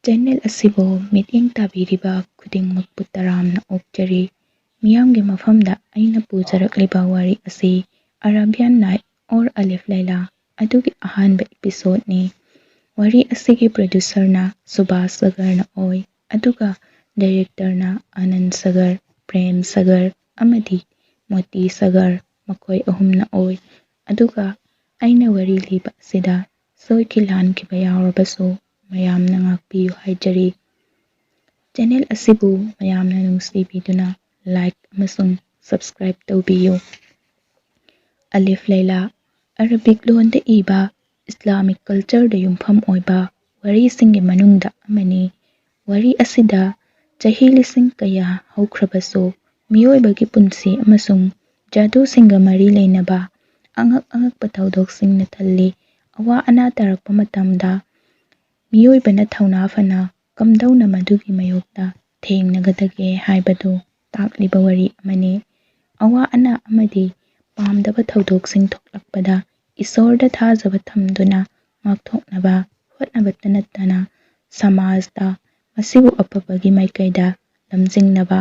Channel ꯑꯁꯤꯕꯨ ꯃꯤꯠꯌꯦꯡ ꯇꯥꯕꯤꯔꯤꯕ ꯈꯨꯗꯤꯡꯃꯛꯄꯨ ꯇꯔꯥꯝꯅ ꯑꯣꯛꯆꯔꯤ꯫ ꯃꯤꯌꯥꯝꯒꯤ ꯃꯐꯝꯗ ꯑꯩꯅ ꯄꯨꯖꯔꯛꯂꯤꯕ ꯋꯥꯔꯤ ꯑꯁꯤ ꯑꯔꯥꯕꯤꯌꯥꯟ ꯅꯥꯏꯠ ꯑꯣꯔ ꯑꯂꯤꯐ ꯂꯩꯂꯥ ꯑꯗꯨꯒꯤ ꯑꯍꯥꯟꯕ ꯑꯦꯄꯤꯁꯣꯗꯅꯤ꯫ ꯋꯥꯔꯤ ꯑꯁꯤꯒꯤ ꯄ꯭ꯔꯣꯗ꯭ꯌꯨꯁꯔꯅ ꯁꯨꯚꯥꯁ ꯁꯥꯒꯔꯅ ꯑꯣꯏ, ꯑꯗꯨꯒ ꯗꯥꯏꯔꯦꯛꯇꯔꯅ ꯑꯅꯟꯗ ꯁꯥꯒꯔ, ꯄ꯭ꯔꯦꯝ ꯁꯥꯒꯔ ꯑꯃꯗꯤ ꯃꯣꯇꯤ ꯁꯥꯒꯔ ꯃꯈꯣꯏ ꯑꯍꯨꯝꯅ ꯑꯣꯏ꯫ ꯑꯗꯨꯒ ꯑꯩꯅ ꯋꯥꯔꯤ ꯂꯤꯕ ꯑꯁꯤꯗ ꯁꯣꯏꯈꯤ ꯂꯥꯟꯈꯤꯕ ꯌꯥꯎꯔꯕꯁꯨ ꯃꯌꯥꯝꯅ ꯉꯥꯛꯄꯤꯌꯨ ꯍꯥꯏꯖꯔꯤ꯫ ꯆꯦꯅꯦꯜ ꯑꯁꯤꯕꯨ ꯃꯌꯥꯝꯅ ꯅꯨꯡꯁꯤꯕꯤꯗꯨꯅ ꯂꯥꯏꯛ ꯑꯃꯁꯨꯡ ꯁꯕꯁꯀ꯭ꯔꯥꯏꯕ ꯇꯧꯕꯤꯌꯨ꯫ ꯑꯂꯤꯐ ꯂꯩꯂꯥ ꯑꯔꯥꯕꯤꯛ ꯂꯣꯟꯗ ꯏꯕ ꯏꯁꯂꯥꯃꯤꯛ ꯀꯜꯆꯔꯗ ꯌꯨꯝꯐꯝ ꯑꯣꯏꯕ ꯋꯥꯔꯤꯁꯤꯡꯒꯤ ꯃꯅꯨꯡꯗ ꯑꯃꯅꯤ꯫ ꯋꯥꯔꯤ ꯑꯁꯤꯗ ꯆꯍꯤ ꯂꯤꯁꯤꯡ ꯀꯌꯥ ꯍꯧꯈ꯭ꯔꯕꯁꯨ ꯃꯤꯑꯣꯏꯕꯒꯤ ꯄꯨꯟꯁꯤ ꯑꯃꯁꯨꯡ ꯖꯥꯗꯨꯁꯤꯡꯒ ꯃꯔꯤ ꯂꯩꯅꯕ ꯑꯉꯛ-ꯑꯉꯛꯄ ꯊꯧꯗꯣꯛꯁꯤꯡꯅ ꯊꯜꯂꯤ꯫ ꯑꯋꯥ ꯑꯅꯥ ꯇꯥꯔꯛꯄ ꯃꯇꯝꯗ ꯃꯤꯑꯣꯏꯕꯅ ꯊꯧꯅꯥ ꯐꯅ ꯀꯝꯗꯧꯅ ꯃꯗꯨꯒꯤ ꯃꯥꯌꯣꯛꯇ ꯊꯦꯡꯅꯒꯗꯒꯦ ꯍꯥꯏꯕꯗꯨ ꯇꯥꯛꯂꯤꯕ ꯋꯥꯔꯤ ꯑꯃꯅꯤ꯫ ꯑꯋꯥ ꯑꯅꯥ ꯑꯃꯗꯤ ꯄꯥꯝꯗꯕ ꯊꯧꯗꯣꯛꯁꯤꯡ ꯊꯣꯛꯂꯛꯄꯗ ꯏꯁꯣꯔꯗ ꯊꯥꯖꯕ ꯊꯝꯗꯨꯅ ꯉꯥꯛꯊꯣꯛꯅꯕ ꯍꯣꯠꯅꯕꯇ ꯅꯠꯇꯅ ꯁꯃꯥꯖꯗ ꯃꯁꯤꯕꯨ ꯑꯐꯕꯒꯤ ꯃꯥꯏꯀꯩꯗ ꯂꯝꯖꯤꯡꯅꯕ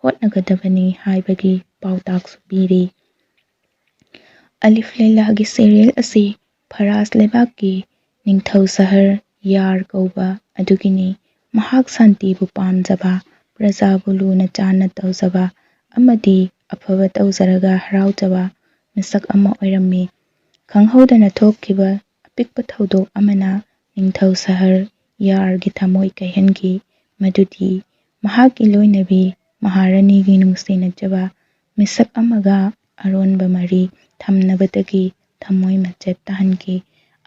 ꯍꯣꯠꯅꯒꯗꯕꯅꯤ ꯍꯥꯏꯕꯒꯤ ꯄꯥꯎꯇꯥꯛꯁꯨ ꯄꯤꯔꯤ꯫ ꯑꯂꯤꯐ ꯂꯩꯂꯥꯒꯤ ꯁꯤꯔꯤꯌꯦꯜ ꯑꯁꯤ ꯐꯥꯔꯁ ꯂꯩꯕꯥꯛꯀꯤ ꯅꯤꯡꯊꯧ ꯁꯍꯔ ꯌꯥꯔ ꯀꯧꯕ ꯑꯗꯨꯒꯤꯅꯤ꯫ ꯃꯍꯥꯛ ꯁꯥꯟꯇꯤꯕꯨ ꯄꯥꯝꯖꯕ, ꯄ꯭ꯔꯖꯥꯕꯨ ꯂꯨꯅ ꯆꯥꯟꯅ ꯇꯧꯖꯕ ꯑꯃꯗꯤ ꯑꯐꯕ ꯇꯧꯖꯔꯒ ꯍꯔꯥꯎꯖꯕ ꯃꯤꯁꯛ ꯑꯃ ꯑꯣꯏꯔꯝꯃꯤ꯫ ꯈꯪꯍꯧꯗꯅ ꯊꯣꯛꯈꯤꯕ ꯑꯄꯤꯛꯄ ꯊꯧꯗꯣꯛ ꯑꯃꯅ ꯅꯤꯡꯊꯧ ꯁꯍꯔ ꯌꯥꯔꯒꯤ ꯊꯃꯣꯏ ꯀꯥꯏꯍꯟꯈꯤ, ꯃꯗꯨꯗꯤ ꯃꯍꯥꯛꯀꯤ ꯂꯣꯏꯅꯕꯤ ꯃꯍꯥꯔꯥꯅꯤꯒꯤ ꯅꯨꯡꯁꯤꯅꯖꯕ ꯃꯤꯁꯛ ꯑꯃꯒ ꯑꯔꯣꯟꯕ ꯃꯔꯤ ꯊꯝꯅꯕꯗꯒꯤ ꯊꯃꯣꯏ ꯃꯆꯦꯠ ꯇꯥꯍꯟꯈꯤ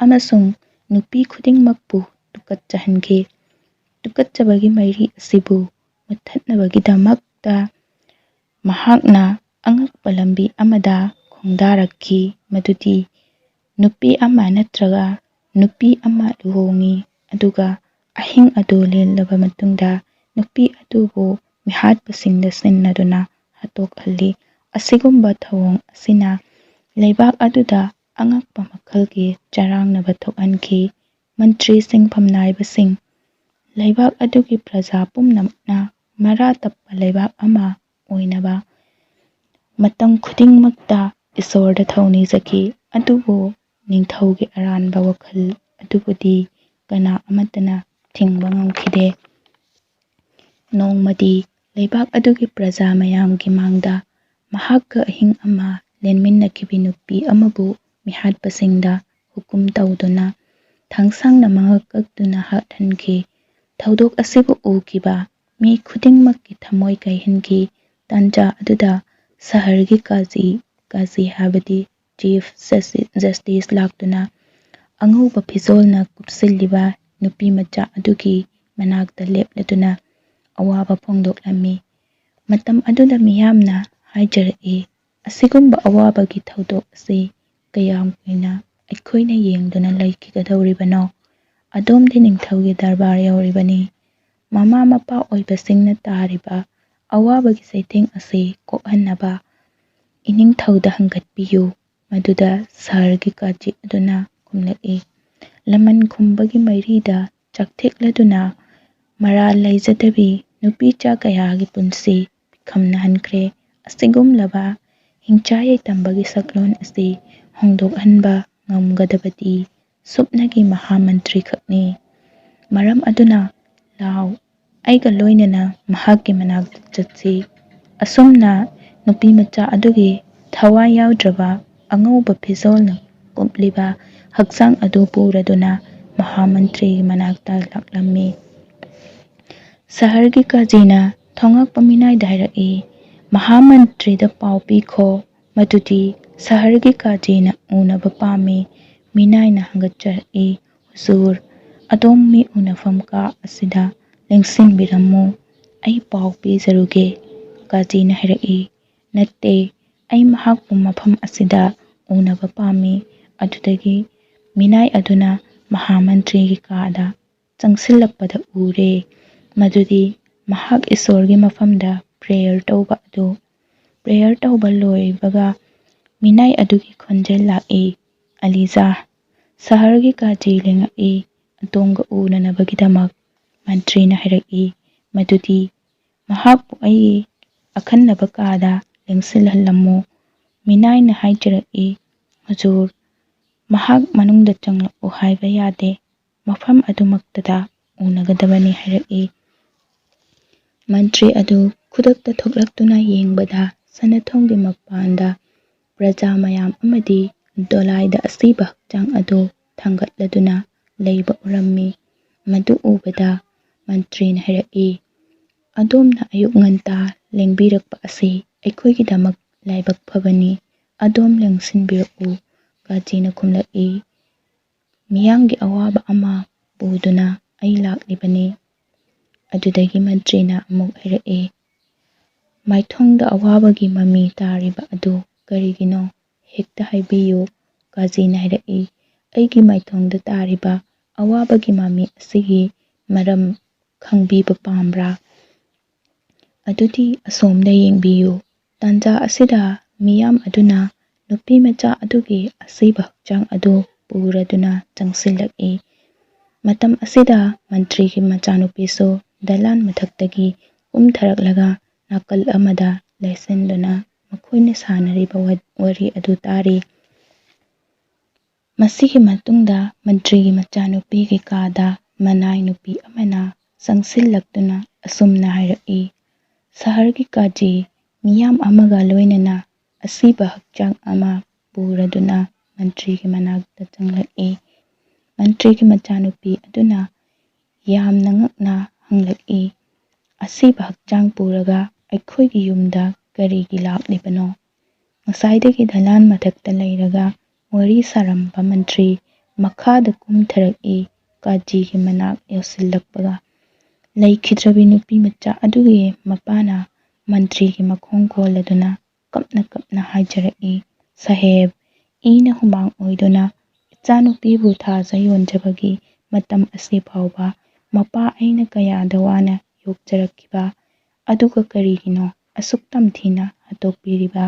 ꯑꯃꯁꯨꯡ ꯅꯨꯄꯤ ꯈꯨꯗꯤꯡꯃꯛꯄꯨ ꯇꯨꯀꯠꯆꯍꯟꯈꯤ꯫ ꯇꯨꯀꯠꯆꯕꯒꯤ ꯃꯩꯔꯤ ꯑꯁꯤꯕꯨ ꯃꯨꯠꯊꯠꯅꯕꯒꯤꯗꯃꯛꯇ ꯃꯍꯥꯛꯅ ꯑꯉꯛꯄ ꯂꯝꯕꯤ ꯑꯃꯗ ꯈꯣꯡꯗꯥꯔꯛꯈꯤ, ꯃꯗꯨꯗꯤ ꯅꯨꯄꯤ ꯑꯃ ꯅꯠꯇ꯭ꯔꯒ ꯅꯨꯄꯤ ꯑꯃ ꯂꯨꯍꯣꯡꯏ ꯑꯗꯨꯒ ꯑꯍꯤꯡ ꯑꯗꯨ ꯂꯦꯟꯂꯕ ꯃꯇꯨꯡꯗ ꯅꯨꯄꯤ ꯑꯗꯨꯕꯨ ꯃꯤꯍꯥꯠꯄꯁꯤꯡꯗ ꯁꯤꯟꯅꯗꯨꯅ ꯍꯥꯠꯇꯣꯛꯍꯜꯂꯤ꯫ ꯑꯁꯤꯒꯨꯝꯕ ꯊꯧꯑꯣꯡ ꯑꯁꯤꯅ ꯂꯩꯕꯥꯛ ꯑꯗꯨꯗ ꯑꯉꯛꯄ ꯃꯈꯜꯒꯤ ꯆꯔꯥꯡꯅꯕ ꯊꯣꯛꯍꯟꯈꯤ꯫ ꯃꯟꯇ꯭ꯔꯤꯁꯤꯡ ꯐꯝꯅꯥꯏꯕꯁꯤꯡ ꯂꯩꯕꯥꯛ ꯑꯗꯨꯒꯤ ꯄ꯭ꯔꯖꯥ ꯄꯨꯝꯅꯃꯛꯅ ꯃꯔꯥ ꯇꯞꯄ ꯂꯩꯕꯥꯛ ꯑꯃ ꯑꯣꯏꯅꯕ ꯃꯇꯝ ꯈꯨꯗꯤꯡꯃꯛꯇ ꯏꯁꯣꯔꯗ ꯊꯧꯅꯤꯖꯈꯤ, ꯑꯗꯨꯕꯨ ꯅꯤꯡꯊꯧꯒꯤ ꯑꯔꯥꯟꯕ ꯋꯥꯈꯜ ꯑꯗꯨꯕꯨꯗꯤ ꯀꯅꯥ ꯑꯃꯠꯇꯅ ꯊꯤꯡꯕ ꯉꯝꯈꯤꯗꯦ꯫ ꯅꯣꯡꯃꯗꯤ ꯂꯩꯕꯥꯛ ꯑꯗꯨꯒꯤ ꯄ꯭ꯔꯖꯥ ꯃꯌꯥꯝꯒꯤ ꯃꯥꯡꯗ ꯃꯍꯥꯛꯀ ꯑꯍꯤꯡ ꯑꯃ ꯂꯦꯟꯃꯤꯟꯅꯈꯤꯕꯤ ꯅꯨꯄꯤ ꯑꯃꯕꯨ ꯃꯤꯍꯥꯠꯄꯁꯤꯡꯗ ꯍꯨꯀꯨꯝ ꯇꯧꯗꯨꯅ ꯊꯥꯡꯁꯥꯡꯅ ꯃꯉꯛ ꯀꯛꯇꯨꯅ ꯍꯥꯠꯍꯟꯈꯤ꯫ ꯊꯧꯗꯣꯛ ꯑꯁꯤꯕꯨ ꯎꯈꯤꯕ ꯃꯤ ꯈꯨꯗꯤꯡꯃꯛꯀꯤ ꯊꯃꯣꯏ ꯀꯥꯏꯍꯟꯈꯤ꯫ ꯇꯥꯟꯖꯥ ꯑꯗꯨꯗ ꯁꯍꯔꯒꯤ ꯀꯥꯖꯤ ꯍꯥꯏꯕꯗꯤ ꯆꯤꯐ ꯖꯁꯇꯤꯁ ꯂꯥꯛꯇꯨꯅ ꯑꯉꯧꯕ ꯐꯤꯖꯣꯜꯅ ꯀꯨꯞꯁꯤꯜꯂꯤꯕ ꯅꯨꯄꯤꯃꯆꯥ ꯑꯗꯨꯒꯤ ꯃꯅꯥꯛꯇ ꯂꯦꯞꯂꯗꯨꯅ ꯑꯋꯥꯕ ꯐꯣꯡꯗꯣꯛꯂꯝꯃꯤ꯫ ꯃꯇꯝ ꯑꯗꯨꯗ ꯃꯤꯌꯥꯝꯅ ꯍꯥꯏꯖꯔꯛꯏ, ꯑꯁꯤꯒꯨꯝꯕ ꯑꯋꯥꯕꯒꯤ ꯊꯧꯗꯣꯛ ꯑꯁꯤ ꯀꯌꯥꯝ ꯀꯨꯏꯅ ꯑꯩꯈꯣꯏꯅ ꯌꯦꯡꯗꯨꯅ ꯂꯩꯈꯤꯒꯗꯧꯔꯤꯕꯅꯣ? ꯑꯗꯣꯝꯗꯤ ꯅꯤꯡꯊꯧꯒꯤ ꯗꯔꯕꯥꯔ ꯌꯧꯔꯤꯕꯅꯤ, ꯃꯃꯥ ꯃꯄꯥ ꯑꯣꯏꯕꯁꯤꯡꯅ ꯇꯥꯔꯤꯕ ꯑꯋꯥꯕꯒꯤ ꯆꯩꯊꯦꯡ ꯑꯁꯤ ꯀꯣꯛꯍꯟꯅꯕ ꯏꯅꯤꯡꯊꯧꯗ ꯍꯪꯒꯠꯄꯤꯌꯨ꯫ ꯃꯗꯨꯗ ꯁꯍꯔꯒꯤ ꯀꯥꯖꯤ ꯑꯗꯨꯅ ꯈꯨꯝꯂꯛꯏ, ꯂꯃꯟ ꯈꯨꯝꯕꯒꯤ ꯃꯩꯔꯤꯗ ꯆꯥꯛꯊꯦꯛꯂꯗꯨꯅ ꯃꯔꯥꯜ ꯂꯩꯖꯗꯕꯤ ꯅꯨꯄꯤꯆꯥ ꯀꯌꯥꯒꯤ ꯄꯨꯟꯁꯤ ꯄꯤꯈꯝꯅꯍꯟꯈ꯭ꯔꯦ꯫ ꯑꯁꯤꯒꯨꯝꯂꯕ ꯍꯤꯡꯆꯥ ꯌꯥꯏꯇꯝꯕꯒꯤ ꯁꯛꯂꯣꯟ ꯑꯁꯤ ꯍꯣꯡꯗꯣꯛꯍꯟꯕ ꯉꯝꯒꯗꯕꯗꯤ ꯁꯨꯞꯅꯒꯤ ꯃꯍꯥ ꯃꯟꯇ꯭ꯔꯤ ꯈꯛꯅꯤ꯫ ꯃꯔꯝ ꯑꯗꯨꯅ ꯂꯥꯎ, ꯑꯩꯒ ꯂꯣꯏꯅꯅ ꯃꯍꯥꯛꯀꯤ ꯃꯅꯥꯛꯇ ꯆꯠꯁꯤ꯫ ꯑꯁꯨꯝꯅ ꯅꯨꯄꯤꯃꯆꯥ ꯑꯗꯨꯒꯤ ꯊꯋꯥꯏ ꯌꯥꯎꯗ꯭ꯔꯕ ꯑꯉꯧꯕ ꯐꯤꯖꯣꯜꯅ ꯀꯨꯞꯂꯤꯕ ꯍꯛꯆꯥꯡ ꯑꯗꯨ ꯄꯨꯔꯗꯨꯅ ꯃꯍꯥ ꯃꯟꯇ꯭ꯔꯤꯒꯤ ꯃꯅꯥꯛꯇ ꯂꯥꯛꯂꯝꯃꯤ꯫ ꯁꯍꯔꯒꯤ ꯀꯥꯖꯤꯅ ꯊꯣꯉꯛꯄ ꯃꯤꯅꯥꯏꯗ ꯍꯥꯏꯔꯛꯏ, ꯃꯍꯥ ꯃꯟꯇ꯭ꯔꯤꯗ ꯄꯥꯎ ꯄꯤꯈꯣ ꯃꯗꯨꯗꯤ ꯁꯍꯔꯒꯤ ꯀꯥꯖꯤꯅ ꯎꯅꯕ ꯄꯥꯝꯃꯤ꯫ ꯃꯤꯅꯥꯏꯅ ꯍꯪꯒꯠꯆꯔꯛꯏ, ꯍꯨꯖꯨꯔ, ꯑꯗꯣꯝ ꯃꯤ ꯎꯅꯐꯝ ꯀꯥ ꯑꯁꯤꯗ ꯂꯦꯡꯁꯤꯟꯕꯤꯔꯝꯃꯨ, ꯑꯩ ꯄꯥꯎ ꯄꯤꯖꯔꯨꯒꯦ꯫ ꯀꯥꯖꯤꯅ ꯍꯥꯏꯔꯛꯏ, ꯅꯠꯇꯦ, ꯑꯩ ꯃꯍꯥꯛꯄꯨ ꯃꯐꯝ ꯑꯁꯤꯗ ꯎꯅꯕ ꯄꯥꯝꯃꯤ꯫ ꯑꯗꯨꯗꯒꯤ ꯃꯤꯅꯥꯏ ꯑꯗꯨꯅ ꯃꯍꯥ ꯃꯟꯇ꯭ꯔꯤꯒꯤ ꯀꯥꯗ ꯆꯪꯁꯤꯜꯂꯛꯄꯗ ꯎꯔꯦ ꯃꯗꯨꯗꯤ ꯃꯍꯥꯛ ꯏꯁꯣꯔꯒꯤ ꯃꯐꯝꯗ ꯄ꯭ꯔꯦꯌꯔ ꯇꯧꯕ ꯑꯗꯨ꯫ ꯄ꯭ꯔꯦꯌꯔ ꯇꯧꯕ ꯂꯣꯏꯕꯒ ꯃꯤꯅꯥꯏ ꯑꯗꯨꯒꯤ ꯈꯣꯟꯖꯦꯜ ꯂꯥꯛꯏ, ꯑꯂꯤꯖꯥ꯫ ꯁꯍꯔꯒꯤ ꯀꯥꯖꯤ ꯂꯦꯡꯉꯛꯏ, ꯑꯗꯣꯝꯒ ꯎꯅꯅꯕꯒꯤꯗꯃꯛ ꯃꯟꯇ꯭ꯔꯤꯅ ꯍꯥꯏꯔꯛꯏ ꯃꯗꯨꯗꯤ ꯃꯍꯥꯛꯄꯨ ꯑꯩꯒꯤ ꯑꯈꯟꯅꯕ ꯀꯥꯗ ꯂꯦꯡꯁꯤꯜꯍꯜꯂꯝꯃꯨ꯫ ꯃꯤꯅꯥꯏꯅ ꯍꯥꯏꯖꯔꯛꯏ ꯍꯨꯖꯨꯔ, ꯃꯍꯥꯛ ꯃꯅꯨꯡꯗ ꯆꯪꯂꯛꯎ ꯍꯥꯏꯕ ꯌꯥꯗꯦ, ꯃꯐꯝ ꯑꯗꯨꯃꯛꯇꯗ ꯎꯅꯒꯗꯕꯅꯤ ꯍꯥꯏꯔꯛꯏ꯫ ꯃꯟꯇ꯭ꯔꯤ ꯑꯗꯨ ꯈꯨꯗꯛꯇ ꯊꯣꯛꯂꯛꯇꯨꯅ ꯌꯦꯡꯕꯗ ꯁꯅꯊꯣꯡꯒꯤ ꯃꯄꯥꯟꯗ ꯄ꯭ꯔꯖꯥ ꯃꯌꯥꯝ ꯑꯃꯗꯤ ꯗꯣꯂꯥꯏꯗ ꯑꯁꯤꯕ ꯍꯛꯆꯥꯡ ꯑꯗꯨ ꯊꯥꯡꯒꯠꯂꯗꯨꯅ ꯂꯩꯕ ꯎꯔꯝꯃꯤ꯫ ꯃꯗꯨ ꯎꯕꯗ ꯃꯟꯇ꯭ꯔꯤꯅ ꯍꯥꯏꯔꯛꯏ, ꯑꯗꯣꯝꯅ ꯑꯌꯨꯛ ꯉꯟꯇꯥ ꯂꯦꯡꯕꯤꯔꯛꯄ ꯑꯁꯤ ꯑꯩꯈꯣꯏꯒꯤꯗꯃꯛ ꯂꯥꯏꯕꯛ ꯐꯕꯅꯤ꯫ ꯑꯗꯣꯝ ꯂꯦꯡꯁꯤꯟꯕꯤꯔꯛꯎ꯫ ꯀꯥꯖꯤꯅ ꯈꯨꯝꯂꯛꯏ, ꯃꯤꯌꯥꯝꯒꯤ ꯑꯋꯥꯕ ꯑꯃ ꯄꯨꯗꯨꯅ ꯑꯩ ꯂꯥꯛꯂꯤꯕꯅꯤ꯫ ꯑꯗꯨꯗꯒꯤ ꯃꯟꯇ꯭ꯔꯤꯅ ꯑꯃꯨꯛ ꯍꯥꯏꯔꯛꯏ, ꯃꯥꯏꯊꯣꯡꯗ ꯑꯋꯥꯕꯒꯤ ꯃꯃꯤ ꯇꯥꯔꯤꯕ ꯑꯗꯨ ꯀꯔꯤꯒꯤꯅꯣ? ꯍꯦꯛꯇ ꯍꯥꯏꯕꯤꯌꯨ꯫ ꯀꯥꯖꯤꯅ ꯍꯥꯏꯔꯛꯏ, ꯑꯩꯒꯤ ꯃꯥꯏꯊꯣꯡꯗ ꯇꯥꯔꯤꯕ ꯑꯋꯥꯕꯒꯤ ꯃꯃꯤ ꯑꯁꯤꯒꯤ ꯃꯔꯝ ꯈꯪꯕꯤꯕ ꯄꯥꯝꯕ꯭ꯔꯥ? ꯑꯗꯨꯗꯤ ꯑꯁꯣꯝꯗ ꯌꯦꯡꯕꯤꯌꯨ꯫ ꯇꯥꯟꯖꯥ ꯑꯁꯤꯗ ꯃꯤꯌꯥꯝ ꯑꯗꯨꯅ ꯅꯨꯄꯤꯃꯆꯥ ꯑꯗꯨꯒꯤ ꯑꯁꯤꯕ ꯍꯛꯆꯥꯡ ꯑꯗꯨ ꯄꯨꯔꯗꯨꯅ ꯆꯪꯁꯤꯜꯂꯛꯏ꯫ ꯃꯇꯝ ꯑꯁꯤꯗ ꯃꯟꯇ꯭ꯔꯤꯒꯤ ꯃꯆꯥꯅꯨꯄꯤꯁꯨ ꯗꯂꯥꯟ ꯃꯊꯛꯇꯒꯤ ꯀꯨꯝꯊꯔꯛꯂꯒ ꯅꯥꯀꯜ ꯑꯃꯗ ꯂꯩꯁꯤꯟꯗꯨꯅ ꯃꯈꯣꯏꯅ ꯁꯥꯟꯅꯔꯤꯕ ꯋꯥꯔꯤ ꯑꯗꯨ ꯇꯥꯔꯤ꯫ ꯃꯁꯤꯒꯤ ꯃꯇꯨꯡꯗ ꯃꯟꯇ꯭ꯔꯤꯒꯤ ꯃꯆꯥꯅꯨꯄꯤꯒꯤ ꯀꯥꯗ ꯃꯅꯥꯏ ꯅꯨꯄꯤ ꯑꯃꯅ ꯆꯪꯁꯤꯜꯂꯛꯇꯨꯅ ꯑꯁꯨꯝꯅ ꯍꯥꯏꯔꯛꯏ, ꯁꯍꯔꯒꯤ ꯀꯥꯖꯤ ꯃꯤꯌꯥꯝ ꯑꯃꯒ ꯂꯣꯏꯅꯅ ꯑꯁꯤꯕ ꯍꯛꯆꯥꯡ ꯑꯃ ꯄꯨꯔꯗꯨꯅ ꯃꯟꯇ꯭ꯔꯤꯒꯤ ꯃꯅꯥꯛꯇ ꯆꯪꯂꯛꯏ꯫ ꯃꯟꯇ꯭ꯔꯤꯒꯤ ꯃꯆꯥꯅꯨꯄꯤ ꯑꯗꯨꯅ ꯌꯥꯝꯅ ꯉꯛꯅ ꯍꯪꯂꯛꯏ, ꯑꯁꯤꯕ ꯍꯛꯆꯥꯡ ꯄꯨꯔꯒ ꯑꯩꯈꯣꯏꯒꯤ ꯌꯨꯝꯗ ꯀꯔꯤꯒꯤ ꯂꯥꯛꯂꯤꯕꯅꯣ? ꯉꯁꯥꯏꯗꯒꯤ ꯗꯂꯥꯟ ꯃꯊꯛꯇ ꯂꯩꯔꯒ ꯋꯥꯔꯤ ꯁꯥꯔꯝꯕ ꯃꯟꯇ꯭ꯔꯤ ꯃꯈꯥꯗ ꯀꯨꯝꯊꯔꯛꯏ꯫ ꯀꯥꯖꯤꯒꯤ ꯃꯅꯥꯛ ꯌꯧꯁꯤꯜꯂꯛꯄꯒ ꯂꯩꯈꯤꯗ꯭ꯔꯕꯤ ꯅꯨꯄꯤꯃꯆꯥ ꯑꯗꯨꯒꯤ ꯃꯄꯥꯅ ꯃꯟꯇ꯭ꯔꯤꯒꯤ ꯃꯈꯣꯡ ꯀꯣꯜꯂꯗꯨꯅ ꯀꯞꯅ ꯀꯞꯅ ꯍꯥꯏꯖꯔꯛꯏ, ꯁꯥꯍꯦꯕ, ꯏꯅ ꯍꯨꯃꯥꯡ ꯑꯣꯏꯗꯨꯅ ꯏꯆꯥꯅꯨꯄꯤꯕꯨ ꯊꯥꯖ ꯌꯣꯟꯖꯕꯒꯤ ꯃꯇꯝ ꯑꯁꯤ ꯐꯥꯎꯕ ꯃꯄꯥ ꯑꯩꯅ ꯀꯌꯥꯗ ꯋꯥꯅ ꯌꯣꯛꯆꯔꯛꯈꯤꯕ, ꯑꯗꯨꯒ ꯀꯔꯤꯒꯤꯅꯣ ꯑꯁꯨꯛ ꯇꯝꯊꯤꯅ ꯍꯥꯠꯇꯣꯛꯄꯤꯔꯤꯕ?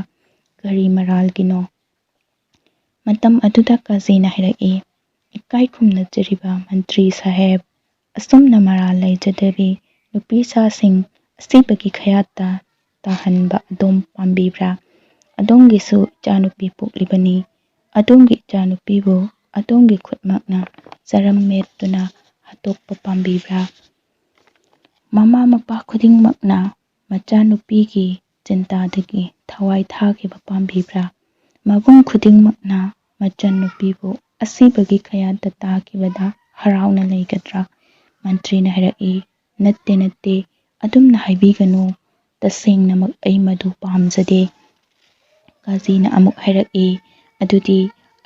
ꯀꯔꯤ ꯃꯔꯥꯜꯒꯤꯅꯣ? ꯃꯇꯝ ꯑꯗꯨꯗ ꯀꯥꯖꯤꯅ ꯍꯥꯏꯔꯛꯏ, ꯏꯀꯥꯏ ꯈꯨꯝꯅꯖꯔꯤꯕ ꯃꯟꯇ꯭ꯔꯤ ꯁꯥꯍꯦꯕ, ꯑꯁꯨꯝꯅ ꯃꯔꯥꯜ ꯂꯩꯖꯗꯕꯤ ꯅꯨꯄꯤꯁꯥꯁꯤꯡ ꯑꯁꯤꯕꯒꯤ ꯈꯌꯥꯠꯇ ꯇꯥꯍꯟꯕ ꯑꯗꯣꯝ ꯄꯥꯝꯕꯤꯕ꯭ꯔꯥ? ꯑꯗꯣꯝꯒꯤꯁꯨ ꯏꯆꯥꯅꯨꯄꯤ ꯄꯣꯛꯂꯤꯕꯅꯤ꯫ ꯑꯗꯣꯝꯒꯤ ꯏꯆꯥꯅꯨꯄꯤꯕꯨ ꯑꯗꯣꯝꯒꯤ ꯈꯨꯠꯃꯛꯅ ꯆꯔꯝ ꯃꯦꯠꯇꯨꯅ ꯍꯥꯠꯇꯣꯛꯄ ꯄꯥꯝꯕꯤꯕ꯭ꯔꯥ? ꯃꯃꯥ ꯃꯄꯥ ꯈꯨꯗꯤꯡꯃꯛꯅ ꯃꯆꯥꯅꯨꯄꯤꯒꯤ ꯆꯤꯟꯇꯥꯗꯒꯤ ꯊꯋꯥꯏ ꯊꯥꯈꯤꯕ ꯄꯥꯝꯕꯤꯕ꯭ꯔꯥ? ꯃꯕꯨꯡ ꯈꯨꯗꯤꯡꯃꯛꯅ ꯃꯆꯟꯅꯨꯄꯤꯕꯨ ꯑꯁꯤꯕꯒꯤ ꯈꯌꯥꯠꯇ ꯇꯥꯈꯤꯕꯗ ꯍꯔꯥꯎꯅ ꯂꯩꯒꯗ꯭ꯔꯥ? ꯃꯟꯇ꯭ꯔꯤꯅ ꯍꯥꯏꯔꯛꯏ, ꯅꯠꯇꯦ ꯅꯠꯇꯦ, ꯑꯗꯨꯝꯅ ꯍꯥꯏꯕꯤꯒꯅꯨ, ꯇꯁꯦꯡꯅꯃꯛ ꯑꯩ ꯃꯗꯨ ꯄꯥꯝꯖꯗꯦ꯫ ꯀꯥꯖꯤꯅ ꯑꯃꯨꯛ ꯍꯥꯏꯔꯛꯏ, ꯑꯗꯨꯗꯤ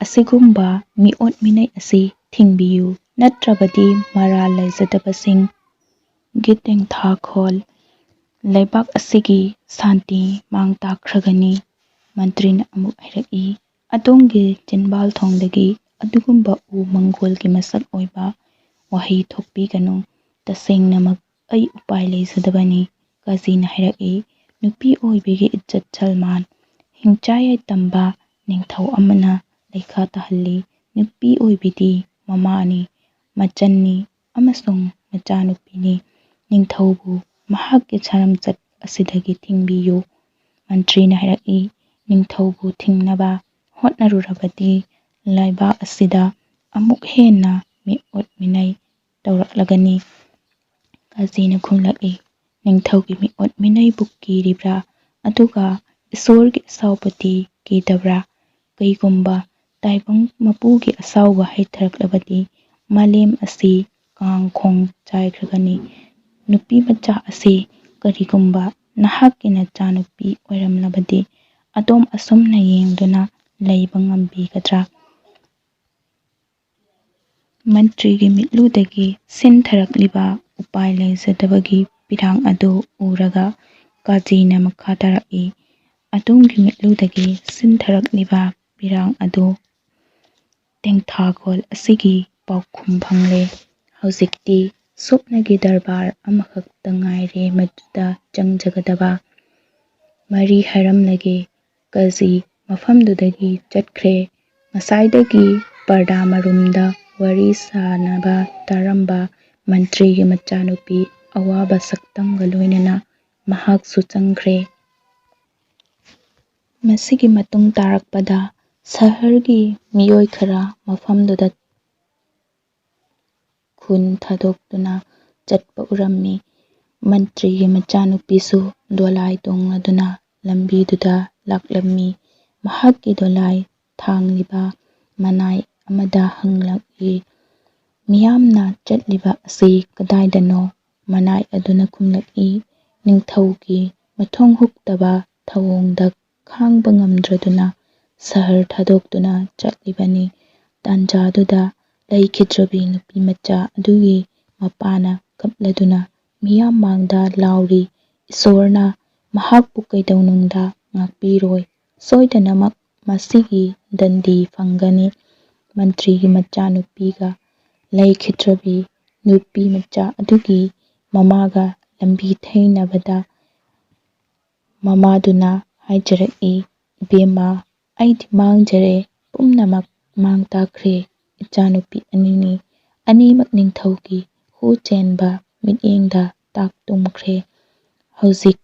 ꯑꯁꯤꯒꯨꯝꯕ ꯃꯤꯑꯣꯠ ꯃꯤꯅꯩ ꯑꯁꯤ ꯊꯤꯡꯕꯤꯌꯨ, ꯅꯠꯇ꯭ꯔꯕꯗꯤ ꯃꯔꯥꯜ ꯂꯩꯖꯗꯕꯁꯤꯡꯒꯤ ꯇꯦꯡꯊꯥꯈꯣꯜ ꯂꯩꯕꯥꯛ ꯑꯁꯤꯒꯤ ꯁꯥꯟꯇꯤ ꯃꯥꯡ ꯇꯥꯛꯈ꯭ꯔꯒꯅꯤ꯫ ꯃꯟꯇ꯭ꯔꯤꯅ ꯑꯃꯨꯛ ꯍꯥꯏꯔꯛꯏ, ꯑꯗꯣꯝꯒꯤ ꯆꯤꯟꯕꯥꯜꯊꯣꯡꯗꯒꯤ ꯑꯗꯨꯒꯨꯝꯕ ꯎ ꯃꯪꯒꯣꯜꯒꯤ ꯃꯁꯛ ꯑꯣꯏꯕ ꯋꯥꯍꯩ ꯊꯣꯛꯄꯤꯒꯅꯨ, ꯇꯁꯦꯡꯅꯃꯛ ꯑꯩ ꯎꯄꯥꯏ ꯂꯩꯖꯗꯕꯅꯤ꯫ ꯀꯥꯖꯤꯅ ꯍꯥꯏꯔꯛꯏ, ꯅꯨꯄꯤ ꯑꯣꯏꯕꯤꯒꯤ ꯏज्ꯖꯠ ꯁꯜꯃꯥꯟ, ꯍꯤꯡꯆꯥ ꯌꯥꯏꯇꯝꯕ ꯅꯤꯡꯊꯧ ꯑꯃꯅ ꯂꯩꯈꯥ ꯇꯥꯍꯜꯂꯤ꯫ ꯅꯨꯄꯤ ꯑꯣꯏꯕꯤꯗꯤ ꯃꯃꯥꯅꯤ, ꯃꯆꯟꯅꯤ ꯑꯃꯁꯨꯡ ꯃꯆꯥꯅꯨꯄꯤꯅꯤ꯫ ꯅꯤꯡꯊꯧꯕꯨ ꯃꯍꯥꯛꯀꯤ ꯁꯔꯝꯆꯠ ꯑꯁꯤꯗꯒꯤ ꯊꯤꯡꯕꯤꯌꯨ꯫ ꯃꯟꯇ꯭ꯔꯤꯅ ꯍꯥꯏꯔꯛꯏ, ꯅꯤꯡꯊꯧꯕꯨ ꯊꯤꯡꯅꯕ ꯍꯣꯠꯅꯔꯨꯔꯕꯗꯤ ꯂꯩꯕꯥꯛ ꯑꯁꯤꯗ ꯑꯃꯨꯛ ꯍꯦꯟꯅ ꯃꯤꯑꯣꯠ ꯃꯤꯅꯩ ꯇꯧꯔꯛꯂꯒꯅꯤ꯫ ꯀꯥꯖꯤꯅ ꯈꯨꯝꯂꯛꯏ, ꯅꯤꯡꯊꯧꯒꯤ ꯃꯤꯑꯣꯠ ꯃꯤꯅꯩꯕꯨ ꯀꯤꯔꯤꯕ꯭ꯔꯥ? ꯑꯗꯨꯒ ꯏꯁꯣꯔꯒꯤ ꯑꯁꯥꯎꯕꯗꯤ ꯀꯤꯗꯕ꯭ꯔꯥ? ꯀꯩꯒꯨꯝꯕ ꯇꯥꯏꯕꯪ ꯃꯄꯨꯒꯤ ꯑꯁꯥꯎꯕ ꯍꯩꯊꯔꯛꯂꯕꯗꯤ ꯃꯥꯂꯦꯝ ꯑꯁꯤ ꯀꯥꯡ ꯈꯣꯡ ꯆꯥꯏꯈ꯭ꯔꯒꯅꯤ꯫ ꯅꯨꯄꯤꯃꯆꯥ ꯑꯁꯤ ꯀꯔꯤꯒꯨꯝꯕ ꯅꯍꯥꯛꯀꯤ ꯅꯆꯥꯅꯨꯄꯤ ꯑꯣꯏꯔꯝꯂꯕꯗꯤ ꯑꯗꯣꯝ ꯑꯁꯨꯝꯅ ꯌꯦꯡꯗꯨꯅ ꯂꯩꯕ ꯉꯝꯕꯤꯒꯗ꯭ꯔꯥ? ꯃꯟꯇ꯭ꯔꯤꯒꯤ ꯃꯤꯠꯂꯨꯗꯒꯤ ꯁꯤꯟꯊꯔꯛꯂꯤꯕ ꯎꯄꯥꯏ ꯂꯩꯖꯗꯕꯒꯤ ꯄꯤꯔꯥꯡ ꯑꯗꯨ ꯎꯔꯒ ꯀꯥꯖꯤꯅ ꯃꯈꯥ ꯇꯥꯔꯛꯏ, ꯑꯗꯣꯝꯒꯤ ꯃꯤꯠꯂꯨꯗꯒꯤ ꯁꯤꯟꯊꯔꯛꯂꯤꯕ ꯄꯤꯔꯥꯡ ꯑꯗꯨ ꯇꯦꯡꯊꯥꯈꯣꯜ ꯑꯁꯤꯒꯤ ꯄꯥꯎꯈꯨꯝ ꯐꯪꯂꯦ꯫ ꯍꯧꯖꯤꯛꯇꯤ ꯁꯨꯞꯅꯒꯤ ꯗꯔꯕꯥꯔ ꯑꯃꯈꯛꯇ ꯉꯥꯏꯔꯦ ꯃꯗꯨꯗ ꯆꯪꯖꯒꯗꯕ꯫ ꯃꯔꯤ ꯍꯥꯏꯔꯝꯂꯒꯦ꯫ ꯀꯥꯖꯤ ꯃꯐꯝꯗꯨꯗꯒꯤ ꯆꯠꯈ꯭ꯔꯦ꯫ ꯉꯁꯥꯏꯗꯒꯤ ꯄꯔꯗꯥ ꯃꯔꯨꯝꯗ ꯋꯥꯔꯤ ꯁꯥꯅꯕ ꯇꯥꯔꯝꯕ ꯃꯟꯇ꯭ꯔꯤꯒꯤ ꯃꯆꯥꯅꯨꯄꯤ ꯑꯋꯥꯕ ꯁꯛꯇꯝꯒ ꯂꯣꯏꯅꯅ ꯃꯍꯥꯛꯁꯨ ꯆꯪꯈ꯭ꯔꯦ꯫ ꯃꯁꯤꯒꯤ ꯃꯇꯨꯡ ꯇꯥꯔꯛꯄꯗ ꯁꯍꯔꯒꯤ ꯃꯤꯑꯣꯏ ꯈꯔ ꯃꯐꯝꯗꯨꯗ ꯈꯨꯟ ꯊꯥꯗꯣꯛꯇꯨꯅ ꯆꯠꯄ ꯎꯔꯝꯃꯤ꯫ ꯃꯟꯇ꯭ꯔꯤꯒꯤ ꯃꯆꯥꯅꯨꯄꯤꯁꯨ ꯗꯣꯂꯥꯏ ꯇꯣꯡꯂꯗꯨꯅ ꯂꯝꯕꯤꯗꯨꯗ ꯂꯥꯛꯂꯝꯃꯤ꯫ ꯃꯍꯥꯛꯀꯤ ꯗꯣꯂꯥꯏ ꯊꯥꯡꯂꯤꯕ ꯃꯅꯥꯏ ꯑꯃꯗ ꯍꯪꯂꯛꯏ, "ꯃꯤꯌꯥꯝꯅ ꯆꯠꯂꯤꯕ ꯑꯁꯤ ꯀꯗꯥꯏꯗꯅꯣ?" ꯃꯅꯥꯏ ꯑꯗꯨꯅ ꯈꯨꯝꯂꯛꯏ, "ꯅꯤꯡꯊꯧꯒꯤ ꯃꯊꯣꯡ ꯍꯨꯛꯇꯕ ꯊꯧꯑꯣꯡꯗ ꯈꯥꯡꯕ ꯉꯝꯗ꯭ꯔꯗꯨꯅ ꯁꯍꯔ ꯊꯥꯗꯣꯛꯇꯨꯅ ꯆꯠꯂꯤꯕꯅꯤ꯫ ꯇꯥꯟꯖꯥꯗꯨꯗ ꯂꯩꯈꯤꯗ꯭ꯔꯕꯤ ꯅꯨꯄꯤꯃꯆꯥ ꯑꯗꯨꯒꯤ ꯃꯄꯥꯅ ꯀꯞꯂꯗꯨꯅ ꯃꯤꯌꯥꯝ ꯃꯥꯡꯗ ꯂꯥꯎꯔꯤ, ꯏꯁꯣꯔꯅ ꯃꯍꯥꯛꯄꯨ ꯀꯩꯗꯧꯅꯨꯡꯗ ꯉꯥꯛꯄꯤꯔꯣꯏ, ꯁꯣꯏꯗꯅꯃꯛ ꯃꯁꯤꯒꯤ ꯗꯟꯗꯤ ꯐꯪꯒꯅꯤ꯫ ꯃꯟꯇ꯭ꯔꯤꯒꯤ ꯃꯆꯥꯅꯨꯄꯤꯒ ꯂꯩꯈꯤꯗ꯭ꯔꯕꯤ ꯅꯨꯄꯤꯃꯆꯥ ꯑꯗꯨꯒꯤ ꯃꯃꯥꯒ ꯂꯝꯕꯤ ꯊꯩꯅꯕꯗ ꯃꯃꯥꯗꯨꯅ ꯍꯥꯏꯖꯔꯛꯏ, "ꯏꯕꯦꯝꯃ, ꯑꯩꯗꯤ ꯃꯥꯡꯖꯔꯦ, ꯄꯨꯝꯅꯃꯛ ꯃꯥꯡ ꯇꯥꯛꯈ꯭ꯔꯦ꯫ ꯏꯆꯥꯅꯨꯄꯤ ꯑꯅꯤꯅꯤ, ꯑꯅꯤꯃꯛ ꯅꯤꯡꯊꯧꯒꯤ ꯍꯨ ꯆꯦꯟꯕ ꯃꯤꯠꯌꯦꯡꯗ ꯇꯥꯛ ꯇꯨꯝꯈ꯭ꯔꯦ꯫ ꯍꯧꯖꯤꯛ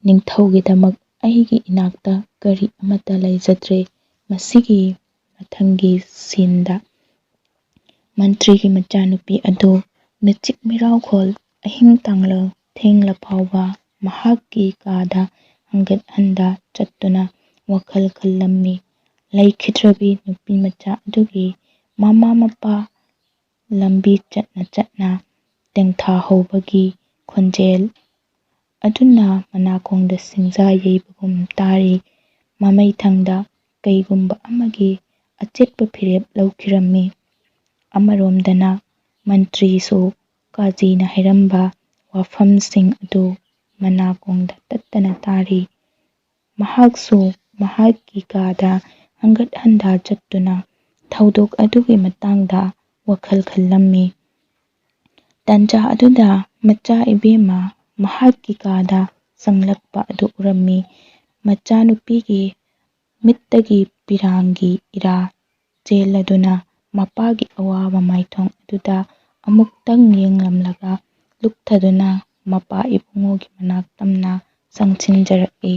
ꯅꯤꯡꯊꯧꯒꯤꯗꯃꯛ ꯑꯩꯒꯤ ꯏꯅꯥꯛꯇ ꯀꯔꯤ ꯑꯃꯠꯇ ꯂꯩꯖꯗ꯭ꯔꯦ꯫ ꯃꯁꯤꯒꯤ ꯃꯊꯪꯒꯤ ꯁꯤꯟꯗ ꯃꯟꯇ꯭ꯔꯤꯒꯤ ꯃꯆꯥꯅꯨꯄꯤ ꯑꯗꯨ ꯃꯤꯆꯤꯛ ꯃꯤꯔꯥꯎꯈꯣꯜ ꯑꯍꯤꯡ ꯇꯥꯡꯂ ꯊꯦꯡꯂ ꯐꯥꯎꯕ ꯃꯍꯥꯛꯀꯤ ꯀꯥꯗ ꯍꯟꯒꯠ ꯍꯟꯗꯥ ꯆꯠꯇꯨꯅ ꯋꯥꯈꯜ ꯈꯜꯂꯝꯃꯤ꯫ ꯂꯩꯈꯤꯗ꯭ꯔꯕꯤ ꯅꯨꯄꯤꯃꯆꯥ ꯑꯗꯨꯒꯤ ꯃꯃꯥ ꯃꯄꯥ ꯂꯝꯕꯤ ꯆꯠꯅ ꯆꯠꯅ ꯇꯦꯡꯊꯥꯍꯧꯕꯒꯤ ꯈꯣꯟꯖꯦꯜ ꯑꯗꯨꯅ ꯃꯅꯥꯀꯣꯡꯗ ꯁꯤꯡꯖꯥ ꯌꯩꯕꯒꯨꯝ ꯇꯥꯔꯤ꯫ ꯃꯃꯩꯊꯪꯗ ꯀꯩꯒꯨꯝꯕ ꯑꯃꯒꯤ ꯑꯆꯦꯠꯄ ꯐꯤꯔꯦꯞ ꯂꯧꯈꯤꯔꯝꯃꯤ꯫ ꯑꯃꯔꯣꯝꯗꯅ ꯃꯟꯇ꯭ꯔꯤꯁꯨ ꯀꯥꯖꯤꯅ ꯍꯥꯏꯔꯝꯕ ꯋꯥꯐꯝꯁꯤꯡ ꯑꯗꯨ ꯃꯅꯥꯀꯣꯡꯗ ꯇꯠꯇꯅ ꯇꯥꯔꯤ꯫ ꯃꯍꯥꯛꯁꯨ ꯃꯍꯥꯛꯀꯤ ꯀꯥꯗ ꯍꯟꯒꯠ ꯍꯟꯗꯥ ꯆꯠꯇꯨꯅ ꯊꯧꯗꯣꯛ ꯑꯗꯨꯒꯤ ꯃꯇꯥꯡꯗ ꯋꯥꯈꯜ ꯈꯜꯂꯝꯃꯤ꯫ ꯇꯥꯟꯖꯥ ꯑꯗꯨꯗ ꯃꯆꯥ ꯏꯕꯦꯝꯃ ꯃꯍꯥꯛꯀꯤ ꯀꯥꯗ ꯆꯪꯂꯛꯄ ꯑꯗꯨ ꯎꯔꯝꯃꯤ꯫ ꯃꯆꯥꯅꯨꯄꯤꯒꯤ ꯃꯤꯠꯇꯒꯤ ꯄꯤꯔꯥꯡꯒꯤ ꯏꯔꯥ ꯆꯦꯜꯂꯗꯨꯅ ꯃꯄꯥꯒꯤ ꯑꯋꯥꯕ ꯃꯥꯏꯊꯣꯡ ꯑꯗꯨꯗ ꯑꯃꯨꯛꯇꯪ ꯌꯦꯡꯂꯝꯂꯒ ꯂꯨꯞꯊꯗꯨꯅ ꯃꯄꯥ ꯏꯕꯨꯡꯉꯣꯒꯤ ꯃꯅꯥꯛ ꯇꯝꯅ ꯆꯪꯁꯤꯟꯖꯔꯛꯏ꯫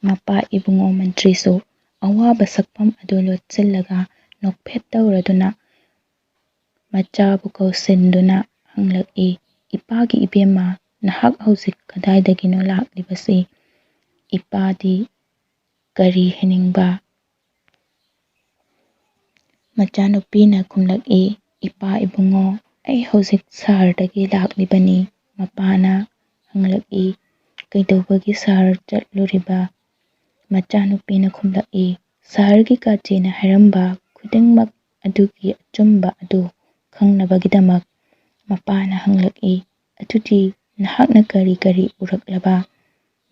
ꯃꯄꯥ ꯏꯕꯨꯡꯉꯣ ꯃꯟꯇ꯭ꯔꯤꯁꯨ ꯑꯋꯥꯕ ꯁꯛꯐꯝ ꯑꯗꯨ ꯂꯣꯠꯁꯤꯜꯂꯒ ꯅꯣꯛꯐꯦꯠ ꯇꯧꯔꯗꯨꯅ ꯃꯆꯥꯕꯨ ꯀꯧꯁꯤꯟꯗꯨꯅ ꯍꯪꯂꯛꯏ, "ꯏꯄꯥꯒꯤ ꯏꯕꯦꯝꯃ, ꯅꯍꯥꯛ ꯍꯧꯖꯤꯛ ꯀꯗꯥꯏꯗꯒꯤꯅꯣ ꯂꯥꯛꯂꯤꯕꯁꯤ? ꯏꯄꯥꯗꯤ ꯀꯔꯤ ꯍꯥꯏꯅꯤꯡꯕ?" ꯃꯆꯥꯅꯨꯄꯤꯅ ꯈꯨꯝꯂꯛꯏ, "ꯏꯄꯥ ꯏꯕꯨꯡꯉꯣ, ꯑꯩ ꯍꯧꯖꯤꯛ ꯁꯍꯔꯗꯒꯤ ꯂꯥꯛꯂꯤꯕꯅꯤ꯫ ꯃꯄꯥꯅ ꯍꯪꯂꯛꯏ, "ꯀꯩꯗꯧꯕꯒꯤ ꯁꯍꯔ ꯆꯠꯂꯨꯔꯤꯕ?" ꯃꯆꯥꯅꯨꯄꯤꯅ ꯈꯨꯝꯂꯛꯏ, "ꯁꯍꯔꯒꯤ ꯀꯥꯆꯦꯅ ꯍꯥꯏꯔꯝꯕ ꯈꯨꯗꯤꯡꯃꯛ ꯑꯗꯨꯒꯤ ꯑꯆꯨꯝꯕ ꯑꯗꯨ ꯈꯪꯅꯕꯒꯤꯗꯃꯛ꯫ ꯃꯄꯥꯅ ꯍꯪꯂꯛꯏ, "ꯑꯗꯨꯗꯤ ꯅꯍꯥꯛꯅ ꯀꯔꯤ ꯀꯔꯤ ꯎꯔꯛꯂꯕ?"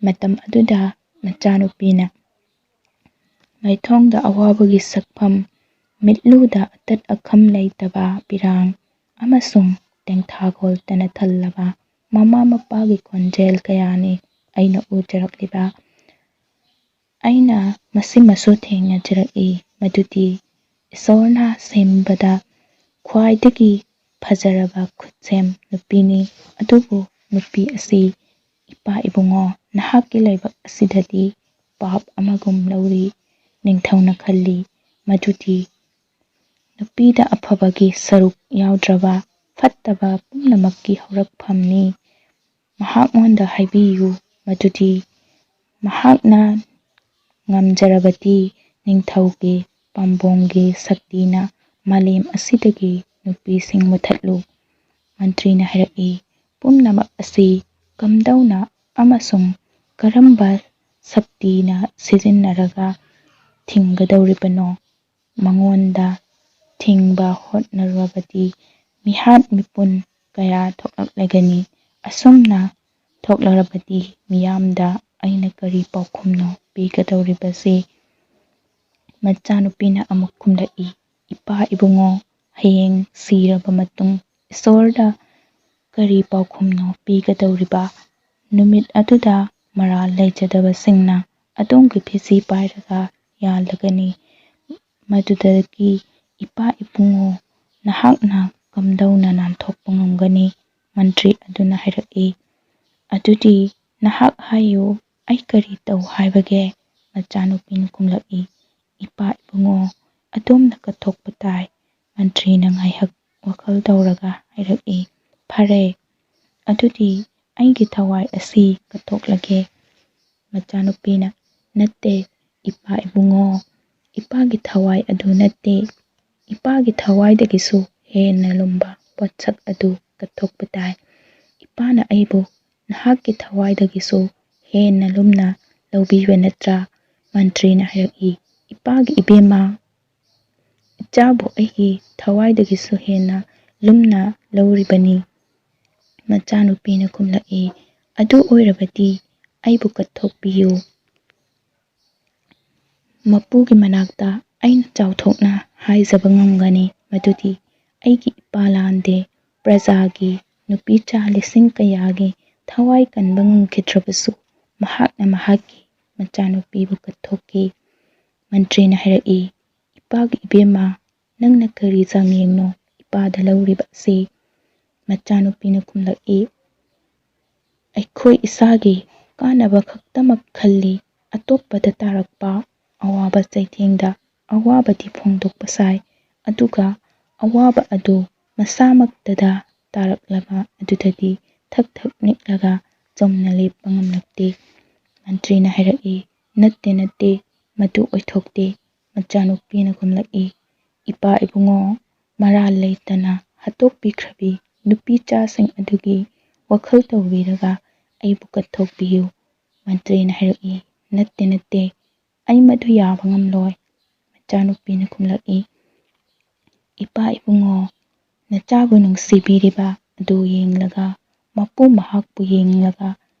ꯃꯇꯝ ꯑꯗꯨꯗ ꯃꯆꯥꯅꯨꯄꯤꯅ ꯃꯥꯏꯊꯣꯡꯗ ꯑꯋꯥꯕꯒꯤ ꯁꯛꯐꯝ, ꯃꯤꯠꯂꯨꯗ ꯑꯇꯠ ꯑꯈꯝ ꯂꯩꯇꯕ ꯄꯤꯔꯥꯡ ꯑꯃꯁꯨꯡ ꯇꯦꯡꯊꯥꯈꯣꯜꯇꯅ ꯊꯜꯂꯕ ꯃꯃꯥ ꯃꯄꯥꯒꯤ ꯈꯣꯟꯖꯦꯜ ꯀꯌꯥꯅꯤ ꯑꯩꯅ ꯎꯖꯔꯛꯂꯤꯕ꯫ ꯑꯩꯅ ꯃꯁꯤꯃꯁꯨ ꯊꯦꯡꯅꯖꯔꯛꯏ ꯃꯗꯨꯗꯤ ꯏꯁꯣꯔꯅ ꯁꯦꯝꯕꯗ ꯈ꯭ꯋꯥꯏꯗꯒꯤ ꯐꯖꯔꯕ ꯈꯨꯠꯁꯦꯝ ꯅꯨꯄꯤꯅꯤ꯫ ꯑꯗꯨꯕꯨ ꯅꯨꯄꯤ ꯑꯁꯤ ꯏꯄꯥ ꯏꯕꯨꯡꯉꯣ, ꯅꯍꯥꯛꯀꯤ ꯂꯥꯏꯕꯛ ꯑꯁꯤꯗꯗꯤ ꯄꯥꯞ ꯑꯃꯒꯨꯝ ꯂꯧꯔꯤ꯫ ꯅꯤꯡꯊꯧꯅ ꯈꯜꯂꯤ ꯃꯗꯨꯗꯤ ꯅꯨꯄꯤꯗ ꯑꯐꯕꯒꯤ ꯁꯔꯨꯛ ꯌꯥꯎꯗ꯭ꯔꯕ ꯐꯠꯇꯕ ꯄꯨꯝꯅꯃꯛꯀꯤ ꯍꯧꯔꯛꯐꯝꯅꯤ꯫ ꯃꯍꯥꯛꯉꯣꯟꯗ ꯍꯥꯏꯕꯤꯌꯨ ꯃꯗꯨꯗꯤ ꯃꯍꯥꯛꯅ ꯉꯝꯖꯔꯕꯗꯤ ꯅꯤꯡꯊꯧꯒꯤ ꯄꯥꯝꯕꯣꯝꯒꯤ ꯁꯛꯇꯤꯅ ꯃꯥꯂꯦꯝ ꯑꯁꯤꯗꯒꯤ ꯅꯨꯄꯤꯁꯤꯡ ꯃꯨꯠꯊꯠꯂꯨ꯫ ꯃꯟꯇ꯭ꯔꯤꯅ ꯍꯥꯏꯔꯛꯏ, "ꯄꯨꯝꯅꯃꯛ ꯑꯁꯤ ꯀꯝꯗꯧꯅ ꯑꯃꯁꯨꯡ ꯀꯔꯝꯕ ꯁꯛꯇꯤꯅ ꯁꯤꯖꯤꯟꯅꯔꯒ ꯊꯤꯡꯒꯗꯧꯔꯤꯕꯅꯣ? ꯃꯉꯣꯟꯗ ꯊꯤꯡꯕ ꯍꯣꯠꯅꯔꯕꯗꯤ ꯃꯤꯍꯥꯠ ꯃꯤꯄꯨꯟ ꯀꯌꯥ ꯊꯣꯛꯂꯛꯂꯒꯅꯤ꯫ ꯑꯁꯨꯝꯅ ꯊꯣꯛꯂꯔꯕꯗꯤ ꯃꯤꯌꯥꯝꯗ ꯑꯩꯅ ꯀꯔꯤ ꯄꯥꯎꯈꯨꯝꯅꯣ ꯄꯤꯒꯗꯧꯔꯤꯕꯁꯤ?" ꯃꯆꯥꯅꯨꯄꯤꯅ ꯑꯃꯨꯛ ꯈꯨꯝꯂꯛꯏ, "ꯏꯄꯥ ꯏꯕꯨꯡꯉꯣ, ꯍꯌꯦꯡ ꯁꯤꯔꯕ ꯃꯇꯨꯡ ꯏꯁꯣꯔꯗ ꯀꯔꯤ ꯄꯥꯎꯈꯨꯝꯅꯣ ꯄꯤꯒꯗꯧꯔꯤꯕ? ꯅꯨꯃꯤꯠ ꯑꯗꯨꯗ ꯃꯔꯥꯜ ꯂꯩꯖꯗꯕꯁꯤꯡꯅ ꯑꯗꯣꯝꯒꯤ ꯐꯤꯖꯤ ꯄꯥꯏꯔꯒ ꯌꯥꯜꯂꯒꯅꯤ꯫ ꯃꯗꯨꯗꯒꯤ ꯏꯄꯥ ꯏꯕꯨꯡꯉꯣ, ꯅꯍꯥꯛꯅ ꯀꯝꯗꯧꯅ ꯅꯥꯟꯊꯣꯛꯄ ꯉꯝꯒꯅꯤ? ꯃꯟꯇ꯭ꯔꯤ ꯑꯗꯨꯅ ꯍꯥꯏꯔꯛꯏ꯫ ꯑꯗꯨꯗꯤ ꯅꯍꯥꯛ ꯍꯥꯏꯌꯨ, ꯑꯩ ꯀꯔꯤ ꯇꯧ ꯍꯥꯏꯕꯒꯦ? ꯃꯆꯥꯅꯨꯄꯤꯅ ꯈꯨꯝꯂꯛꯏ꯫ ꯏꯄꯥ ꯏꯕꯨꯡꯉꯣ, ꯑꯗꯣꯝꯅ ꯀꯠꯊꯣꯛꯄ ꯇꯥꯏ꯫ ꯃꯟꯇ꯭ꯔꯤꯅ ꯉꯥꯏꯍꯥꯛ ꯋꯥꯈꯜ ꯇꯧꯔꯒ ꯍꯥꯏꯔꯛꯏ꯫ ꯐꯔꯦ, ꯑꯗꯨꯗꯤ ꯑꯩꯒꯤ ꯊꯋꯥꯏ ꯑꯁꯤ ꯀꯠꯊꯣꯛꯂꯒꯦ꯫ ꯃꯆꯥꯅꯨꯄꯤꯅ ꯅꯠꯇꯦ ꯏꯄꯥ ꯏꯕꯨꯡꯉꯣ, ꯏꯄꯥꯒꯤ ꯊꯋꯥꯏ ꯑꯗꯨ ꯅꯠꯇꯦ, ꯏꯄꯥꯒꯤ ꯊꯋꯥꯏꯗꯒꯤꯁꯨ ꯍꯦꯟꯅ ꯂꯨꯝꯕ ꯄꯣꯠꯁꯛ ꯑꯗꯨ ꯀꯠꯊꯣꯛꯄ ꯇꯥꯏ꯫ ꯏꯄꯥꯅ ꯑꯩꯕꯨ ꯅꯍꯥꯛꯀꯤ ꯊꯋꯥꯏꯗꯒꯤꯁꯨ ꯍꯦꯟꯅ ꯂꯨꯝꯅ ꯂꯧꯕꯤꯕ ꯅꯠꯇ꯭ꯔꯥ? ꯃꯟꯇ꯭ꯔꯤꯅ ꯍꯥꯏꯔꯛꯏ꯫ ꯏꯄꯥꯒꯤ ꯏꯕꯦꯝꯃ, ꯏꯆꯥꯕꯨ ꯑꯩꯒꯤ ꯊꯋꯥꯏꯗꯒꯤꯁꯨ ꯍꯦꯟꯅ ꯂꯨꯝꯅ ꯂꯧꯔꯤꯕꯅꯤ꯫ ꯃꯆꯥꯅꯨꯄꯤꯅ ꯈꯨꯝꯂꯛꯏ꯫ ꯑꯗꯨ ꯑꯣꯏꯔꯕꯗꯤ ꯑꯩꯕꯨ ꯀꯠꯊꯣꯛꯄꯤꯌꯨ꯫ ꯃꯄꯨꯒꯤ ꯃꯅꯥꯛꯇ ꯑꯩꯅ ꯆꯥꯎꯊꯣꯛꯅ ꯍꯥꯏꯖꯕ ꯉꯝꯒꯅꯤ ꯃꯗꯨꯗꯤ ꯑꯩꯒꯤ ꯏꯄꯥ ꯂꯥꯟꯗꯦ, ꯄ꯭ꯔꯖꯥꯒꯤ ꯅꯨꯄꯤꯆꯥ ꯂꯤꯁꯤꯡ ꯀꯌꯥꯒꯤ ꯊꯋꯥꯏ ꯀꯟꯕ ꯉꯝꯈꯤꯗ꯭ꯔꯕꯁꯨ ꯃꯍꯥꯛꯅ ꯃꯍꯥꯛꯀꯤ ꯃꯆꯥꯅꯨꯄꯤꯕꯨ ꯀꯠꯊꯣꯛꯈꯤ꯫ ꯃꯟꯇ꯭ꯔꯤꯅ ꯍꯥꯏꯔꯛꯏ꯫ ꯏꯄꯥꯒꯤ ꯏꯕꯦꯝꯃ, ꯅꯪꯅ ꯀꯔꯤ ꯆꯥꯡꯌꯦꯡꯅꯣ ꯏꯄꯥꯗ ꯂꯧꯔꯤꯕ ꯑꯁꯤ? ꯃꯆꯥꯅꯨꯄꯤꯅ ꯈꯨꯝꯂꯛꯏ꯫ ꯑꯩꯈꯣꯏ ꯏꯁꯥꯒꯤ ꯀꯥꯟꯅꯕ ꯈꯛꯇꯃꯛ ꯈꯜꯂꯤ, ꯑꯇꯣꯞꯄꯗ ꯇꯥꯔꯛꯄ ꯑꯋꯥꯕ ꯆꯩꯊꯦꯡꯗ ꯑꯋꯥꯕꯗꯤ ꯐꯣꯡꯗꯣꯛꯄ ꯁꯥꯏ, ꯑꯗꯨꯒ ꯑꯋꯥꯕ ꯑꯗꯨ ꯃꯁꯥꯃꯛꯇꯗ ꯇꯥꯔꯛꯂꯕ ꯑꯗꯨꯗꯗꯤ ꯊꯛ ꯊꯛ ꯅꯤꯛꯂꯒ ꯆꯨꯝꯅ ꯂꯦꯞꯄ ꯉꯝꯂꯛꯇꯦ꯫ ꯃꯟꯇ꯭ꯔꯤꯅ ꯍꯥꯏꯔꯛꯏ꯫ ꯅꯠꯇꯦ ꯅꯠꯇꯦ, ꯃꯗꯨ ꯑꯣꯏꯊꯣꯛꯇꯦ꯫ ꯃꯆꯥꯅꯨꯄꯤꯅ ꯈꯨꯝꯂꯛꯏ꯫ ꯏꯄꯥ ꯏꯕꯨꯡꯉꯣ, ꯃꯔꯥꯜ ꯂꯩꯇꯅ ꯍꯥꯠꯇꯣꯛꯄꯤꯈ꯭ꯔꯕꯤ ꯅꯨꯄꯤꯆꯥꯁꯤꯡ ꯑꯗꯨꯒꯤ ꯋꯥꯈꯜ ꯇꯧꯕꯤꯔꯒ ꯑꯩꯕꯨ ꯀꯠꯊꯣꯛꯄꯤꯌꯨ꯫ ꯃꯟꯇ꯭ꯔꯤꯅ ꯍꯥꯏꯔꯛꯏ꯫ ꯅꯠꯇꯦ ꯅꯠꯇꯦ, ꯑꯩ ꯃꯗꯨ ꯌꯥꯕ ꯉꯝꯂꯣꯏ꯫ ꯃꯆꯥꯅꯨꯄꯤꯅ ꯈꯨꯝꯂꯛꯏ꯫ ꯏꯄꯥ ꯏꯕꯨꯡꯉꯣ, ꯅꯆꯥꯕꯨ ꯅꯨꯡꯁꯤꯕꯤꯔꯤꯕ ꯑꯗꯨ ꯌꯦꯡꯂꯒ, ꯃꯄꯨ ꯃꯍꯥꯛꯄꯨ ꯌꯦꯡꯂꯒ,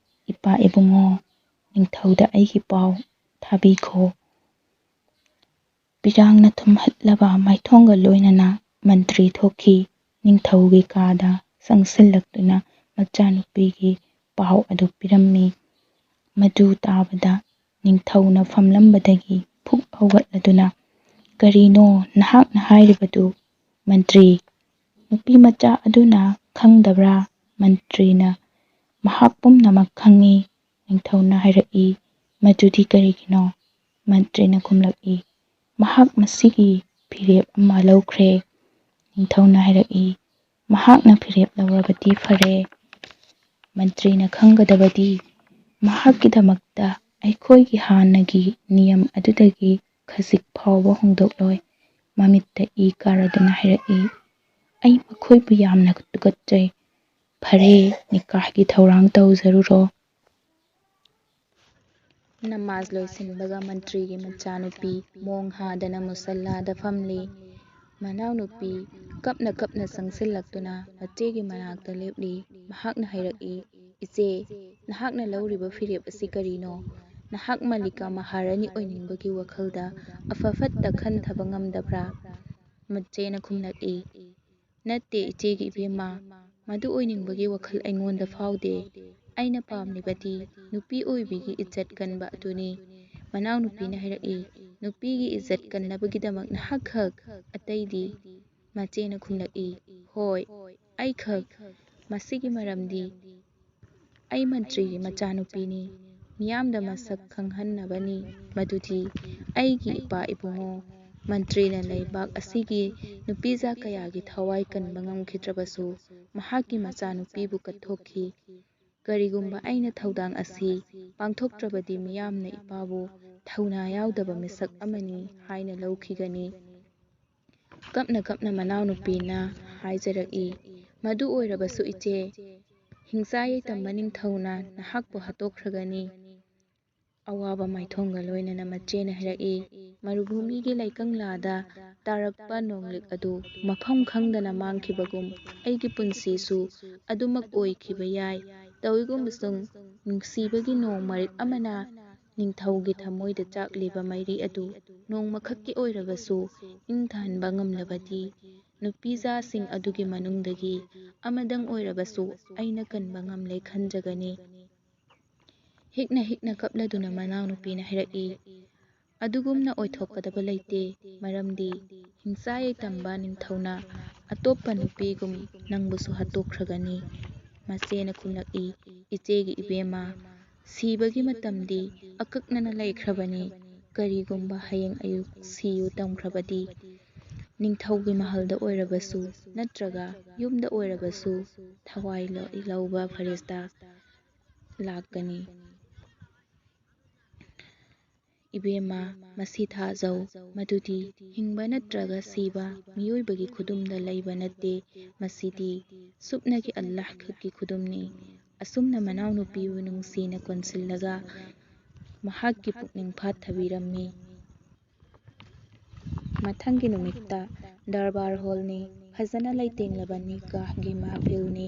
ꯏꯄꯥ ꯏꯕꯨꯡꯉꯣ, ꯅꯤꯡꯊꯧꯗ ꯑꯩꯒꯤ ꯄꯥꯎ ꯊꯥꯕꯤꯈꯣ꯫ ꯄꯤꯔꯥꯡꯅ ꯊꯨꯝꯍꯠꯂꯕ ꯃꯥꯏꯊꯣꯡꯒ ꯂꯣꯏꯅꯅ ꯃꯟꯇ꯭ꯔꯤ ꯊꯣꯛꯈꯤ꯫ ꯅꯤꯡꯊꯧꯒꯤ ꯀꯥꯗ ꯆꯪꯁꯤꯜꯂꯛꯇꯨꯅ ꯃꯆꯥꯅꯨꯄꯤꯒꯤ ꯄꯥꯎ ꯑꯗꯨ ꯄꯤꯔꯝꯃꯤ꯫ ꯃꯗꯨ ꯇꯥꯕꯗ ꯅꯤꯡꯊꯧꯅ ꯐꯝꯂꯝꯕꯗꯒꯤ ꯐꯨꯛ ꯍꯧꯒꯠꯂꯗꯨꯅ ꯀꯔꯤꯅꯣ ꯅꯍꯥꯛꯅ ꯍꯥꯏꯔꯤꯕꯗꯨ? ꯃꯟꯇ꯭ꯔꯤ, ꯅꯨꯄꯤꯃꯆꯥ ꯑꯗꯨꯅ ꯈꯪꯗꯕ꯭ꯔꯥ? ꯃꯟꯇ꯭ꯔꯤꯅ ꯃꯍꯥꯛ ꯄꯨꯝꯅꯃꯛ ꯈꯪꯏ꯫ ꯅꯤꯡꯊꯧꯅ ꯍꯥꯏꯔꯛꯏ꯫ ꯃꯗꯨꯗꯤ ꯀꯔꯤꯒꯤꯅꯣ? ꯃꯟꯇ꯭ꯔꯤꯅ ꯈꯨꯝꯂꯛꯏ꯫ ꯃꯍꯥꯛ ꯃꯁꯤꯒꯤ ꯐꯤꯔꯦꯞ ꯑꯃ ꯂꯧꯈ꯭ꯔꯦ꯫ ꯅꯤꯡꯊꯧꯅ ꯍꯥꯏꯔꯛꯏ꯫ ꯃꯍꯥꯛꯅ ꯐꯤꯔꯦꯞ ꯂꯧꯔꯕꯗꯤ ꯐꯔꯦ꯫ ꯃꯟꯇ꯭ꯔꯤꯅ ꯈꯪꯒꯗꯕꯗꯤ ꯃꯍꯥꯛꯀꯤꯗꯃꯛꯇ ꯑꯩꯈꯣꯏꯒꯤ ꯍꯥꯟꯅꯒꯤ ꯅꯤꯌꯝ ꯑꯗꯨꯗꯒꯤ ꯈꯖꯤꯛ ꯐꯥꯎꯕ ꯍꯣꯡꯗꯣꯛꯂꯣꯏ꯫ ꯃꯃꯤꯠꯇ ꯏ ꯀꯥꯔꯗꯨꯅ ꯍꯥꯏꯔꯛꯏ꯫ ꯑꯩ ꯃꯈꯣꯏꯕꯨ ꯌꯥꯝꯅ ꯇꯨꯀꯠꯆꯩ꯫ ꯐꯔꯦ, ꯅꯤꯀꯥꯍꯒꯤ ꯊꯧꯔꯥꯡ ꯇꯧꯖꯔꯨꯔꯣ꯫ ꯅꯃꯥꯖ ꯂꯣꯏꯁꯤꯟꯕꯒ ꯃꯟꯇ꯭ꯔꯤꯒꯤ ꯃꯆꯥꯅꯨꯄꯤ ꯃꯣꯡ ꯍꯥꯗꯅ ꯃꯨꯁꯜꯂꯥꯗ ꯐꯝꯂꯤ꯫ ꯃꯅꯥꯎꯅꯨꯄꯤ ꯀꯞꯅ ꯀꯞꯅ ꯆꯪꯁꯤꯜꯂꯛꯇꯨꯅ ꯃꯆꯦꯒꯤ ꯃꯅꯥꯛꯇ ꯂꯦꯞꯂꯤ꯫ ꯃꯍꯥꯛꯅ ꯍꯥꯏꯔꯛꯏ꯫ ꯏꯆꯦ, ꯅꯍꯥꯛꯅ ꯂꯧꯔꯤꯕ ꯐꯤꯔꯦꯞ ꯑꯁꯤ ꯀꯔꯤꯅꯣ? ꯅꯍꯥꯛ ꯃꯜꯂꯤꯀꯥ ꯃꯍꯥꯔꯥꯅꯤ ꯑꯣꯏꯅꯤꯡꯕꯒꯤ ꯋꯥꯈꯜꯗ ꯑꯐ ꯐꯠꯇ ꯈꯟꯊꯕ ꯉꯝꯗꯕ꯭ꯔꯥ? ꯃꯆꯦꯅ ꯈꯨꯝꯂꯛꯏ꯫ ꯅꯠꯇꯦ ꯏꯆꯦꯒꯤ ꯏꯕꯦꯝꯃ, ꯃꯗꯨ ꯑꯣꯏꯅꯤꯡꯕꯒꯤ ꯋꯥꯈꯜ ꯑꯩꯉꯣꯟꯗ ꯐꯥꯎꯗꯦ꯫ ꯑꯩꯅ ꯄꯥꯝꯂꯤꯕꯗꯤ ꯅꯨꯄꯤ ꯑꯣꯏꯕꯤꯒꯤ ꯏज्ꯖꯠ ꯀꯟꯕ ꯑꯗꯨꯅꯤ꯫ ꯃꯅꯥꯎꯅꯨꯄꯤꯅ ꯍꯥꯏꯔꯛꯏ꯫ ꯅꯨꯄꯤꯒꯤ ꯏज्ꯖꯠ ꯀꯟꯅꯕꯒꯤꯗꯃꯛ ꯅꯍꯥꯛꯈꯛ, ꯑꯇꯩꯗꯤ? ꯃꯆꯦꯅ ꯈꯨꯝꯂꯛꯏ꯫ ꯍꯣꯏ, ꯑꯩꯈꯛ꯫ ꯃꯁꯤꯒꯤ ꯃꯔꯝꯗꯤ ꯑꯩ ꯃꯟꯇ꯭ꯔꯤꯒꯤ ꯃꯆꯥꯅꯨꯄꯤꯅꯤ꯫ ꯃꯤꯌꯥꯝꯗ ꯃꯁꯛ ꯈꯪꯍꯟꯅꯕꯅꯤ ꯃꯗꯨꯗꯤ ꯑꯩꯒꯤ ꯏꯄꯥ ꯏꯕꯨꯡꯉꯣ ꯃꯟꯇ꯭ꯔꯤꯅ ꯂꯩꯕꯥꯛ ꯑꯁꯤꯒꯤ ꯅꯨꯄꯤꯖꯥ ꯀꯌꯥꯒꯤ ꯊꯋꯥꯏ ꯀꯟꯕ ꯉꯝꯈꯤꯗ꯭ꯔꯕꯁꯨ ꯃꯍꯥꯛꯀꯤ ꯃꯆꯥꯅꯨꯄꯤꯕꯨ ꯀꯠꯊꯣꯛꯈꯤ꯫ ꯀꯔꯤꯒꯨꯝꯕ ꯑꯩꯅ ꯊꯧꯗꯥꯡ ꯑꯁꯤ ꯄꯥꯡꯊꯣꯛꯇ꯭ꯔꯕꯗꯤ ꯃꯤꯌꯥꯝꯅ ꯏꯄꯥꯕꯨ ꯊꯧꯅꯥ ꯌꯥꯎꯗꯕ ꯃꯤꯁꯛ ꯑꯃꯅꯤ ꯍꯥꯏꯅ ꯂꯧꯈꯤꯒꯅꯤ꯫ ꯀꯞꯅ ꯀꯞꯅ ꯃꯅꯥꯎꯅꯨꯄꯤꯅ ꯍꯥꯏꯖꯔꯛꯏ꯫ ꯃꯗꯨ ꯑꯣꯏꯔꯕꯁꯨ ꯏꯆꯦ, ꯍꯤꯡꯆꯥ ꯌꯥꯏꯇꯝꯕ ꯅꯤꯡꯊꯧꯅ ꯅꯍꯥꯛꯄꯨ ꯍꯥꯠꯇꯣꯛꯈ꯭ꯔꯒꯅꯤ꯫ ꯑꯋꯥꯕ ꯃꯥꯏꯊꯣꯡꯒ ꯂꯣꯏꯅꯅ ꯃꯆꯦꯅ ꯍꯥꯏꯔꯛꯏ꯫ ꯃꯔꯨꯚꯨꯃꯤꯒꯤ ꯂꯩꯀꯪꯂꯥꯗ ꯇꯥꯔꯛꯄ ꯅꯣꯡꯂꯤꯛ ꯑꯗꯨ ꯃꯐꯝ ꯈꯪꯗꯅ ꯃꯥꯡꯈꯤꯕꯒꯨꯝ ꯑꯩꯒꯤ ꯄꯨꯟꯁꯤꯁꯨ ꯑꯗꯨꯃꯛ ꯑꯣꯏꯈꯤꯕ ꯌꯥꯏ꯫ ꯇꯧꯏꯒꯨꯝꯕꯁꯨꯡ ꯅꯨꯡꯁꯤꯕꯒꯤ ꯅꯣꯡ ꯃꯔꯤꯛ ꯑꯃꯅ ꯅꯤꯡꯊꯧꯒꯤ ꯊꯃꯣꯏꯗ ꯆꯥꯛꯂꯤꯕ ꯃꯩꯔꯤ ꯑꯗꯨ ꯅꯣꯡꯃꯈꯛꯀꯤ ꯑꯣꯏꯔꯕꯁꯨ ꯏꯪꯊꯍꯟꯕ ꯉꯝꯂꯕꯗꯤ ꯅꯨꯄꯤꯖꯥꯁꯤꯡ ꯑꯗꯨꯒꯤ ꯃꯅꯨꯡꯗꯒꯤ ꯑꯃꯗꯪ ꯑꯣꯏꯔꯕꯁꯨ ꯑꯩꯅ ꯀꯟꯕ ꯉꯝꯂꯦ ꯈꯟꯖꯒꯅꯤ꯫ ꯍꯤꯛꯅ ꯍꯤꯛꯅ ꯀꯞꯂꯗꯨꯅ ꯃꯅꯥꯎꯅꯨꯄꯤꯅ ꯍꯥꯏꯔꯛꯏ꯫ ꯑꯗꯨꯒꯨꯝꯅ ꯑꯣꯏꯊꯣꯛꯀꯗꯕ ꯂꯩꯇꯦ, ꯃꯔꯝꯗꯤ ꯍꯤꯡꯆꯥ ꯌꯥꯏꯇꯝꯕ ꯅꯤꯡꯊꯧꯅ ꯑꯇꯣꯞꯄ ꯅꯨꯄꯤꯒꯨꯝ ꯅꯪꯕꯨꯁꯨ ꯍꯥꯠꯇꯣꯛꯈ꯭ꯔꯒꯅꯤ꯫ ꯃꯆꯦꯅ ꯈꯨꯝꯂꯛꯏ, ꯏꯆꯦꯒꯤ ꯏꯕꯦꯝꯃ, ꯁꯤꯕꯒꯤ ꯃꯇꯝꯗꯤ ꯑꯀꯛꯅꯅ ꯂꯩꯈ꯭ꯔꯕꯅꯤ꯫ ꯀꯔꯤꯒꯨꯝꯕ ꯍꯌꯦꯡ ꯑꯌꯨꯛ ꯁꯤꯌꯨ ꯇꯝꯈ꯭ꯔꯕꯗꯤ ꯅꯤꯡꯊꯧꯒꯤ ꯃꯍꯜꯗ ꯑꯣꯏꯔꯕꯁꯨ ꯅꯠꯇ꯭ꯔꯒ ꯌꯨꯝꯗ ꯑꯣꯏꯔꯕꯁꯨ ꯊꯋꯥꯏ ꯂꯧꯕ ꯐꯔꯤꯁꯇꯥ ꯂꯥꯛꯀꯅꯤ꯫ ꯏꯕꯦꯝꯃ, ꯃꯁꯤ ꯊꯥꯖꯧ, ꯃꯗꯨꯗꯤ ꯍꯤꯡꯕ ꯅꯠꯇ꯭ꯔꯒ ꯁꯤꯕ ꯃꯤꯑꯣꯏꯕꯒꯤ ꯈꯨꯗꯨꯝꯗ ꯂꯩꯕ ꯅꯠꯇꯦ, ꯃꯁꯤꯗꯤ ꯁꯨꯞꯅꯒꯤ ꯑꯜꯂꯥꯍ ꯈꯛꯀꯤ ꯈꯨꯗꯨꯝꯅꯤ꯫ ꯑꯁꯨꯝꯅ ꯃꯅꯥꯎꯅꯨꯄꯤꯕꯨ ꯅꯨꯡꯁꯤꯅ ꯀꯣꯟꯁꯤꯜꯂꯒ ꯃꯍꯥꯛꯀꯤ ꯄꯨꯛꯅꯤꯡ ꯐꯥꯊꯕꯤꯔꯝꯃꯤ꯫ ꯃꯊꯪꯒꯤ ꯅꯨꯃꯤꯠꯇ ꯗꯔꯕꯥꯔ ꯍꯣꯜꯅꯤ, ꯐꯖꯅ ꯂꯩꯇꯦꯡꯂꯕ ꯅꯤꯀꯥꯍꯒꯤ ꯃꯍꯐꯤꯜꯅꯤ꯫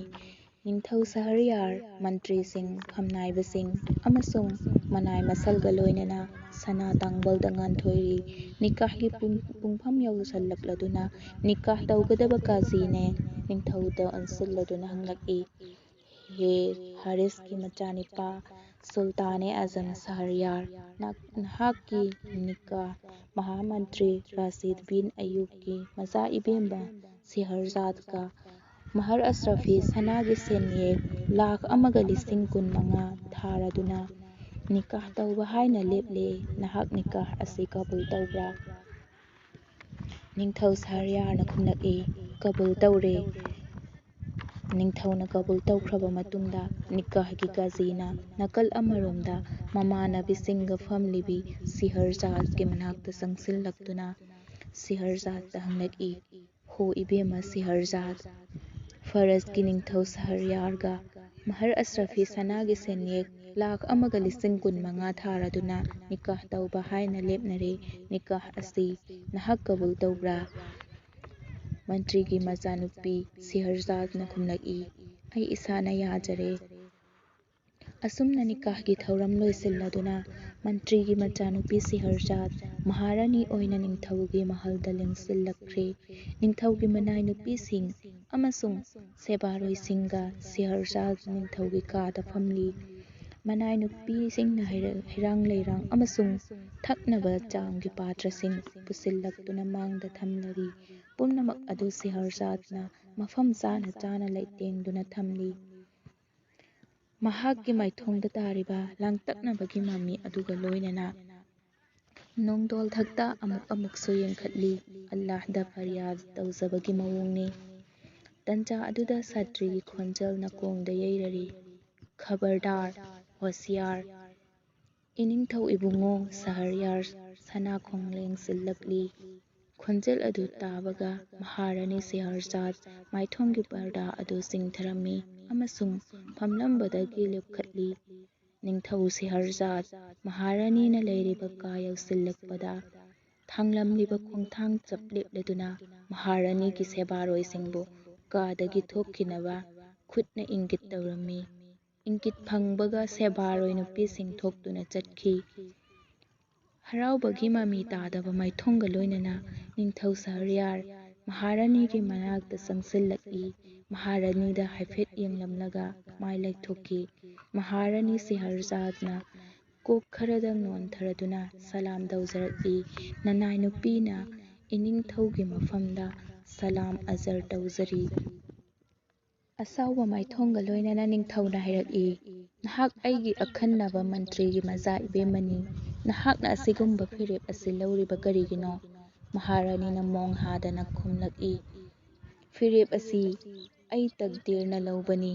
ꯅꯤꯡꯊꯧ ꯁꯍꯔꯌꯥꯔ, ꯃꯟꯇ꯭ꯔꯤꯁꯤꯡ, ꯐꯝꯅꯥꯏꯕꯁꯤꯡ ꯑꯃꯁꯨꯡ ꯃꯅꯥꯏ ꯃꯁꯜꯒ ꯂꯣꯏꯅꯅ ꯁꯅꯥ ꯇꯥꯡꯕꯜꯗ ꯉꯥꯟꯊꯣꯏꯔꯤ꯫ ꯅꯤꯀꯥꯍꯒꯤ ꯄꯨꯡꯐꯝ ꯌꯧꯁꯜꯂꯛꯂꯗꯨꯅ ꯅꯤꯀꯥꯍ ꯇꯧꯒꯗꯕ ꯀꯥꯖꯤꯅ ꯅꯤꯡꯊꯧꯗ ꯑꯣꯟꯁꯤꯜꯂꯗꯨꯅ ꯍꯪꯂꯛꯏ, ꯍꯦ ꯍꯥꯔꯤꯁꯀꯤ ꯃꯆꯥꯅꯤꯄꯥ ꯁꯨꯜꯇꯥꯅꯦ-ꯑꯥꯖꯝ ꯁꯍꯔꯌꯥꯔ, ꯅꯍꯥꯛꯀꯤ ꯅꯤꯀꯥꯍ ꯃꯍꯥꯃꯟꯇ꯭ꯔꯤ ꯔꯥꯁꯤꯗ ꯕꯤꯟ ꯑꯌꯨꯕꯀꯤ ꯃꯆꯥ ꯏꯕꯦꯝꯃ ꯁꯦꯍꯔꯖꯥꯗꯀ ꯃꯍꯔ ꯑꯁ꯭ꯔꯐꯤ ꯁꯅꯥꯒꯤ ꯁꯦꯟꯌꯦꯛ ꯂꯥꯈ 1,25,000 ꯊꯥꯔꯗꯨꯅ ꯅꯤꯀꯥꯍ ꯇꯧꯕ ꯍꯥꯏꯅ ꯂꯦꯞꯂꯦ꯫ ꯅꯍꯥꯛ ꯅꯤꯀꯥꯍ ꯑꯁꯤ ꯀꯕꯨꯜ ꯇꯧꯕ꯭ꯔꯥ? ꯅꯤꯡꯊꯧ ꯁꯍꯔꯌꯥꯔꯅ ꯈꯨꯝꯂꯛꯏ, ꯀꯕꯨꯜ ꯇꯧꯔꯦ꯫ ꯅꯤꯡꯊꯧꯅ ꯀꯕꯨꯜ ꯇꯧꯈ꯭ꯔꯕ ꯃꯇꯨꯡꯗ ꯅꯤꯀꯥꯍꯒꯤ ꯀꯥꯖꯤꯅ ꯅꯥꯀꯜ ꯑꯃꯔꯣꯝꯗ ꯃꯃꯥꯟꯅꯕꯤꯁꯤꯡꯒ ꯐꯝꯂꯤꯕꯤ ꯁꯦꯍꯔꯖꯥꯗꯀꯤ ꯃꯅꯥꯛꯇ ꯆꯪꯁꯤꯜꯂꯛꯇꯨꯅ ꯁꯦꯍꯔꯖꯥꯗꯇ ꯍꯪꯂꯛꯏ, ꯍꯣ ꯏꯕꯦꯝꯃ ꯁꯦꯍꯔꯖꯥꯗ, ꯐꯥꯔꯁꯀꯤ ꯅꯤꯡꯊꯧ ꯁꯍꯔꯌꯥꯔꯒ ꯃꯍꯔ ꯑꯁ꯭ꯔꯐꯤ ꯁꯅꯥꯒꯤ ꯁꯦꯟꯌꯦꯛ ꯂꯥꯈ 1,25,000 ꯊꯥꯔꯗꯨꯅ ꯅꯤꯀꯥꯍ ꯇꯧꯕ ꯍꯥꯏꯅ ꯂꯦꯞꯅꯔꯦ꯫ ꯅꯤꯀꯥꯍ ꯑꯁꯤ ꯅꯍꯥꯛ ꯀꯕꯨꯜ ꯇꯧꯕ꯭ꯔꯥ? ꯃꯟꯇ꯭ꯔꯤꯒꯤ ꯃꯆꯥꯅꯨꯄꯤ ꯁꯦꯍꯔꯖꯥꯗꯅ ꯈꯨꯝꯂꯛꯏ, ꯑꯩ ꯏꯁꯥꯅ ꯌꯥꯖꯔꯦ꯫ ꯑꯁꯨꯝꯅ ꯅꯤꯀꯥꯍꯒꯤ ꯊꯧꯔꯝ ꯂꯣꯏꯁꯤꯜꯂꯗꯨꯅ ꯃꯟꯇ꯭ꯔꯤꯒꯤ ꯃꯆꯥꯅꯨꯄꯤ ꯁꯦꯍꯔꯖꯥꯗ ꯃꯍꯥꯔꯥꯅꯤ ꯑꯣꯏꯅ ꯅꯤꯡꯊꯧꯒꯤ ꯃꯍꯜꯗ ꯂꯦꯡꯁꯤꯜꯂꯛꯈ꯭ꯔꯦ꯫ ꯅꯤꯡꯊꯧꯒꯤ ꯃꯅꯥꯏ ꯅꯨꯄꯤꯁꯤꯡ ꯑꯃꯁꯨꯡ ꯁꯦꯕꯥꯔꯣꯏꯁꯤꯡꯒ ꯁꯦꯍꯔꯖꯥꯗ ꯅꯤꯡꯊꯧꯒꯤ ꯀꯥꯗ ꯐꯝꯂꯤ꯫ ꯃꯅꯥꯏ ꯅꯨꯄꯤꯁꯤꯡꯅ ꯍꯩꯔꯥꯡ-ꯂꯩꯔꯥꯡ ꯑꯃꯁꯨꯡ ꯊꯛꯅꯕ ꯆꯥꯝꯒꯤ ꯄꯥꯇ꯭ꯔꯁꯤꯡ ꯄꯨꯁꯤꯜꯂꯛꯇꯨꯅ ꯃꯥꯡꯗ ꯊꯝꯂꯤ꯫ ꯄꯨꯝꯅꯃꯛ ꯑꯗꯨ ꯁꯦꯍꯔꯖꯥꯗꯅ ꯃꯐꯝ ꯆꯥꯅ ꯆꯥꯅ ꯂꯩꯇꯦꯡꯗꯨꯅ ꯊꯝꯂꯤ꯫ ꯃꯍꯥꯛꯀꯤ ꯃꯥꯏꯊꯣꯡꯗ ꯇꯥꯔꯤꯕ ꯂꯥꯡꯇꯛꯅꯕꯒꯤ ꯃꯃꯤ ꯑꯗꯨꯒ ꯂꯣꯏꯅꯅ ꯅꯣꯡꯗꯣꯜꯊꯛꯇ ꯑꯃꯨꯛꯁꯨ ꯌꯦꯡꯈꯠꯂꯤ꯫ ꯑꯜꯂꯥꯍꯗ ꯐꯔꯤꯌꯥꯗ ꯇꯧꯖꯕꯒꯤ ꯃꯑꯣꯡꯅꯤ꯫ ꯇꯟꯖꯥ ꯑꯗꯨꯗ ꯁꯇ꯭ꯔꯤꯒꯤ ꯈꯣꯟꯖꯦꯜ ꯅꯥꯀꯣꯡꯗ ꯌꯩꯔꯔꯤ, ꯈꯕꯔꯗꯥꯔ, ꯍꯣꯁꯤꯌꯥꯔ! ꯏꯅꯤꯡꯊꯧ ꯏꯕꯨꯡꯉꯣ ꯁꯍꯔꯌꯥꯔ ꯁꯅꯥꯈꯣꯡ ꯂꯦꯡꯁꯤꯜꯂꯛꯂꯤ꯫ ꯈꯣꯟꯖꯦꯜ ꯑꯗꯨ ꯇꯥꯕꯒ ꯃꯍꯥꯔꯥꯅꯤ ꯁꯦꯍꯔꯖꯥꯗ ꯃꯥꯏꯊꯣꯡꯒꯤ ꯄꯔꯗꯥ ꯑꯗꯨ ꯆꯤꯡꯊꯔꯝꯃꯤ ꯑꯃꯁꯨꯡ ꯐꯝꯂꯝꯕꯗꯒꯤ ꯂꯦꯞꯈꯠꯂꯤ꯫ ꯅꯤꯡꯊꯧ ꯁꯦꯍꯔꯖꯥꯗ ꯃꯍꯥꯔꯥꯅꯤꯅ ꯂꯩꯔꯤꯕ ꯀꯥ ꯌꯧꯁꯤꯜꯂꯛꯄꯗ ꯊꯥꯡꯂꯝꯂꯤꯕ ꯈꯣꯡꯊꯥꯡ ꯆꯞ ꯂꯦꯞꯂꯗꯨꯅ ꯃꯍꯥꯔꯥꯅꯤꯒꯤ ꯁꯦꯕꯥꯔꯣꯏꯁꯤꯡꯕꯨ ꯀꯥꯗꯒꯤ ꯊꯣꯛꯈꯤꯅꯕ ꯈꯨꯠꯅ ꯏꯪꯒꯤꯠ ꯇꯧꯔꯝꯃꯤ꯫ ꯏꯪꯒꯤꯠ ꯐꯪꯕꯒ ꯁꯦꯕꯥꯔꯣꯏ ꯅꯨꯄꯤꯁꯤꯡ ꯊꯣꯛꯇꯨꯅ ꯆꯠꯈꯤ꯫ ꯍꯔꯥꯎꯕꯒꯤ ꯃꯃꯤ ꯇꯥꯗꯕ ꯃꯥꯏꯊꯣꯡꯒ ꯂꯣꯏꯅꯅ ꯅꯤꯡꯊꯧ ꯁꯍꯔꯌꯥꯔ ꯃꯍꯥꯔꯥꯅꯤꯒꯤ ꯃꯅꯥꯛꯇ ꯆꯪꯁꯤꯜꯂꯛꯏ꯫ ꯃꯍꯥꯔꯥꯅꯤꯗ ꯍꯥꯏꯐꯦꯠ ꯌꯦꯡꯂꯝꯂꯒ ꯃꯥꯏ ꯂꯩꯊꯣꯛꯈꯤ꯫ ꯃꯍꯥꯔꯥꯅꯤ ꯁꯦꯍꯔꯖꯥꯗꯅ ꯀꯣꯛ ꯈꯔꯗꯪ ꯅꯣꯟꯊꯔꯗꯨꯅ ꯁꯂꯥꯝ ꯇꯧꯖꯔꯛꯏ꯫ ꯅꯅꯥꯏ ꯅꯨꯄꯤꯅ ꯏꯅꯤꯡꯊꯧꯒꯤ ꯃꯐꯝꯗ ꯁꯂꯥꯝ ꯑꯖꯔ ꯇꯧꯖꯔꯤ꯫ ꯑꯁꯥꯎꯕ ꯃꯥꯏꯊꯣꯡꯒ ꯂꯣꯏꯅꯅ ꯅꯤꯡꯊꯧꯅ ꯍꯥꯏꯔꯛꯏ, ꯅꯍꯥꯛ ꯑꯩꯒꯤ ꯑꯈꯟꯅꯕ ꯃꯟꯇ꯭ꯔꯤꯒꯤ ꯃꯆꯥ ꯏꯕꯦꯝꯃꯅꯤ꯫ ꯅꯍꯥꯛꯅ ꯑꯁꯤꯒꯨꯝꯕ ꯐꯤꯔꯦꯞ ꯑꯁꯤ ꯂꯧꯔꯤꯕ ꯀꯔꯤꯒꯤꯅꯣ? ꯃꯍꯥꯔꯥꯅꯤꯅ ꯃꯣꯡ ꯍꯥꯗꯅ ꯈꯨꯝꯂꯛꯏ, ꯐꯤꯔꯦꯞ ꯑꯁꯤ ꯑꯩ ꯇꯛꯗꯤꯔꯅ ꯂꯧꯕꯅꯤ꯫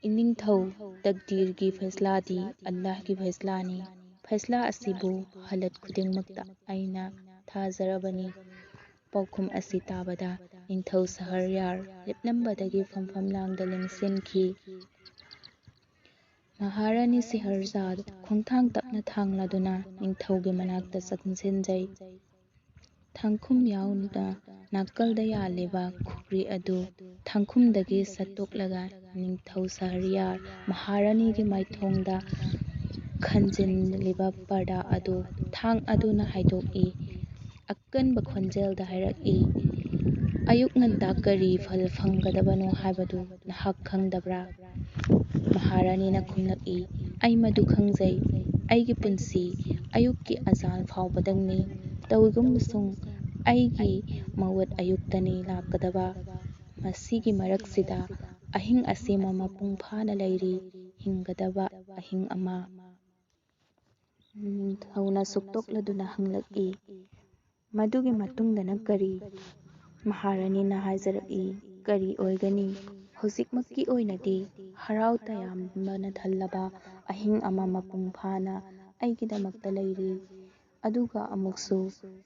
ꯏꯅꯤꯡꯊꯧ, ꯇꯛꯗꯤꯔꯒꯤ ꯐꯩꯁꯂꯥꯗꯤ ꯑꯜꯂꯥꯍꯒꯤ ꯐꯩꯁꯂꯥꯅꯤ꯫ ꯐꯩꯁꯂꯥ ꯑꯁꯤꯕꯨ ꯍꯥꯂꯠ ꯈꯨꯗꯤꯡꯃꯛꯇ ꯑꯩꯅ ꯊꯥꯖꯔꯕꯅꯤ꯫ ꯄꯥꯎꯈꯨꯝ ꯑꯁꯤ ꯇꯥꯕꯗ ꯅꯤꯡꯊꯧ ꯁꯍꯔꯌꯥꯔ ꯂꯦꯞꯂꯝꯕꯗꯒꯤ ꯐꯝꯐꯝꯂꯥꯡꯗ ꯂꯦꯡꯁꯤꯟꯈꯤ꯫ ꯃꯍꯥꯔꯥꯅꯤ ꯁꯦꯍꯔꯖꯥꯗ ꯈꯣꯡꯊꯥꯡ ꯇꯞꯅ ꯊꯥꯡꯂꯗꯨꯅ ꯅꯤꯡꯊꯧꯒꯤ ꯃꯅꯥꯛꯇ ꯆꯪꯁꯤꯟꯖꯩ꯫ ꯊꯥꯡꯈꯨꯝ ꯌꯥꯎꯅ ꯅꯥꯀꯜꯗ ꯌꯥꯜꯂꯤꯕ ꯈꯨꯞꯔꯤ ꯑꯗꯨ ꯊꯥꯡꯈꯨꯝꯗꯒꯤ ꯁꯠꯇꯣꯛꯂꯒ ꯅꯤꯡꯊꯧ ꯁꯍꯔꯌꯥꯔ ꯃꯍꯥꯔꯥꯅꯤꯒꯤ ꯃꯥꯏꯊꯣꯡꯗ ꯈꯟꯖꯤꯜꯂꯤꯕ ꯄꯔꯗꯥ ꯑꯗꯨ ꯊꯥꯡ ꯑꯗꯨꯅ ꯍꯥꯏꯗꯣꯛꯏ꯫ ꯑꯀꯟꯕ ꯈꯣꯟꯖꯦꯜꯗ ꯍꯥꯏꯔꯛꯏ, ꯑꯌꯨꯛ ꯉꯟꯇꯥ ꯀꯔꯤ ꯐꯜ ꯐꯪꯒꯗꯕꯅꯣ ꯍꯥꯏꯕꯗꯨ ꯅꯍꯥꯛ ꯈꯪꯗꯕ꯭ꯔꯥ? ꯃꯍꯥꯔꯥꯅꯤꯅ ꯈꯨꯝꯂꯛꯏ, ꯑꯩ ꯃꯗꯨ ꯈꯪꯖꯩ꯫ ꯑꯩꯒꯤ ꯄꯨꯟꯁꯤ ꯑꯌꯨꯛꯀꯤ ꯑꯖꯥꯟ ꯐꯥꯎꯕꯗꯪꯅꯤ꯫ ꯇꯧꯏꯒꯨꯝꯕꯁꯨꯡ ꯑꯩꯒꯤ ꯃꯋꯠ ꯑꯌꯨꯛꯇꯅꯤ ꯂꯥꯛꯀꯗꯕ꯫ ꯃꯁꯤꯒꯤ ꯃꯔꯛꯁꯤꯗ ꯑꯍꯤꯡ ꯑꯁꯤꯃ ꯃꯄꯨꯡ ꯐꯥꯅ ꯂꯩꯔꯤ, ꯍꯤꯡꯒꯗꯕ ꯑꯍꯤꯡ ꯑꯃ꯫ ꯅꯤꯡꯊꯧꯅ ꯁꯨꯛꯇꯣꯛꯂꯗꯨꯅ ꯍꯪꯂꯛꯏ, ꯃꯗꯨꯒꯤ ꯃꯇꯨꯡꯗꯅ ꯀꯔꯤ? ꯃꯍꯥꯔꯥꯅꯤꯅ ꯍꯥꯏꯖꯔꯛꯏ, ꯀꯔꯤ ꯑꯣꯏꯒꯅꯤ? ꯍꯧꯖꯤꯛꯃꯛꯀꯤ ꯑꯣꯏꯅꯗꯤ ꯍꯔꯥꯎ ꯇꯌꯥꯝꯕꯅ ꯊꯜꯂꯕ ꯑꯍꯤꯡ ꯑꯃ ꯃꯄꯨꯡ ꯐꯥꯅ ꯑꯩꯒꯤꯗꯃꯛꯇ ꯂꯩꯔꯤ꯫ ꯑꯗꯨꯒ ꯑꯃꯨꯛꯁꯨ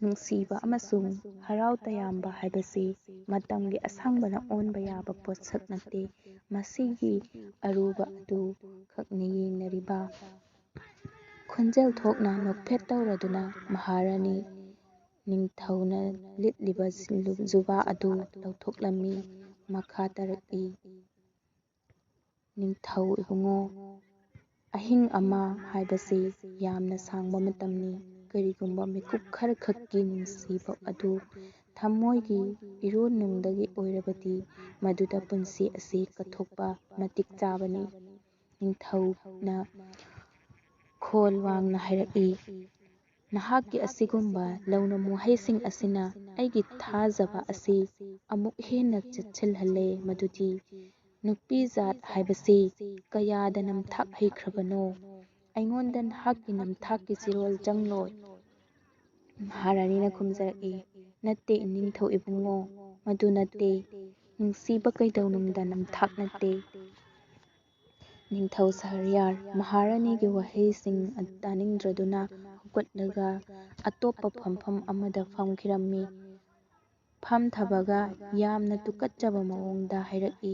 ꯅꯨꯡꯁꯤꯕ ꯑꯃꯁꯨꯡ ꯍꯔꯥꯎ ꯇꯌꯥꯝꯕ ꯍꯥꯏꯕꯁꯤ ꯃꯇꯝꯒꯤ ꯑꯁꯥꯡꯕꯅ ꯑꯣꯟꯕ ꯌꯥꯕ ꯄꯣꯠꯁꯛ ꯅꯠꯇꯦ꯫ ꯃꯁꯤꯒꯤ ꯑꯔꯨꯕ ꯑꯗꯨ ꯈꯛꯅꯤ ꯌꯦꯡꯅꯔꯤꯕ꯫ ꯈꯣꯟꯖꯦꯜ ꯊꯣꯛꯅ ꯅꯣꯛꯐꯦꯠ ꯇꯧꯔꯗꯨꯅ ꯃꯍꯥꯔꯥꯅꯤ ꯅꯤꯡꯊꯧꯅ ꯂꯤꯠꯂꯤꯕ ꯖꯨꯕꯥ ꯑꯗꯨ ꯂꯧꯊꯣꯛꯂꯝꯃꯤ꯫ ꯃꯈꯥ ꯇꯥꯔꯛꯏ, ꯅꯤꯡꯊꯧ ꯏꯕꯨꯡꯉꯣ, ꯑꯍꯤꯡ ꯑꯃ ꯍꯥꯏꯕꯁꯤ ꯌꯥꯝꯅ ꯁꯥꯡꯕ ꯃꯇꯝꯅꯤ꯫ ꯀꯔꯤꯒꯨꯝꯕ ꯃꯤꯀꯨꯞ ꯈꯔꯈꯛꯀꯤ ꯅꯨꯡꯁꯤꯕ ꯑꯗꯨ ꯊꯃꯣꯏꯒꯤ ꯏꯔꯣꯟꯅꯨꯡꯗꯒꯤ ꯑꯣꯏꯔꯕꯗꯤ ꯃꯗꯨꯗ ꯄꯨꯟꯁꯤ ꯑꯁꯤ ꯀꯠꯊꯣꯛꯄ ꯃꯇꯤꯛ ꯆꯥꯕꯅꯤ꯫ ꯅꯤꯡꯊꯧꯅ ꯈꯣꯜ ꯋꯥꯡꯅ ꯍꯥꯏꯔꯛꯏ, ꯅꯍꯥꯛꯀꯤ ꯑꯁꯤꯒꯨꯝꯕ ꯂꯧꯅꯝ ꯋꯥꯍꯩꯁꯤꯡ ꯑꯁꯤꯅ ꯑꯩꯒꯤ ꯊꯥꯖꯕ ꯑꯁꯤ ꯑꯃꯨꯛ ꯍꯦꯟꯅ ꯆꯦꯠꯁꯤꯜꯍꯜꯂꯦ꯫ ꯃꯗꯨꯗꯤ ꯅꯨꯄꯤ ꯖꯥꯠ ꯍꯥꯏꯕꯁꯤ ꯀꯌꯥꯗ ꯅꯝꯊꯥꯛ ꯍꯩꯈ꯭ꯔꯕꯅꯣ? ꯑꯩꯉꯣꯟꯗ ꯅꯍꯥꯛꯀꯤ ꯅꯝꯊꯥꯛꯀꯤ ꯆꯤꯔꯣꯜ ꯆꯪꯂꯣꯏ꯫ ꯃꯍꯥꯔꯥꯅꯤꯅ ꯈꯨꯝꯖꯔꯛꯏ, ꯅꯠꯇꯦ ꯅꯤꯡꯊꯧ ꯏꯕꯨꯡꯉꯣ, ꯃꯗꯨ ꯅꯠꯇꯦ꯫ ꯅꯨꯡꯁꯤꯕ ꯀꯩꯗꯧꯅꯨꯡꯗ ꯅꯝꯊꯥꯛ ꯅꯠꯇꯦ꯫ ꯅꯤꯡꯊꯧ ꯁꯍꯔꯌꯥꯔ ꯃꯍꯥꯔꯥꯅꯤꯒꯤ ꯋꯥꯍꯩꯁꯤꯡ ꯇꯥꯅꯤꯡꯗ꯭ꯔꯗꯨꯅ ꯍꯧꯒꯠꯂꯒ ꯑꯇꯣꯞꯄ ꯐꯝꯐꯝ ꯑꯃꯗ ꯐꯝꯈꯤꯔꯝꯃꯤ꯫ ꯐꯝꯊꯕꯒ ꯌꯥꯝꯅ ꯇꯨꯀꯠꯆꯕ ꯃꯑꯣꯡꯗ ꯍꯥꯏꯔꯛꯏ,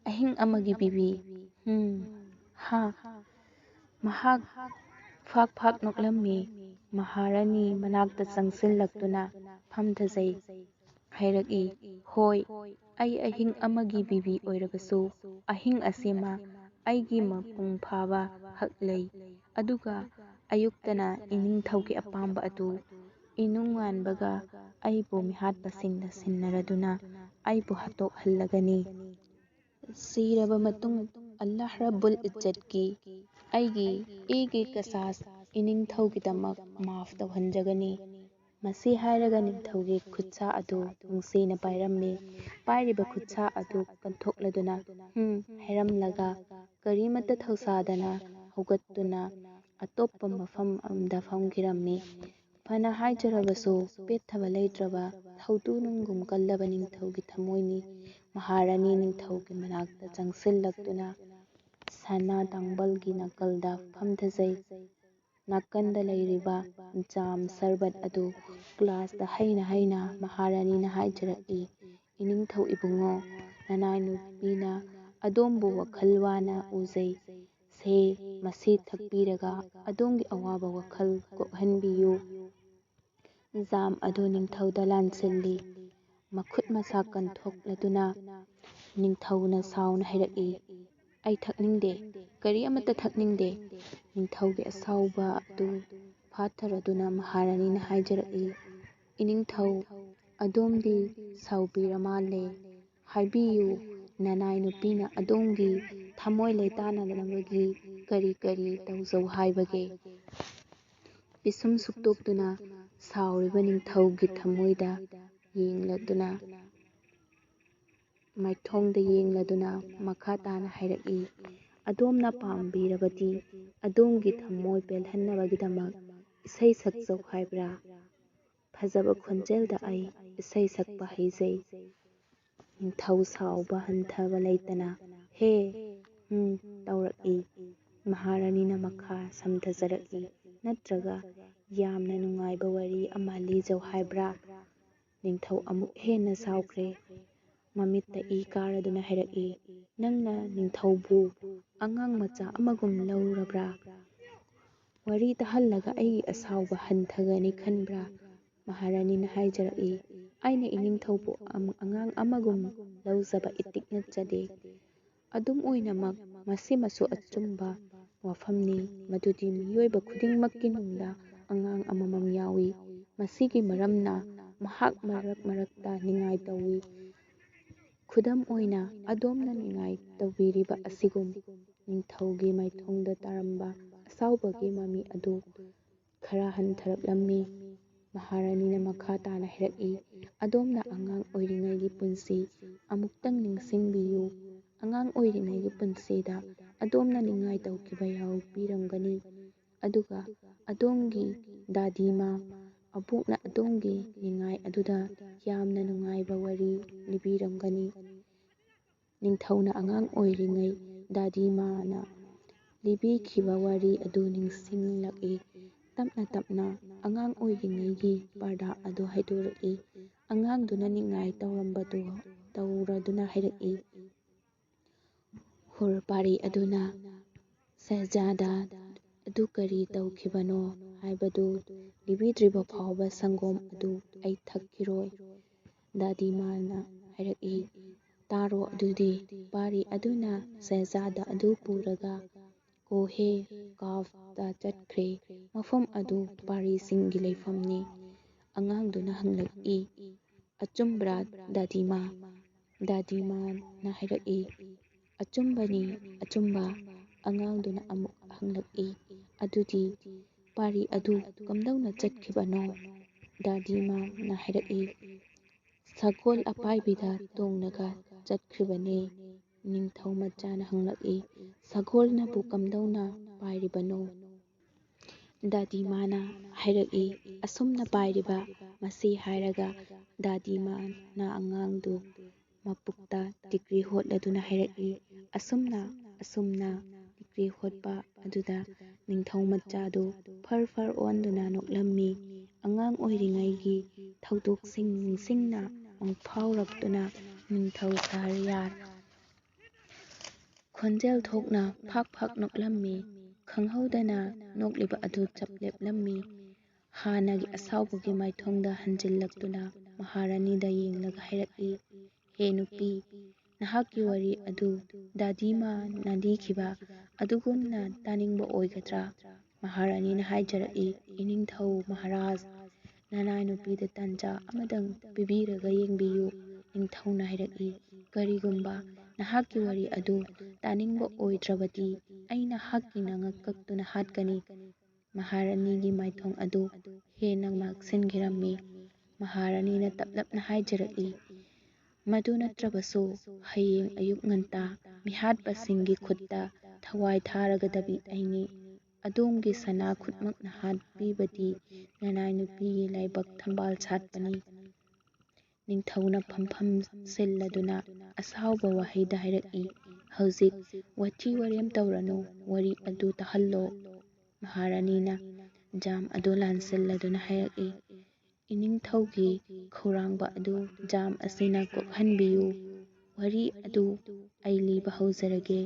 ꯑꯍꯤꯡ ꯑꯃꯒꯤ ꯕꯤꯕꯤ, ꯍꯥ? ꯃꯍꯥꯛ ꯐꯥꯛ ꯐꯥꯛ ꯅꯣꯛꯂꯝꯃꯤ꯫ ꯃꯍꯥꯔꯥꯅꯤ ꯃꯅꯥꯛꯇ ꯆꯪꯁꯤꯜꯂꯛꯇꯨꯅ ꯐꯝꯊꯖꯩ ꯍꯥꯏꯔꯛꯏ, ꯍꯣꯏ, ꯑꯩ ꯑꯍꯤꯡ ꯑꯃꯒꯤ ꯕꯤꯕꯤ ꯑꯣꯏꯔꯕꯁꯨ ꯑꯍꯤꯡ ꯑꯁꯤꯃ ꯑꯩꯒꯤ ꯃꯄꯨꯡ ꯐꯥꯕ ꯍꯛ ꯂꯩ꯫ ꯑꯗꯨꯒ ꯑꯌꯨꯛꯇꯅ ꯏꯅꯤꯡꯊꯧꯒꯤ ꯑꯄꯥꯝꯕ ꯑꯗꯨ ꯏꯅꯨꯡ ꯉꯥꯟꯕꯒ ꯑꯩꯕꯨ ꯃꯤꯍꯥꯠꯄꯁꯤꯡꯅ ꯁꯤꯟꯅꯔꯗꯨꯅ ꯑꯩꯕꯨ ꯍꯥꯠꯇꯣꯛꯍꯜꯂꯒꯅꯤ꯫ ꯁꯤꯔꯕ ꯃꯇꯨꯡ ꯑꯜꯂꯥꯍ ꯔബ്ꯕꯨꯜ ꯏꯖ꯭ꯖꯠꯀꯤ ꯑꯩꯒꯤ ꯏꯒꯤ ꯀꯁꯥꯁ ꯏꯅꯤꯡꯊꯧꯒꯤꯗꯃꯛ ꯃꯥꯐ ꯇꯧꯍꯟꯖꯒꯅꯤ꯫ ꯃꯁꯤ ꯍꯥꯏꯔꯒ ꯅꯤꯡꯊꯧꯒꯤ ꯈꯨꯠꯁꯥ ꯑꯗꯨ ꯅꯨꯡꯁꯤꯅ ꯄꯥꯏꯔꯝꯃꯤ꯫ ꯄꯥꯏꯔꯤꯕ ꯈꯨꯠꯁꯥ ꯑꯗꯨ ꯀꯟꯊꯣꯛꯂꯗꯨꯅ ꯍꯥꯏꯔꯝꯂꯒ ꯀꯔꯤꯃꯠꯇ ꯊꯧꯁꯥꯗꯅ ꯍꯧꯒꯠꯇꯨꯅ ꯑꯇꯣꯞꯄ ꯃꯐꯝ ꯑꯃꯗ ꯐꯝꯈꯤꯔꯝꯃꯤ꯫ ꯐꯅ ꯍꯥꯏꯖꯔꯕꯁꯨ ꯄꯦꯠꯊꯕ ꯂꯩꯇ꯭ꯔꯕ ꯊꯧꯗꯨꯅꯨꯡꯒꯨꯝ ꯀꯜꯂꯕ ꯅꯤꯡꯊꯧꯒꯤ ꯊꯃꯣꯏꯅꯤ꯫ ꯃꯍꯥꯔꯥꯅꯤ ꯅꯤꯡꯊꯧꯒꯤ ꯃꯅꯥꯛꯇ ꯆꯪꯁꯤꯜꯂꯛꯇꯨꯅ ꯁꯅꯥ ꯇꯥꯡꯕꯜꯒꯤ ꯅꯥꯀꯜꯗ ꯐꯝꯊꯖꯩ꯫ ꯅꯥꯀꯟꯗ ꯂꯩꯔꯤꯕ ꯖꯥꯝ ꯁꯔꯕꯠ ꯑꯗꯨ ꯒ꯭ꯂꯥꯁꯇ ꯍꯩꯅ ꯍꯩꯅ ꯃꯍꯥꯔꯥꯅꯤꯅ ꯍꯥꯏꯖꯔꯛꯏ, ꯏꯅꯤꯡꯊꯧ ꯏꯕꯨꯡꯉꯣ, ꯅꯅꯥꯏꯅꯨꯄꯤꯅ ꯑꯗꯣꯝꯕꯨ ꯋꯥꯈꯜ ꯋꯥꯅ ꯎꯖꯩ꯫ ꯁꯦ, ꯃꯁꯤ ꯊꯛꯄꯤꯔꯒ ꯑꯗꯣꯝꯒꯤ ꯑꯋꯥꯕ ꯋꯥꯈꯜ ꯀꯣꯛꯍꯟꯕꯤꯌꯨ꯫ ꯖꯥꯝ ꯑꯗꯨ ꯅꯤꯡꯊꯧꯗ ꯂꯥꯟꯁꯤꯜꯂꯤ꯫ ꯃꯈꯨꯠ ꯃꯁꯥ ꯀꯟꯊꯣꯛꯂꯗꯨꯅ ꯅꯤꯡꯊꯧꯅ ꯁꯥꯎꯅ ꯍꯥꯏꯔꯛꯏ, ꯑꯩ ꯊꯛꯅꯤꯡꯗꯦ, ꯀꯔꯤ ꯑꯃꯠꯇ ꯊꯛꯅꯤꯡꯗꯦ꯫ ꯅꯤꯡꯊꯧꯒꯤ ꯑꯁꯥꯎꯕ ꯑꯗꯨ ꯐꯥꯊꯔꯗꯨꯅ ꯃꯍꯥꯔꯥꯅꯤꯅ ꯍꯥꯏꯖꯔꯛꯏ, ꯏꯅꯤꯡꯊꯧ, ꯑꯗꯣꯝꯗꯤ ꯁꯥꯎꯕꯤꯔꯃꯥꯜꯂꯦ꯫ ꯍꯥꯏꯕꯤꯌꯨ, ꯅꯅꯥꯏꯅꯨꯄꯤꯅ ꯑꯗꯣꯝꯒꯤ ꯊꯃꯣꯏ ꯂꯩꯇꯥꯅꯅꯕꯒꯤ ꯀꯔꯤ ꯀꯔꯤ ꯇꯧꯖꯧ ꯍꯥꯏꯕꯒꯦ? ꯄꯤꯁꯨꯝ ꯁꯨꯛꯇꯣꯛꯇꯨꯅ ꯁꯥꯎꯔꯤꯕ ꯅꯤꯡꯊꯧꯒꯤ ꯊꯃꯣꯏꯗ ꯌꯦꯡꯂꯗꯨꯅ ꯃꯥꯏꯊꯣꯡꯗ ꯌꯦꯡꯂꯗꯨꯅ ꯃꯈꯥ ꯇꯥꯅ ꯍꯥꯏꯔꯛꯏ, ꯑꯗꯣꯝꯅ ꯄꯥꯝꯕꯤꯔꯕꯗꯤ ꯑꯗꯣꯝꯒꯤ ꯊꯃꯣꯏ ꯄꯦꯜꯍꯟꯅꯕꯒꯤꯗꯃꯛ ꯏꯁꯩ ꯁꯛꯆꯧ ꯍꯥꯏꯕ꯭ꯔꯥ? ꯐꯖꯕ ꯈꯣꯟꯖꯦꯜꯗ ꯑꯩ ꯏꯁꯩ ꯁꯛꯄ ꯍꯩꯖꯩ꯫ ꯅꯤꯡꯊꯧ ꯁꯥꯎꯕ ꯍꯟꯊꯕ ꯂꯩꯇꯅ ꯍꯦ ꯇꯧꯔꯛꯏ꯫ ꯃꯍꯥꯔꯥꯅꯤꯅ ꯃꯈꯥ ꯁꯝꯊꯖꯔꯛꯏ, ꯅꯠꯇ꯭ꯔꯒ ꯌꯥꯝꯅ ꯅꯨꯡꯉꯥꯏꯕ ꯋꯥꯔꯤ ꯑꯃ ꯂꯤꯖꯧ ꯍꯥꯏꯕ꯭ꯔꯥ? ꯅꯤꯡꯊꯧ ꯑꯃꯨꯛ ꯍꯦꯟꯅ ꯁꯥꯎꯈ꯭ꯔꯦ꯫ ꯃꯃꯤꯠꯇ ꯏ ꯀꯥꯔꯗꯨꯅ ꯍꯥꯏꯔꯛꯏ, ꯅꯪꯅ ꯅꯤꯡꯊꯧꯕꯨ ꯑꯉꯥꯡ ꯃꯆꯥ ꯑꯃꯒꯨꯝ ꯂꯧꯔꯕ꯭ꯔꯥ? ꯋꯥꯔꯤ ꯇꯥꯍꯜꯂꯒ ꯑꯩꯒꯤ ꯑꯁꯥꯎꯕ ꯍꯟꯊꯒꯅꯤ ꯈꯟꯕ꯭ꯔꯥ? ꯃꯍꯥꯔꯥꯅꯤꯅ ꯍꯥꯏꯖꯔꯛꯏ, ꯑꯩꯅ ꯏꯅꯤꯡꯊꯧꯕꯨ ꯑꯉꯥꯡ ꯑꯃꯒꯨꯝ ꯂꯧꯖꯕ ꯏꯇꯤꯛ ꯅꯠꯆꯗꯦ꯫ ꯑꯗꯨꯝ ꯑꯣꯏꯅꯃꯛ ꯃꯁꯤꯃꯁꯨ ꯑꯆꯨꯝꯕ ꯋꯥꯐꯝꯅꯤ ꯃꯗꯨꯗꯤ ꯃꯤꯑꯣꯏꯕ ꯈꯨꯗꯤꯡꯃꯛꯀꯤ ꯅꯨꯡꯗ ꯑꯉꯥꯡ ꯑꯃꯃꯝ ꯌꯥꯎꯏ꯫ ꯃꯁꯤꯒꯤ ꯃꯔꯝꯅ ꯃꯍꯥꯛ ꯃꯔꯛ ꯃꯔꯛꯇ ꯅꯤꯡꯉꯥꯏ ꯇꯧꯏ꯫ ꯈꯨꯗꯝ ꯑꯣꯏꯅ ꯑꯗꯣꯝꯅ ꯅꯤꯡꯉꯥꯏ ꯇꯧꯕꯤꯔꯤꯕ ꯑꯁꯤꯒꯨꯝ꯫ ꯅꯤꯡꯊꯧꯒꯤ ꯃꯥꯏꯊꯣꯡꯗ ꯇꯥꯔꯝꯕ ꯑꯁꯥꯎꯕꯒꯤ ꯃꯃꯤ ꯑꯗꯨ ꯈꯔ ꯍꯟꯊꯔꯛꯂꯝꯃꯤ꯫ ꯃꯍꯥꯔꯥꯅꯤꯅ ꯃꯈꯥ ꯇꯥꯅ ꯍꯥꯏꯔꯛꯏ, ꯑꯗꯣꯝꯅ ꯑꯉꯥꯡ ꯑꯣꯏꯔꯤꯉꯩꯒꯤ ꯄꯨꯟꯁꯤ ꯑꯃꯨꯛꯇꯪ ꯅꯤꯡꯁꯤꯡꯕꯤꯌꯨ꯫ ꯑꯉꯥꯡ ꯑꯣꯏꯔꯤꯉꯩꯒꯤ ꯄꯨꯟꯁꯤꯗ ꯑꯗꯣꯝꯅ ꯅꯤꯡꯉꯥꯏ ꯇꯧꯈꯤꯕ ꯌꯥꯎꯕꯤꯔꯝꯒꯅꯤ, ꯑꯗꯨꯒ ꯑꯗꯣꯝꯒꯤ ꯗꯥꯗꯤꯃꯥ ꯑꯕꯣꯛꯅ ꯑꯗꯣꯝꯒꯤ ꯅꯤꯡꯉꯥꯏ ꯑꯗꯨꯗ ꯌꯥꯝꯅ ꯅꯨꯡꯉꯥꯏꯕ ꯋꯥꯔꯤ ꯂꯤꯕꯤꯔꯝꯒꯅꯤ꯫ ꯅꯤꯡꯊꯧꯅ ꯑꯉꯥꯡ ꯑꯣꯏꯔꯤꯉꯩ ꯗꯥꯗꯤꯃꯥꯅ ꯂꯤꯕꯤꯈꯤꯕ ꯋꯥꯔꯤ ꯑꯗꯨ ꯅꯤꯡꯁꯤꯡꯂꯛꯏ꯫ ꯇꯞꯅ ꯇꯞꯅ ꯑꯉꯥꯡ ꯑꯣꯏꯔꯤꯉꯩꯒꯤ ꯄꯥꯔꯗꯥ ꯑꯗꯨ ꯍꯥꯏꯗꯣꯔꯛꯏ꯫ ꯑꯉꯥꯡꯗꯨꯅ ꯅꯤꯡꯉꯥꯏ ꯇꯧꯔꯝꯕꯗꯨ ꯇꯧꯔꯗꯨꯅ ꯍꯥꯏꯔꯛꯏ, ꯍꯨꯔ ꯄꯥꯔꯤ ꯑꯗꯨꯅ ꯁꯍꯖꯥꯗꯥ ꯑꯗꯨ ꯀꯔꯤ ꯇꯧꯈꯤꯕꯅꯣ ꯍꯥꯏꯕꯗꯨ ꯂꯤꯕꯤꯗ꯭ꯔꯤꯕ ꯐꯥꯎꯕ ꯁꯪꯒꯣꯝ ꯑꯗꯨ ꯑꯩ ꯊꯛꯈꯤꯔꯣꯏ꯫ ꯗꯥꯗꯤꯃꯥꯅ ꯍꯥꯏꯔꯛꯏ, ꯇꯥꯔꯣ ꯑꯗꯨꯗꯤ꯫ ꯄꯥꯔꯤ ꯑꯗꯨꯅ ꯁꯍꯖꯥꯗꯥ ꯑꯗꯨ ꯄꯨꯔꯒ ꯀꯣꯍꯦ ꯀꯥꯐꯇ ꯆꯠꯈ꯭ꯔꯦ꯫ ꯃꯐꯝ ꯑꯗꯨ ꯄꯥꯔꯤꯁꯤꯡꯒꯤ ꯂꯩꯐꯝꯅꯤ꯫ ꯑꯉꯥꯡꯗꯨꯅ ꯍꯪꯂꯛꯏ, ꯑꯆꯨꯝꯕ꯭ꯔꯥ ꯗꯥꯗꯤꯃꯥ? ꯗꯥꯗꯤꯃꯥꯅ ꯍꯥꯏꯔꯛꯏ, ꯑꯆꯨꯝꯕꯅꯤ, ꯑꯆꯨꯝꯕ꯫ ꯑꯉꯥꯡꯗꯨꯅ ꯑꯃꯨꯛ ꯍꯪꯂꯛꯏ, ꯑꯗꯨꯗꯤ ꯄꯥꯔꯤ ꯑꯗꯨ ꯀꯝꯗꯧꯅ ꯆꯠꯈꯤꯕꯅꯣ? ꯗꯥꯗꯤꯃꯥꯅ ꯍꯥꯏꯔꯛꯏ, ꯁꯒꯣꯜ ꯑꯄꯥꯏꯕꯤꯗ ꯇꯣꯡꯂꯒ ꯆꯠꯈ꯭ꯔꯤꯕꯅꯦ꯫ ꯅꯤꯡꯊꯧꯃꯆꯥꯅ ꯍꯪꯂꯛꯏ, ꯁꯒꯣꯜꯅꯕꯨ ꯀꯝꯗꯧꯅ ꯄꯥꯏꯔꯤꯕꯅꯣ? ꯗꯥꯗꯤꯃꯥꯅ ꯍꯥꯏꯔꯛꯏ, ꯑꯁꯨꯝꯅ ꯄꯥꯏꯔꯤꯕ꯫ ꯃꯁꯤ ꯍꯥꯏꯔꯒ ꯗꯥꯗꯤꯃꯥꯅ ꯑꯉꯥꯡꯗꯨ ꯃꯄꯨꯛꯇ ꯇꯤꯀ꯭ꯔꯤ ꯍꯣꯠꯂꯗꯨꯅ ꯍꯥꯏꯔꯛꯏ, ꯑꯁꯨꯝꯅ, ꯑꯁꯨꯝꯅ꯫ ꯇꯤꯀ꯭ꯔꯤ ꯍꯣꯠꯄ ꯑꯗꯨꯗ ꯅꯤꯡꯊꯧꯃꯆꯥꯗꯨ ꯐꯔ ꯐꯔ ꯑꯣꯟꯗꯨꯅ ꯅꯣꯛꯂꯝꯃꯤ꯫ ꯑꯉꯥꯡ ꯑꯣꯏꯔꯤꯉꯩꯒꯤ ꯊꯧꯗꯣꯛꯁꯤꯡ ꯅꯤꯡꯁꯤꯡꯅ ꯃꯪꯐꯥꯎꯔꯛꯇꯨꯅ ꯅꯤꯡꯊꯧ ꯁꯍꯔꯌꯥꯔ ꯈꯣꯟꯖꯦꯜ ꯊꯣꯛꯅ ꯐꯥꯛ ꯐꯥꯛ ꯅꯣꯛꯂꯝꯃꯤ꯫ ꯈꯪꯍꯧꯗꯅ ꯅꯣꯛꯂꯤꯕ ꯑꯗꯨ ꯆꯞ ꯂꯦꯞꯂꯝꯃꯤ꯫ ꯍꯥꯟꯅꯒꯤ ꯑꯁꯥꯎꯕꯒꯤ ꯃꯥꯏꯊꯣꯡꯗ ꯍꯟꯖꯤꯜꯂꯛꯇꯨꯅ ꯃꯍꯥꯔꯥꯅꯤꯗ ꯌꯦꯡꯂꯒ ꯍꯥꯏꯔꯛꯏ, ꯍꯦ ꯅꯨꯄꯤ, ꯅꯍꯥꯛꯀꯤ ꯋꯥꯔꯤ ꯑꯗꯨ ꯗꯥꯗꯤꯃꯥꯅ ꯂꯤꯈꯤꯕ ꯑꯗꯨꯒꯨꯝꯅ ꯇꯥꯅꯤꯡꯕ ꯑꯣꯏꯒꯗ꯭ꯔꯥ? ꯃꯍꯥꯔꯥꯅꯤꯅ ꯍꯥꯏꯖꯔꯛꯏ, ꯏꯅꯤꯡꯊꯧ ꯃꯍꯥꯔꯥꯖ, ꯅꯅꯥꯏ ꯅꯨꯄꯤꯗ ꯇꯥꯟꯖꯥ ꯑꯃꯗꯪ ꯄꯤꯕꯤꯔꯒ ꯌꯦꯡꯕꯤꯌꯨ꯫ ꯅꯤꯡꯊꯧꯅ ꯍꯥꯏꯔꯛꯏ, ꯀꯔꯤꯒꯨꯝꯕ ꯅꯍꯥꯛꯀꯤ ꯋꯥꯔꯤ ꯑꯗꯨ ꯇꯥꯅꯤꯡꯕ ꯑꯣꯏꯗ꯭ꯔꯕꯗꯤ ꯑꯩ ꯅꯍꯥꯛꯀꯤ ꯅꯉꯛ ꯀꯛꯇꯨꯅ ꯍꯥꯠꯀꯅꯤ꯫ ꯃꯍꯥꯔꯥꯅꯤꯒꯤ ꯃꯥꯏꯊꯣꯡ ꯑꯗꯨ ꯍꯦꯟꯅ ꯉꯛꯁꯤꯟꯈꯤꯔꯝꯃꯤ꯫ ꯃꯍꯥꯔꯥꯅꯤꯅ ꯇꯞꯂꯞꯅ ꯍꯥꯏꯖꯔꯛꯏ, ꯃꯗꯨ ꯅꯠꯇ꯭ꯔꯕꯁꯨ ꯍꯌꯦꯡ ꯑꯌꯨꯛ ꯉꯟꯇꯥ ꯃꯤꯍꯥꯠꯄꯁꯤꯡꯒꯤ ꯈꯨꯠꯇ ꯊꯋꯥꯏ ꯊꯥꯔꯒꯗꯕꯤ ꯑꯩꯅꯤ꯫ ꯑꯗꯣꯝꯒꯤ ꯁꯅꯥ ꯈꯨꯠꯃꯛꯅ ꯍꯥꯠꯄꯤꯕꯗꯤ ꯅꯅꯥꯏ ꯅꯨꯄꯤꯒꯤ ꯂꯥꯏꯕꯛ ꯊꯝꯕꯥꯜ ꯁꯥꯠꯄꯅꯤ꯫ ꯅꯤꯡꯊꯧꯅ ꯐꯝꯐꯝ ꯁꯤꯜꯂꯗꯨꯅ ꯑꯁꯥꯎꯕ ꯋꯥꯍꯩꯗ ꯍꯥꯏꯔꯛꯏ, ꯍꯧꯖꯤꯛ ꯋꯥꯊꯤ ꯋꯥꯔꯦꯝ ꯇꯧꯔꯅꯨ, ꯋꯥꯔꯤ ꯑꯗꯨ ꯇꯥꯍꯜꯂꯣ꯫ ꯃꯍꯥꯔꯥꯅꯤꯅ ꯖꯥꯝ ꯑꯗꯨ ꯂꯥꯟꯁꯤꯜꯂꯗꯨꯅ ꯍꯥꯏꯔꯛꯏ, ꯏꯅꯤꯡꯊꯧꯒꯤ ꯈꯧꯔꯥꯡꯕ ꯑꯗꯨ ꯖꯥꯝ ꯑꯁꯤꯅ ꯀꯣꯛꯍꯟꯕꯤꯌꯨ꯫ ꯋꯥꯔꯤ ꯑꯗꯨ ꯑꯩ ꯂꯤꯕ ꯍꯧꯖꯔꯒꯦ꯫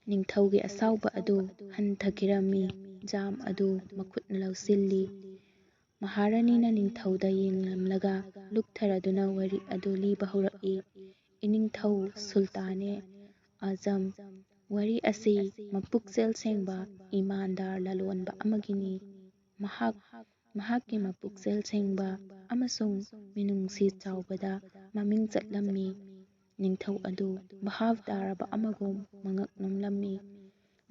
ꯅꯤꯡꯊꯧꯒꯤ ꯑꯁꯥꯎꯕ ꯑꯗꯨ ꯍꯟꯊꯈꯤꯔꯝꯃꯤ꯫ ꯖꯥꯝ ꯑꯗꯨ ꯃꯈꯨꯠꯅ ꯂꯧꯁꯤꯜꯂꯤ꯫ ꯃꯍꯥꯔꯥꯅꯤꯅ ꯅꯤꯡꯊꯧꯗ ꯌꯦꯡꯂꯝꯂꯒ ꯂꯨꯛꯊꯔꯗꯨꯅ ꯋꯥꯔꯤ ꯑꯗꯨ ꯂꯤꯕ ꯍꯧꯔꯛꯏ, ꯏꯅꯤꯡꯊꯧ ꯁꯨꯜꯇꯥꯅꯦ ꯑꯥꯖꯝ, ꯋꯥꯔꯤ ꯑꯁꯤ ꯃꯄꯨꯛꯆꯦꯜ ꯁꯦꯡꯕ ꯏꯃꯥꯟꯗꯥꯔ ꯂꯂꯣꯟꯕ ꯑꯃꯒꯤꯅꯤ꯫ ꯃꯍꯥꯛ ꯃꯍꯥꯛꯀꯤ ꯃꯄꯨꯛꯆꯦꯜ ꯁꯦꯡꯕ ꯑꯃꯁꯨꯡ ꯃꯤꯅꯨꯡꯁꯤ ꯆꯥꯎꯕꯗ ꯃꯃꯤꯡ ꯆꯠꯂꯝꯃꯤ꯫ ꯅꯤꯡꯊꯧ ꯑꯗꯨ ꯚꯥꯞ ꯇꯥꯔꯕ ꯑꯃꯒꯨꯝ ꯃꯉꯛ ꯅꯣꯝꯂꯝꯃꯤ꯫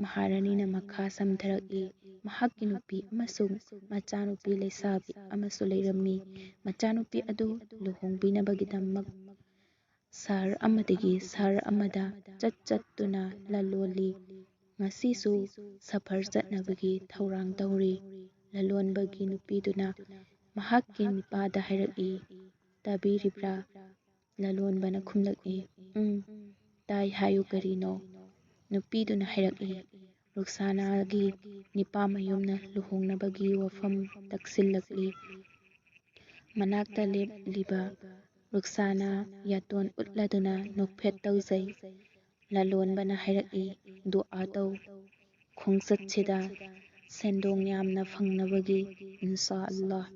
ꯃꯍꯥꯔꯥꯅꯤꯅ ꯃꯈꯥ ꯁꯝꯊꯔꯛꯏ, ꯃꯍꯥꯛꯀꯤ ꯅꯨꯄꯤ ꯑꯃꯁꯨꯡ ꯃꯆꯥꯅꯨꯄꯤ ꯂꯩꯁꯥꯕꯤ ꯑꯃꯁꯨ ꯂꯩꯔꯝꯃꯤ꯫ ꯃꯆꯥꯅꯨꯄꯤ ꯑꯗꯨ ꯂꯨꯍꯣꯡꯕꯤꯅꯕꯒꯤꯗꯃꯛ ꯁꯍꯔ ꯑꯃꯗꯒꯤ ꯁꯍꯔ ꯑꯃꯗ ꯆꯠꯇꯨꯅ ꯂꯂꯣꯜꯂꯤ꯫ ꯉꯁꯤꯁꯨ ꯁꯐꯔ ꯆꯠꯅꯕꯒꯤ ꯊꯧꯔꯥꯡ ꯇꯧꯔꯤ꯫ ꯂꯂꯣꯟꯕꯒꯤ ꯅꯨꯄꯤꯗꯨꯅ ꯃꯍꯥꯛꯀꯤ ꯅꯤꯄꯥꯗ ꯍꯥꯏꯔꯛꯏ, ꯇꯥꯕꯤꯔꯤꯕ꯭ꯔꯥ? ꯂꯂꯣꯟꯕꯅ ꯈꯨꯝꯂꯛꯏ, ꯇꯥꯏ ꯍꯥꯏꯌꯨ, ꯀꯔꯤꯅꯣ? ꯅꯨꯄꯤꯗꯨꯅ ꯍꯥꯏꯔꯛꯏ, ꯔꯨꯛꯁꯥꯅꯥꯒꯤ ꯅꯤꯄꯥ ꯃꯌꯨꯝꯅ ꯂꯨꯍꯣꯡꯅꯕꯒꯤ ꯋꯥꯐꯝ ꯇꯛꯁꯤꯜꯂꯛꯂꯤ꯫ ꯃꯅꯥꯛꯇ ꯂꯦꯞꯂꯤꯕ ꯔꯨꯛꯁꯥꯅꯥ ꯌꯥꯇꯣꯟ ꯎꯠꯂꯗꯨꯅ ꯅꯣꯛꯐꯦꯠ ꯇꯧꯖꯩ꯫ ꯂꯂꯣꯟꯕꯅ ꯍꯥꯏꯔꯛꯏ, ꯗꯨꯑꯥ ꯇꯧ, ꯈꯣꯡꯆꯠꯁꯤꯗ ꯁꯦꯟꯗꯣꯡ ꯌꯥꯝꯅ ꯐꯪꯅꯕꯒꯤ ꯏꯟꯁꯥ ꯑꯜꯂꯥꯍ꯫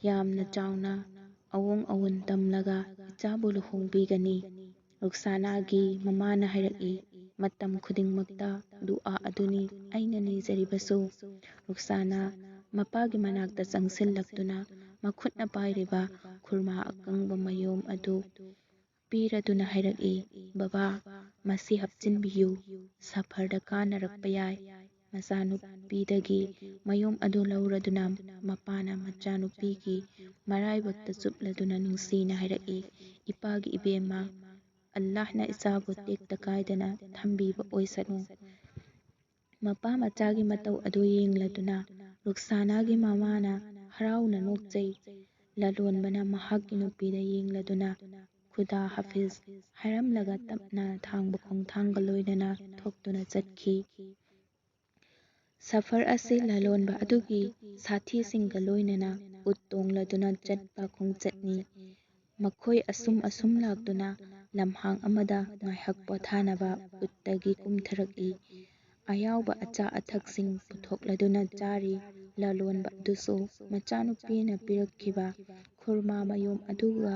ꯌꯥꯝꯅ ꯆꯥꯎꯅ ꯑꯋꯣꯡ ꯑꯋꯣꯟ ꯇꯝꯂꯒ ꯏꯆꯥꯕꯨ ꯂꯨꯍꯣꯡꯕꯤꯒꯅꯤ꯫ ꯔꯨꯛꯁꯥꯅꯥꯒꯤ ꯃꯃꯥꯅ ꯍꯥꯏꯔꯛꯏ, ꯃꯇꯝ ꯈꯨꯗꯤꯡꯃꯛꯇ ꯗꯨꯑꯥ ꯑꯗꯨꯅꯤ ꯑꯩꯅ ꯅꯤꯖꯔꯤꯕꯁꯨ꯫ ꯔꯨꯛꯁꯥꯅꯥ ꯃꯄꯥꯒꯤ ꯃꯅꯥꯛꯇ ꯆꯪꯁꯤꯜꯂꯛꯇꯨꯅ ꯃꯈꯨꯠꯅ ꯄꯥꯏꯔꯤꯕ ꯈꯨꯔꯃꯥ ꯑꯀꯪꯕ ꯃꯌꯣꯝ ꯑꯗꯨ ꯄꯤꯔꯗꯨꯅ ꯍꯥꯏꯔꯛꯏ, ꯕꯕꯥ, ꯃꯁꯤ ꯍꯥꯞꯆꯤꯟꯕꯤꯌꯨ, ꯁꯐꯔꯗ ꯀꯥꯟꯅꯔꯛꯄ ꯌꯥꯏ꯫ ꯃꯆꯥꯅꯨꯄꯤꯗꯒꯤ ꯃꯌꯨꯝ ꯑꯗꯨ ꯂꯧꯔꯗꯨꯅ ꯃꯄꯥꯅ ꯃꯆꯥꯅꯨꯄꯤꯒꯤ ꯃꯔꯥꯏꯕꯛꯇ ꯆꯨꯞꯂꯗꯨꯅ ꯅꯨꯡꯁꯤꯅ ꯍꯥꯏꯔꯛꯏ, "ꯏꯄꯥꯒꯤ ꯏꯕꯦꯝꯃ, ꯑꯜꯂꯥꯍꯅ ꯏꯆꯥꯕꯨ ꯇꯦꯛꯇ ꯀꯥꯏꯗꯅ ꯊꯝꯕꯤꯕ ꯑꯣꯏꯁꯅꯨ"꯫ ꯃꯄꯥ ꯃꯆꯥꯒꯤ ꯃꯇꯧ ꯑꯗꯨ ꯌꯦꯡꯂꯗꯨꯅ ꯔꯨꯛꯁꯥꯅꯥꯒꯤ ꯃꯃꯥꯅ ꯍꯔꯥꯎꯅ ꯅꯣꯛꯆꯩ꯫ ꯂꯂꯣꯟꯕꯅ ꯃꯍꯥꯛꯀꯤ ꯅꯨꯄꯤꯗ ꯌꯦꯡꯂꯗꯨꯅ "ꯈꯨꯗꯥ ꯍꯥꯐꯤꯖ" ꯍꯥꯏꯔꯝꯂꯒ ꯇꯞꯅ ꯊꯥꯡꯕ ꯈꯣꯡꯊꯥꯡꯒ ꯂꯣꯏꯅꯅ ꯊꯣꯛꯇꯨꯅ ꯆꯠꯈꯤ꯫ ꯁꯐꯔ ꯑꯁꯤ ꯂꯂꯣꯟꯕ ꯑꯗꯨꯒꯤ ꯁꯥꯊꯤꯁꯤꯡꯒ ꯂꯣꯏꯅꯅ ꯎꯠ ꯇꯣꯡꯂꯗꯨꯅ ꯆꯠꯄ ꯈꯣꯡꯆꯠꯅꯤ꯫ ꯃꯈꯣꯏ ꯑꯁꯨꯝ ꯂꯥꯛꯇꯨꯅ ꯂꯝꯍꯥꯡ ꯑꯃꯗ ꯉꯥꯏꯍꯥꯛ ꯄꯣꯊꯥꯅꯕ ꯎꯠꯇꯒꯤ ꯀꯨꯝꯊꯔꯛꯏ꯫ ꯑꯌꯥꯎꯕ ꯑꯆꯥ ꯑꯊꯛꯁꯤꯡ ꯄꯨꯊꯣꯛꯂꯗꯨꯅ ꯆꯥꯔꯤ꯫ ꯂꯂꯣꯟꯕ ꯑꯗꯨꯁꯨ ꯃꯆꯥꯅꯨꯄꯤꯅ ꯄꯤꯔꯛꯈꯤꯕ ꯈꯨꯔꯃꯥ ꯃꯌꯨꯝ ꯑꯗꯨꯒ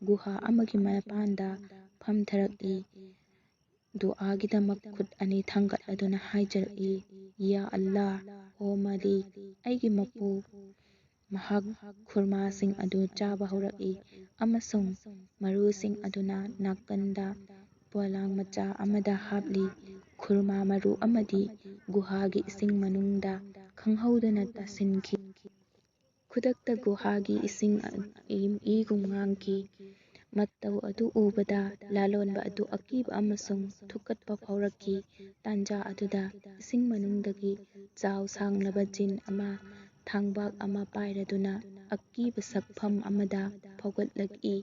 ꯒꯨꯍꯥ ꯑꯃꯒꯤ ꯃꯄꯥꯟꯗ ꯐꯝꯊꯔꯛꯏ꯫ ꯗꯨആꯒꯤꯗꯃꯛ ꯈꯨꯠ ꯑꯅꯤ ꯊꯥꯡꯒꯠꯂꯗꯨꯅ ꯍꯥꯏꯖꯔꯛꯏ, "ꯌꯥ ꯑꯜꯂꯥꯍ, ꯑꯣ ꯃꯥꯂꯤꯛ, ꯑꯩꯒꯤ ꯃꯄꯨ"꯫ ꯃꯍꯥꯛ ꯈꯨꯔꯃꯥꯁꯤꯡ ꯑꯗꯨ ꯆꯥꯕ ꯍꯧꯔꯛꯏ ꯑꯃꯁꯨꯡ ꯃꯔꯨꯁꯤꯡ ꯑꯗꯨꯅ ꯅꯥꯀꯟꯗ ꯄꯣꯂꯥꯡ ꯃꯆꯥ ꯑꯃꯗ ꯍꯥꯞꯂꯤ꯫ ꯈꯨꯔꯃꯥ ꯃꯔꯨ ꯑꯃꯗꯤ ꯒꯨꯍꯥꯒꯤ ꯏꯁꯤꯡ ꯃꯅꯨꯡꯗ ꯈꯪꯍꯧꯗꯅ ꯇꯥꯁꯤꯟꯈꯤ꯫ ꯈꯨꯗꯛꯇ ꯒꯨꯍꯥꯒꯤ ꯏꯁꯤꯡ ꯏꯒꯨꯝ ꯉꯥꯡꯈꯤ꯫ ꯃꯇꯧ ꯑꯗꯨ ꯎꯕꯗ ꯂꯂꯣꯟꯕ ꯑꯗꯨ ꯑꯀꯤꯕ ꯑꯃꯁꯨꯡ ꯊꯨꯀꯠꯄ ꯐꯥꯎꯔꯛꯈꯤ꯫ ꯇꯥꯟꯖꯥ ꯑꯗꯨꯗ ꯏꯁꯤꯡ ꯃꯅꯨꯡꯗꯒꯤ ꯆꯥꯎ ꯁꯥꯡꯂꯕ ꯖꯤꯟ ꯑꯃ ꯊꯥꯡꯕꯥꯛ ꯑꯃ ꯄꯥꯏꯔꯗꯨꯅ ꯑꯀꯤꯕ ꯁꯛꯐꯝ ꯑꯃꯗ ꯐꯥꯎꯒꯠꯂꯛꯏ꯫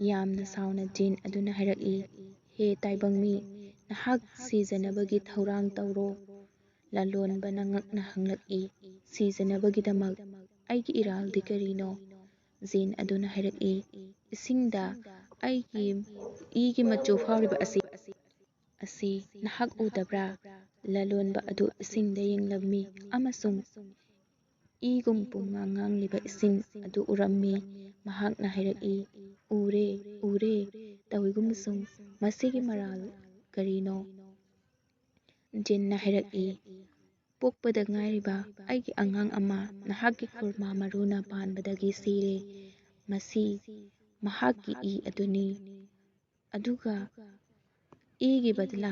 ꯌꯥꯝꯅ ꯁꯥꯎꯅ ꯖꯤꯟ ꯑꯗꯨꯅ ꯍꯥꯏꯔꯛꯏ, "ꯍꯦ ꯇꯥꯏꯕꯪ ꯃꯤ, ꯅꯍꯥꯛ ꯁꯤꯖꯅꯕꯒꯤ ꯊꯧꯔꯥꯡ ꯇꯧꯔꯣ"꯫ ꯂꯂꯣꯟꯕꯅ ꯉꯛꯅ ꯍꯪꯂꯛꯏ, "ꯁꯤꯖꯅꯕꯒꯤꯗꯃꯛ ꯑꯩꯒꯤ ꯏꯔꯥꯜꯗꯤ ꯀꯔꯤꯅꯣ"? ꯖꯤꯟ ꯑꯗꯨꯅ ꯍꯥꯏꯔꯛꯏ, "ꯏꯁꯤꯡꯗ ꯑꯩꯒꯤ ꯏꯒꯤ ꯃꯆꯨ ꯐꯥꯎꯔꯤꯕ ꯑꯁꯤ ꯅꯍꯥꯛ ꯎꯗꯕ꯭ꯔꯥ"? ꯂꯂꯣꯟꯕ ꯑꯗꯨ ꯏꯁꯤꯡꯗ ꯌꯦꯡꯂꯝꯃꯤ ꯑꯃꯁꯨꯡ ꯏꯒꯨꯝ ꯄꯨꯝꯉꯥꯡ ꯉꯥꯡꯂꯤꯕ ꯏꯁꯤꯡ ꯑꯗꯨ ꯎꯔꯝꯃꯤ꯫ ꯃꯍꯥꯛꯅ ꯍꯥꯏꯔꯛꯏ, "ꯎꯔꯦ, ꯎꯔꯦ, ꯇꯧꯏꯒꯨꯝꯕꯁꯨꯡ ꯃꯁꯤꯒꯤ ꯃꯔꯥꯜ ꯀꯔꯤꯅꯣ"? ꯖꯤꯟꯅ ꯍꯥꯏꯔꯛꯏ, "ꯄꯣꯛꯄꯗ ꯉꯥꯏꯔꯤꯕ ꯑꯩꯒꯤ ꯑꯉꯥꯡ ꯑꯃ ꯅꯍꯥꯛꯀꯤ ꯈꯨꯔꯃꯥ ꯃꯔꯨꯅ ꯄꯥꯟꯕꯗꯒꯤ ꯁꯤꯔꯦ꯫ ꯃꯁꯤ ꯃꯍꯥꯛꯀꯤ ꯏ ꯑꯗꯨꯅꯤ꯫ ꯑꯗꯨꯒ ꯏꯒꯤ ꯕꯗꯂꯥ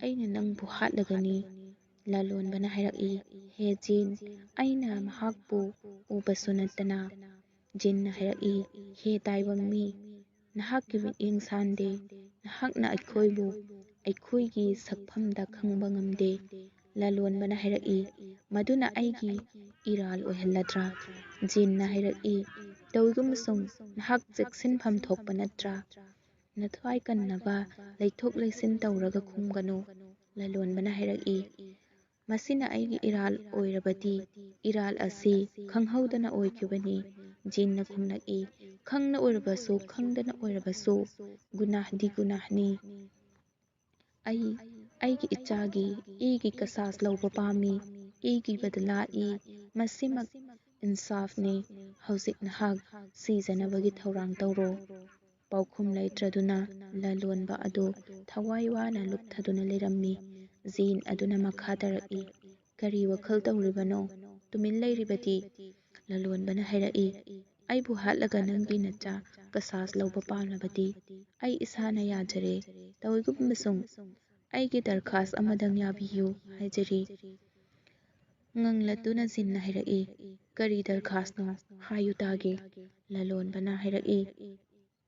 ꯑꯩꯅ ꯅꯪꯕꯨ ꯍꯥꯠꯂꯒꯅꯤ"꯫ ꯂꯂꯣꯟꯕꯅ ꯍꯥꯏꯔꯛꯏ, "ꯍꯦ ꯖꯤꯟ, ꯑꯩꯅ ꯃꯍꯥꯛꯄꯨ ꯎꯕꯁꯨ ꯅꯠꯇꯅ"꯫ ꯖꯤꯟꯅ ꯍꯥꯏꯔꯛꯏ, "ꯍꯦ ꯇꯥꯏꯕꯪ ꯃꯤ, ꯅꯍꯥꯛꯀꯤ ꯃꯤꯠꯌꯦꯡ ꯁꯥꯟꯗꯦ꯫ ꯅꯍꯥꯛꯅ ꯑꯩꯈꯣꯏꯕꯨ ꯑꯩꯈꯣꯏꯒꯤ ꯁꯛꯐꯝꯗ ꯈꯪꯕ ꯉꯝꯗꯦ"꯫ ꯂꯂꯣꯟꯕꯅ ꯍꯥꯏꯔꯛꯏ, "ꯃꯗꯨꯅ ꯑꯩꯒꯤ ꯏꯔꯥꯜ ꯑꯣꯏꯍꯜꯂꯗ꯭ꯔꯥ"? ꯖꯤꯟꯅ ꯍꯥꯏꯔꯛꯏ, "ꯇꯧꯏꯒꯨꯝꯕꯁꯨꯡ ꯅꯍꯥꯛ ꯆꯦꯛꯁꯤꯟꯐꯝ ꯊꯣꯛꯄ ꯅꯠꯇ꯭ꯔꯥ? ꯅꯊ꯭ꯋꯥꯏ ꯀꯟꯅꯕ ꯂꯩꯊꯣꯛ ꯂꯩꯁꯤꯟ ꯇꯧꯔꯒ ꯈꯨꯝꯒꯅꯨ"꯫ ꯂꯂꯣꯟꯕꯅ ꯍꯥꯏꯔꯛꯏ, "ꯃꯁꯤꯅ ꯑꯩꯒꯤ ꯏꯔꯥꯜ ꯑꯣꯏꯔꯕꯗꯤ ꯏꯔꯥꯜ ꯑꯁꯤ ꯈꯪꯍꯧꯗꯅ ꯑꯣꯏꯈꯤꯕꯅꯤ"꯫ ꯖꯤꯟꯅ ꯈꯨꯝꯂꯛꯏ, "ꯈꯪꯅ ꯑꯣꯏꯔꯕꯁꯨ ꯈꯪꯗꯅ ꯑꯣꯏꯔꯕꯁꯨ ꯒꯨꯅꯥꯍꯗꯤ ꯒꯨꯅꯥꯍꯅꯤ꯫ ꯑꯩꯒꯤ ꯏꯆꯥꯒꯤ ꯏꯒꯤ ꯀꯁꯥꯁ ꯂꯧꯕ ꯄꯥꯝꯃꯤ꯫ ꯏꯒꯤ ꯕꯗꯂꯥ ꯃꯁꯤꯃꯛ ꯏꯟꯁꯥꯐꯅꯤ꯫ ꯍꯧꯖꯤꯛ ꯅꯍꯥꯛ ꯁꯤꯖꯅꯕꯒꯤ ꯊꯧꯔꯥꯡ ꯇꯧꯔꯣ"꯫ ꯄꯥꯎꯈꯨꯝ ꯂꯩꯇ꯭ꯔꯗꯨꯅ ꯂꯂꯣꯟꯕ ꯑꯗꯨ ꯊꯋꯥꯏ ꯋꯥꯅ ꯂꯨꯞꯊꯗꯨꯅ ꯂꯩꯔꯝꯃꯤ꯫ ꯖꯤꯟ ꯑꯗꯨꯅ ꯃꯈꯥ ꯇꯥꯔꯛꯏ, "ꯀꯔꯤ ꯋꯥꯈꯜ ꯇꯧꯔꯤꯕꯅꯣ? ꯇꯨꯃꯤꯟ ꯂꯩꯔꯤꯕꯗꯤ"? ꯂꯂꯣꯟꯕꯅ ꯍꯥꯏꯔꯛꯏ, "ꯑꯩꯕꯨ ꯍꯥꯠꯂꯒ ꯅꯪꯒꯤ ꯅꯆꯥ ꯀꯁꯥꯁ ꯂꯧꯕ ꯄꯥꯝꯂꯕꯗꯤ ꯑꯩ ꯏꯁꯥꯅ ꯌꯥꯖꯔꯦ꯫ ꯇꯧꯏꯒꯨꯝꯕꯁꯨꯡ ꯑꯩꯒꯤ ꯗꯔꯈꯥꯁ ꯑꯃꯗꯪ ꯌꯥꯕꯤꯌꯨ ꯍꯥꯏꯖꯔꯤ"꯫ ꯉꯪꯂꯗꯨꯅ ꯖꯤꯟꯅ ꯍꯥꯏꯔꯛꯏ, "ꯀꯔꯤ ꯗꯔꯈꯥꯁꯅꯣ? ꯍꯥꯏꯌꯨ ꯇꯥꯒꯦ"꯫ ꯂꯂꯣꯟꯕꯅ ꯍꯥꯏꯔꯛꯏ,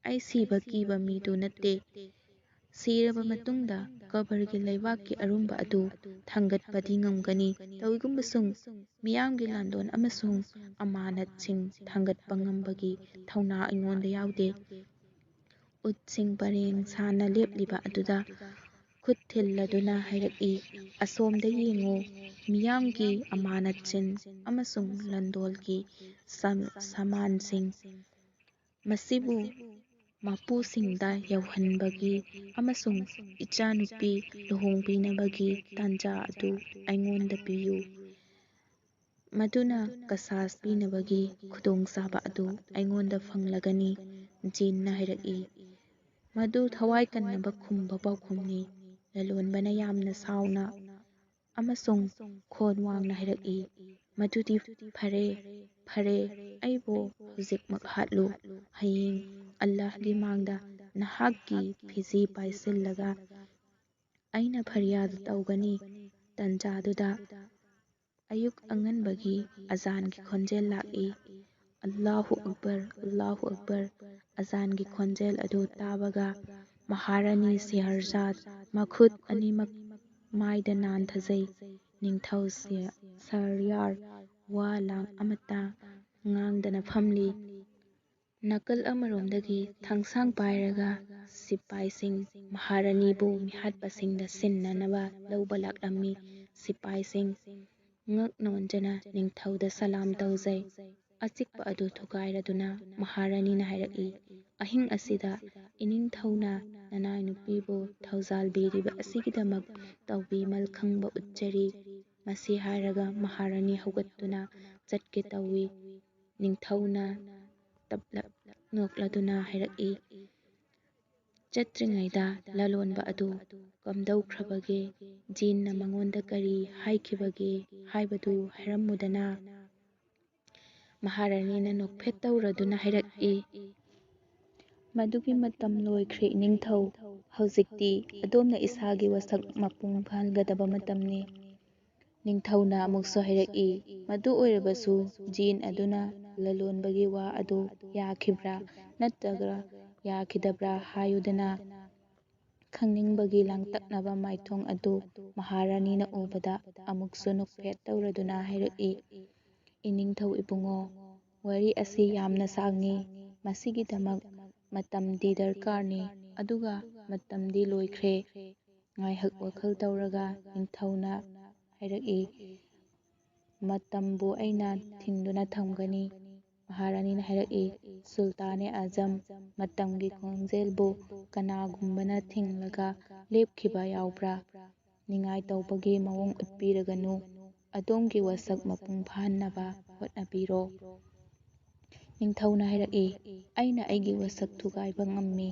"ꯑꯩ ꯁꯤꯕ ꯀꯤꯕ ꯃꯤꯗꯨ ꯅꯠꯇꯦ꯫ ꯁꯤꯔꯕ ꯃꯇꯨꯡꯗ ꯀꯕꯔꯒꯤ ꯂꯩꯕꯥꯛꯀꯤ ꯑꯔꯨꯝꯕ ꯑꯗꯨ ꯊꯥꯡꯒꯠꯄꯗꯤ ꯉꯝꯒꯅꯤ꯫ ꯇꯧꯏꯒꯨꯝꯕꯁꯨꯡ ꯃꯤꯌꯥꯝꯒꯤ ꯂꯥꯟꯗꯣꯟ ꯑꯃꯁꯨꯡ ꯑꯃꯥꯅꯠꯁꯤꯡ ꯊꯥꯡꯒꯠꯄ ꯉꯝꯕꯒꯤ ꯊꯧꯅꯥ ꯑꯩꯉꯣꯟꯗ ꯌꯥꯎꯗꯦ"꯫ ꯎꯠꯁꯤꯡ ꯄꯔꯦꯡ ꯁꯥꯟꯅ ꯂꯦꯞꯂꯤꯕ ꯑꯗꯨꯗ ꯈꯨꯠ ꯊꯤꯜꯂꯗꯨꯅ ꯍꯥꯏꯔꯛꯏ, "ꯑꯁꯣꯝꯗ ꯌꯦꯡꯉꯨ, ꯃꯤꯌꯥꯝꯒꯤ ꯑꯃꯥꯅꯠꯁꯤꯡ ꯑꯃꯁꯨꯡ ꯂꯟꯗꯣꯜꯒꯤ ꯁꯥꯃꯥꯟꯁꯤꯡ꯫ ꯃꯁꯤꯕꯨ ꯃꯄꯨꯁꯤꯡꯗ ꯌꯧꯍꯟꯕꯒꯤ ꯑꯃꯁꯨꯡ ꯏꯆꯥꯅꯨꯄꯤ ꯂꯨꯍꯣꯡꯕꯤꯅꯕꯒꯤ ꯇꯥꯟꯖꯥ ꯑꯗꯨ ꯑꯩꯉꯣꯟꯗ ꯄꯤꯌꯨ꯫ ꯃꯗꯨꯅ ꯀꯁꯥꯁ ꯄꯤꯅꯕꯒꯤ ꯈꯨꯗꯣꯡꯆꯥꯕ ꯑꯗꯨ ꯑꯩꯉꯣꯟꯗ ꯐꯪꯂꯒꯅꯤ"꯫ ꯖꯤꯟꯅ ꯍꯥꯏꯔꯛꯏ, "ꯃꯗꯨ ꯊꯋꯥꯏ ꯀꯟꯅꯕ ꯈꯨꯝꯕ ꯄꯥꯎꯈꯨꯝꯅꯤ"꯫ ꯂꯂꯣꯟꯕꯅ ꯌꯥꯝꯅ ꯁꯥꯎꯅ ꯑꯃꯁꯨꯡ ꯈꯣꯟ ꯋꯥꯡꯅ ꯍꯥꯏꯔꯛꯏ, "ꯃꯗꯨꯗꯤ ꯐꯔꯦ, ꯐꯔꯦ, ꯑꯩꯕꯨ ꯍꯧꯖꯤꯛꯃꯛ ꯍꯥꯠꯂꯨ꯫ ꯍꯌꯦꯡ ꯑꯜꯂꯥꯍꯒꯤ ꯃꯥꯡꯗ ꯅꯍꯥꯛꯀꯤ ꯐꯤꯖꯤ ꯄꯥꯏꯁꯤꯜꯂꯒ ꯑꯩꯅ ꯐꯔꯤꯌꯥꯗ ꯇꯧꯒꯅꯤ꯫ ꯇꯥꯟꯖꯥꯗꯨꯗ ꯑꯌꯨꯛ ꯑꯉꯟꯕꯒꯤ ꯑꯖꯥꯟꯒꯤ ꯈꯣꯟꯖꯦꯜ ꯂꯥꯛꯏ꯫ ꯑꯜꯂꯥꯍꯨ ꯑꯛꯕꯔ, ꯑꯜꯂꯥꯍꯨ ꯑꯛꯕꯔ꯫ ꯑꯖꯥꯟꯒꯤ ꯈꯣꯟꯖꯦꯜ ꯑꯗꯨ ꯇꯥꯕꯒ ꯃꯍꯥꯔꯥꯅꯤ ꯁꯦꯍꯔꯖꯥꯗ ꯃꯈꯨꯠ ꯑꯅꯤꯃꯛ ꯃꯥꯏꯗ ꯅꯥꯟꯊꯖꯩ꯫ ꯅꯤꯡꯊꯧ ꯁꯍꯔꯌꯥꯔ ꯋꯥ ꯂꯥꯡ ꯑꯃꯠꯇ ꯉꯥꯡꯗꯅ ꯐꯝꯂꯤ꯫ ꯅꯥꯀꯜ ꯑꯃꯔꯣꯝꯗꯒꯤ ꯊꯥꯡꯁꯥꯡ ꯄꯥꯏꯔꯒ ꯁꯤꯄꯥꯏꯁꯤꯡ ꯃꯍꯥꯔꯥꯅꯤꯕꯨ ꯃꯤꯍꯥꯠꯄꯁꯤꯡꯗ ꯁꯤꯟꯅꯅꯕ ꯂꯧꯕ ꯂꯥꯛꯂꯝꯃꯤ꯫ ꯁꯤꯄꯥꯏꯁꯤꯡ ꯉꯛ ꯅꯣꯟꯖꯅ ꯅꯤꯡꯊꯧꯗ ꯁꯂꯥꯝ ꯇꯧꯖꯩ꯫ ꯑꯆꯤꯛꯄ ꯑꯗꯨ ꯊꯨꯒꯥꯏꯔꯗꯨꯅ ꯃꯍꯥꯔꯥꯅꯤꯅ ꯍꯥꯏꯔꯛꯏ, ꯑꯍꯤꯡ ꯑꯁꯤꯗ ꯏꯅꯤꯡꯊꯧꯅ ꯅꯅꯥꯏ ꯅꯨꯄꯤꯕꯨ ꯊꯧꯖꯥꯜꯕꯤꯔꯤꯕ ꯑꯁꯤꯒꯤꯗꯃꯛ ꯇꯧꯕꯤꯃꯜ ꯈꯪꯕ ꯎꯠꯆꯔꯤ꯫ ꯃꯁꯤ ꯍꯥꯏꯔꯒ ꯃꯍꯥꯔꯥꯅꯤ ꯍꯧꯒꯠꯇꯨꯅ ꯆꯠꯀꯦ ꯇꯧꯏ꯫ ꯅꯤꯡꯊꯧꯅ ꯇꯞꯂꯞ ꯅꯣꯛꯂꯗꯨꯅ ꯍꯥꯏꯔꯛꯏ, ꯆꯠꯇ꯭ꯔꯤꯉꯩꯗ ꯂꯂꯣꯟꯕ ꯑꯗꯨ ꯀꯝꯗꯧꯈ꯭ꯔꯕꯒꯦ? ꯖꯤꯟꯅ ꯃꯉꯣꯟꯗ ꯀꯔꯤ ꯍꯥꯏꯈꯤꯕꯒꯦ ꯍꯥꯏꯕꯗꯨ ꯍꯥꯏꯔꯝꯃꯨꯗꯅ? ꯃꯍꯥꯔꯥꯅꯤꯅ ꯅꯣꯛꯐꯦꯠ ꯇꯧꯔꯗꯨꯅ ꯍꯥꯏꯔꯛꯏ, ꯃꯗꯨꯒꯤ ꯃꯇꯝ ꯂꯣꯏꯈ꯭ꯔꯦ ꯏꯅꯤꯡꯊꯧ꯫ ꯍꯧꯖꯤꯛꯇꯤ ꯑꯗꯣꯝꯅ ꯏꯁꯥꯒꯤ ꯋꯥꯁꯛ ꯃꯄꯨꯡ ꯐꯥꯍꯟꯒꯗꯕ ꯃꯇꯝꯅꯤ꯫ ꯅꯤꯡꯊꯧꯅ ꯑꯃꯨꯛꯁꯨ ꯍꯥꯏꯔꯛꯏ, ꯃꯗꯨ ꯑꯣꯏꯔꯕꯁꯨ ꯖꯤꯟ ꯑꯗꯨꯅ ꯂꯂꯣꯟꯕꯒꯤ ꯋꯥ ꯑꯗꯨ ꯌꯥꯈꯤꯕ꯭ꯔꯥ ꯅꯠꯇ꯭ꯔꯒ ꯌꯥꯈꯤꯗꯕ꯭ꯔꯥ ꯍꯥꯏꯌꯨꯗꯅ? ꯈꯪꯅꯤꯡꯕꯒꯤ ꯂꯥꯡꯇꯛꯅꯕ ꯃꯥꯏꯊꯣꯡ ꯑꯗꯨ ꯃꯍꯥꯔꯥꯅꯤꯅ ꯎꯕꯗ ꯑꯃꯨꯛꯁꯨ ꯅꯣꯛꯐꯦꯠ ꯇꯧꯔꯗꯨꯅ ꯍꯥꯏꯔꯛꯏ, ꯏꯅꯤꯡꯊꯧ ꯏꯕꯨꯡꯉꯣ, ꯋꯥꯔꯤ ꯑꯁꯤ ꯌꯥꯝꯅ ꯁꯥꯡꯉꯤ꯫ ꯃꯁꯤꯒꯤꯗꯃꯛ ꯃꯇꯝꯗꯤ ꯗꯔꯀꯥꯔꯅꯤ, ꯑꯗꯨꯒ ꯃꯇꯝꯗꯤ ꯂꯣꯏꯈ꯭ꯔꯦ꯫ ꯉꯥꯏꯍꯥꯛ ꯋꯥꯈꯜ ꯇꯧꯔꯒ ꯅꯤꯡꯊꯧꯅ ꯍꯥꯏꯔꯛꯏ, ꯃꯇꯝꯕꯨ ꯑꯩꯅ ꯊꯤꯡꯗꯨꯅ ꯊꯝꯒꯅꯤ꯫ ꯃꯍꯥꯔꯥꯅꯤꯅ ꯍꯥꯏꯔꯛꯏ, ꯁꯨꯜꯇꯥꯅꯦ-ꯑꯥꯖꯝ, ꯃꯇꯝꯒꯤ ꯈꯣꯡꯖꯦꯜꯕꯨ ꯀꯅꯥꯒꯨꯝꯕꯅ ꯊꯤꯡꯂꯒ ꯂꯦꯞꯈꯤꯕ ꯌꯥꯎꯕ꯭ꯔꯥ? ꯅꯤꯡꯉꯥꯏ ꯇꯧꯕꯒꯤ ꯃꯑꯣꯡ ꯎꯠꯄꯤꯔꯒꯅꯨ꯫ ꯑꯗꯣꯝꯒꯤ ꯋꯥꯁꯛ ꯃꯄꯨꯡ ꯐꯥꯍꯟꯅꯕ ꯍꯣꯠꯅꯕꯤꯔꯣ꯫ ꯅꯤꯡꯊꯧꯅ ꯍꯥꯏꯔꯛꯏ, ꯑꯩꯅ ꯑꯩꯒꯤ ꯋꯥꯁꯛ ꯊꯨꯒꯥꯏꯕ ꯉꯝꯃꯤ꯫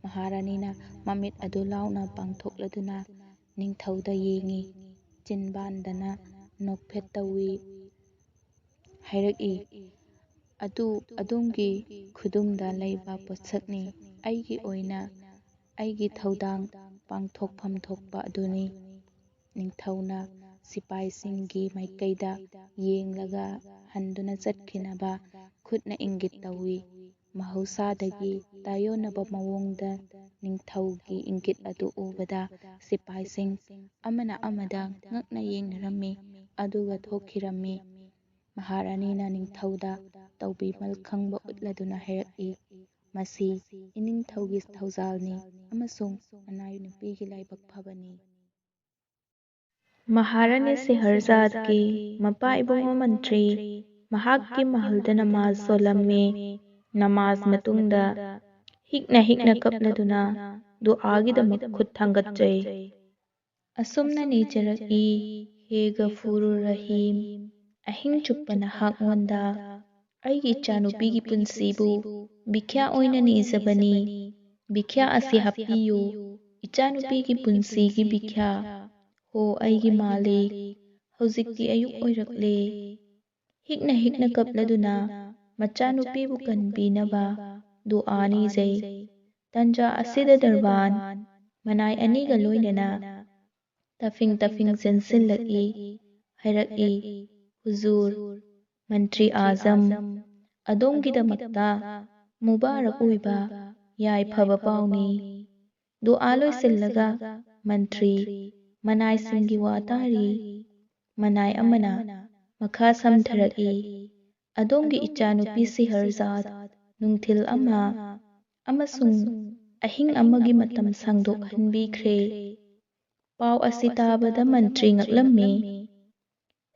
ꯃꯍꯥꯔꯥꯅꯤꯅ ꯃꯃꯤꯠ ꯑꯗꯨ ꯂꯥꯎꯅ ꯄꯥꯡꯊꯣꯛꯂꯗꯨꯅ ꯅꯤꯡꯊꯧꯗ ꯌꯦꯡꯉꯤ꯫ ꯆꯤꯟꯕꯥꯟꯗꯅ ꯅꯣꯛꯐꯦꯠ ꯇꯧꯏ꯫ ꯍꯥꯏꯔꯛꯏ, ꯑꯗꯨ ꯑꯗꯣꯝꯒꯤ ꯈꯨꯗꯨꯝꯗ ꯂꯩꯕ ꯄꯣꯠꯁꯛꯅꯤ꯫ ꯑꯩꯒꯤ ꯑꯣꯏꯅ ꯑꯩꯒꯤ ꯊꯧꯗꯥꯡ ꯄꯥꯡꯊꯣꯛꯐꯝ ꯊꯣꯛꯄ ꯑꯗꯨꯅꯤ꯫ ꯅꯤꯡꯊꯧꯅ ꯁꯤꯄꯥꯏꯁꯤꯡꯒꯤ ꯃꯥꯏꯀꯩꯗ ꯌꯦꯡꯂꯒ ꯍꯟꯗꯨꯅ ꯆꯠꯈꯤꯅꯕ ꯈꯨꯠꯅ ꯏꯪꯒꯤꯠ ꯇꯧꯏ꯫ ꯃꯍꯧꯁꯥꯗꯒꯤ ꯇꯥꯌꯣꯟꯅꯕ ꯃꯑꯣꯡꯗ ꯅꯤꯡꯊꯧꯒꯤ ꯏꯪꯒꯤꯠ ꯑꯗꯨ ꯎꯕꯗ ꯁꯤꯄꯥꯏꯁꯤꯡ ꯑꯃꯅ ꯑꯃꯗ ꯉꯛꯅ ꯌꯦꯡꯅꯔꯝꯃꯤ, ꯑꯗꯨꯒ ꯊꯣꯛꯈꯤꯔꯝꯃꯤ꯫ ꯃꯍꯥꯔꯥꯅꯤꯅ ꯅꯤꯡꯊꯧꯗ ꯇꯧꯕꯤꯃꯜ ꯈꯪꯕ ꯎꯠꯂꯗꯨꯅ ꯍꯥꯏꯔꯛꯏ, ꯃꯁꯤ ꯏꯅꯤꯡꯊꯧꯒꯤ ꯊꯧꯖꯥꯜꯅꯤ ꯑꯃꯁꯨꯡ ꯅꯅꯥꯏ ꯅꯨꯄꯤꯒꯤ ꯂꯥꯏꯕꯛ ꯐꯕꯅꯤ꯫ ꯃꯍꯥꯔꯥꯅꯤ ꯁꯦꯍꯔꯖꯥꯗꯀꯤ ꯃꯄꯥ ꯏꯕꯨꯡꯉꯣ ꯃꯟꯇ꯭ꯔꯤ ꯃꯍꯥꯛꯀꯤ ꯃꯍꯜꯗ ꯅꯃꯥꯖ ꯁꯣꯜꯂꯝꯃꯤ꯫ ꯅꯃꯥꯖ ꯃꯇꯨꯡꯗ ꯍꯤꯛꯅ ꯍꯤꯛꯅ ꯀꯞꯂꯗꯨꯅ ꯗꯨꯑꯥꯒꯤꯗꯃꯛ ꯈꯨꯠ ꯊꯥꯡꯒꯠꯆꯩ꯫ ꯑꯁꯨꯝꯅ ꯅꯤꯖꯔꯛꯏ, ꯍꯦ ꯒꯐꯨꯔꯨꯔ ꯔꯍꯤꯝ, ꯑꯍꯤꯡ ꯆꯨꯞꯄ ꯅꯍꯥꯛꯉꯣꯟꯗ ꯑꯩꯒꯤ ꯏꯆꯥꯅꯨꯄꯤꯒꯤ ꯄꯨꯟꯁꯤꯕꯨ ꯚꯤꯈ꯭ꯌꯥ ꯑꯣꯏꯅ ꯅꯤꯖꯕꯅꯤ꯫ ꯚꯤꯈ꯭ꯌꯥ ꯑꯁꯤ ꯍꯥꯞꯄꯤꯌꯨ, ꯏꯆꯥꯅꯨꯄꯤꯒꯤ ꯄꯨꯟꯁꯤꯒꯤ ꯚꯤꯈ꯭ꯌꯥ꯫ ꯍꯣ ꯑꯩꯒꯤ ꯃꯥꯂꯤꯛ, ꯍꯧꯖꯤꯛꯇꯤ ꯑꯌꯨꯛ ꯑꯣꯏꯔꯛꯂꯦ꯫ ꯍꯤꯛꯅ ꯍꯤꯛꯅ ꯀꯞꯂꯗꯨꯅ ꯃꯆꯥꯅꯨꯄꯤꯕꯨ ꯀꯟꯕꯤꯅꯕ ꯗꯨꯑꯥ ꯅꯤꯖꯩ꯫ ꯇꯥꯟꯖꯥ ꯑꯁꯤꯗ ꯗꯔꯕꯥꯟ ꯃꯅꯥꯏ ꯑꯅꯤꯒ ꯂꯣꯏꯅꯅ ꯇꯐꯤꯡ ꯇꯐꯤꯡ ꯆꯦꯟꯁꯤꯜꯂꯛꯏ꯫ ꯍꯥꯏꯔꯛꯏ, ꯍꯨꯖꯨꯔ, ꯃꯟꯇ꯭ꯔꯤ ꯑꯥꯖꯝ, ꯑꯗꯣꯝꯒꯤꯗꯃꯛꯇ ꯃꯨꯕꯥꯔꯛ ꯑꯣꯏꯕ ꯌꯥꯏꯐꯕ ꯄꯥꯎꯅꯤ꯫ ꯗꯨꯑꯥ ꯂꯣꯏꯁꯤꯜꯂꯒ ꯃꯟꯇ꯭ꯔꯤ ꯃꯅꯥꯏꯁꯤꯡꯒꯤ ꯋꯥ ꯇꯥꯔꯤ꯫ ꯃꯅꯥꯏ ꯑꯃꯅ ꯃꯈꯥ ꯁꯝꯊꯔꯛꯏ, ꯑꯗꯣꯝꯒꯤ ꯏꯆꯥꯅꯨꯄꯤ ꯁꯦꯍꯔꯖꯥꯗ ꯅꯨꯡꯊꯤꯜ ꯑꯃ ꯑꯃꯁꯨꯡ ꯑꯍꯤꯡ ꯑꯃꯒꯤ ꯃꯇꯝ ꯁꯥꯡꯗꯣꯛꯍꯟꯕꯤꯈ꯭ꯔꯦ꯫ ꯄꯥꯎ ꯑꯁꯤ ꯇꯥꯕꯗ ꯃꯟꯇ꯭ꯔꯤ ꯉꯛꯂꯝꯃꯤ꯫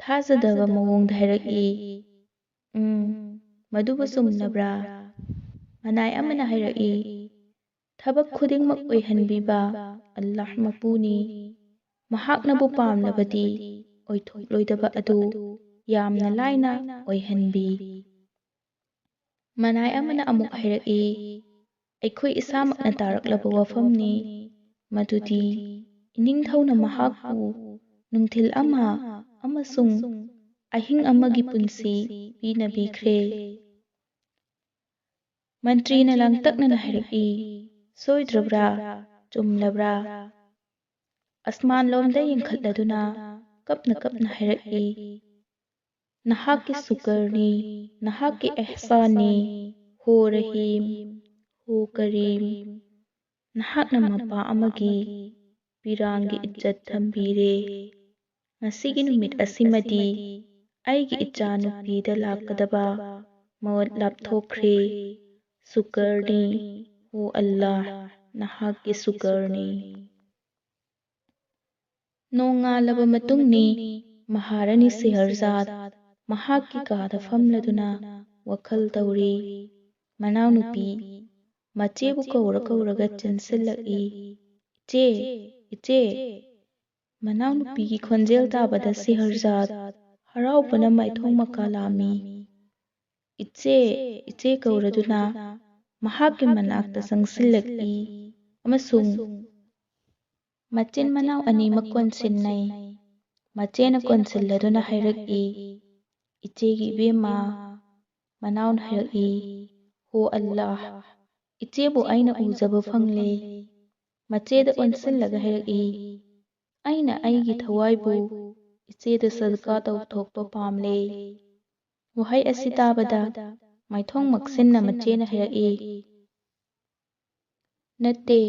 ꯊꯥꯖꯗꯕ ꯃꯑꯣꯡꯗ ꯍꯥꯏꯔꯛꯏ, ꯃꯗꯨꯕꯨ ꯆꯨꯝꯂꯕ꯭ꯔꯥ? ꯃꯅꯥꯏ ꯑꯃꯅ ꯍꯥꯏꯔꯛꯏ, ꯊꯕꯛ ꯈꯨꯗꯤꯡꯃꯛ ꯑꯣꯏꯍꯟꯕꯤꯕ ꯑꯜꯂꯥꯍ ꯃꯄꯨꯅꯤ꯫ ꯃꯍꯥꯛꯅꯕꯨ ꯄꯥꯝꯂꯕꯗꯤ ꯑꯣꯏꯊꯣꯛꯂꯣꯏꯗꯕ ꯑꯗꯨ ꯌꯥꯝꯅ ꯂꯥꯏꯅ ꯑꯣꯏꯍꯟꯕꯤ꯫ ꯃꯅꯥꯏ ꯑꯃꯅ ꯑꯃꯨꯛ ꯍꯥꯏꯔꯛꯏ, ꯑꯩꯈꯣꯏ ꯏꯁꯥꯃꯛꯅ ꯇꯥꯔꯛꯂꯕ ꯋꯥꯐꯝꯅꯤ, ꯃꯗꯨꯗꯤ ꯏꯅꯤꯡꯊꯧꯅ ꯃꯍꯥꯛꯄꯨ ꯅꯨꯡꯊꯤꯜ ꯑꯃ ꯑꯃꯁꯨꯡ ꯑꯍꯤꯡ ꯑꯃꯒꯤ ꯄꯨꯟꯁꯤ ꯄꯤꯅꯕꯤꯈ꯭ꯔꯦ꯫ ꯃꯟꯇ꯭ꯔꯤꯅ ꯂꯥꯡꯇꯛꯅꯅ ꯍꯥꯏꯔꯛꯏ, ꯁꯣꯏꯗ꯭ꯔꯕ꯭ꯔꯥ? ꯆꯨꯝꯂꯕ꯭ꯔꯥ? ꯑꯁꯃꯥꯟꯂꯣꯝꯗ ꯌꯦꯡꯈꯠꯂꯗꯨꯅ ꯀꯞꯅ ꯀꯞꯅ ꯍꯥꯏꯔꯛꯏ, ꯅꯍꯥꯛꯀꯤ ꯁꯨꯀꯔꯅꯤ, ꯅꯍꯥꯛꯀꯤ ꯑꯦꯍꯁꯥꯟꯅꯤ, ꯍꯣ ꯔꯍꯤꯝ, ꯍꯣ ꯀꯔꯤꯝ, ꯅꯍꯥꯛꯅ ꯃꯄꯥ ꯑꯃꯒꯤ ꯄꯤꯔꯥꯡꯒꯤ ꯏज्ꯖꯠ ꯊꯝꯕꯤꯔꯦ꯫ ꯉꯁꯤꯒꯤ ꯅꯨꯃꯤꯠ ꯑꯁꯤꯃꯗꯤ ꯑꯩꯒꯤ ꯏꯆꯥꯅꯨꯄꯤꯗ ꯂꯥꯛꯀꯗꯕ ꯃꯧꯠ ꯂꯥꯞꯊꯣꯛꯈ꯭ꯔꯦ꯫ ꯁꯨꯀꯔꯅꯤ, ꯍꯣ ꯑꯜꯂꯥꯍ, ꯅꯍꯥꯛꯀꯤ ꯁꯨꯀꯔꯅꯤ꯫ ꯅꯣꯡꯉꯥꯜꯂꯕ ꯃꯇꯨꯡꯅꯤ ꯃꯍꯥꯔꯥꯅꯤ ꯁꯦꯍꯔꯖꯥꯗ ꯃꯍꯥꯛꯀꯤ ꯀꯥꯗ ꯐꯝꯂꯗꯨꯅ ꯋꯥꯈꯜ ꯇꯧꯔꯤ꯫ ꯃꯅꯥꯎꯅꯨꯄꯤ ꯃꯆꯦꯕꯨ ꯀꯧꯔ ꯀꯧꯔꯒ ꯆꯦꯟꯁꯤꯜꯂꯛꯏ, ꯏꯆꯦ, ꯏꯆꯦ꯫ ꯃꯅꯥꯎꯅꯨꯄꯤꯒꯤ ꯈꯣꯟꯖꯦꯜ ꯇꯥꯕꯗ ꯁꯦꯍꯔꯖꯥꯗ ꯍꯔꯥꯎꯕꯅ ꯃꯥꯏꯊꯣꯡ ꯃꯀꯥ ꯂꯥꯝꯃꯤ꯫ ꯏꯆꯦ, ꯏꯆꯦ ꯀꯧꯔꯗꯨꯅ ꯃꯍꯥꯛꯀꯤ ꯃꯅꯥꯛꯇ ꯆꯪꯁꯤꯜꯂꯛꯏ ꯑꯃꯁꯨꯡ ꯃꯆꯤꯟ ꯃꯅꯥꯎ ꯑꯅꯤꯃꯛ ꯀꯣꯟꯁꯤꯟꯅꯩ꯫ ꯃꯆꯦꯅ ꯀꯣꯟꯁꯤꯜꯂꯗꯨꯅ ꯍꯥꯏꯔꯛꯏ, ꯏꯆꯦꯒꯤ ꯏꯕꯦꯝꯃ꯫ ꯃꯅꯥꯎꯅ ꯍꯥꯏꯔꯛꯏ, ꯍꯣ ꯑꯜꯂꯥꯍ, ꯏꯆꯦꯕꯨ ꯑꯩꯅ ꯎꯖꯕ ꯐꯪꯂꯦ꯫ ꯃꯆꯦꯗ ꯑꯣꯟꯁꯤꯜꯂꯒ ꯍꯥꯏꯔꯛꯏ, ꯑꯩꯅ ꯑꯩꯒꯤ ꯊꯋꯥꯏꯕꯨ ꯏꯆꯦꯗ ꯁꯗꯀꯥ ꯇꯧꯊꯣꯛꯄ ꯄꯥꯝꯂꯦ꯫ ꯋꯥꯍꯩ ꯑꯁꯤ ꯇꯥꯕꯗ ꯃꯥꯏꯊꯣꯡ ꯃꯛꯁꯤꯟꯅ ꯃꯆꯦꯅ ꯍꯥꯏꯔꯛꯏ, ꯅꯠꯇꯦ,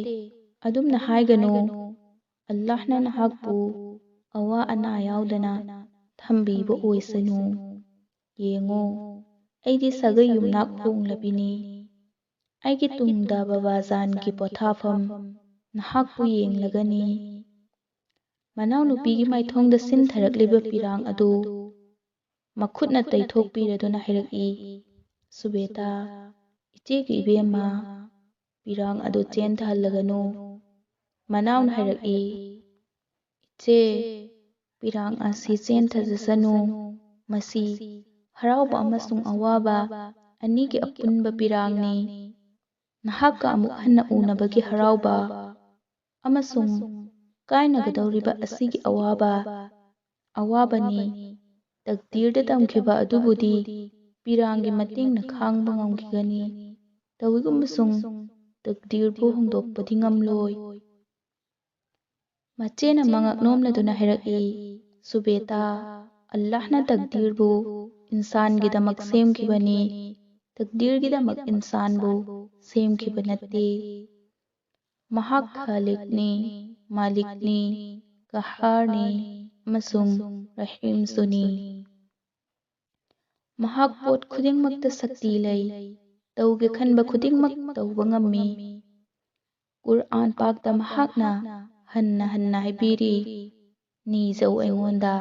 ꯑꯗꯨꯝꯅ ꯍꯥꯏꯒꯅꯨ꯫ ꯑꯜꯂꯥꯍꯅ ꯅꯍꯥꯛꯄꯨ ꯑꯋꯥ ꯑꯅꯥ ꯌꯥꯎꯗꯅ ꯊꯝꯕꯤꯕ ꯑꯣꯏꯁꯅꯨ꯫ ꯌꯦꯡꯉꯣ, ꯑꯩꯗꯤ ꯁꯥꯒꯩ ꯌꯨꯝꯅꯥꯛ ꯍꯣꯡꯂꯕꯤꯅꯤ꯫ ꯑꯩꯒꯤ ꯇꯨꯡꯗ ꯕꯕꯥꯖꯥꯟꯒꯤ ꯄꯣꯊꯥꯐꯝ ꯅꯍꯥꯛꯄꯨ ꯌꯦꯡꯂꯒꯅꯤ꯫ ꯃꯅꯥꯎꯅꯨꯄꯤꯒꯤ ꯃꯥꯏꯊꯣꯡꯗ ꯁꯤꯟꯊꯔꯛꯂꯤꯕ ꯄꯤꯔꯥꯡ ꯑꯗꯨ ꯃꯈꯨꯠꯅ ꯇꯩꯊꯣꯛꯄꯤꯔꯗꯨꯅ ꯍꯥꯏꯔꯛꯏ, ꯁꯨꯕꯦꯇꯥ, ꯏꯆꯦꯒꯤ ꯏꯕꯦꯝꯃ, ꯄꯤꯔꯥꯡ ꯑꯗꯨ ꯆꯦꯟꯊꯍꯜꯂꯒꯅꯨ꯫ ꯃꯅꯥꯎꯅ ꯍꯥꯏꯔꯛꯏ, ꯏꯆꯦ, ꯄꯤꯔꯥꯡ ꯑꯁꯤ ꯆꯦꯟꯊꯖꯁꯅꯨ꯫ ꯃꯁꯤ ꯍꯔꯥꯎꯕ ꯑꯃꯁꯨꯡ ꯑꯋꯥꯕ ꯑꯅꯤꯒꯤ ꯑꯄꯨꯟꯕ ꯄꯤꯔꯥꯡꯅꯤ꯫ ꯅꯍꯥꯛꯀ ꯑꯃꯨꯛ ꯍꯟꯅ ꯎꯅꯕꯒꯤ ꯍꯔꯥꯎꯕ ꯑꯃꯁꯨꯡ ꯀꯥꯏꯅꯒꯗꯧꯔꯤꯕ ꯑꯁꯤꯒꯤ ꯑꯋꯥꯕꯅꯤ꯫ ꯇꯛꯗꯤꯔꯗ ꯇꯝꯈꯤꯕ ꯑꯗꯨꯕꯨꯗꯤ ꯄꯤꯔꯥꯡꯒꯤ ꯃꯇꯦꯡꯅ ꯈꯥꯡꯕ ꯉꯝꯈꯤꯒꯅꯤ, ꯇꯧꯏꯒꯨꯝꯕꯁꯨꯡ ꯇꯛꯗꯤꯔꯕꯨ ꯍꯣꯡꯗꯣꯛꯄꯗꯤ ꯉꯝꯂꯣꯏ꯫ ꯃꯆꯦꯅ ꯃꯉꯛ ꯅꯣꯝꯂꯗꯨꯅ ꯍꯥꯏꯔꯛꯏ, ꯁꯨꯕꯦꯇꯥ, ꯑꯜꯂꯥꯍꯅ ꯇꯛꯗꯤꯔꯕꯨ ꯏꯟꯁꯥꯟꯒꯤꯗꯃꯛ ꯁꯦꯝꯈꯤꯕꯅꯤ, ꯇꯛꯗꯤꯔꯒꯤꯗꯃꯛ ꯏꯟꯁꯥꯟꯕꯨ ꯁꯦꯝꯈꯤꯕ ꯅꯠꯇꯦ꯫ ꯃꯍꯥꯛ ꯈꯥꯂꯤꯛꯅꯤ, ꯃꯥꯂꯤꯛꯅꯤ, ꯀꯍꯥꯔꯅꯤ ꯑꯃꯁꯨꯡ ꯔꯍꯤꯝꯁꯨꯅꯤ꯫ ꯃꯍꯥꯛ ꯄꯣꯠ ꯈꯨꯗꯤꯡꯃꯛꯇ ꯁꯛꯇꯤ ꯂꯩ, ꯇꯧꯒꯦ ꯈꯟꯕ ꯈꯨꯗꯤꯡꯃꯛ ꯇꯧꯕ ꯉꯝꯃꯤ꯫ ꯀꯨꯔꯑꯥꯟ ꯄꯥꯛꯇ ꯃꯍꯥꯛꯅ ꯍꯟꯅ ꯍꯟꯅ ꯍꯥꯏꯕꯤꯔꯤ, ꯅꯤꯖꯧ ꯑꯩꯉꯣꯟꯗ,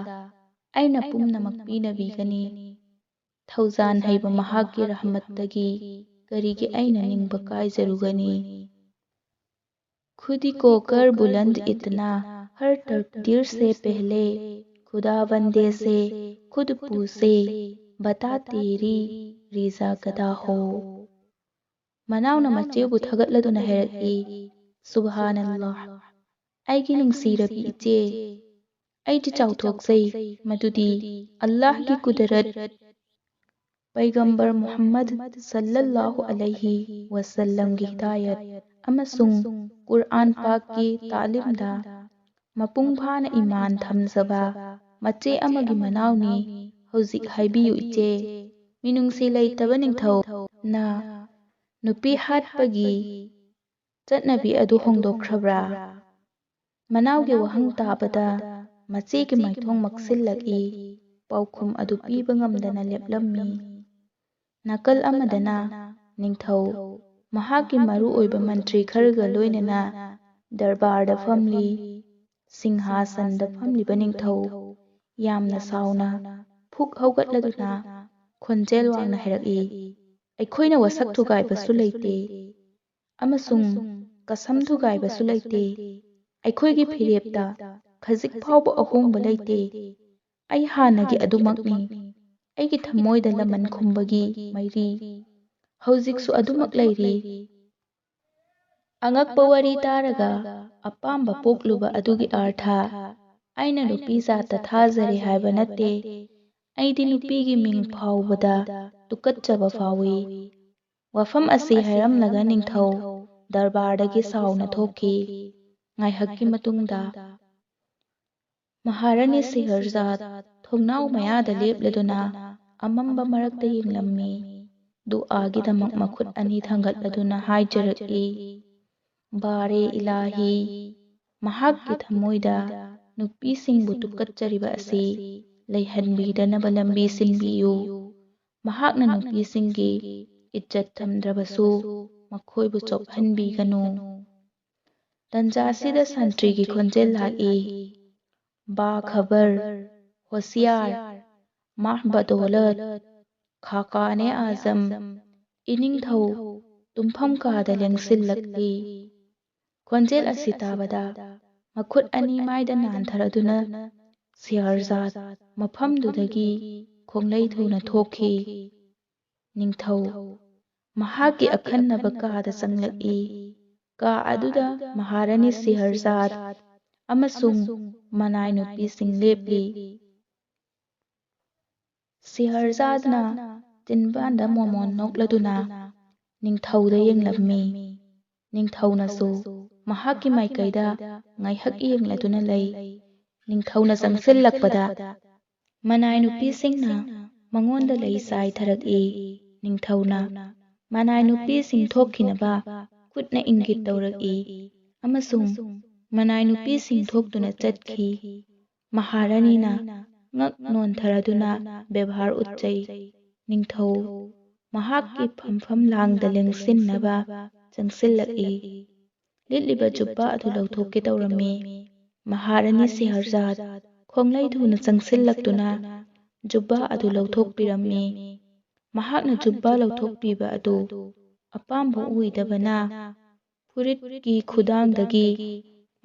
ꯑꯩꯅ ꯄꯨꯝꯅꯃꯛ ꯄꯤꯅꯕꯤꯒꯅꯤ꯫ ꯊꯧꯖꯥꯟ ꯍꯩꯕ ꯃꯍꯥꯛꯀꯤ ꯔꯍꯃꯠꯇꯒꯤ ꯀꯔꯤꯒꯤ ꯑꯩꯅ ꯅꯤꯡꯕ ꯀꯥꯏꯖꯔꯨꯒꯅꯤ? खुदी को कर बुलंद इतना, हर तकदीर से पहले खुदा बंदे से खुद पूछे, बता तेरी रिजा कदा हो। मनाउना मचेबु थगटलदुना हैरक्ई, सुबहानल्लाह, ꯑꯩꯒꯤ ꯅꯨꯡꯁꯤꯔꯕꯤ ꯏꯆꯦ, ꯑꯩꯗꯤ ꯆꯥꯎꯊꯣꯛꯆꯩ ꯃꯗꯨꯗꯤ ꯑꯜꯂꯥꯍꯒꯤ ꯀꯨꯗꯔꯠ, ꯄꯩꯒꯝꯕꯔ ꯃꯨꯍꯝꯃꯗ ꯁꯜꯂꯜꯂꯥꯍꯨ ꯑꯂꯩꯍꯤ ꯋꯁꯜꯂꯝꯒꯤ ꯍꯤꯗꯥꯌꯠ ꯑꯃꯁꯨꯡ ꯀꯨꯔꯑꯥꯟ ꯄꯥꯛꯀꯤ ꯇꯥꯂꯤꯝꯗ ꯃꯄꯨꯡ ꯐꯥꯅ ꯏꯃꯥꯟ ꯊꯝꯖꯕ ꯃꯆꯦ ꯑꯃꯒꯤ ꯃꯅꯥꯎꯅꯤ꯫ ꯍꯧꯖꯤꯛ ꯍꯥꯏꯕꯤꯌꯨ ꯏꯆꯦ, ꯃꯤꯅꯨꯡꯁꯤ ꯂꯩꯇꯕ ꯅꯤꯡꯊꯧ ꯅ ꯅꯨꯄꯤ ꯍꯥꯠꯄꯒꯤ ꯆꯠꯅꯕꯤ ꯑꯗꯨ ꯍꯣꯡꯗꯣꯛꯈ꯭ꯔꯕ꯭ꯔꯥ? ꯃꯅꯥꯎꯒꯤ ꯋꯥꯍꯪ ꯇꯥꯕꯗ ꯃꯆꯦꯒꯤ ꯃꯥꯏꯊꯣꯡ ꯃꯛꯁꯤꯜꯂꯛꯏ, ꯄꯥꯎꯈꯨꯝ ꯑꯗꯨ ꯄꯤꯕ ꯉꯝꯗꯅ ꯂꯦꯞꯂꯝꯃꯤ꯫ ꯅꯥꯀꯜ ꯑꯃꯗꯅ ꯅꯤꯡꯊꯧ ꯃꯍꯥꯛꯀꯤ ꯃꯔꯨ ꯑꯣꯏꯕ ꯃꯟꯇ꯭ꯔꯤ ꯈꯔꯒ ꯂꯣꯏꯅꯅ ꯗꯔꯕꯥꯔꯗ ꯐꯝꯂꯤ꯫ ꯁꯤꯡꯍꯥꯁꯟꯗ ꯐꯝꯂꯤꯕ ꯅꯤꯡꯊꯧ ꯌꯥꯝꯅ ꯁꯥꯎꯅ ꯐꯨꯛ ꯍꯧꯒꯠꯂꯗꯨꯅ ꯈꯣꯟꯖꯦꯜ ꯋꯥꯡꯅ ꯍꯥꯏꯔꯛꯏ, ꯑꯩꯈꯣꯏꯅ ꯋꯥꯁꯛ ꯊꯨꯒꯥꯏꯕꯁꯨ ꯂꯩꯇꯦ ꯑꯃꯁꯨꯡ ꯀꯁꯝ ꯊꯨꯒꯥꯏꯕꯁꯨ ꯂꯩꯇꯦ꯫ ꯑꯩꯈꯣꯏꯒꯤ ꯐꯤꯔꯦꯞꯇ ꯈꯖꯤꯛ ꯐꯥꯎꯕ ꯑꯍꯣꯡꯕ ꯂꯩꯇꯦ꯫ ꯑꯩ ꯍꯥꯟꯅꯒꯤ ꯑꯗꯨꯃꯛꯅꯤ꯫ ꯑꯩꯒꯤ ꯊꯃꯣꯏꯗ ꯂꯃꯟ ꯈꯨꯝꯕꯒꯤ ꯃꯩꯔꯤ ꯍꯧꯖꯤꯛꯁꯨ ꯑꯗꯨꯃꯛ ꯂꯩꯔꯤ꯫ ꯑꯉꯛꯄ ꯋꯥꯔꯤ ꯇꯥꯔꯒ ꯑꯄꯥꯝꯕ ꯄꯣꯛꯂꯨꯕ ꯑꯗꯨꯒꯤ ꯑꯔꯊ ꯑꯩꯅ ꯅꯨꯄꯤ ꯖꯥꯠꯇ ꯊꯥꯖꯔꯦ ꯍꯥꯏꯕ ꯅꯠꯇꯦ꯫ ꯑꯩꯗꯤ ꯅꯨꯄꯤꯒꯤ ꯃꯤꯡ ꯐꯥꯎꯕꯗ ꯇꯨꯀꯠꯆꯕ ꯐꯥꯎꯏ꯫ ꯋꯥꯐꯝ ꯑꯁꯤ ꯍꯥꯏꯔꯝꯂꯒ ꯅꯤꯡꯊꯧ ꯗꯔꯕꯥꯔꯗꯒꯤ ꯁꯥꯎꯅ ꯊꯣꯛꯈꯤ꯫ ꯉꯥꯏꯍꯥꯛꯀꯤ ꯃꯇꯨꯡꯗ ꯃꯍꯥꯔꯥꯅꯤ ꯁꯦꯍꯔꯖꯥꯗ ꯊꯣꯡꯅꯥꯎ ꯃꯌꯥꯗ ꯂꯦꯞꯂꯗꯨꯅ ꯑꯃꯝꯕ ꯃꯔꯛꯇ ꯌꯦꯡꯂꯝꯃꯤ꯫ ꯗꯨꯑꯥꯒꯤꯗꯃꯛ ꯃꯈꯨꯠ ꯑꯅꯤ ꯊꯥꯡꯒꯠꯂꯗꯨꯅ ꯍꯥꯏꯖꯔꯛꯏ, ꯕꯥꯔꯦ ꯏꯂꯥꯍꯤ, ꯃꯍꯥꯛꯀꯤ ꯊꯃꯣꯏꯗ ꯅꯨꯄꯤꯁꯤꯡꯕꯨ ꯇꯨꯀꯠꯆꯔꯤꯕ ꯑꯁꯤ ꯂꯩꯍꯟꯕꯤꯗꯅꯕ ꯂꯝꯕꯤ ꯁꯤꯟꯕꯤꯌꯨ꯫ ꯃꯍꯥꯛꯅ ꯅꯨꯄꯤꯁꯤꯡꯒꯤ ꯏज्ꯖꯠ ꯊꯝꯗ꯭ꯔꯕꯁꯨ ꯃꯈꯣꯏꯕꯨ ꯆꯣꯞꯍꯟꯕꯤꯒꯅꯨ꯫ ꯇꯟꯖꯥꯁꯤꯗ ꯁꯟꯇ꯭ꯔꯤꯒꯤ ꯈꯣꯟꯖꯦꯜ ꯂꯥꯛꯏ, ꯕꯥꯈꯕꯔ, ꯍꯣꯁꯤꯌꯥꯔ, ꯃꯥꯍꯕꯗꯣꯂꯠ, ꯈꯥꯀꯥꯅꯦ ꯑꯥꯖꯝ, ꯏꯅꯤꯡꯊꯧ ꯇꯨꯝꯐꯝ ꯀꯥꯗ ꯂꯦꯡꯁꯤꯜꯂꯛꯂꯤ꯫ ꯈꯣꯟꯖꯦꯜ ꯑꯁꯤ ꯇꯥꯕꯗ ꯃꯈꯨꯠ ꯑꯅꯤ ꯃꯥꯏꯗ ꯅꯥꯟꯊꯔꯗꯨꯅ ꯁꯦꯍꯔꯖꯥꯗ ꯃꯐꯝꯗꯨꯗꯒꯤ ꯈꯣꯡꯂꯩ ꯊꯨꯅ ꯊꯣꯛꯈꯤ꯫ ꯅꯤꯡꯊꯧ ꯃꯍꯥꯛꯀꯤ ꯑꯈꯟꯅꯕ ꯀꯥꯗ ꯆꯪꯂꯛꯏ꯫ ꯀꯥ ꯑꯗꯨꯗ ꯃꯍꯥꯔꯥꯅꯤ ꯁꯦꯍꯔꯖꯥꯗ ꯑꯃꯁꯨꯡ ꯃꯅꯥꯏ ꯅꯨꯄꯤꯁꯤꯡ ꯂꯦꯞꯂꯤ꯫ ꯁꯦꯍꯔꯖꯥꯗꯅ ꯆꯤꯟꯕꯥꯟꯗ ꯃꯣꯃꯣꯟ ꯅꯣꯛꯂꯗꯨꯅ ꯅꯤꯡꯊꯧꯗ ꯌꯦꯡꯂꯝꯃꯤ꯫ ꯅꯤꯡꯊꯧꯅꯁꯨ ꯃꯍꯥꯛꯀꯤ ꯃꯥꯏꯀꯩꯗ ꯉꯥꯏꯍꯥꯛ ꯌꯦꯡꯂꯗꯨꯅ ꯂꯩ꯫ ꯅꯤꯡꯊꯧꯅ ꯆꯪꯁꯤꯜꯂꯛꯄꯗ ꯃꯅꯥꯏ ꯅꯨꯄꯤꯁꯤꯡꯅ ꯃꯉꯣꯟꯗ ꯂꯩ ꯆꯥꯏꯊꯔꯛꯏ꯫ ꯅꯤꯡꯊꯧꯅ ꯃꯅꯥꯏ ꯅꯨꯄꯤꯁꯤꯡ ꯊꯣꯛꯈꯤꯅꯕ ꯈꯨꯠꯅ ꯏꯪꯒꯤꯠ ꯇꯧꯔꯛꯏ ꯑꯃꯁꯨꯡ ꯃꯅꯥꯏ ꯅꯨꯄꯤꯁꯤꯡ ꯊꯣꯛꯇꯨꯅ ꯆꯠꯈꯤ꯫ ꯃꯍꯥꯔꯥꯅꯤꯅ ꯉꯛ ꯅꯣꯟꯊꯔꯗꯨꯅ ꯕꯦꯚꯥꯔ ꯎꯠꯆꯩ꯫ ꯅꯤꯡꯊꯧ ꯃꯍꯥꯛꯀꯤ ꯐꯝꯐꯝ ꯂꯥꯡꯗ ꯂꯦꯡꯁꯤꯟꯅꯕ ꯆꯪꯁꯤꯜꯂꯛꯏ꯫ ꯂꯤꯠꯂꯤꯕ ꯖꯨꯕꯥ ꯑꯗꯨ ꯂꯧꯊꯣꯛꯀꯦ ꯇꯧꯔꯝꯃꯤ꯫ ꯃꯍꯥꯔꯥꯅꯤ ꯁꯦꯍꯔꯖꯥꯗ ꯈꯣꯡꯂꯩ ꯊꯨꯅ ꯆꯪꯁꯤꯜꯂꯛꯇꯨꯅ ꯖꯨꯕꯥ ꯑꯗꯨ ꯂꯧꯊꯣꯛꯄꯤꯔꯝꯃꯤ꯫ ꯃꯍꯥꯛꯅ ꯖꯨꯕꯥ ꯂꯧꯊꯣꯛꯄꯤꯕ ꯑꯗꯨ ꯑꯄꯥꯝꯕ ꯑꯣꯏꯗꯕꯅ ꯐꯨꯔꯤꯠꯀꯤ ꯈꯨꯗꯥꯡꯗꯒꯤ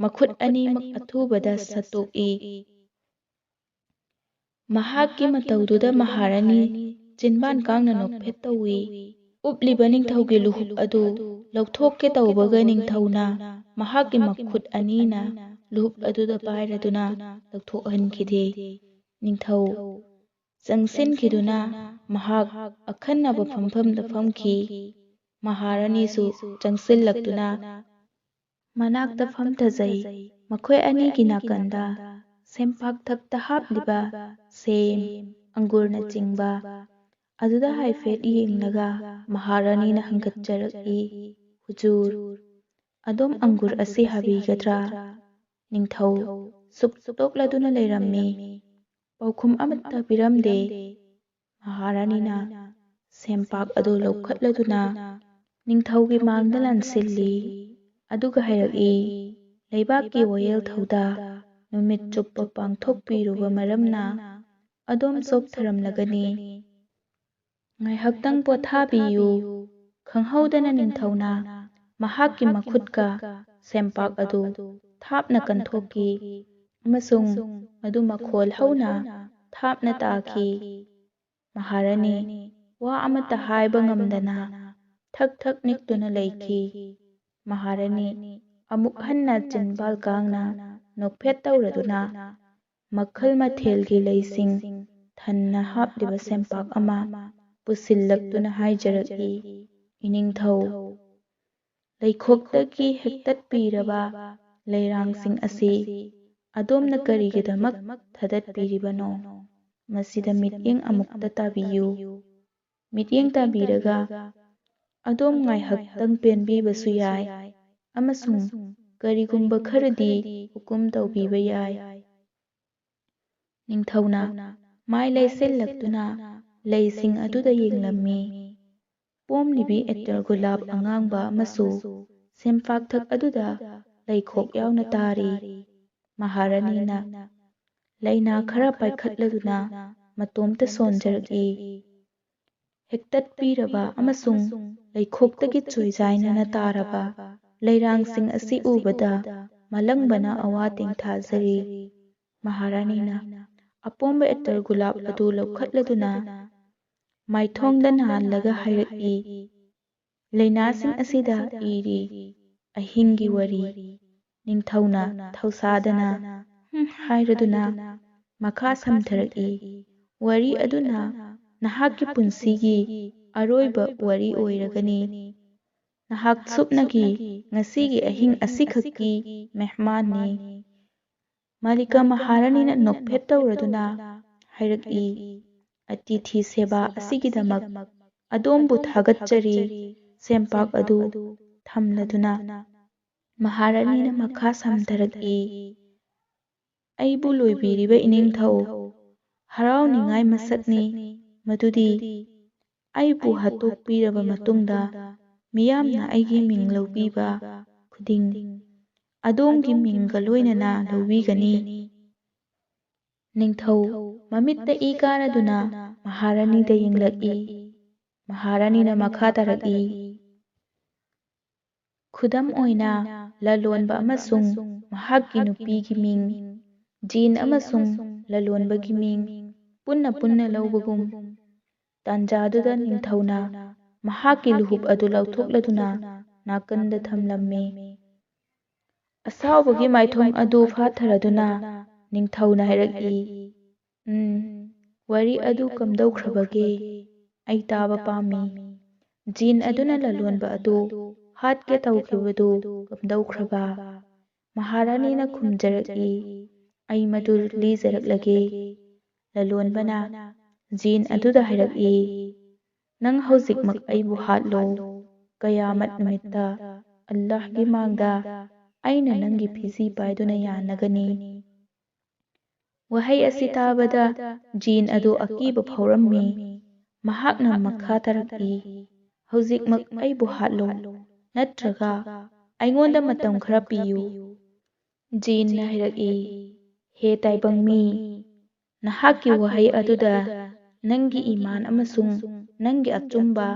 ꯃꯈꯨꯠ ꯑꯅꯤꯃꯛ ꯑꯊꯨꯕꯗ ꯁꯠꯇꯣꯛꯏ꯫ ꯃꯍꯥꯛꯀꯤ ꯃꯇꯧꯗꯨꯗ ꯃꯍꯥꯔꯥꯅꯤ ꯆꯤꯟꯕꯥꯟ ꯀꯥꯡꯅ ꯅꯣꯛꯐꯦꯠ ꯇꯧꯏ꯫ ꯎꯞꯂꯤꯕ ꯅꯤꯡꯊꯧꯒꯤ ꯂꯨꯍꯨꯞ ꯑꯗꯨ ꯂꯧꯊꯣꯛꯀꯦ ꯇꯧꯕꯒ ꯅꯤꯡꯊꯧꯅ ꯃꯍꯥꯛꯀꯤ ꯃꯈꯨꯠ ꯑꯅꯤꯅ ꯂꯨꯍꯨꯞ ꯑꯗꯨꯗ ꯄꯥꯏꯔꯗꯨꯅ ꯂꯧꯊꯣꯛꯍꯟꯈꯤꯗꯦ꯫ ꯅꯤꯡꯊꯧ ꯆꯪꯁꯤꯟꯈꯤꯗꯨꯅ ꯃꯍꯥꯛ ꯑꯈꯟꯅꯕ ꯐꯝꯐꯝꯗ ꯐꯝꯈꯤ꯫ ꯃꯍꯥꯔꯥꯅꯤꯁꯨ ꯆꯪꯁꯤꯜꯂꯛꯇꯨꯅ ꯃꯅꯥꯛꯇ ꯐꯝꯊꯖꯩ꯫ ꯃꯈꯣꯏ ꯑꯅꯤꯒꯤ ꯅꯥꯀꯟꯗ ꯁꯦꯟꯄꯥꯛꯊꯛꯇ ꯍꯥꯞꯂꯤꯕ ꯁꯦꯝ, ꯑꯪꯒꯨꯔꯅꯆꯤꯡꯕ ꯑꯗꯨꯗ ꯍꯥꯏꯐꯦꯠ ꯌꯦꯡꯂꯒ ꯃꯍꯥꯔꯥꯅꯤꯅ ꯍꯪꯒꯠꯆꯔꯛꯏ, ꯍꯨꯖꯨꯔ, ꯑꯗꯣꯝ ꯑꯪꯒꯨꯔ ꯑꯁꯤ ꯍꯥꯕꯤꯒꯗ꯭ꯔꯥ? ꯅꯤꯡꯊꯧ ꯁꯨꯛꯇꯣꯛꯂꯗꯨꯅ ꯂꯩꯔꯝꯃꯤ꯫ ꯄꯥꯎꯈꯨꯝ ꯑꯃꯠꯇ ꯄꯤꯔꯝꯗꯦ꯫ ꯃꯍꯥꯔꯥꯅꯤꯅ ꯁꯦꯟꯄꯥꯛ ꯑꯗꯨ ꯂꯧꯈꯠꯂꯗꯨꯅ ꯅꯤꯡꯊꯧꯒꯤ ꯃꯥꯡꯗ ꯂꯥꯟꯁꯤꯜꯂꯤ꯫ ꯑꯗꯨꯒ ꯍꯥꯏꯔꯛꯏ, ꯂꯩꯕꯥꯛꯀꯤ ꯋꯥꯌꯦꯜ ꯊꯧꯗꯥ ꯅꯨꯃꯤꯠ ꯆꯨꯞꯄ ꯄꯥꯡꯊꯣꯛꯄꯤꯔꯨꯕ ꯃꯔꯝꯅ ꯑꯗꯣꯝ ꯆꯣꯛꯊꯔꯝꯂꯒꯅꯤ꯫ ꯉꯥꯏꯍꯥꯛꯇꯪ ꯄꯣꯊꯥꯕꯤꯌꯨ꯫ ꯈꯪꯍꯧꯗꯅ ꯅꯤꯡꯊꯧꯅ ꯃꯍꯥꯛꯀꯤ ꯃꯈꯨꯠꯀ ꯁꯦꯟꯄꯥꯛ ꯑꯗꯨ ꯊꯥꯞꯅ ꯀꯟꯊꯣꯛꯈꯤ ꯑꯃꯁꯨꯡ ꯃꯗꯨ ꯃꯈꯣꯜ ꯍꯧꯅ ꯊꯥꯞꯅ ꯇꯥꯈꯤ꯫ ꯃꯍꯥꯔꯥꯅꯤ ꯋꯥ ꯑꯃꯠꯇ ꯍꯥꯏꯕ ꯉꯝꯗꯅ ꯊꯛ ꯊꯛ ꯅꯤꯛꯇꯨꯅ ꯂꯩꯈꯤ꯫ ꯃꯍꯥꯔꯥꯅꯤ ꯑꯃꯨꯛ ꯍꯟꯅ ꯆꯤꯟꯕꯥꯜ ꯀꯥꯡꯅ ꯅꯣꯛꯐꯦꯠ ꯇꯧꯔꯗꯨꯅ ꯃꯈꯜ ꯃꯊꯦꯜꯒꯤ ꯂꯩꯁꯤꯡ ꯊꯟꯅ ꯍꯥꯞꯂꯤꯕ ꯁꯦꯟꯄꯥꯛ ꯑꯃ ꯄꯨꯁꯤꯜꯂꯛꯇꯨꯅ ꯍꯥꯏꯖꯔꯛꯏ, ꯏꯅꯤꯡꯊꯧ, ꯂꯩꯈꯣꯛꯇꯒꯤ ꯍꯦꯛꯇꯠꯄꯤꯔꯕ ꯂꯩꯔꯥꯡꯁꯤꯡ ꯑꯁꯤ ꯑꯗꯣꯝꯅ ꯀꯔꯤꯒꯤꯗꯃꯛ ꯊꯗꯠꯄꯤꯔꯤꯕꯅꯣ? ꯃꯁꯤꯗ ꯃꯤꯠꯌꯦꯡ ꯑꯃꯨꯛꯇ ꯇꯥꯕꯤꯌꯨ꯫ ꯃꯤꯠꯌꯦꯡ ꯇꯥꯕꯤꯔꯒ ꯑꯗꯣꯝ ꯉꯥꯏꯍꯥꯛꯇꯪ ꯄꯦꯟꯕꯤꯕꯁꯨ ꯌꯥꯏ ꯑꯃꯁꯨꯡ ꯀꯔꯤꯒꯨꯝꯕ ꯈꯔꯗꯤ ꯍꯨꯀꯨꯝ ꯇꯧꯕꯤꯕ ꯌꯥꯏ꯫ ꯅꯤꯡꯊꯧꯅ ꯃꯥꯏ ꯂꯩꯆꯤꯜꯂꯛꯇꯨꯅ ꯂꯩꯁꯤꯡ ꯑꯗꯨꯗ ꯌꯦꯡꯂꯝꯃꯤ꯫ ꯄꯣꯝꯂꯤꯕꯤ ꯑꯦꯇꯔꯒꯨꯂꯥꯞ ꯑꯉꯥꯡꯕ ꯑꯃꯁꯨ ꯁꯦꯟꯄꯥꯛꯊꯛ ꯑꯗꯨꯗ ꯂꯩꯈꯣꯛ ꯌꯥꯎꯅ ꯇꯥꯔꯤ꯫ ꯃꯍꯥꯔꯥꯅꯤꯅ ꯂꯩꯅꯥ ꯈꯔ ꯄꯥꯏꯈꯠꯂꯗꯨꯅ ꯃꯇꯣꯝꯇ ꯁꯣꯟꯖꯔꯛꯏ꯫ ꯍꯦꯛꯇꯠꯄꯤꯔꯕ ꯑꯃꯁꯨꯡ ꯂꯩꯈꯣꯛꯇꯒꯤ ꯆꯣꯏꯖꯥꯏꯅꯅ ꯇꯥꯔꯕ ꯂꯩꯔꯥꯡꯁꯤꯡ ꯑꯁꯤ ꯎꯕꯗ ꯃꯥꯂꯪꯕꯅ ꯑꯋꯥ ꯇꯦꯡꯊꯥꯖꯔꯤ꯫ ꯃꯍꯥꯔꯥꯅꯤꯅ ꯑꯄꯣꯝꯕ ꯑꯦꯇꯔꯒꯨꯂꯥꯞ ꯑꯗꯨ ꯂꯧꯈꯠꯂꯗꯨꯅ ꯃꯥꯏꯊꯣꯡꯗ ꯅꯥꯜꯂꯒ ꯍꯥꯏꯔꯛꯏ, ꯂꯩꯅꯥꯁꯤꯡ ꯑꯁꯤꯗ ꯏꯔꯤ ꯑꯍꯤꯡꯒꯤ ꯋꯥꯔꯤ꯫ ꯅꯤꯡꯊꯧꯅ ꯊꯧꯁꯥꯗꯅ ꯍꯥꯏꯔꯗꯨꯅ ꯃꯈꯥ ꯁꯝꯊꯔꯛꯏ, ꯋꯥꯔꯤ ꯑꯗꯨꯅ ꯅꯍꯥꯛꯀꯤ ꯄꯨꯟꯁꯤꯒꯤ ꯑꯔꯣꯏꯕ ꯋꯥꯔꯤ ꯑꯣꯏꯔꯒꯅꯤ꯫ ꯅꯍꯥꯛ ꯁꯨꯞꯅꯒꯤ ꯉꯁꯤꯒꯤ ꯑꯍꯤꯡ ꯑꯁꯤꯈꯛꯀꯤ ꯃꯦꯍꯃꯥꯟꯅꯤ꯫ ꯃꯥꯂꯤꯀꯥ ꯃꯍꯥꯔꯥꯅꯤꯅ ꯅꯣꯛꯐꯦꯠ ꯇꯧꯔꯗꯨꯅ ꯍꯥꯏꯔꯛꯏ, ꯑꯇꯤꯊꯤ ꯁꯦꯕꯥ ꯑꯁꯤꯒꯤꯗꯃꯛ ꯑꯗꯣꯝꯕꯨ ꯊꯥꯒꯠꯆꯔꯤ꯫ ꯁꯦꯝꯄꯥꯛ ꯑꯗꯨ ꯊꯝꯂꯗꯨꯅ ꯃꯍꯥꯔꯥꯅꯤꯅ ꯃꯈꯥ ꯁꯝꯊꯔꯛꯏ, ꯑꯩꯕꯨ ꯂꯣꯏꯕꯤꯔꯤꯕ ꯏꯅꯤꯡꯊꯧ, ꯍꯔꯥꯎꯅꯤꯡꯉꯥꯏ ꯃꯁꯛꯅꯤ ꯃꯗꯨꯗꯤ ꯑꯩꯕꯨ ꯍꯥꯠꯇꯣꯛꯄꯤꯔꯕ ꯃꯇꯨꯡꯗ ꯃꯤꯌꯥꯝꯅ ꯑꯩꯒꯤ ꯃꯤꯡ ꯂꯧꯕꯤꯕ ꯈꯨꯗꯤꯡ ꯑꯗꯣꯝꯒꯤ ꯃꯤꯡꯒ ꯂꯣꯏꯅꯅ ꯂꯧꯕꯤꯒꯅꯤ꯫ ꯅꯤꯡꯊꯧ ꯃꯃꯤꯠꯇ ꯏ ꯀꯥꯔꯗꯨꯅ ꯃꯍꯥꯔꯥꯅꯤꯗ ꯌꯦꯡꯂꯛꯏ꯫ ꯃꯍꯥꯔꯥꯅꯤꯅ ꯃꯈꯥ ꯇꯥꯔꯛꯏ, ꯈꯨꯗꯝ ꯑꯣꯏꯅ ꯂꯂꯣꯟꯕ ꯑꯃꯁꯨꯡ ꯃꯍꯥꯛꯀꯤ ꯅꯨꯄꯤꯒꯤ ꯃꯤꯡ, ꯖꯤꯟ ꯑꯃꯁꯨꯡ ꯂꯂꯣꯟꯕꯒꯤ ꯃꯤꯡ ꯄꯨꯟꯅ ꯄꯨꯟꯅ ꯂꯧꯕꯒꯨꯝ꯫ ꯇꯥꯟꯖꯥꯗꯨꯗ ꯅꯤꯡꯊꯧꯅ ꯃꯍꯥꯛꯀꯤ ꯂꯨꯍꯨꯞ ꯑꯗꯨ ꯂꯧꯊꯣꯛꯂꯗꯨꯅ ꯅꯥꯀꯟꯗ ꯊꯝꯂꯝꯃꯤ꯫ ꯑꯁꯥꯎꯕꯒꯤ ꯃꯥꯏꯊꯣꯡ ꯑꯗꯨ ꯐꯥꯊꯔꯗꯨꯅ ꯅꯤꯡꯊꯧꯅ ꯍꯥꯏꯔꯛꯏ, ꯋꯥꯔꯤ ꯑꯗꯨ ꯀꯝꯗꯧꯈ꯭ꯔꯕꯒꯦ? ꯑꯩ ꯇꯥꯕ ꯄꯥꯝꯃꯤ꯫ ꯖꯤꯟ ꯑꯗꯨꯅ ꯂꯂꯣꯟꯕ ꯑꯗꯨ ꯍꯥꯠꯀꯦ ꯇꯧꯈꯤꯕꯗꯨ ꯀꯝꯗꯧꯈ꯭ꯔꯕ? ꯃꯍꯥꯔꯥꯅꯤꯅ ꯈꯨꯝꯖꯔꯛꯏ, ꯑꯩ ꯃꯗꯨ ꯂꯤꯖꯔꯛꯂꯒꯦ꯫ ꯂꯂꯣꯟꯕꯅ ꯖꯤꯟ ꯑꯗꯨꯗ ꯍꯥꯏꯔꯛꯏ, ꯅꯪ ꯍꯧꯖꯤꯛꯃꯛ ꯑꯩꯕꯨ ꯍꯥꯠꯂꯣ꯫ ꯀꯌꯥꯃꯠ ꯅꯨꯃꯤꯠꯇ ꯑꯜꯂꯥꯍꯒꯤ ꯃꯥꯡꯗ ꯑꯩꯅ ꯅꯪꯒꯤ ꯐꯤꯖꯤ ꯄꯥꯏꯗꯨꯅ ꯌꯥꯟꯅꯒꯅꯤ꯫ ꯋꯥꯍꯩ ꯑꯁꯤ ꯇꯥꯕꯗ ꯖꯤꯟ ꯑꯗꯨ ꯑꯀꯤꯕ ꯐꯥꯎꯔꯝꯃꯤ꯫ ꯃꯍꯥꯛꯅ ꯃꯈꯥ ꯇꯥꯔꯛꯏ, ꯍꯧꯖꯤꯛꯃꯛ ꯑꯩꯕꯨ ꯍꯥꯠꯂꯣ, ꯅꯠꯇ꯭ꯔꯒ ꯑꯩꯉꯣꯟꯗ ꯃꯇꯝ ꯈꯔ ꯄꯤꯌꯨ꯫ ꯖꯤꯟꯅ ꯍꯥꯏꯔꯛꯏ, ꯍꯦ ꯇꯥꯏꯕꯪ ꯃꯤ, ꯅꯍꯥꯛꯀꯤ ꯋꯥꯍꯩ ꯑꯗꯨꯗ ꯅꯪꯒꯤ ꯏꯃꯥꯟ ꯑꯃꯁꯨꯡ ꯅꯪꯒꯤ ꯑꯆꯨꯝꯕ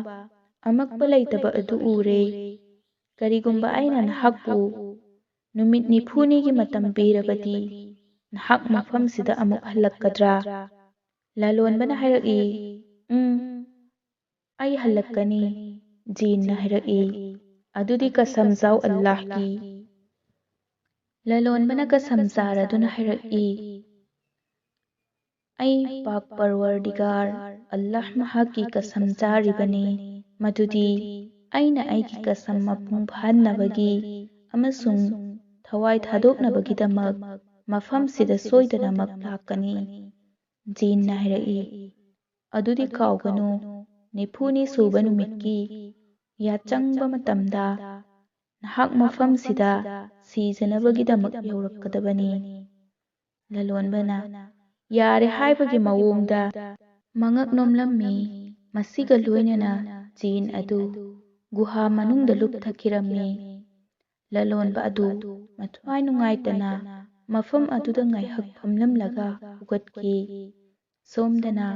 ꯑꯃꯛꯄ ꯂꯩꯇꯕ ꯑꯗꯨ ꯎꯔꯦ꯫ ꯀꯔꯤꯒꯨꯝꯕ ꯑꯩꯅ ꯅꯍꯥꯛꯄꯨ ꯅꯨꯃꯤꯠ 90ꯅꯤꯒꯤ ꯃꯇꯝ ꯄꯤꯔꯕꯗꯤ ꯅꯍꯥꯛ ꯃꯐꯝꯁꯤꯗ ꯑꯃꯨꯛ ꯍꯜꯂꯛꯀꯗ꯭ꯔꯥ? ꯂꯂꯣꯟꯕꯅ ꯍꯥꯏꯔꯛꯏ, ꯑꯩ ꯍꯜꯂꯛꯀꯅꯤ꯫ ꯖꯤꯟꯅ ꯍꯥꯏꯔꯛꯏ, ꯑꯗꯨꯗꯤ ꯀꯁꯝ ꯆꯥꯎ ꯑꯜꯂꯥꯍꯒꯤ꯫ ꯂꯂꯣꯟꯕꯅ ꯀꯁꯝ ꯆꯥꯔꯗꯨꯅ ꯍꯥꯏꯔꯛꯏ, ꯑꯩ ꯄꯥꯛ ꯄꯔꯋꯔꯗꯤꯒꯥꯔ ꯑꯜꯂꯥꯍ ꯃꯍꯥꯛꯀꯤ ꯀꯁꯝ ꯆꯥꯔꯤꯕꯅꯤ ꯃꯗꯨꯗꯤ ꯑꯩꯅ ꯑꯩꯒꯤ ꯀꯁꯝ ꯃꯄꯨꯡ ꯐꯥꯍꯟꯅꯕꯒꯤ ꯑꯃꯁꯨꯡ ꯊꯋꯥꯏ ꯊꯥꯗꯣꯛꯅꯕꯒꯤꯗꯃꯛ ꯃꯐꯝꯁꯤꯗ ꯁꯣꯏꯗꯅꯃꯛ ꯂꯥꯛꯀꯅꯤ꯫ ꯖꯤꯟꯅ ꯍꯥꯏꯔꯛꯏ, ꯑꯗꯨꯗꯤ ꯀꯥꯎꯒꯅꯨ, 90ꯅꯤ ꯁꯨꯕ ꯅꯨꯃꯤꯠꯀꯤ ꯌꯥꯆꯪꯕ ꯃꯇꯝꯗ ꯅꯍꯥꯛ ꯃꯐꯝꯁꯤꯗ ꯁꯤꯖꯅꯕꯒꯤꯗꯃꯛ ꯌꯧꯔꯛꯀꯗꯕꯅꯤ꯫ ꯂꯂꯣꯟꯕꯅ ꯌꯥꯔꯦ ꯍꯥꯏꯕꯒꯤ ꯃꯑꯣꯡꯗ ꯃꯉꯛ ꯅꯣꯝꯂꯝꯃꯤ꯫ ꯃꯁꯤꯒ ꯂꯣꯏꯅꯅ ꯖꯤꯟ ꯑꯗꯨ ꯒꯨꯍꯥ ꯃꯅꯨꯡꯗ ꯂꯨꯞꯊꯈꯤꯔꯝꯃꯤ꯫ ꯂꯂꯣꯟꯕ ꯑꯗꯨ ꯃꯊ꯭ꯋꯥꯏ ꯅꯨꯡꯉꯥꯏꯇꯅ ꯃꯐꯝ ꯑꯗꯨꯗ ꯉꯥꯏꯍꯥꯛ ꯐꯝꯂꯝꯂꯒ ꯍꯧꯒꯠꯈꯤ꯫ ꯁꯣꯝꯗꯅ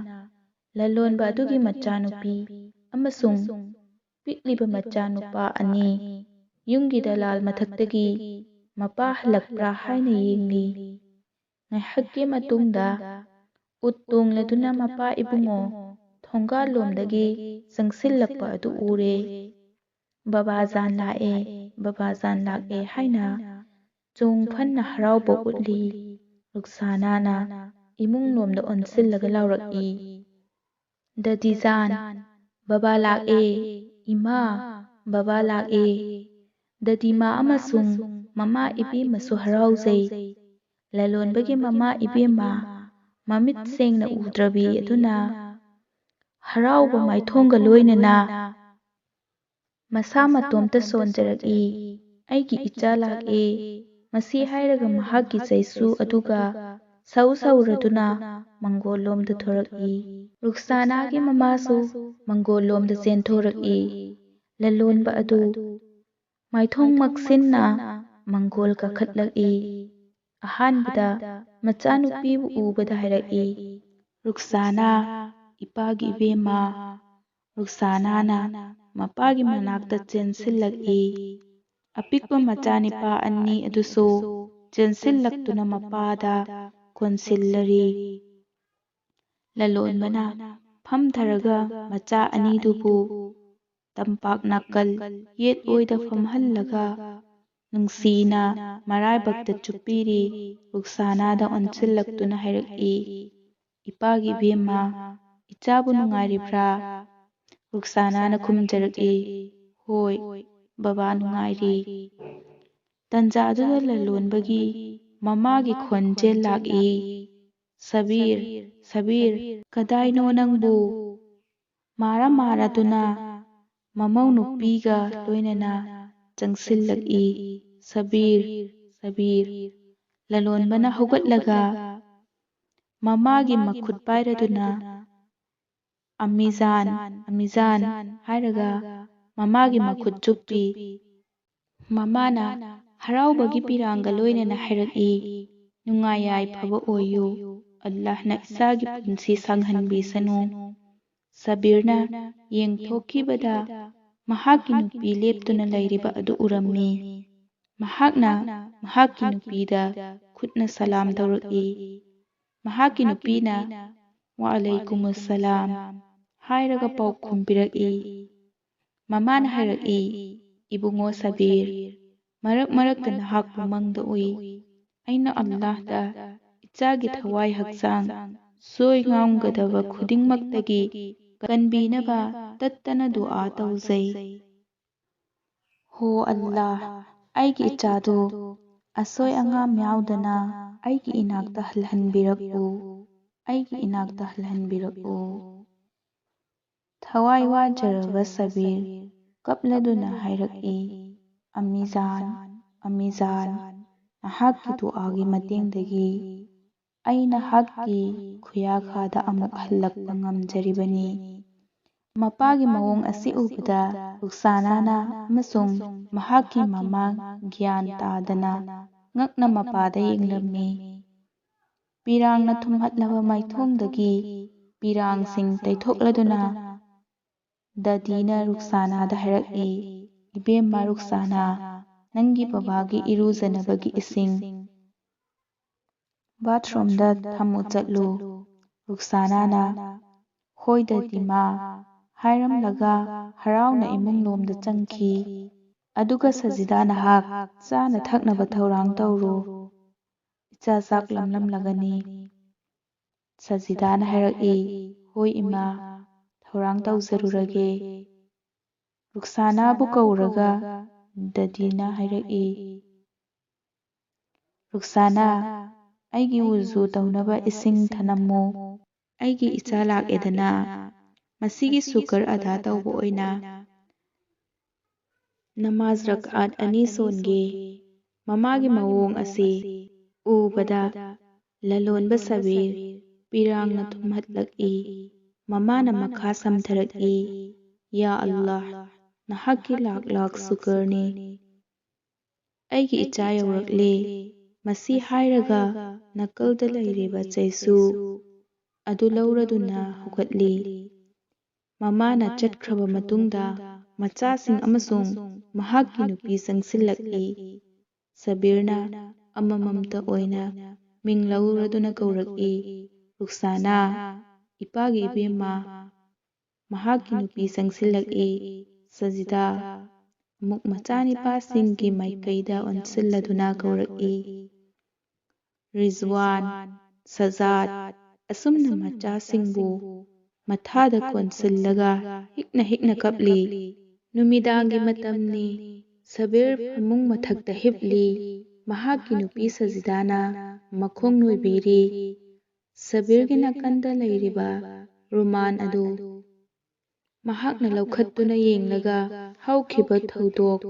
ꯂꯂꯣꯟꯕ ꯑꯗꯨꯒꯤ ꯃꯆꯥꯅꯨꯄꯤ ꯑꯃꯁꯨꯡ ꯄꯤꯛꯂꯤꯕ ꯃꯆꯥꯅꯨꯄꯥ ꯑꯅꯤ ꯌꯨꯝꯒꯤ ꯗꯂꯥꯜ ꯃꯊꯛꯇꯒꯤ ꯃꯄꯥ ꯍꯜꯂꯛꯄ꯭ꯔꯥ ꯍꯥꯏꯅ ꯌꯦꯡꯂꯤ꯫ ꯉꯥꯏꯍꯥꯛꯀꯤ ꯃꯇꯨꯡꯗ ꯎꯠ ꯇꯣꯡꯂꯗꯨꯅ ꯃꯄꯥ ꯏꯕꯨꯡꯉꯣ ꯊꯣꯡꯒꯥꯜꯂꯣꯝꯗꯒꯤ ꯆꯪꯁꯤꯜꯂꯛꯄ ꯑꯗꯨ ꯎꯔꯦ꯫ ꯕꯥꯕꯥꯖꯥꯟ ꯂꯥꯛꯑꯦ, ꯕꯥꯕꯥꯖꯥꯟ ꯂꯥꯛꯑꯦ ꯍꯥꯏꯅ ꯆꯣꯡ ꯐꯟꯅ ꯍꯔꯥꯎꯕ ꯎꯠꯂꯤ꯫ ꯔꯨꯛꯁꯥꯅꯥꯅ ꯏꯃꯨꯡꯂꯣꯝꯗ ꯑꯣꯟꯁꯤꯜꯂꯒ ꯂꯥꯎꯔꯛꯏ, ꯗꯗꯤꯖꯥꯟ, ꯕꯥꯕꯥ ꯂꯥꯛꯑꯦ, ꯏꯃꯥ, ꯕꯥꯕꯥ ꯂꯥꯛꯑꯦ꯫ ꯗꯗꯤꯃꯥ ꯑꯃꯁꯨꯡ ꯃꯃꯥ ꯏꯕꯦꯝꯃꯁꯨ ꯍꯔꯥꯎꯖꯩ꯫ ꯂꯂꯣꯟꯕꯒꯤ ꯃꯃꯥ ꯏꯕꯦꯝꯃ ꯃꯃꯤꯠ ꯁꯦꯡꯅ ꯎꯗ꯭ꯔꯕꯤ ꯑꯗꯨꯅ ꯍꯔꯥꯎꯕ ꯃꯥꯏꯊꯣꯡꯒ ꯂꯣꯏꯅꯅ ꯃꯁꯥ ꯃꯇꯣꯝꯇ ꯁꯣꯟꯖꯔꯛꯏ, ꯑꯩꯒꯤ ꯏꯆꯥ ꯂꯥꯛꯑꯦ꯫ ꯃꯁꯤ ꯍꯥꯏꯔꯒ ꯃꯍꯥꯛꯀꯤ ꯆꯩꯁꯨ ꯑꯗꯨꯒ ꯁꯧ ꯁꯧꯔꯗꯨꯅ ꯃꯪꯒꯣꯜꯂꯣꯝꯗ ꯊꯣꯔꯛꯏ꯫ ꯔꯨꯛꯁꯥꯅꯥꯒꯤ ꯃꯃꯥꯁꯨ ꯃꯪꯒꯣꯜꯂꯣꯝꯗ ꯆꯦꯟꯊꯣꯔꯛꯏ꯫ ꯂꯂꯣꯟꯕ ꯑꯗꯨ ꯃꯥꯏꯊꯣꯡ ꯃꯛꯁꯤꯟꯅ ꯃꯪꯒꯣꯜ ꯀꯥꯈꯠꯂꯛꯏ꯫ ꯑꯍꯥꯟꯕꯗ ꯃꯆꯥꯅꯨꯄꯤꯕꯨ ꯎꯕꯗ ꯍꯥꯏꯔꯛꯏ, ꯔꯨꯛꯁꯥꯅꯥ, ꯏꯄꯥꯒꯤ ꯏꯕꯦꯝꯃ꯫ ꯔꯨꯛꯁꯥꯅꯥꯅ ꯃꯄꯥꯒꯤ ꯃꯅꯥꯛꯇ ꯆꯦꯟꯁꯤꯜꯂꯛꯏ꯫ ꯑꯄꯤꯛꯄ ꯃꯆꯥꯅꯤꯄꯥ ꯑꯅꯤ ꯑꯗꯨꯁꯨ ꯆꯦꯟꯁꯤꯜꯂꯛꯇꯨꯅ ꯃꯄꯥꯗ ꯀꯣꯟꯁꯤꯜꯂꯔꯤ꯫ ꯂꯂꯣꯟꯕꯅ ꯐꯝꯊꯔꯒ ꯃꯆꯥ ꯑꯅꯤꯗꯨꯕꯨ ꯇꯝꯄꯥꯛ ꯅꯥꯀꯜ ꯌꯦꯠ ꯑꯣꯏꯗ ꯐꯝꯍꯜꯂꯒ ꯅꯨꯡꯁꯤꯅ ꯃꯔꯥꯏꯕꯛꯇ ꯆꯨꯞꯄꯤꯔꯤ꯫ ꯔꯨꯛꯁꯥꯅꯥꯗ ꯑꯣꯟꯁꯤꯜꯂꯛꯇꯨꯅ ꯍꯥꯏꯔꯛꯏ, ꯏꯄꯥꯒꯤ ꯏꯕꯦꯝꯃ, ꯏꯆꯥꯕꯨ ꯅꯨꯡꯉꯥꯏꯔꯤꯕ꯭ꯔꯥ? ꯔꯨꯛꯁꯥꯅꯥꯅ ꯈꯨꯝꯖꯔꯛꯏ, ꯍꯣꯏ, ꯕꯥꯕꯥ ꯅꯨꯡꯉꯥꯏꯔꯤ꯫ ꯇꯥꯟꯖꯥꯗꯨꯗ ꯂꯂꯣꯟꯕꯒꯤ ꯃꯃꯥꯒꯤ ꯈꯣꯟꯖꯦꯜ ꯂꯥꯛꯏ꯫ ꯁꯕꯤꯔ, ꯁꯕꯤꯔ, ꯀꯗꯥꯏꯅꯣ ꯅꯪꯕꯨ? ꯃꯥꯔꯗꯨꯅ ꯃꯃꯧ ꯅꯨꯄꯤꯒ ꯂꯣꯏꯅꯅ ꯆꯪꯁꯤꯜꯂꯛꯏ꯫ ꯁꯕꯤꯔ, ꯁꯕꯤꯔ, ꯂꯂꯣꯟꯕꯅ ꯍꯧꯒꯠꯂꯒ ꯃꯃꯥꯒꯤ ꯃꯈꯨꯠ ꯄꯥꯏꯔꯗꯨꯅ ꯑꯝꯃꯤꯖꯥꯟ, ꯑꯝꯃꯤꯖꯥꯟ ꯍꯥꯏꯔꯒ ꯃꯃꯥꯒꯤ ꯃꯈꯨꯠ ꯆꯨꯞꯄꯤ꯫ ꯃꯃꯥꯅ ꯍꯔꯥꯎꯕꯒꯤ ꯄꯤꯔꯥꯡꯒ ꯂꯣꯏꯅꯅ ꯍꯥꯏꯔꯛꯏ, ꯅꯨꯡꯉꯥꯏ ꯌꯥꯏꯐꯕ ꯑꯣꯏꯌꯨ, ꯑꯜꯂꯥꯍꯅ ꯏꯆꯥꯒꯤ ꯄꯨꯟꯁꯤ ꯁꯥꯡꯍꯟꯕꯤꯁꯅꯨ꯫ ꯁꯕꯤꯔꯅ ꯌꯦꯡꯊꯣꯛꯈꯤꯕꯗ ꯃꯍꯥꯛꯀꯤ ꯅꯨꯄꯤ ꯂꯦꯞꯇꯨꯅ ꯂꯩꯔꯤꯕ ꯑꯗꯨ ꯎꯔꯝꯃꯤ꯫ ꯃꯍꯥꯛꯅ ꯃꯍꯥꯛꯀꯤ ꯅꯨꯄꯤꯗ ꯈꯨꯠꯅ ꯁꯂꯥꯝ ꯇꯧꯔꯛꯏ꯫ ꯃꯍꯥꯛꯀꯤ ꯅꯨꯄꯤꯅ ꯋꯥꯑꯂꯩꯀꯨꯃꯨꯁꯁꯂꯥꯝ ꯍꯥꯏꯔꯒ ꯄꯥꯎꯈꯨꯝ ꯄꯤꯔꯛꯏ꯫ ꯃꯃꯥꯅ ꯍꯥꯏꯔꯛꯏ, ꯏꯕꯨꯡꯉꯣ ꯁꯕꯤꯔ, ꯃꯔꯛ ꯃꯔꯛꯇ ꯅꯍꯥꯛꯄꯨ ꯃꯪꯗ ꯎꯏ꯫ ꯑꯩꯅ ꯑꯜꯂꯥꯍꯗ ꯏꯆꯥꯒꯤ ꯊꯋꯥꯏ ꯍꯛꯆꯥꯡ ꯁꯣꯏ ꯉꯥꯝꯒꯗꯕ ꯈꯨꯗꯤꯡꯃꯛꯇꯒꯤ ꯀꯟꯕꯤꯅꯕ ꯇꯠꯇꯅ ꯗꯨꯑꯥ ꯇꯧꯖꯩ꯫ ꯍꯣ ꯑꯜꯂꯥꯍ, ꯑꯩꯒꯤ ꯏꯆꯥꯗꯨ ꯑꯁꯣꯏ ꯑꯉꯥꯝ ꯌꯥꯎꯗꯅ ꯑꯩꯒꯤ ꯏꯅꯥꯛꯇ ꯍꯜꯍꯟꯕꯤꯔꯛꯎ, ꯑꯩꯒꯤ ꯏꯅꯥꯛꯇ ꯍꯜꯍꯟꯕꯤꯔꯛꯎ꯫ ꯊꯋꯥꯏ ꯋꯥꯖꯔꯕ ꯁꯕꯤꯔ ꯀꯞꯂꯗꯨꯅ ꯍꯥꯏꯔꯛꯏ, ꯑꯝꯃꯤꯖꯥꯟ, ꯑꯝꯃꯤꯖꯥꯟ, ꯅꯍꯥꯛꯀꯤ ꯗꯨꯑꯥꯒꯤ ꯃꯇꯦꯡꯗꯒꯤ ꯑꯩ ꯅꯍꯥꯛꯀꯤ ꯈꯨꯌꯥꯈꯥꯗ ꯑꯃꯨꯛ ꯍꯜꯂꯛꯄ ꯉꯝꯖꯔꯤꯕꯅꯤ꯫ ꯃꯄꯥꯒꯤ ꯃꯑꯣꯡ ꯑꯁꯤ ꯎꯕꯗ ꯔꯨꯛꯁꯥꯅꯥꯅ ꯑꯃꯁꯨꯡ ꯃꯍꯥꯛꯀꯤ ꯃꯃꯥ ꯒ꯭ꯌꯥꯟ ꯇꯥꯗꯅ ꯉꯛꯅ ꯃꯄꯥꯗ ꯌꯦꯡꯂꯝꯃꯤ꯫ ꯄꯤꯔꯥꯡꯅ ꯊꯨꯝꯍꯠꯂꯕ ꯃꯥꯏꯊꯣꯡꯗꯒꯤ ꯄꯤꯔꯥꯡꯁꯤꯡ ꯇꯩꯊꯣꯛꯂꯗꯨꯅ ꯗꯗꯤꯅ ꯔꯨꯛꯁꯥꯅꯥꯗ ꯍꯥꯏꯔꯛꯏ, ꯏꯕꯦꯝꯃ ꯔꯨꯛꯁꯥꯅꯥ, ꯅꯪꯒꯤ ꯕꯕꯥꯒꯤ ꯏꯔꯨꯖꯅꯕꯒꯤ ꯏꯁꯤꯡ ꯕꯥꯊꯔꯨꯝꯗ ꯊꯝꯃꯨ ꯆꯠꯂꯨ꯫ ꯔꯨꯛꯁꯥꯅꯥꯅ ꯍꯣꯏ ꯗꯗꯤꯃꯥ ꯍꯥꯏꯔꯝꯂꯒ ꯍꯔꯥꯎꯅ ꯏꯃꯨꯡ ꯂꯣꯝꯗ ꯆꯪꯈꯤ꯫ ꯑꯗꯨꯒ ꯁꯖꯤꯗꯥ, ꯅꯍꯥꯛ ꯆꯥꯅ ꯊꯛꯅꯕ ꯊꯧꯔꯥꯡ ꯇꯧꯔꯨ, ꯏꯆꯥ ꯆꯥꯛ ꯂꯝꯂꯝꯂꯒꯅꯤ꯫ ꯁꯖꯤꯗꯥꯅ ꯍꯥꯏꯔꯛꯏ, ꯍꯣꯏ ꯏꯃꯥ, ꯊꯧꯔꯥꯡ ꯇꯧꯖꯔꯨꯔꯒꯦ꯫ ꯔꯨꯛꯁꯥꯅꯥꯕꯨ ꯀꯧꯔꯒ ꯗꯗꯤꯅ ꯍꯥꯏꯔꯛꯏ, ꯔꯨꯛꯁꯥꯅꯥ, ꯑꯩꯒꯤ ꯋꯨꯖꯨ ꯇꯧꯅꯕ ꯏꯁꯤꯡ ꯊꯅꯝꯃꯨ꯫ ꯑꯩꯒꯤ ꯏꯆꯥ ꯂꯥꯛꯑꯦꯗꯅ, ꯃꯁꯤꯒꯤ ꯁꯨꯀꯔ ꯑꯗꯥ ꯇꯧꯕ ꯑꯣꯏꯅ ꯅꯃꯥꯖ ꯔꯛꯑꯥꯠ 2 ꯁꯣꯟꯒꯦ꯫ ꯃꯃꯥꯒꯤ ꯃꯑꯣꯡ ꯑꯁꯤ ꯎꯕꯗ ꯂꯂꯣꯟꯕ ꯁꯕꯤꯔ ꯄꯤꯔꯥꯡꯅ ꯊꯨꯝꯍꯠꯂꯛꯏ꯫ ꯃꯃꯥꯅ ꯃꯈꯥ ꯁꯝꯊꯔꯛꯏ, ꯌꯥ ꯑꯜꯂꯥꯍ, ꯅꯍꯥꯛꯀꯤ ꯂꯥꯛ ꯂꯥꯛ ꯁꯨꯀꯔꯅꯤ, ꯑꯩꯒꯤ ꯏꯆꯥ ꯌꯧꯔꯛꯂꯦ꯫ ꯃꯁꯤ ꯍꯥꯏꯔꯒ ꯅꯥꯀꯜꯗ ꯂꯩꯔꯤꯕ ꯆꯩꯁꯨ ꯑꯗꯨ ꯂꯧꯔꯗꯨꯅ ꯍꯧꯒꯠꯂꯤ꯫ ꯃꯃꯥꯅ ꯆꯠꯈ꯭ꯔꯕ ꯃꯇꯨꯡꯗ ꯃꯆꯥꯁꯤꯡ ꯑꯃꯁꯨꯡ ꯃꯍꯥꯛꯀꯤ ꯅꯨꯄꯤ ꯆꯪꯁꯤꯜꯂꯛꯏ꯫ ꯁꯕꯤꯔꯅ ꯑꯃꯃꯝꯇ ꯑꯣꯏꯅ ꯃꯤꯡ ꯂꯧꯔꯗꯨꯅ ꯀꯧꯔꯛꯏ, ꯔꯨꯛꯁꯥꯅꯥ, ꯏꯄꯥꯒꯤ ꯏꯕꯦꯝꯃ꯫ ꯃꯍꯥꯛꯀꯤ ꯅꯨꯄꯤ ꯆꯪꯁꯤꯜꯂꯛꯏ꯫ ꯁꯖꯤꯗꯥ ꯑꯃꯨꯛ ꯃꯆꯥꯅꯤꯄꯥꯁꯤꯡꯒꯤ ꯃꯥꯏꯀꯩꯗ ꯑꯣꯟꯁꯤꯜꯂꯗꯨꯅ ꯀꯧꯔꯛꯏ, ꯔꯤꯖꯋꯥꯟ, ꯁꯖꯥꯗ꯫ ꯑꯁꯨꯝꯅ ꯃꯆꯥꯁꯤꯡꯕꯨ ꯃꯊꯥꯗ ꯀꯣꯟꯁꯤꯜꯂꯒ ꯍꯤꯛꯅ ꯍꯤꯛꯅ ꯀꯞꯂꯤ꯫ ꯅꯨꯃꯤꯗꯥꯡꯒꯤ ꯃꯇꯝꯅꯤ꯫ ꯁꯕꯤꯔ ꯐꯃꯨꯡ ꯃꯊꯛꯇ ꯍꯤꯞꯂꯤ꯫ ꯃꯍꯥꯛꯀꯤ ꯅꯨꯄꯤ ꯁꯖꯤꯗꯥꯅ ꯃꯈꯣꯡ ꯅꯣꯏꯕꯤꯔꯤ꯫ ꯁꯕꯤꯔꯒꯤ ꯅꯥꯀꯟꯗ ꯂꯩꯔꯤꯕ ꯔꯨꯃꯥꯟ ꯑꯗꯨ ꯃꯍꯥꯛꯅ ꯂꯧꯈꯠꯇꯨꯅ ꯌꯦꯡꯂꯒ ꯍꯧꯈꯤꯕ ꯊꯧꯗꯣꯛ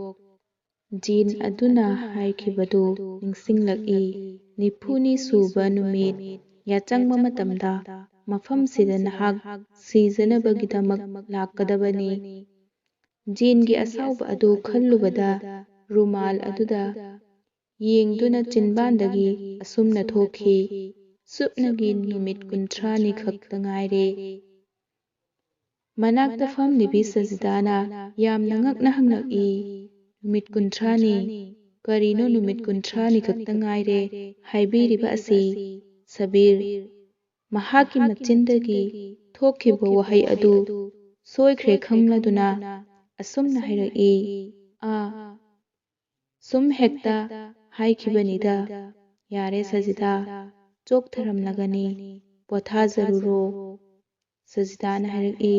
ꯖꯤꯟ ꯑꯗꯨꯅ ꯍꯥꯏꯈꯤꯕꯗꯨ ꯅꯤꯡꯁꯤꯡꯂꯛꯏ꯫ 90ꯅꯤ ꯁꯨꯕ ꯅꯨꯃꯤꯠ ꯌꯥꯆꯪꯕ ꯃꯇꯝꯗ ꯃꯐꯝꯁꯤꯗ ꯅꯍꯥꯛ ꯁꯤꯖꯅꯕꯒꯤꯗꯃꯛ ꯂꯥꯛꯀꯗꯕꯅꯤ꯫ ꯖꯤꯟꯒꯤ ꯑꯁꯥꯎꯕ ꯑꯗꯨ ꯈꯜꯂꯨꯕꯗ ꯔꯨꯃꯥꯜ ꯑꯗꯨꯗ ꯌꯦꯡꯗꯨꯅ ꯆꯤꯟꯕꯥꯟꯗꯒꯤ ꯑꯁꯨꯝꯅ ꯊꯣꯛꯈꯤ, ꯁꯨꯞꯅꯒꯤ ꯅꯨꯃꯤꯠ 30ꯅꯤ ꯈꯛꯇ ꯉꯥꯏꯔꯦ꯫ ꯃꯅꯥꯛꯇ ꯐꯝꯂꯤꯕꯤ ꯁꯖꯤꯗꯥꯅ ꯌꯥꯝꯅ ꯉꯛꯅ ꯍꯪꯂꯛꯏ, ꯅꯨꯃꯤꯠ 30ꯅꯤ? ꯀꯔꯤꯅꯣ ꯅꯨꯃꯤꯠ 30ꯅꯤ ꯈꯛꯇ ꯉꯥꯏꯔꯦ ꯍꯥꯏꯕꯤꯔꯤꯕ ꯑꯁꯤ? ꯁꯕꯤꯔ ꯃꯍꯥꯛꯀꯤ ꯃꯆꯤꯟꯗꯒꯤ ꯊꯣꯛꯈꯤꯕ ꯋꯥꯍꯩ ꯑꯗꯨ ꯁꯣꯏꯈ꯭ꯔꯦ ꯈꯪꯂꯗꯨꯅ ꯑꯁꯨꯝꯅ ꯍꯥꯏꯔꯛꯏ, ꯁꯨꯝ ꯍꯦꯛꯇ ꯍꯥꯏꯈꯤꯕꯅꯤꯗ꯫ ꯌꯥꯔꯦ ꯁꯖꯤꯗꯥ, ꯆꯣꯛꯊꯔꯝꯂꯒꯅꯤ, ꯄꯣꯊꯥꯖꯔꯨꯔꯣ꯫ ꯁꯖꯤꯗꯥꯅ ꯍꯥꯏꯔꯛꯏ,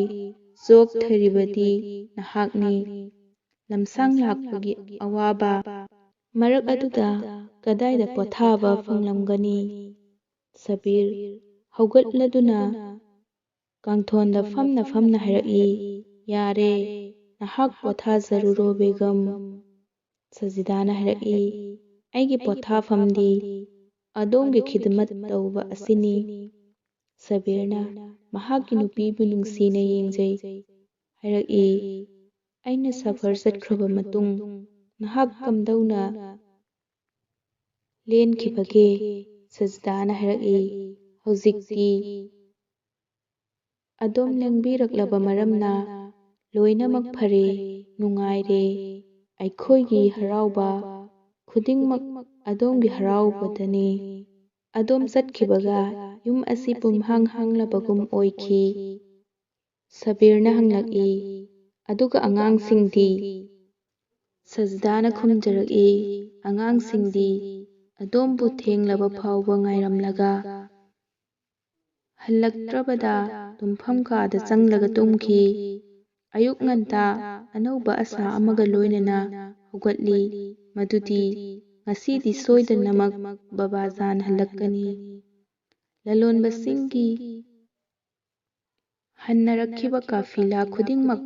ꯆꯣꯛꯊꯔꯤꯕꯗꯤ ꯅꯍꯥꯛꯅꯤ, ꯂꯝꯁꯥꯡ ꯂꯥꯛꯄꯒꯤ ꯑꯋꯥꯕ ꯃꯔꯛ ꯑꯗꯨꯗ ꯀꯗꯥꯏꯗ ꯄꯣꯊꯥꯕ ꯐꯪꯂꯝꯒꯅꯤ? ꯁꯕꯤꯔ ꯍꯧꯒꯠꯂꯗꯨꯅ ꯀꯥꯡꯊꯣꯟꯗ ꯐꯝꯅ ꯐꯝꯅ ꯍꯥꯏꯔꯛꯏ, ꯌꯥꯔꯦ, ꯅꯍꯥꯛ ꯄꯣꯊꯥꯖꯔꯨꯔꯣ ꯕꯦꯒꯝ꯫ ꯁꯖꯤꯗꯥꯅ ꯍꯥꯏꯔꯛꯏ, ꯑꯩꯒꯤ ꯄꯣꯊꯥꯐꯝꯗꯤ ꯑꯗꯣꯝꯒꯤ ꯈꯤꯗꯃꯠ ꯇꯧꯕ ꯑꯁꯤꯅꯤ꯫ ꯁꯕꯤꯔꯅ ꯃꯍꯥꯛꯀꯤ ꯅꯨꯄꯤꯕꯨ ꯅꯨꯡꯁꯤꯅ ꯌꯦꯡꯖꯩ ꯍꯥꯏꯔꯛꯏ, ꯑꯩꯅ ꯁꯐꯔ ꯆꯠꯈ꯭ꯔꯕ ꯃꯇꯨꯡ ꯅꯍꯥꯛ ꯀꯝꯗꯧꯅ ꯂꯦꯟꯈꯤꯕꯒꯦ? ꯁꯖꯤꯗꯥꯅ ꯍꯥꯏꯔꯛꯏ, ꯍꯧꯖꯤꯛꯇꯤ ꯑꯗꯣꯝ ꯂꯦꯡꯕꯤꯔꯛꯂꯕ ꯃꯔꯝꯅ ꯂꯣꯏꯅꯃꯛ ꯐꯔꯦ, ꯅꯨꯡꯉꯥꯏꯔꯦ꯫ ꯑꯩꯈꯣꯏꯒꯤ ꯍꯔꯥꯎꯕ ꯈꯨꯗꯤꯡꯃꯛ ꯑꯗꯣꯝꯒꯤ ꯍꯔꯥꯎꯕꯗꯅꯤ꯫ ꯑꯗꯣꯝ ꯆꯠꯈꯤꯕꯒ ꯌꯨꯝ ꯑꯁꯤ ꯄꯨꯝꯍꯥꯡ ꯍꯥꯡꯂꯕꯒꯨꯝ ꯑꯣꯏꯈꯤ꯫ ꯁꯕꯤꯔꯅ ꯍꯪꯂꯛꯏ, ꯑꯗꯨꯒ ꯑꯉꯥꯡꯁꯤꯡꯗꯤ? ꯁꯖꯤꯗꯥꯅ ꯈꯨꯝꯖꯔꯛꯏ, ꯑꯉꯥꯡꯁꯤꯡꯗꯤ ꯑꯗꯣꯝꯕꯨ ꯊꯦꯡꯂꯕ ꯐꯥꯎꯕ ꯉꯥꯏꯔꯝꯂꯒ ꯍꯜꯂꯛꯇ꯭ꯔꯕꯗ ꯇꯨꯝꯐꯝ ꯀꯥꯗ ꯆꯪꯂꯒ ꯇꯨꯝꯈꯤ꯫ ꯑꯌꯨꯛ ꯉꯟꯇꯥ ꯑꯅꯧꯕ ꯑꯁꯥ ꯑꯃꯒ ꯂꯣꯏꯅꯅ ꯍꯧꯒꯠꯂꯤ ꯃꯗꯨꯗꯤ ꯉꯁꯤꯗꯤ ꯁꯣꯏꯗꯅꯃꯛ ꯕꯥꯕꯥꯖꯥꯟ ꯍꯜꯂꯛꯀꯅꯤ꯫ ꯂꯂꯣꯟꯕꯁꯤꯡꯒꯤ ꯍꯟꯅꯔꯛꯈꯤꯕ ꯀꯥꯐꯤꯂꯥ ꯈꯨꯗꯤꯡꯃꯛ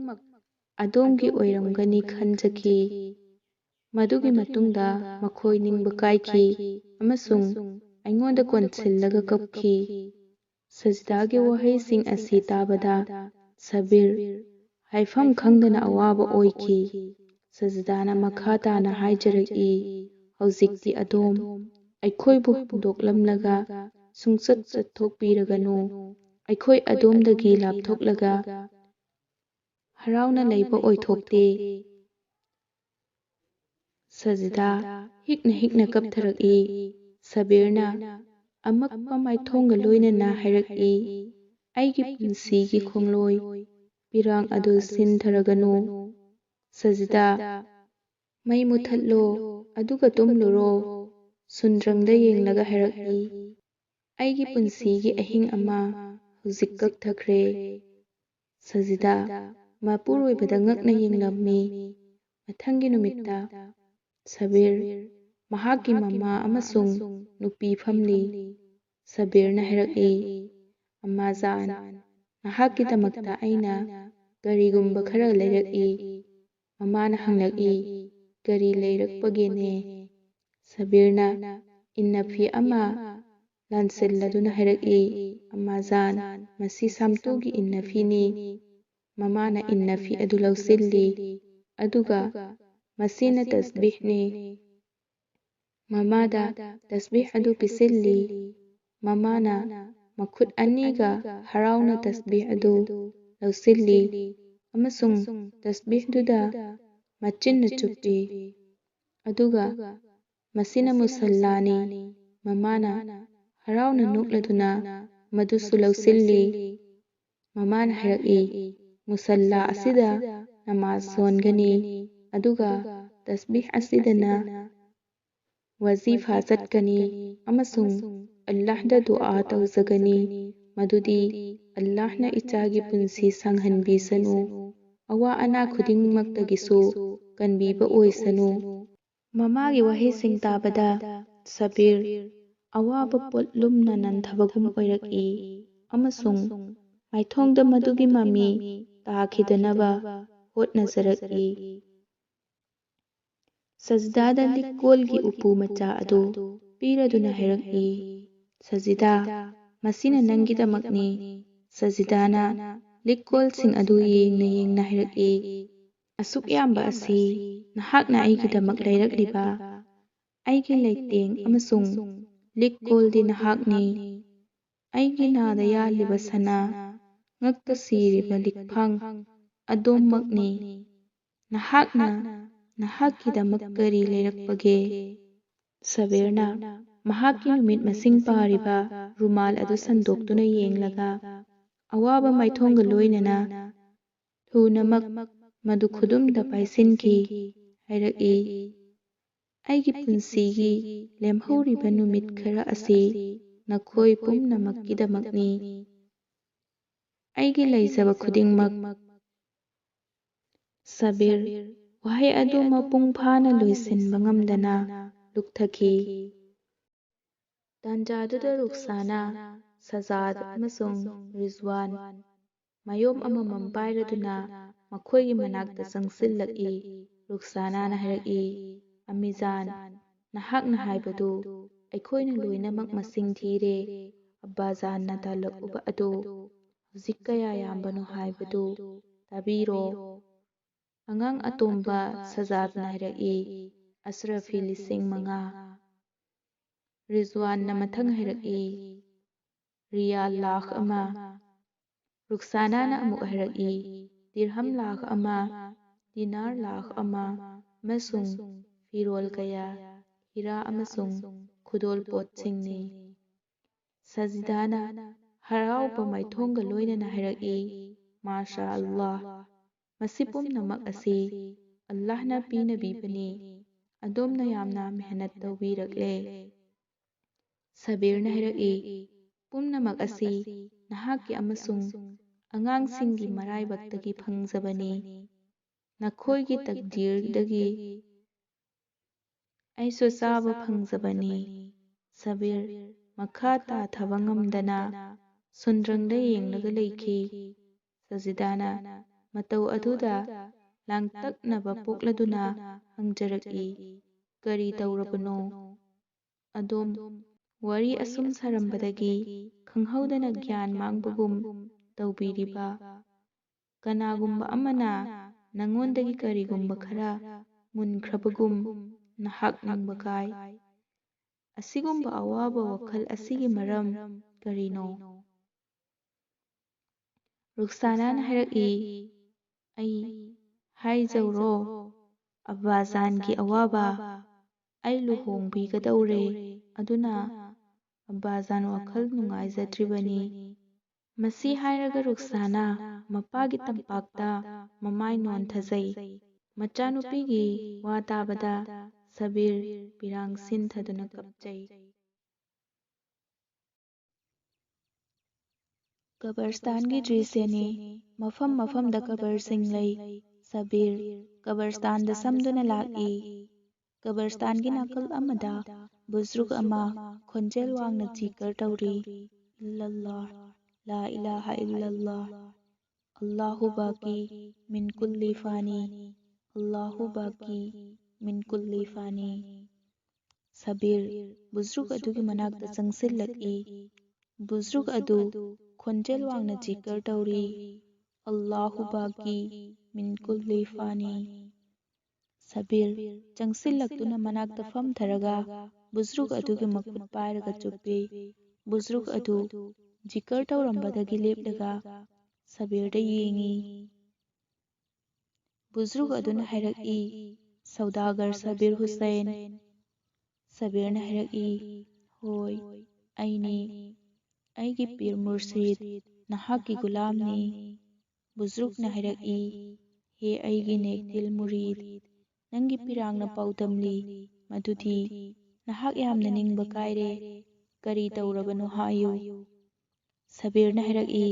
ꯑꯗꯣꯝꯒꯤ ꯑꯣꯏꯔꯝꯒꯅꯤ ꯈꯟꯖꯈꯤ꯫ ꯃꯗꯨꯒꯤ ꯃꯇꯨꯡꯗ ꯃꯈꯣꯏ ꯅꯤꯡꯕ ꯀꯥꯏꯈꯤ ꯑꯃꯁꯨꯡ ꯑꯩꯉꯣꯟꯗ ꯀꯣꯟꯁꯤꯜꯂꯒ ꯀꯞꯈꯤ꯫ ꯁꯖꯤꯗꯥꯒꯤ ꯋꯥꯍꯩꯁꯤꯡ ꯑꯁꯤ ꯇꯥꯕꯗ ꯁꯕꯤꯔ ꯍꯥꯏꯐꯝ ꯈꯪꯗꯅ ꯑꯋꯥꯕ ꯑꯣꯏꯈꯤ꯫ ꯁꯖꯤꯗꯥꯅ ꯃꯈꯥ ꯇꯥꯅ ꯍꯥꯏꯖꯔꯛꯏ, ꯍꯧꯖꯤꯛꯇꯤ ꯑꯗꯣꯝ ꯑꯩꯈꯣꯏꯕꯨ ꯍꯨꯟꯗꯣꯛꯂꯝꯂꯒ ꯁꯨꯡꯆꯠ ꯆꯠꯊꯣꯛꯄꯤꯔꯒꯅꯨ꯫ ꯑꯩꯈꯣꯏ ꯑꯗꯣꯝꯗꯒꯤ ꯂꯥꯞꯊꯣꯛꯂꯒ ꯍꯔꯥꯎꯅ ꯂꯩꯕ ꯑꯣꯏꯊꯣꯛꯇꯦ꯫ ꯁꯖꯤꯗꯥ ꯍꯤꯛꯅ ꯍꯤꯛꯅ ꯀꯞꯊꯔꯛꯏ꯫ ꯁꯕꯤꯔꯅ ꯑꯃꯛꯄ ꯃꯥꯏꯊꯣꯡꯒ ꯂꯣꯏꯅꯅ ꯍꯥꯏꯔꯛꯏ, ꯑꯩꯒꯤ ꯄꯨꯟꯁꯤꯒꯤ ꯈꯣꯡꯂꯣꯏ ꯄꯤꯔꯥꯡ ꯑꯗꯨ ꯁꯤꯟꯊꯔꯒꯅꯨ꯫ ꯁꯖꯤꯗꯥ, ꯃꯩ ꯃꯨꯊꯠꯂꯣ ꯑꯗꯨꯒ ꯇꯨꯝꯂꯨꯔꯣ꯫ ꯁꯨꯟꯗ꯭ꯔꯪꯗ ꯌꯦꯡꯂꯒ ꯍꯥꯏꯔꯛꯏ, ꯑꯩꯒꯤ ꯄꯨꯟꯁꯤꯒꯤ ꯑꯍꯤꯡ ꯑꯃ ꯍꯧꯖꯤꯛ ꯀꯛꯊꯈ꯭ꯔꯦ꯫ ꯁꯖꯤꯗꯥ ꯃꯄꯨꯔꯣꯏꯕꯗ ꯉꯛꯅ ꯌꯦꯡꯂꯝꯃꯤ꯫ ꯃꯊꯪꯒꯤ ꯅꯨꯃꯤꯠꯇ ꯁꯕꯤꯔ ꯃꯍꯥꯛꯀꯤ ꯃꯃꯥ ꯑꯃꯁꯨꯡ ꯅꯨꯄꯤ ꯐꯝꯂꯤ꯫ ꯁꯕꯤꯔꯅ ꯍꯥꯏꯔꯛꯏ, ꯑꯝꯃꯥꯖꯥꯟ, ꯅꯍꯥꯛꯀꯤꯗꯃꯛꯇ ꯑꯩꯅ ꯀꯔꯤꯒꯨꯝꯕ ꯈꯔ ꯂꯩꯔꯛꯏ꯫ ꯃꯃꯥꯅ ꯍꯪꯂꯛꯏ, ꯀꯔꯤ ꯂꯩꯔꯛꯄꯒꯦꯅꯦ? ꯁꯕꯤꯔꯅ ꯏꯟꯅꯐꯤ ꯑꯃ ꯂꯥꯟꯁꯤꯜꯂꯗꯨꯅ ꯍꯥꯏꯔꯛꯏ, ꯑꯝꯃꯥꯖꯥꯟ, ꯃꯁꯤ ꯁꯥꯝꯇꯨꯒꯤ ꯏꯟꯅꯐꯤꯅꯤ꯫ ꯃꯃꯥꯅ ꯏꯟꯅꯐꯤ ꯑꯗꯨ ꯂꯧꯁꯤꯜꯂꯤ, ꯑꯗꯨꯒ ꯃꯁꯤꯅ ꯇꯁꯕꯤꯍꯅꯤ꯫ ꯃꯃꯥꯗ ꯇꯁꯕꯤꯍ ꯑꯗꯨ ꯄꯤꯁꯤꯜꯂꯤ꯫ ꯃꯃꯥꯅ ꯃꯈꯨꯠ ꯑꯅꯤꯒ ꯍꯔꯥꯎꯅ ꯇꯁꯕꯤꯍ ꯑꯗꯨ ꯂꯧꯁꯤꯜꯂꯤ ꯑꯃꯁꯨꯡ ꯇꯁꯕꯤꯍꯗꯨꯗ ꯃꯆꯤꯟꯅ ꯆꯨꯞꯄꯤ, ꯑꯗꯨꯒ ꯃꯁꯤꯅ ꯃꯨꯁꯜꯂꯥꯅꯤ꯫ ꯃꯃꯥꯅ ꯍꯔꯥꯎꯅ ꯅꯣꯛꯂꯗꯨꯅ ꯃꯗꯨꯁꯨ ꯂꯧꯁꯤꯜꯂꯤ꯫ ꯃꯃꯥꯅ ꯍꯥꯏꯔꯛꯏ, ꯃꯨꯁꯜꯂꯥ ꯑꯁꯤꯗ ꯅꯃꯥꯖ ꯁꯣꯟꯒꯅꯤ, ꯑꯗꯨꯒ ꯇꯁꯕꯤꯍ ꯑꯁꯤꯗꯅ ꯋꯥꯖꯤꯐꯥ ꯆꯠꯀꯅꯤ ꯑꯃꯁꯨꯡ ꯑꯜꯂꯥꯍꯗ ꯗꯨꯑꯥ ꯇꯧꯖꯒꯅꯤ ꯃꯗꯨꯗꯤ ꯑꯜꯂꯥꯍꯅ ꯏꯆꯥꯒꯤ ꯄꯨꯟꯁꯤ ꯁꯥꯡꯍꯟꯕꯤꯁꯅꯨ, ꯑꯋꯥ ꯑꯅꯥ ꯈꯨꯗꯤꯡꯃꯛꯇꯒꯤꯁꯨ ꯀꯟꯕꯤꯕ ꯑꯣꯏꯁꯅꯨ꯫ ꯃꯃꯥꯒꯤ ꯋꯥꯍꯩꯁꯤꯡ ꯇꯥꯕꯗ ꯁꯕꯤꯔ ꯑꯋꯥꯕ ꯄꯣꯠꯂꯨꯝꯅ ꯅꯟꯊꯕꯒꯨꯝ ꯑꯣꯏꯔꯛꯏ ꯑꯃꯁꯨꯡ ꯃꯥꯏꯊꯣꯡꯗ ꯃꯗꯨꯒꯤ ꯃꯃꯤ ꯇꯥꯈꯤꯗꯅꯕ ꯍꯣꯠꯅꯖꯔꯛꯏ꯫ ꯁꯖꯤꯗꯥꯗ ꯂꯤꯛꯀꯣꯜꯒꯤ ꯎꯄꯨ ꯃꯆꯥ ꯑꯗꯨ ꯄꯤꯔꯗꯨꯅ ꯍꯥꯏꯔꯛꯏ, ꯁꯖꯤꯗꯥ, ꯃꯁꯤꯅ ꯅꯪꯒꯤꯗꯃꯛꯅꯤ꯫ ꯁꯖꯤꯗꯥꯅ ꯂꯤꯛꯀꯣꯜꯁꯤꯡ ꯑꯗꯨ ꯌꯦꯡꯅ ꯌꯦꯡꯅ ꯍꯥꯏꯔꯛꯏ, ꯑꯁꯨꯛ ꯌꯥꯝꯕ ꯑꯁꯤ ꯅꯍꯥꯛꯅ ꯑꯩꯒꯤꯗꯃꯛ ꯂꯩꯔꯛꯂꯤꯕ? ꯑꯩꯒꯤ ꯂꯩꯇꯦꯡ ꯑꯃꯁꯨꯡ ꯂꯤꯛꯀꯣꯜꯗꯤ ꯅꯍꯥꯛꯅꯤ꯫ ꯑꯩꯒꯤ ꯅꯥꯗ ꯌꯥꯜꯂꯤꯕ ꯁꯅꯥ, ꯉꯛꯇ ꯁꯤꯔꯤꯕ ꯂꯤꯛꯐꯥꯡ ꯑꯗꯣꯝꯃꯛꯅꯤ꯫ ꯅꯍꯥꯛꯅ ꯅꯍꯥꯛꯀꯤꯗꯃꯛ ꯀꯔꯤ ꯂꯩꯔꯛꯄꯒꯦ? ꯁꯕꯤꯔꯅ ꯃꯍꯥꯛꯀꯤ ꯅꯨꯃꯤꯠ ꯃꯁꯤꯡ ꯄꯥꯔꯤꯕ ꯔꯨꯃꯥꯜ ꯑꯗꯨ ꯁꯟꯗꯣꯛꯇꯨꯅ ꯌꯦꯡꯂꯒ ꯑꯋꯥꯕ ꯃꯥꯏꯊꯣꯡꯒ ꯂꯣꯏꯅꯅ ꯊꯨꯅꯃꯛ ꯃꯗꯨ ꯈꯨꯗꯨꯝꯗ ꯄꯥꯏꯁꯤꯟꯈꯤ꯫ ꯍꯥꯏꯔꯛꯏ, ꯑꯩꯒꯤ ꯄꯨꯟꯁꯤꯒꯤ ꯂꯦꯝꯍꯧꯔꯤꯕ ꯅꯨꯃꯤꯠ ꯈꯔ ꯑꯁꯤ ꯅꯈꯣꯏ ꯄꯨꯝꯅꯃꯛꯀꯤꯗꯃꯛꯅꯤ꯫ ꯑꯩꯒꯤ ꯂꯩꯖꯕ ꯈꯨꯗꯤꯡꯃꯛ꯫ ꯁꯕꯤꯔ ꯋꯥꯍꯩ ꯑꯗꯨ ꯃꯄꯨꯡ ꯐꯥꯅ ꯂꯣꯏꯁꯤꯟꯕ ꯉꯝꯗꯅ ꯂꯨꯞꯊꯈꯤ꯫ ꯇꯥꯟꯖꯥꯗꯨꯗ ꯔꯨꯛꯁꯥꯅꯥ, ꯁꯖꯥꯗ ꯑꯃꯁꯨꯡ ꯔꯤꯖꯋꯥꯟ ꯃꯌꯣꯝ ꯑꯃꯃꯝ ꯄꯥꯏꯔꯗꯨꯅ ꯃꯈꯣꯏꯒꯤ ꯃꯅꯥꯛꯇ ꯆꯪꯁꯤꯜꯂꯛꯏ꯫ ꯔꯨꯛꯁꯥꯅꯥꯅ ꯍꯥꯏꯔꯛꯏ, ꯑꯃꯤꯖꯥꯟ, ꯅꯍꯥꯛꯅ ꯍꯥꯏꯕꯗꯨ ꯑꯩꯈꯣꯏꯅ ꯂꯣꯏꯅꯃꯛ ꯃꯁꯤꯡ ꯊꯤꯔꯦ꯫ ꯑब्ꯕꯥꯖꯥꯟꯅ ꯇꯥꯜꯂꯛꯎꯕ ꯑꯗꯨ ꯍꯧꯖꯤꯛ ꯀꯌꯥ ꯌꯥꯝꯕꯅꯣ ꯍꯥꯏꯕꯗꯨ ꯇꯥꯕꯤꯔꯣ꯫ ꯑꯉꯥꯡ ꯑꯇꯣꯝꯕ ꯁꯖꯥꯗꯅ ꯍꯥꯏꯔꯛꯏ, ꯑꯁ꯭ꯔꯐꯤ 5,000꯫ ꯔꯤꯖꯋꯥꯟꯅ ꯃꯊꯪ ꯍꯥꯏꯔꯛꯏ, ꯔꯤꯌꯥꯜ 1,00,000꯫ ꯔꯨꯛꯁꯥꯅꯥꯅ ꯑꯃꯨꯛ ꯍꯥꯏꯔꯛꯏ, ꯗꯤꯔꯍꯝ 1,00,000, ꯗꯤꯅꯥꯔ 1,00,000 ꯑꯃꯁꯨꯡ ꯐꯤꯔꯣꯜ ꯀꯌꯥ, ꯍꯤꯔꯥ ꯑꯃꯁꯨꯡ ꯈꯨꯗꯣꯜꯄꯣꯠꯁꯤꯡꯅꯤ꯫ ꯁꯖꯤꯗꯥꯅ ꯍꯔꯥꯎꯕ ꯃꯥꯏꯊꯣꯡꯒ ꯂꯣꯏꯅꯅ ꯍꯥꯏꯔꯛꯏ, ꯃꯥꯁꯥ ꯑꯜꯂꯥꯍ, ꯃꯁꯤ ꯄꯨꯝꯅꯃꯛ ꯑꯁꯤ ꯑꯜꯂꯥꯍꯅ ꯄꯤꯅꯕꯤꯕꯅꯤ꯫ ꯑꯗꯣꯝꯅ ꯌꯥꯝꯅ ꯃꯦꯍꯅꯠ ꯇꯧꯕꯤꯔꯛꯂꯦ꯫ ꯁꯕꯤꯔꯅ ꯍꯥꯏꯔꯛꯏ, ꯄꯨꯝꯅꯃꯛ ꯑꯁꯤ ꯅꯍꯥꯛꯀꯤ ꯑꯃꯁꯨꯡ ꯑꯉꯥꯡꯁꯤꯡꯒꯤ ꯃꯔꯥꯏꯕꯛꯇꯒꯤ ꯐꯪꯖꯕꯅꯤ꯫ ꯅꯈꯣꯏꯒꯤ ꯇꯛꯗꯤꯔꯗꯒꯤ ꯑꯩꯁꯨ ꯆꯥꯕ ꯐꯪꯖꯕꯅꯤ꯫ ꯁꯕꯤꯔ ꯃꯈꯥ ꯇꯥꯊꯕ ꯉꯝꯗꯅ ꯁꯨꯟꯗ꯭ꯔꯪꯗ ꯌꯦꯡꯂꯒ ꯂꯩꯈꯤ꯫ ꯁꯖꯤꯗꯥꯅ ꯃꯇꯧ ꯑꯗꯨꯗ ꯂꯥꯡꯇꯛꯅꯕ ꯄꯣꯛꯂꯗꯨꯅ ꯍꯪꯖꯔꯛꯏ, ꯀꯔꯤ ꯇꯧꯔꯕꯅꯣ? ꯑꯗꯣꯝ ꯋꯥꯔꯤ ꯑꯁꯨꯝ ꯁꯥꯔꯝꯕꯗꯒꯤ ꯈꯪꯍꯧꯗꯅ ꯒ꯭ꯌꯥꯟ ꯃꯥꯡꯕꯒꯨꯝ ꯇꯧꯕꯤꯔꯤꯕ ꯀꯅꯥꯒꯨꯝꯕ ꯑꯃꯅ ꯅꯉꯣꯟꯗꯒꯤ ꯀꯔꯤꯒꯨꯝꯕ ꯈꯔ ꯃꯨꯟꯈ꯭ꯔꯕꯒꯨꯝ ꯅꯍꯥꯛ ꯅꯤꯡꯕ ꯀꯥꯏ꯫ ꯑꯁꯤꯒꯨꯝꯕ ꯑꯋꯥꯕ ꯋꯥꯈꯜ ꯑꯁꯤꯒꯤ ꯃꯔꯝ ꯀꯔꯤꯅꯣ? ꯔꯨꯛꯁꯥꯅꯥꯅ ꯍꯥꯏꯔꯛꯏ, ꯑꯩ ꯍꯥꯏꯖꯧꯔꯣ? ꯑब्ꯕꯥꯖꯥꯟꯒꯤ ꯑꯋꯥꯕ꯫ ꯑꯩ ꯂꯨꯍꯣꯡꯕꯤꯒꯗꯧꯔꯦ, ꯑꯗꯨꯅ ꯑब्ꯕꯥꯖꯥꯟ ꯋꯥꯈꯜ ꯅꯨꯡꯉꯥꯏꯖꯗ꯭ꯔꯤꯕꯅꯤ꯫ ꯃꯁꯤ ꯍꯥꯏꯔꯒ ꯔꯨꯛꯁꯥꯅꯥ ꯃꯄꯥꯒꯤ ꯇꯝꯄꯥꯛꯇ ꯃꯃꯥꯏ ꯅꯣꯟꯊꯖꯩ꯫ ꯃꯆꯥꯅꯨꯄꯤꯒꯤ ꯋꯥ ꯇꯥꯕꯗ ꯁꯕꯤꯔ ꯄꯤꯔꯥꯡ ꯁꯤꯟꯊꯗꯨꯅ ꯀꯞꯆꯩ꯫ ꯀꯕꯔꯁ꯭ꯇꯥꯟꯒꯤ ꯗ꯭ꯔꯤꯁ꯭ꯌꯅꯤ꯫ ꯃꯐꯝ ꯃꯐꯝꯗ ꯀꯕꯔꯁꯤꯡ ꯂꯩ꯫ ꯁꯕꯤꯔ ꯀꯕꯔꯁ꯭ꯇꯥꯟꯗ ꯁꯝꯗꯨꯅ ꯂꯥꯛꯏ꯫ ꯀꯕꯔꯁ꯭ꯇꯥꯟꯒꯤ ꯅꯥꯀꯜ ꯑꯃꯗ ꯕꯨꯖꯔꯨꯛ ꯑꯃ ꯈꯣꯟꯖꯦꯜ ꯋꯥꯡꯅ ꯆꯤꯀꯔ ꯇꯧꯔꯤ, ꯏꯜꯂꯜꯂꯥꯍ, ꯂꯥ ꯏꯂꯥꯍꯥ ꯏꯜꯂꯜꯂꯥꯍ, ꯑꯜꯂꯥꯍꯨ ꯕꯥꯀꯤ ꯃꯤꯟ ꯀꯨꯜꯂꯤ ꯐꯥꯅꯤ, ꯑꯜꯂꯥꯍꯨ ꯕꯥꯀꯤ ꯃꯤꯟ ꯀꯨꯜꯂꯤ ꯐꯥꯅꯤ꯫ ꯁꯕꯤꯔ ꯕꯨꯖꯔꯨꯛ ꯑꯗꯨꯒꯤ ꯃꯅꯥꯛꯇ ꯆꯪꯁꯤꯜꯂꯛꯏ꯫ ꯕꯨꯖꯔꯨꯛ ꯑꯗꯨ ꯈꯣꯟꯖꯦꯜ ꯋꯥꯡꯅ ꯆꯤꯀꯔ ꯇꯧꯔꯤ, ꯑꯜꯂꯥꯍꯨ ꯕꯥꯀꯤ ꯃꯤꯟ ꯀꯨꯜꯂꯤ ꯐꯥꯅꯤ꯫ ꯁꯕꯤꯔ ꯆꯪꯁꯤꯜꯂꯛꯇꯨꯅ ꯃꯅꯥꯛꯇ ꯐꯝꯊꯔꯒ ꯕꯨꯖꯔꯨꯛ ꯑꯗꯨꯒꯤ ꯃꯈꯨꯠ ꯄꯥꯏꯔꯒ ꯆꯨꯞꯄꯤ꯫ ꯕꯨꯖꯔꯨꯛ ꯑꯗꯨ ꯖꯤꯀꯔ ꯇꯧꯔꯝꯕꯗꯒꯤ ꯂꯦꯞꯂꯒ ꯁꯕꯤꯔꯗ ꯌꯦꯡꯏ꯫ ꯕꯨꯖꯔꯨꯛ ꯑꯗꯨꯅ ꯍꯥꯏꯔꯛꯏ, ꯁꯧꯗꯥꯒꯔ ꯁꯕꯤꯔ ꯍꯨꯁꯩꯟ꯫ ꯁꯕꯤꯔꯅ ꯍꯥꯏꯔꯛꯏ, ꯍꯣꯏ, ꯑꯩꯅꯤ꯫ ꯑꯩꯒꯤ ꯄꯤꯔ ꯃꯨꯔꯁꯤꯗ, ꯅꯍꯥꯛꯀꯤ ꯒꯨꯂꯥꯝꯅꯤ꯫ ꯕꯨꯖꯔꯨꯛꯅ ꯍꯥꯏꯔꯛꯏ, ꯍꯦ ꯑꯩꯒꯤ ꯅꯦꯛꯗꯤꯜ ꯃꯨꯔꯤꯗ, ꯅꯪꯒꯤ ꯄꯤꯔꯥꯡꯅ ꯄꯥꯎꯗꯝꯂꯤ ꯃꯗꯨꯗꯤ ꯅꯍꯥꯛ ꯌꯥꯝꯅ ꯅꯤꯡꯕ ꯀꯥꯏꯔꯦ꯫ ꯀꯔꯤ ꯇꯧꯔꯕꯅꯣ ꯍꯥꯏꯌꯨ꯫ ꯁꯕꯤꯔꯅ ꯍꯥꯏꯔꯛꯏ,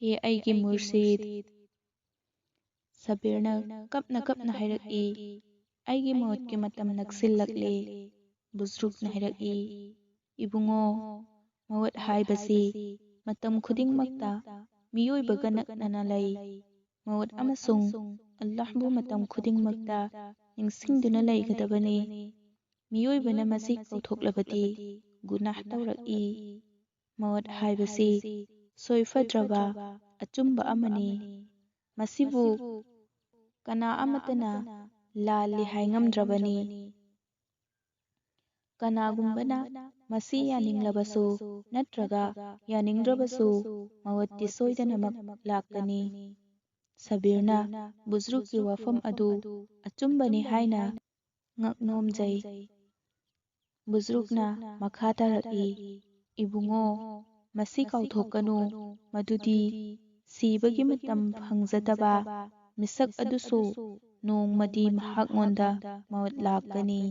ꯍꯦ ꯑꯩꯒꯤ ꯃꯨꯔꯁꯤꯗ꯫ ꯁꯕꯤꯔꯅ ꯀꯞꯅ ꯀꯞꯅ ꯍꯥꯏꯔꯛꯏ, ꯑꯩꯒꯤ ꯃꯧꯠꯀꯤ ꯃꯇꯝ ꯅꯛꯁꯤꯜꯂꯛꯂꯦ꯫ ꯕꯨꯖꯔꯨꯛꯅ ꯍꯥꯏꯔꯛꯏ, ꯏꯕꯨꯡꯉꯣ, ꯃꯧꯠ ꯍꯥꯏꯕꯁꯤ ꯃꯇꯝ ꯈꯨꯗꯤꯡꯃꯛꯇ ꯃꯤꯑꯣꯏꯕꯒ ꯅꯛꯅꯅ ꯂꯩ꯫ ꯃꯧꯠ ꯑꯃꯁꯨꯡ ꯑꯜꯂꯥꯍꯕꯨ ꯃꯇꯝ ꯈꯨꯗꯤꯡꯃꯛꯇ ꯅꯤꯡꯁꯤꯡꯗꯨꯅ ꯂꯩꯒꯗꯕꯅꯤ꯫ ꯃꯤꯑꯣꯏꯕꯅ ꯃꯁꯤ ꯀꯥꯎꯊꯣꯛꯂꯕꯗꯤ ꯒꯨꯅꯥꯍ ꯇꯧꯔꯛꯏ꯫ ꯃꯧꯠ ꯍꯥꯏꯕꯁꯤ ꯁꯣꯏꯐꯗ꯭ꯔꯕ ꯑꯆꯨꯝꯕ ꯑꯃꯅꯤ꯫ ꯃꯁꯤꯕꯨ ꯀꯅꯥ ꯑꯃꯠꯇꯅ ꯂꯥꯜꯂꯤ ꯍꯥꯏꯉꯝꯗ꯭ꯔꯕꯅꯤ꯫ ꯀꯅꯥꯒꯨꯝꯕꯅ ꯃꯁꯤ ꯌꯥꯅꯤꯡꯂꯕꯁꯨ ꯅꯠꯇ꯭ꯔꯒ ꯌꯥꯅꯤꯡꯗ꯭ꯔꯕꯁꯨ ꯃꯧꯠꯇꯤ ꯁꯣꯏꯗꯅꯃꯛ ꯂꯥꯛꯀꯅꯤ꯫ ꯁꯕꯤꯔꯅ ꯕꯨꯖꯔꯨꯛꯀꯤ ꯋꯥꯐꯝ ꯑꯗꯨ ꯑꯆꯨꯝꯕꯅꯤ ꯍꯥꯏꯅ ꯉꯛꯅꯣꯝꯖꯩ꯫ ꯕꯨꯖꯔꯨꯛꯅ ꯃꯈꯥ ꯇꯥꯔꯛꯏ, ꯏꯕꯨꯡꯉꯣ, ꯃꯁꯤ ꯀꯥꯎꯊꯣꯛꯀꯅꯨ ꯃꯗꯨꯗꯤ ꯁꯤꯕꯒꯤ ꯃꯇꯝ ꯐꯪꯖꯗꯕ ꯃꯤꯁꯛ ꯑꯗꯨꯁꯨ ꯅꯣꯡꯃꯗꯤ ꯃꯍꯥꯛꯉꯣꯟꯗ ꯃꯧꯠ ꯂꯥꯛꯀꯅꯤ꯫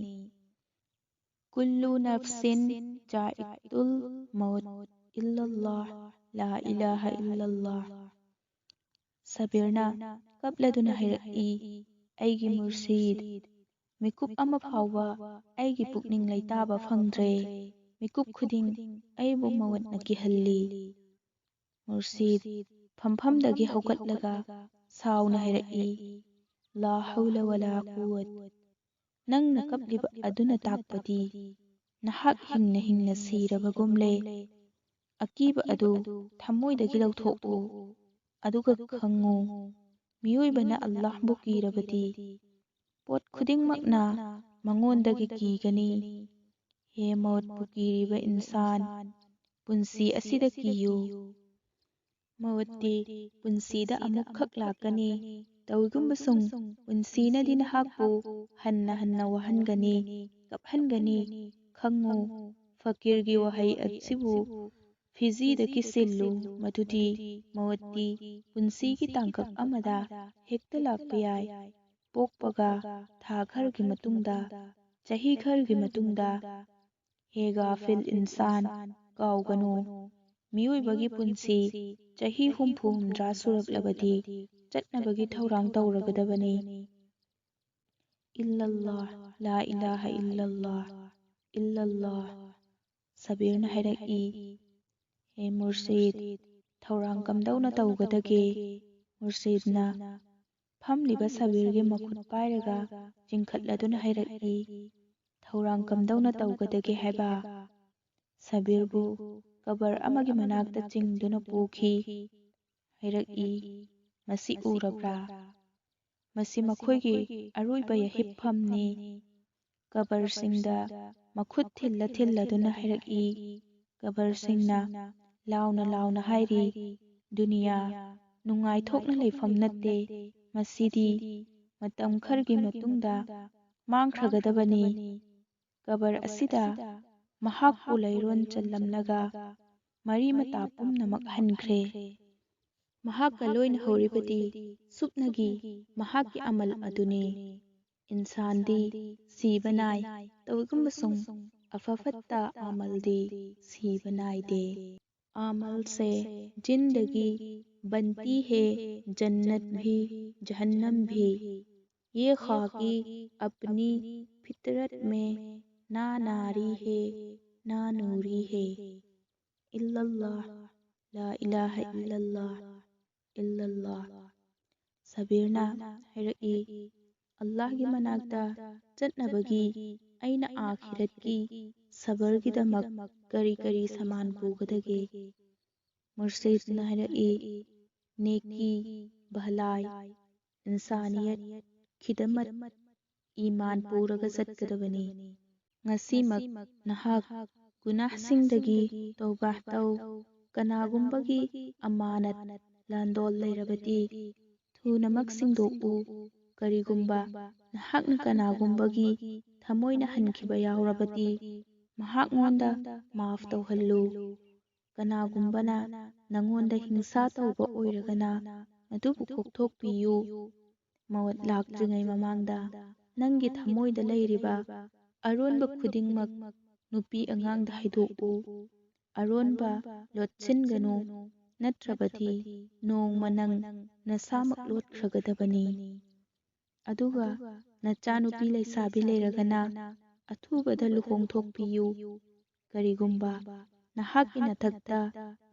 ꯀꯨꯜꯂꯨ ꯅꯐꯁꯤꯟ ꯖꯥꯏꯑꯥꯇꯨꯜ ꯃꯧꯠ ꯏꯜꯂꯜꯂꯥꯍ, ꯂꯥ ꯏꯂꯥꯍꯥ ꯏꯜꯂꯜꯂꯥꯍ꯫ ꯁꯕꯤꯔꯅ ꯀꯞꯂꯗꯨꯅ ꯍꯥꯏꯔꯛꯏ, ꯑꯩꯒꯤ ꯃꯨꯔꯁꯤꯗ, ꯃꯤꯀꯨꯞ ꯑꯃ ꯐꯥꯎꯕ ꯑꯩꯒꯤ ꯄꯨꯛꯅꯤꯡ ꯂꯩꯇꯥꯕ ꯐꯪꯗ꯭ꯔꯦ꯫ ꯃꯤꯀꯨꯞ ꯈꯨꯗꯤꯡ ꯑꯩꯕꯨ ꯃꯋꯠꯅ ꯀꯤꯍꯜꯂꯤ꯫ ꯃꯨꯔꯁꯤꯗ ꯐꯝꯐꯝꯗꯒꯤ ꯍꯧꯒꯠꯂꯒ ꯁꯥꯎꯅ ꯍꯥꯏꯔꯛꯏ, ꯂꯥ ꯍꯧꯂ ꯋꯥꯂꯥ ꯀꯨꯋꯥꯇ꯫ ꯅꯪꯅ ꯀꯞꯂꯤꯕ ꯑꯗꯨꯅ ꯇꯥꯛꯄꯗꯤ ꯅꯍꯥꯛ ꯍꯤꯡꯅ ꯍꯤꯡꯅ ꯁꯤꯔꯕꯒꯨꯝꯂꯦ꯫ ꯑꯀꯤꯕ ꯑꯗꯨ ꯊꯃꯣꯏꯗꯒꯤ ꯂꯧꯊꯣꯛꯎ, ꯑꯗꯨꯒ ꯈꯪꯉꯨ, ꯃꯤꯑꯣꯏꯕꯅ ꯑꯜꯂꯥꯍꯕꯨ ꯀꯤꯔꯕꯗꯤ ꯄꯣꯠ ꯈꯨꯗꯤꯡꯃꯛꯅ ꯃꯉꯣꯟꯗꯒꯤ ꯀꯤꯒꯅꯤ꯫ ꯍꯦ ꯃꯧꯠꯄꯨ ꯀꯤꯔꯤꯕ ꯏꯟꯁꯥꯟ, ꯄꯨꯟꯁꯤ ꯑꯁꯤꯗ ꯀꯤꯌꯨ꯫ ꯃꯧꯠꯇꯤ ꯄꯨꯟꯁꯤꯗ ꯑꯃꯨꯛꯈꯛ ꯂꯥꯛꯀꯅꯤ, ꯇꯧꯏꯒꯨꯝꯕꯁꯨꯡ ꯄꯨꯟꯁꯤꯅꯗꯤ ꯅꯍꯥꯛꯄꯨ ꯍꯟꯅ ꯍꯟꯅ ꯋꯥꯍꯟꯒꯅꯤ, ꯀꯞꯍꯟꯒꯅꯤ꯫ ꯈꯪꯉꯨ, ꯐꯀꯤꯔꯒꯤ ꯋꯥꯍꯩ ꯑꯁꯤꯕꯨ ꯐꯤꯖꯤꯗ ꯀꯤꯁꯤꯜꯂꯨ, ꯃꯗꯨꯗꯤ ꯃꯧꯠꯇꯤ ꯄꯨꯟꯁꯤꯒꯤ ꯇꯥꯡꯀꯛ ꯑꯃꯗ ꯍꯦꯛꯇ ꯂꯥꯛꯄ ꯌꯥꯏ, ꯄꯣꯛꯄꯒ ꯊꯥ ꯈꯔꯒꯤ ꯃꯇꯨꯡꯗ, ꯆꯍꯤ ꯈꯔꯒꯤ ꯃꯇꯨꯡꯗ꯫ ꯍꯦ ꯒꯥꯐꯤꯜ ꯏꯟꯁꯥꯟ, ꯀꯥꯎꯒꯅꯨ, ꯃꯤꯑꯣꯏꯕꯒꯤ ꯄꯨꯟꯁꯤ ꯆꯍꯤ 70-80 ꯁꯨꯔꯛꯂꯕꯗꯤ ꯆꯠꯅꯕꯒꯤ ꯊꯧꯔꯥꯡ ꯇꯧꯔꯒꯗꯕꯅꯤ꯫ ꯏꯜꯂꯜꯂꯥꯍ, ꯂꯥ ꯏꯂꯥꯍ ꯏꯜꯂꯜꯂꯥꯍ, ꯏꯜꯂꯜꯂꯥꯍ꯫ ꯁꯕꯤꯔꯅ ꯍꯥꯏꯔꯛꯏ, ꯍꯦ ꯃꯨꯔꯁꯤꯗ, ꯊꯧꯔꯥꯡ ꯀꯝꯗꯧꯅ ꯇꯧꯒꯗꯒꯦ? ꯃꯨꯔꯁꯤꯗꯅ ꯐꯝꯂꯤꯕ ꯁꯕꯤꯔꯒꯤ ꯃꯈꯨꯠ ꯄꯥꯏꯔꯒ ꯆꯤꯡꯈꯠꯂꯗꯨꯅ ꯍꯥꯏꯔꯛꯏ, ꯊꯧꯔꯥꯡ ꯀꯝꯗꯧꯅ ꯇꯧꯒꯗꯒꯦ ꯍꯥꯏꯕ? ꯁꯕꯤꯔꯕꯨ ꯀꯕꯔ ꯑꯃꯒꯤ ꯃꯅꯥꯛꯇ ꯆꯤꯡꯗꯨꯅ ꯄꯨꯈꯤ꯫ ꯍꯥꯏꯔꯛꯏ, ꯃꯁꯤ ꯎꯔꯕ꯭ꯔꯥ? ꯃꯁꯤ ꯃꯈꯣꯏꯒꯤ ꯑꯔꯣꯏꯕ ꯌꯥꯍꯤꯞꯐꯝꯅꯤ꯫ ꯀꯕꯔꯁꯤꯡꯗ ꯃꯈꯨꯠ ꯊꯤꯜꯂ ꯊꯤꯜꯂꯗꯨꯅ ꯍꯥꯏꯔꯛꯏ, ꯀꯕꯔꯁꯤꯡꯅ ꯂꯥꯎꯅ ꯂꯥꯎꯅ ꯍꯥꯏꯔꯤ, ꯗꯨꯅꯤꯌꯥ ꯅꯨꯡꯉꯥꯏꯊꯣꯛꯅ ꯂꯩꯐꯝ ꯅꯠꯇꯦ, ꯃꯁꯤꯗꯤ ꯃꯇꯝ ꯈꯔꯒꯤ ꯃꯇꯨꯡꯗ ꯃꯥꯡꯈ꯭ꯔꯒꯗꯕꯅꯤ꯫ ꯀꯕꯔ ꯑꯁꯤꯗ ꯃꯍꯥꯛꯄꯨ ꯂꯩꯔꯣꯟ ꯆꯜꯂꯝꯂꯒ ꯃꯔꯤ ꯃꯇꯥ ꯄꯨꯝꯅꯃꯛ ꯍꯟꯈ꯭ꯔꯦ꯫ ꯃꯍꯥꯛꯀ ꯂꯣꯏꯅꯍꯧꯔꯤꯕꯗꯤ ꯁꯨꯞꯅꯒꯤ ꯃꯍꯥꯛꯀꯤ ꯑꯃꯜ ꯑꯗꯨꯅꯤ꯫ ꯏꯟꯁꯥꯟꯗꯤ ꯁꯤꯕ ꯅꯥꯏ, ꯇꯧꯏꯒꯨꯝꯕꯁꯨꯡ ꯑꯐ ꯐꯠꯇ ꯑꯃꯜꯗꯤ ꯁꯤꯕ ꯅꯥꯏꯗꯦ꯫ आमल से जिंदगी बनती है, जन्नत भी जहन्नम भी, ये खाकी अपनी फितरत में ना नारी है ना नूरी है। इल्लल्लाह, ला इलाहा इल्लल्लाह, इल्लल्लाह। सबिरना हैरई, अल्लाहगी मनाक्ता चटनबगी अइना आखिरतकी सबर करी करी समान पुगदगे? मुर्शिदना हैरई, नेकी, भलाई, इंसानियत, खिदमत, ईमान पूरगा चटकदबनी। ngasimak nahak gunahsingdagi tawbah taw, kanagumbagi amanat landol lairabadi thunamak singdoku, karigumba nahakna kanagumbagi thamoyna hankiba yaurabadi mahakngonda maaf tawhallu. Kanagumbana nangonda hingsa tawba oiragana madubu kokthokpiyu. Mawat laktringai mamangda nangi thamoyda lairiba aronba khudingmak nupi angangda haidoku. Aronba lotchinganu, natrabadi nongma nang nasamak lotkhragadabani. Aduga nachanupi laisabi lairagana athubada luhongthokpiyu. Karigumba nahaki nathakta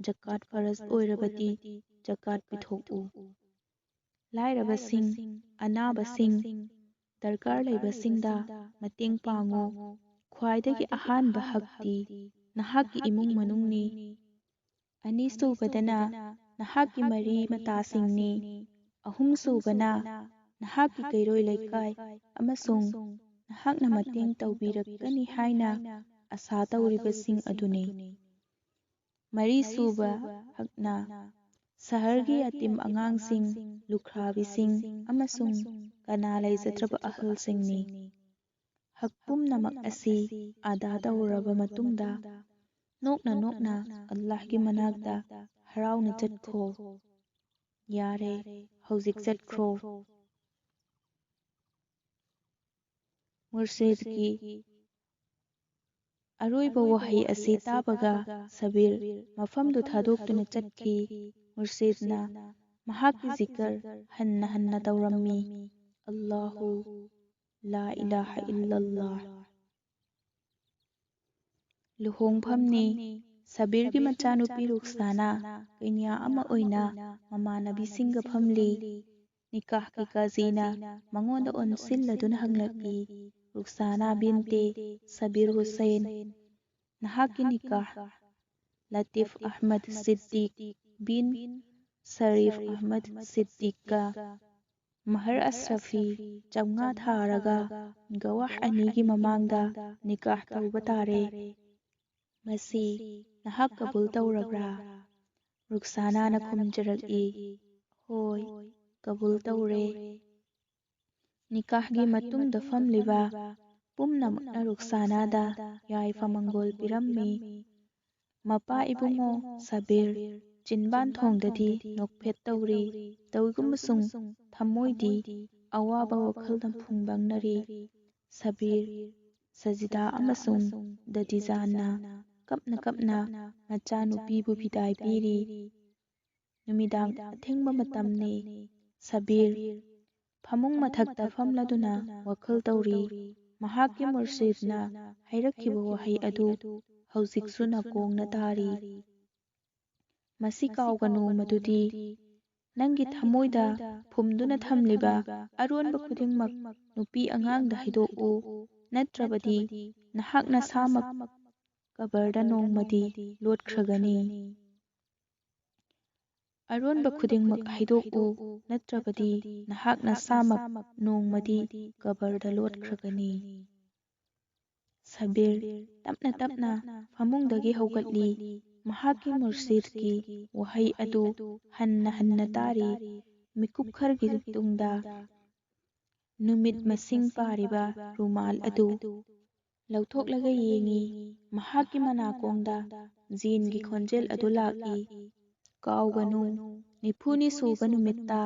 zakat faraz oirabadi zakat pithoku. Lairabasing, anabasing, darkar laibasingda mating pango. Khwaidagi ahanba hakti nahaki imung manungni. Anisubadana nahaki mari matasingni. Ahumsubana nahaki kairoi laikai amasung nahakna mating tawbirakani haina asa tawribasing aduni. Marisuba hakna sahargi yatim angangsing, lukrabising amasung kana laizadraba ahalsingni. Hakpum namak asi ada tawraba matungda nokna nokna Allahgi manakda harauna chatkho. Yare hauzik chatkho. Murshidki aroiba wahay asi tabaga sabir mafamdu thadoktuna chatki. Murshidna mahaki zikr hanna hanna tawrammi. Allahu ꯂꯥ ꯏꯂꯥꯍ ꯏꯜꯂꯜꯂꯥꯍ꯫ ꯂꯨꯍꯣꯡꯐꯝꯅꯤ ꯁꯕꯤꯔꯒꯤ ꯃꯆꯥꯅꯨꯄꯤ ꯔꯨꯛꯁꯥꯅꯥ ꯀꯩꯅ꯭ꯌꯥ ꯑꯃ ꯑꯣꯏꯅ ꯃꯃꯥꯟꯅꯕꯤꯁꯤꯡꯒ ꯐꯝꯂꯤ꯫ ꯅꯤꯀꯥꯍꯀꯤ ꯀꯥꯖꯤꯅ ꯃꯉꯣꯟꯗ ꯑꯣꯟꯁꯤꯜꯂꯗꯨꯅ ꯍꯪꯂꯛꯏ, ꯔꯨꯛꯁꯥꯅꯥ ꯕꯤꯟꯇꯦ ꯁꯕꯤꯔ ꯍꯨꯁꯩꯟ, ꯅꯍꯥꯛꯀꯤ ꯅꯤꯀꯥꯍ ꯂꯇꯤꯐ ꯑꯍꯃꯗ ꯁꯤꯗꯗꯤꯛ ꯕꯤꯟ ꯁꯔꯤꯐ ꯑꯍꯃꯗ ꯁꯤꯗꯗꯤꯛꯀ ꯃꯍꯔ ꯑꯁ꯭ꯔꯐꯤ 500 ꯊꯥꯔꯒ ꯒꯋꯥꯍ 2ꯒꯤ ꯃꯃꯥꯡꯗ ꯅꯤꯀꯥꯍ ꯇꯧꯕ ꯇꯥꯔꯦ꯫ ꯃꯁꯤ ꯅꯍꯥꯛ ꯀꯕꯨꯜ ꯇꯧꯔꯕ꯭ꯔꯥ? ꯔꯨꯛꯁꯥꯅꯥꯅ ꯈꯨꯝꯖꯔꯛꯏ, ꯍꯣꯏ, ꯀꯕꯨꯜ ꯇꯧꯔꯦ꯫ ꯅꯤꯀꯥꯍꯒꯤ ꯃꯇꯨꯡꯗ ꯐꯝꯂꯤꯕ ꯄꯨꯝꯅꯃꯛꯅ ꯔꯨꯛꯁꯥꯅꯥꯗ ꯌꯥꯏꯐ-ꯃꯪꯒꯣꯜ ꯄꯤꯔꯝꯃꯤ꯫ ꯃꯄꯥ ꯏꯕꯨꯡꯉꯣ ꯁꯕꯤꯔ ꯆꯤꯟꯕꯥꯟꯊꯣꯡꯗꯗꯤ ꯅꯣꯛꯐꯦꯠ ꯇꯧꯔꯤ, ꯇꯧꯏꯒꯨꯝꯕꯁꯨꯡ ꯊꯃꯣꯏꯗꯤ ꯑꯋꯥꯕ ꯋꯥꯈꯜꯅ ꯐꯨꯡꯕꯪꯅꯔꯤ꯫ ꯁꯕꯤꯔ, ꯁꯖꯤꯗꯥ ꯑꯃꯁꯨꯡ ꯗꯗꯤꯖꯥꯟꯅ ꯀꯞꯅ ꯀꯞꯅ ꯃꯆꯥꯅꯨꯄꯤꯕꯨ ꯕꯤꯗꯥꯏ ꯄꯤꯔꯤ꯫ ꯅꯨꯃꯤꯗꯥꯡ ꯑꯊꯦꯡꯕ ꯃꯇꯝꯅꯤ꯫ ꯁꯕꯤꯔ ꯐꯃꯨꯡ ꯃꯊꯛꯇ ꯐꯝꯂꯗꯨꯅ ꯋꯥꯈꯜ ꯇꯧꯔꯤ꯫ ꯃꯍꯥꯛꯀꯤ ꯃꯨꯔꯁꯤꯗꯅ ꯍꯥꯏꯔꯛꯈꯤꯕ ꯋꯥꯍꯩ ꯑꯗꯨ ꯍꯧꯖꯤꯛꯁꯨ ꯅꯥꯀꯣꯡꯅ ꯇꯥꯔꯤ꯫ ꯃꯁꯤ ꯀꯥꯎꯒꯅꯨ ꯃꯗꯨꯗꯤ ꯅꯪꯒꯤ ꯊꯃꯣꯏꯗ ꯐꯨꯝꯗꯨꯅ ꯊꯝꯂꯤꯕ ꯑꯔꯣꯟꯕ ꯈꯨꯗꯤꯡꯃꯛ ꯅꯨꯄꯤ ꯑꯉꯥꯡꯗ ꯍꯥꯏꯗꯣꯛꯎ, ꯅꯠꯇ꯭ꯔꯕꯗꯤ ꯅꯍꯥꯛ ꯅꯁꯥꯃꯛ ꯀꯕꯔꯗ ꯅꯣꯡꯃꯗꯤ ꯂꯣꯠꯈ꯭ꯔꯒꯅꯤ꯫ ꯑꯔꯣꯟꯕ ꯈꯨꯗꯤꯡꯃꯛ ꯍꯥꯏꯗꯣꯛꯎ, ꯅꯠꯇ꯭ꯔꯕꯗꯤ ꯅꯍꯥꯛ ꯅꯁꯥꯃꯛ ꯅꯣꯡꯃꯗꯤ ꯀꯕꯔꯗ ꯂꯣꯠꯈ꯭ꯔꯒꯅꯤ꯫ ꯁꯕꯤꯔ ꯇꯞꯅ ꯇꯞꯅ ꯐꯃꯨꯡꯗꯒꯤ ꯍꯧꯒꯠꯂꯤ꯫ ꯃꯍꯥꯛꯀꯤ ꯃꯨꯔꯁꯤꯗꯀꯤ ꯋꯥꯍꯩ ꯑꯗꯨ ꯍꯟꯅ ꯍꯟꯅ ꯇꯥꯔꯤ꯫ ꯃꯤꯀꯨꯞ ꯈꯔꯒꯤ ꯇꯨꯡꯗ ꯅꯨꯃꯤꯠ ꯃꯁꯤꯡ ꯄꯥꯔꯤꯕ ꯔꯨꯃꯥꯜ ꯑꯗꯨ ꯂꯧꯊꯣꯛꯂꯒ ꯌꯦꯡꯉꯤ꯫ ꯃꯍꯥꯛꯀꯤ ꯃꯅꯥꯀꯣꯡꯗ ꯖꯤꯟꯒꯤ ꯈꯣꯟꯖꯦꯜ ꯑꯗꯨ ꯂꯥꯛꯏ, ꯀꯥꯎꯒꯅꯨ, 40ꯅꯤ ꯁꯨꯕ ꯅꯨꯃꯤꯠꯇ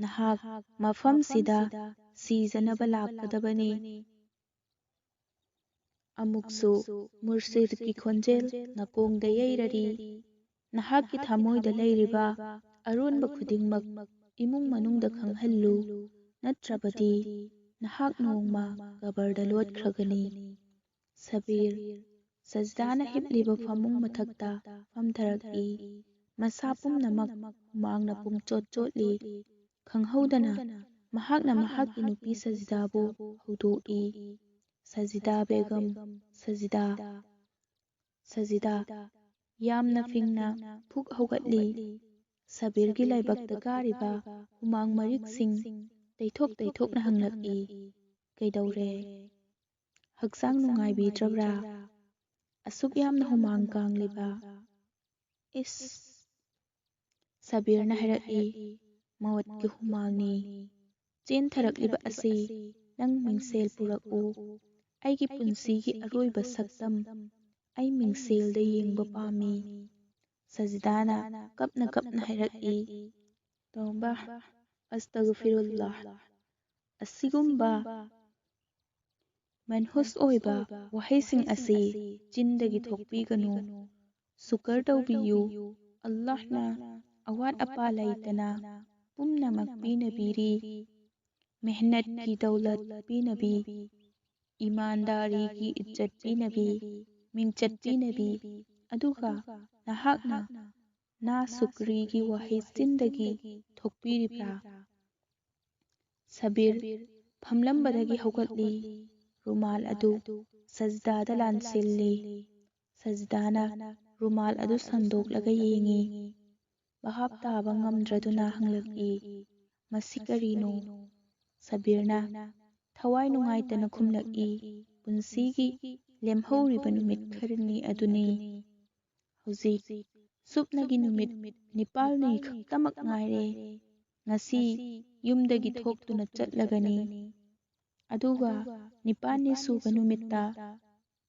ꯅꯍꯥꯛ ꯃꯐꯝꯁꯤꯗ ꯁꯤꯖꯅꯕ ꯂꯥꯛꯀꯗꯕꯅꯤ꯫ ꯑꯃꯨꯛꯁꯨ ꯃꯨꯔꯁꯤꯗꯀꯤ ꯈꯣꯟꯖꯦꯜ ꯅꯥꯀꯣꯡꯗ ꯌꯩꯔꯔꯤ, ꯅꯍꯥꯛꯀꯤ ꯊꯃꯣꯏꯗ ꯂꯩꯔꯤꯕ ꯑꯔꯣꯟꯕ ꯈꯨꯗꯤꯡꯃꯛ ꯏꯃꯨꯡ ꯃꯅꯨꯡꯗ ꯈꯪꯍꯜꯂꯨ, ꯅꯠꯇ꯭ꯔꯕꯗꯤ ꯅꯍꯥꯛ ꯅꯣꯡꯃ ꯀꯕꯔꯗ ꯂꯣꯠꯈ꯭ꯔꯒꯅꯤ꯫ ꯁꯕꯤꯔ ꯁꯖꯗꯥꯅ ꯍꯤꯞꯂꯤꯕ ꯐꯃꯨꯡ ꯃꯊꯛꯇ ꯐꯝꯊꯔꯛꯏ꯫ ꯃꯁꯥ ꯄꯨꯝꯅꯃꯛ ꯍꯨꯃꯥꯡꯅ ꯄꯨꯡꯆꯣꯠ ꯆꯣꯠꯂꯤ꯫ ꯈꯪꯍꯧꯗꯅ ꯃꯍꯥꯛꯅ ꯃꯍꯥꯛꯀꯤ ꯅꯨꯄꯤ ꯁꯖꯤꯗꯥꯕꯨ ꯍꯧꯗꯣꯛꯏ, ꯁꯖꯤꯗꯥ ꯕꯦꯒꯝ, ꯁꯖꯤꯗꯥ꯫ ꯁꯖꯤꯗꯥ ꯌꯥꯝꯅ ꯐꯤꯡꯅ ꯐꯨꯛ ꯍꯧꯒꯠꯂꯤ꯫ ꯁꯕꯤꯔꯒꯤ ꯂꯥꯏꯕꯛꯇ ꯀꯥꯔꯤꯕ ꯍꯨꯃꯥꯡ ꯃꯔꯤꯛꯁꯤꯡ ꯇꯩꯊꯣꯛ ꯇꯩꯊꯣꯛꯅ ꯍꯪꯂꯛꯏ, ꯀꯩꯗꯧꯔꯦ? ꯍꯛꯆꯥꯡ ꯅꯨꯡꯉꯥꯏꯕꯤꯗ꯭ꯔꯕ꯭ꯔꯥ? ꯑꯁꯨꯛ ꯌꯥꯝꯅ ꯍꯨꯃꯥꯡ ꯀꯥꯡꯂꯤꯕ? ꯏꯁ! ꯁꯕꯤꯔꯅ ꯍꯥꯏꯔꯛꯏ, ꯃꯋꯠꯀꯤ ꯍꯨꯃꯥꯡꯅꯤ꯫ ꯆꯦꯟꯊꯔꯛꯂꯤꯕ ꯑꯁꯤ ꯅꯪ ꯃꯤꯡꯁꯦꯜ ꯄꯨꯔꯛꯎ, ꯑꯩꯒꯤ ꯄꯨꯟꯁꯤꯒꯤ ꯑꯔꯣꯏꯕ ꯁꯛꯇꯝ ꯑꯩ ꯃꯤꯡꯁꯦꯜꯗ ꯌꯦꯡꯕ ꯄꯥꯝꯃꯤ꯫ ꯁꯖꯤꯗꯥꯅ ꯀꯞꯅ ꯀꯞꯅ ꯍꯥꯏꯔꯛꯏ, ꯇꯧꯕꯥ, ꯑꯁꯇꯒꯐꯤꯔꯨꯜꯂꯥꯍ꯫ ꯑꯁꯤꯒꯨꯝꯕ ꯃꯟꯍꯨꯁ ꯑꯣꯏꯕ ꯋꯥꯍꯩꯁꯤꯡ ꯑꯁꯤ ꯆꯤꯟꯗꯒꯤ ꯊꯣꯛꯄꯤꯒꯅꯨ꯫ ꯁꯨꯀꯔ ꯇꯧꯕꯤꯌꯨ, ꯑꯜꯂꯥꯍꯅ ꯑꯋꯥꯠ ꯑꯄꯥ ꯂꯩꯇꯅ ꯄꯨꯝꯅꯃꯛ ꯄꯤꯅꯕꯤꯔꯤ꯫ ꯃꯦꯍꯅꯠꯀꯤ ꯗꯧꯂꯠ ꯄꯤꯅꯕꯤ, ꯏꯃꯥꯟꯗꯥꯔꯤꯒꯤ ꯏज्ꯖꯠ ꯄꯤꯅꯕꯤ, ꯃꯤꯡꯆꯠ ꯄꯤꯅꯕꯤ, ꯑꯗꯨꯒ ꯅꯍꯥꯛꯅ ꯅꯥꯁꯨꯀ꯭ꯔꯤꯒꯤ ꯋꯥꯍꯩ ꯆꯤꯟꯗꯒꯤ ꯊꯣꯛꯄꯤꯔꯤꯕ꯭ꯔꯥ? ꯁꯕꯤꯔ ꯐꯝꯂꯝꯕꯗꯒꯤ ꯍꯧꯒꯠꯂꯤ꯫ ꯔꯨꯃꯥꯜ ꯑꯗꯨ ꯁꯖꯗꯥꯗ ꯂꯥꯟꯁꯤꯜꯂꯤ꯫ ꯁꯖꯗꯥꯅ ꯔꯨꯃꯥꯜ ꯑꯗꯨ ꯁꯟꯗꯣꯛꯂꯒ ꯌꯦꯡꯉꯤ꯫ ꯚꯥꯞ ꯇꯥꯕ ꯉꯝꯗ꯭ꯔꯗꯨꯅ ꯍꯪꯂꯛꯏ, ꯃꯁꯤ ꯀꯔꯤꯅꯣ? ꯁꯕꯤꯔꯅ ꯊꯋꯥꯏ ꯅꯨꯡꯉꯥꯏꯇꯅ ꯈꯨꯝꯂꯛꯏ, ꯄꯨꯟꯁꯤꯒꯤ ꯂꯦꯝꯍꯧꯔꯤꯕ ꯅꯨꯃꯤꯠ ꯈꯔꯅꯤ ꯑꯗꯨꯅꯤ꯫ ꯍꯧꯖꯤꯛ ꯁꯨꯞꯅꯒꯤ ꯅꯨꯃꯤꯠ 14ꯅꯤ ꯈꯛꯇꯃꯛ ꯉꯥꯏꯔꯦ꯫ ꯉꯁꯤ ꯌꯨꯝꯗꯒꯤ ꯊꯣꯛꯇꯨꯅ ꯆꯠꯂꯒꯅꯤ, ꯑꯗꯨꯒ 19ꯅꯤ ꯁꯨꯕ ꯅꯨꯃꯤꯠꯇ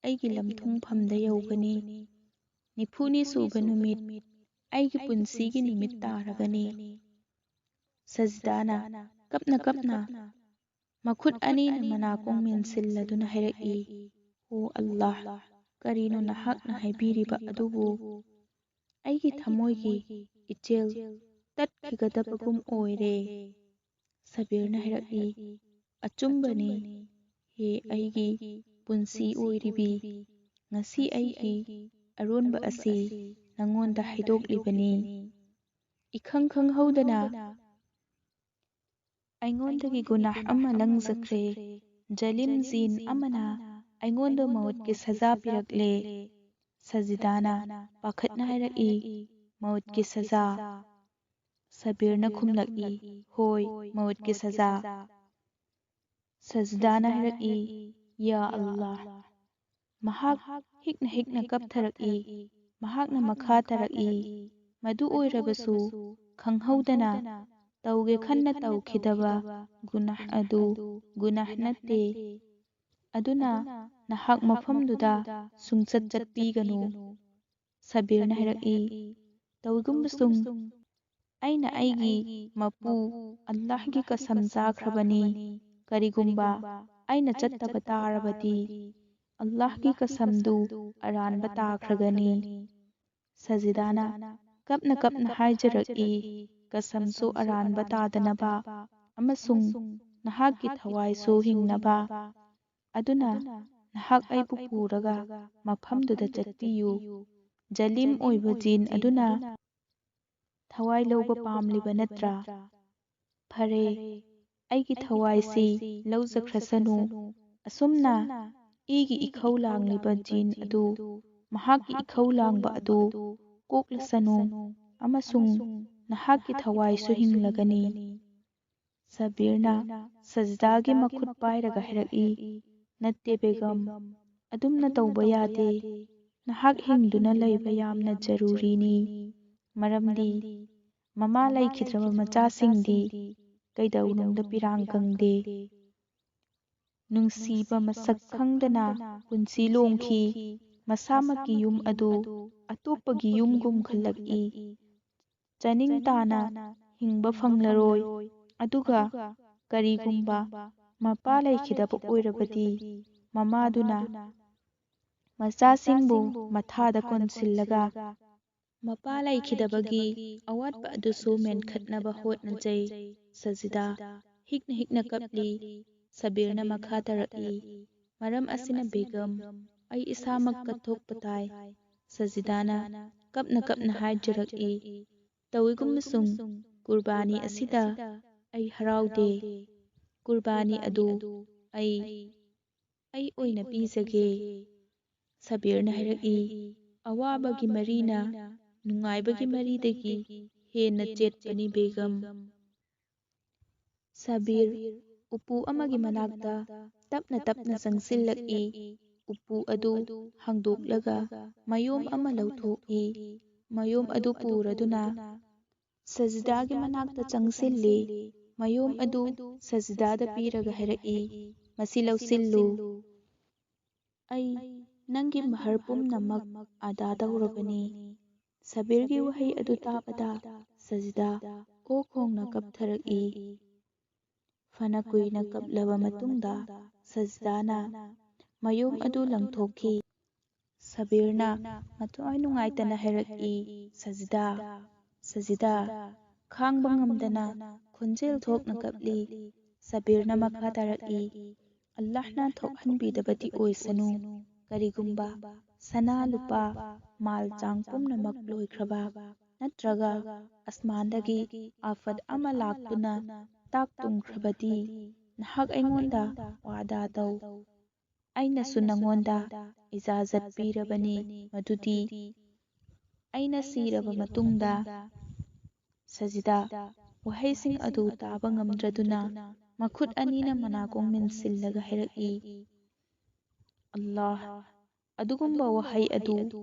ꯑꯩꯒꯤ ꯂꯝꯊꯨꯡꯐꯝꯗ ꯌꯧꯒꯅꯤ꯫ 40ꯅꯤ ꯁꯨꯕ ꯅꯨꯃꯤꯠ ꯑꯩꯒꯤ ꯄꯨꯟꯁꯤꯒꯤ ꯅꯨꯃꯤꯠ ꯇꯥꯔꯒꯅꯤ꯫ ꯁꯖꯗꯥꯅ ꯀꯞꯅ ꯀꯞꯅ ꯃꯈꯨꯠ ꯑꯅꯤꯅ ꯃꯅꯥꯀꯣꯡ ꯃꯦꯟꯁꯤꯜꯂꯗꯨꯅ ꯍꯥꯏꯔꯛꯏ, ꯑꯣ ꯑꯜꯂꯥꯍ, ꯀꯔꯤꯅꯣ ꯅꯍꯥꯛꯅ ꯍꯥꯏꯕꯤꯔꯤꯕ ꯑꯗꯨꯕꯨ? ꯑꯩꯒꯤ ꯊꯃꯣꯏꯒꯤ ꯏꯆꯦꯜ ꯇꯠꯈꯤꯒꯗꯕꯒꯨꯝ ꯑꯣꯏꯔꯦ꯫ ꯁꯕꯤꯔꯅ ꯍꯥꯏꯔꯛꯏ, ꯑꯆꯨꯝꯕꯅꯤ, ꯍꯦ ꯑꯩꯒꯤ ꯄꯨꯟꯁꯤ ꯑꯣꯏꯔꯤꯕꯤ, ꯉꯁꯤ ꯑꯩꯒꯤ ꯑꯔꯣꯟꯕ ꯑꯁꯤ ꯅꯉꯣꯟꯗ ꯍꯥꯏꯗꯣꯛꯂꯤꯕꯅꯤ꯫ ꯏꯈꯪ ꯈꯪꯍꯧꯗꯅ ꯑꯩꯉꯣꯟꯗꯒꯤ ꯒꯨꯅꯥꯍ ꯑꯃ ꯂꯪꯖꯈ꯭ꯔꯦ꯫ ꯖꯂꯤꯝ ꯖꯤꯟ ꯑꯃꯅ ꯑꯩꯉꯣꯟꯗ ꯃꯧꯠꯀꯤ ꯁꯖꯥ ꯄꯤꯔꯛꯂꯦ꯫ ꯁꯖꯤꯗꯥꯅ ꯄꯥꯈꯠꯅ ꯍꯥꯏꯔꯛꯏ, ꯃꯧꯠꯀꯤ ꯁꯖꯥ? ꯁꯕꯤꯔꯅ ꯈꯨꯝꯂꯛꯏ, ꯍꯣꯏ, ꯃꯧꯠꯀꯤ ꯁꯖꯥ꯫ ꯁꯖꯗꯥꯅ ꯍꯥꯏꯔꯛꯏ, ꯌꯥ ꯑꯜꯂꯥꯍ! ꯃꯍꯥꯛ ꯍꯤꯛꯅ ꯍꯤꯛꯅ ꯀꯞꯊꯔꯛꯏ꯫ ꯃꯍꯥꯛꯅ ꯃꯈꯥ ꯇꯥꯔꯛꯏ, ꯃꯗꯨ ꯑꯣꯏꯔꯕꯁꯨ ꯈꯪꯍꯧꯗꯅ ꯇꯧꯒꯦ ꯈꯟꯅ ꯇꯧꯈꯤꯗꯕ ꯒꯨꯅꯥꯍ ꯑꯗꯨ ꯒꯨꯅꯥꯍ ꯅꯠꯇꯦ꯫ ꯑꯗꯨꯅ ꯅꯍꯥꯛ ꯃꯐꯝꯗꯨꯗ ꯁꯨꯡꯆꯠ ꯆꯠꯄꯤꯒꯅꯨ꯫ ꯁꯕꯤꯔꯅ ꯍꯥꯏꯔꯛꯏ, ꯇꯧꯏꯒꯨꯝꯕꯁꯨꯡ ꯑꯩꯅ ꯑꯩꯒꯤ ꯃꯄꯨ ꯑꯜꯂꯥꯍꯒꯤ ꯀꯁꯝ ꯆꯥꯈ꯭ꯔꯕꯅꯤ, ꯀꯔꯤꯒꯨꯝꯕ ꯑꯩꯅ ꯆꯠꯇꯕ ꯇꯥꯔꯕꯗꯤ ꯑꯜꯂꯥꯍꯒꯤ ꯀꯁꯝꯗꯨ ꯑꯔꯥꯟꯕ ꯇꯥꯈ꯭ꯔꯒꯅꯤ꯫ ꯁꯖꯤꯗꯥꯅ ꯀꯞꯅ ꯀꯞꯅ ꯍꯥꯏꯖꯔꯛꯏ, ꯀꯁꯝꯁꯨ ꯑꯔꯥꯟꯕ ꯇꯥꯗꯅꯕ ꯑꯃꯁꯨꯡ ꯅꯍꯥꯛꯀꯤ ꯊꯋꯥꯏꯁꯨ ꯍꯤꯡꯅꯕ, ꯑꯗꯨꯅ ꯅꯍꯥꯛ ꯑꯩꯕꯨ ꯄꯨꯔꯒ ꯃꯐꯝꯗꯨꯗ ꯆꯠꯄꯤꯌꯨ꯫ ꯖꯂꯤꯝ ꯑꯣꯏꯕ ꯖꯤꯟ ꯑꯗꯨꯅ ꯊꯋꯥꯏ ꯂꯧꯕ ꯄꯥꯝꯂꯤꯕ ꯅꯠꯇ꯭ꯔꯥ? ꯐꯔꯦ, ꯑꯩꯒꯤ ꯊꯋꯥꯏꯁꯤ ꯂꯧꯖꯈ꯭ꯔꯁꯅꯨ꯫ ꯑꯁꯨꯝꯅ ꯏꯒꯤ ꯏꯈꯧ ꯂꯥꯡꯂꯤꯕ ꯖꯤꯟ ꯑꯗꯨ ꯃꯍꯥꯛꯀꯤ ꯏꯈꯧ ꯂꯥꯡꯕ ꯑꯗꯨ ꯀꯣꯛꯂꯁꯅꯨ ꯑꯃꯁꯨꯡ ꯅꯍꯥꯛꯀꯤ ꯊꯋꯥꯏꯁꯨ ꯍꯤꯡꯂꯒꯅꯤ꯫ ꯁꯕꯤꯔꯅ ꯁꯖꯗꯥꯒꯤ ꯃꯈꯨꯠ ꯄꯥꯏꯔꯒ ꯍꯥꯏꯔꯛꯏ, ꯅꯠꯇꯦ ꯕꯦꯒꯝ, ꯑꯗꯨꯝꯅ ꯇꯧꯕ ꯌꯥꯗꯦ꯫ ꯅꯍꯥꯛ ꯍꯤꯡꯗꯨꯅ ꯂꯩꯕ ꯌꯥꯝꯅ ꯖꯔꯨꯔꯤꯅꯤ, ꯃꯔꯝꯗꯤ ꯃꯃꯥ ꯂꯩꯈꯤꯗ꯭ꯔꯕ ꯃꯆꯥꯁꯤꯡꯗꯤ ꯀꯩꯗꯧꯅꯨꯡꯗ ꯄꯤꯔꯥꯡ ꯀꯪꯗꯦ꯫ ꯅꯨꯡꯁꯤꯕ ꯃꯁꯛ ꯈꯪꯗꯅ ꯄꯨꯟꯁꯤ ꯂꯣꯡꯈꯤ꯫ ꯃꯁꯥꯃꯛꯀꯤ ꯌꯨꯝ ꯑꯗꯨ ꯑꯇꯣꯞꯄꯒꯤ ꯌꯨꯝꯒꯨꯝ ꯈꯜꯂꯛꯏ꯫ ꯆꯥꯅꯤꯡ ꯇꯥꯅ ꯍꯤꯡꯕ ꯐꯪꯂꯔꯣꯏ꯫ ꯑꯗꯨꯒ ꯀꯔꯤꯒꯨꯝꯕ ꯃꯄꯥ ꯂꯩꯈꯤꯗꯕ ꯑꯣꯏꯔꯕꯗꯤ ꯃꯃꯥꯗꯨꯅ ꯃꯆꯥꯁꯤꯡꯕꯨ ꯃꯊꯥꯗ ꯀꯣꯟꯁꯤꯜꯂꯒ ꯃꯄꯥ ꯂꯩꯈꯤꯗꯕꯒꯤ ꯑꯋꯥꯠꯄ ꯑꯗꯨꯁꯨ ꯃꯦꯟꯈꯠꯅꯕ ꯍꯣꯠꯅꯖꯩ꯫ ꯁꯖꯤꯗꯥ ꯍꯤꯛꯅ ꯍꯤꯛꯅ ꯀꯞꯂꯤ꯫ ꯁꯕꯤꯔꯅ ꯃꯈꯥ ꯇꯥꯔꯛꯏ, ꯃꯔꯝ ꯑꯁꯤꯅ ꯕꯦꯒꯝ, ꯑꯩ ꯏꯁꯥꯃꯛ ꯀꯠꯊꯣꯛꯄ ꯇꯥꯏ꯫ ꯁꯖꯤꯗꯥꯅ ꯀꯞꯅ ꯀꯞꯅ ꯍꯥꯏꯖꯔꯛꯏ, ꯇꯧꯏꯒꯨꯝꯕꯁꯨꯡ ꯀꯨꯔꯕꯥꯅꯤ ꯑꯁꯤꯗ ꯑꯩ ꯍꯔꯥꯎꯗꯦ꯫ ꯀꯨꯔꯕꯥꯅꯤ ꯑꯗꯨ ꯑꯩ ꯑꯣꯏꯅ ꯄꯤꯖꯒꯦ꯫ ꯁꯕꯤꯔꯅ ꯍꯥꯏꯔꯛꯏ, ꯑꯋꯥꯕꯒꯤ ꯃꯔꯤꯅ ꯅꯨꯡꯉꯥꯏꯕꯒꯤ ꯃꯔꯤꯗꯒꯤ ꯍꯦꯟꯅ ꯆꯦꯠꯄꯅꯤ ꯕꯦꯒꯝ꯫ ꯁꯕꯤꯔ ꯎꯄꯨ ꯑꯃꯒꯤ ꯃꯅꯥꯛꯇ ꯇꯞꯅ ꯇꯞꯅ ꯆꯪꯁꯤꯜꯂꯛꯏ꯫ ꯎꯄꯨ ꯑꯗꯨ ꯍꯥꯡꯗꯣꯛꯂꯒ ꯃꯌꯣꯝ ꯑꯃ ꯂꯧꯊꯣꯛꯏ꯫ ꯃꯌꯣꯝ ꯑꯗꯨ ꯄꯨꯔꯗꯨꯅ ꯁꯖꯗꯥꯒꯤ ꯃꯅꯥꯛꯇ ꯆꯪꯁꯤꯜꯂꯤ꯫ ꯃꯌꯣꯝ ꯑꯗꯨ ꯁꯖꯗꯥꯗ ꯄꯤꯔꯒ ꯍꯥꯏꯔꯛꯏ, ꯃꯁꯤ ꯂꯧꯁꯤꯜꯂꯨ꯫ ꯑꯩ ꯅꯪꯒꯤ ꯃꯍꯔ ꯄꯨꯝꯅꯃꯛ ꯑꯗꯥ ꯇꯧꯔꯕꯅꯤ꯫ ꯁꯕꯤꯔꯒꯤ ꯋꯥꯍꯩ ꯑꯗꯨ ꯇꯥꯕꯗ ꯁꯖꯗꯥ ꯑꯣꯛ ꯈꯣꯡꯅ ꯀꯞꯊꯔꯛꯏ꯫ ꯐꯅ ꯀꯨꯏꯅ ꯀꯞꯂꯕ ꯃꯇꯨꯡꯗ ꯁꯖꯗꯥꯅ ꯃꯌꯣꯝ ꯑꯗꯨ ꯂꯪꯊꯣꯛꯈꯤ꯫ ꯁꯕꯤꯔꯅ ꯃꯊ꯭ꯋꯥꯏ ꯅꯨꯡꯉꯥꯏꯇꯅ ꯍꯥꯏꯔꯛꯏ, ꯁꯖꯗꯥ, ꯁꯖꯤꯗꯥ! ꯈꯥꯡꯕ ꯉꯝꯗꯅ ꯈꯣꯟꯖꯦꯜ ꯊꯣꯛꯅ ꯀꯞꯂꯤ꯫ ꯁꯕꯤꯔꯅ ꯃꯈꯥ ꯇꯥꯔꯛꯏ, ꯑꯜꯂꯥꯍꯅ ꯊꯣꯛꯍꯟꯕꯤꯗꯕꯗꯤ ꯑꯣꯏꯁꯅꯨ꯫ ꯀꯔꯤꯒꯨꯝꯕ ꯁꯅꯥ ꯂꯨꯄꯥ ꯃꯥꯜ ꯆꯥꯡ ꯄꯨꯝꯅꯃꯛ ꯂꯣꯏꯈ꯭ꯔꯕ ꯅꯠꯇ꯭ꯔꯒ ꯑꯁꯃꯥꯟꯗꯒꯤ ꯑꯥꯐꯠ ꯑꯃ ꯂꯥꯛꯇꯨꯅ ꯇꯥꯛ ꯇꯨꯝꯈ꯭ꯔꯕꯗꯤ ꯅꯍꯥꯛ ꯑꯩꯉꯣꯟꯗ ꯋꯥꯗꯥ ꯇꯧ꯫ ꯑꯩꯅꯁꯨ ꯅꯉꯣꯟꯗ ꯏꯖꯥꯖꯠ ꯄꯤꯔꯕꯅꯤ ꯃꯗꯨꯗꯤ ꯑꯩꯅ ꯁꯤꯔꯕ ꯃꯇꯨꯡꯗ꯫ ꯁꯖꯤꯗꯥ ꯋꯥꯍꯩꯁꯤꯡ ꯑꯗꯨ ꯇꯥꯕ ꯉꯝꯗ꯭ꯔꯗꯨꯅ ꯃꯈꯨꯠ ꯑꯅꯤꯅ ꯃꯅꯥꯀꯣꯡ ꯃꯦꯟꯁꯤꯜꯂꯒ ꯍꯥꯏꯔꯛꯏ, ꯑꯜꯂꯥꯍ! ꯑꯗꯨꯒꯨꯝꯕ ꯋꯥꯍꯩ ꯑꯗꯨ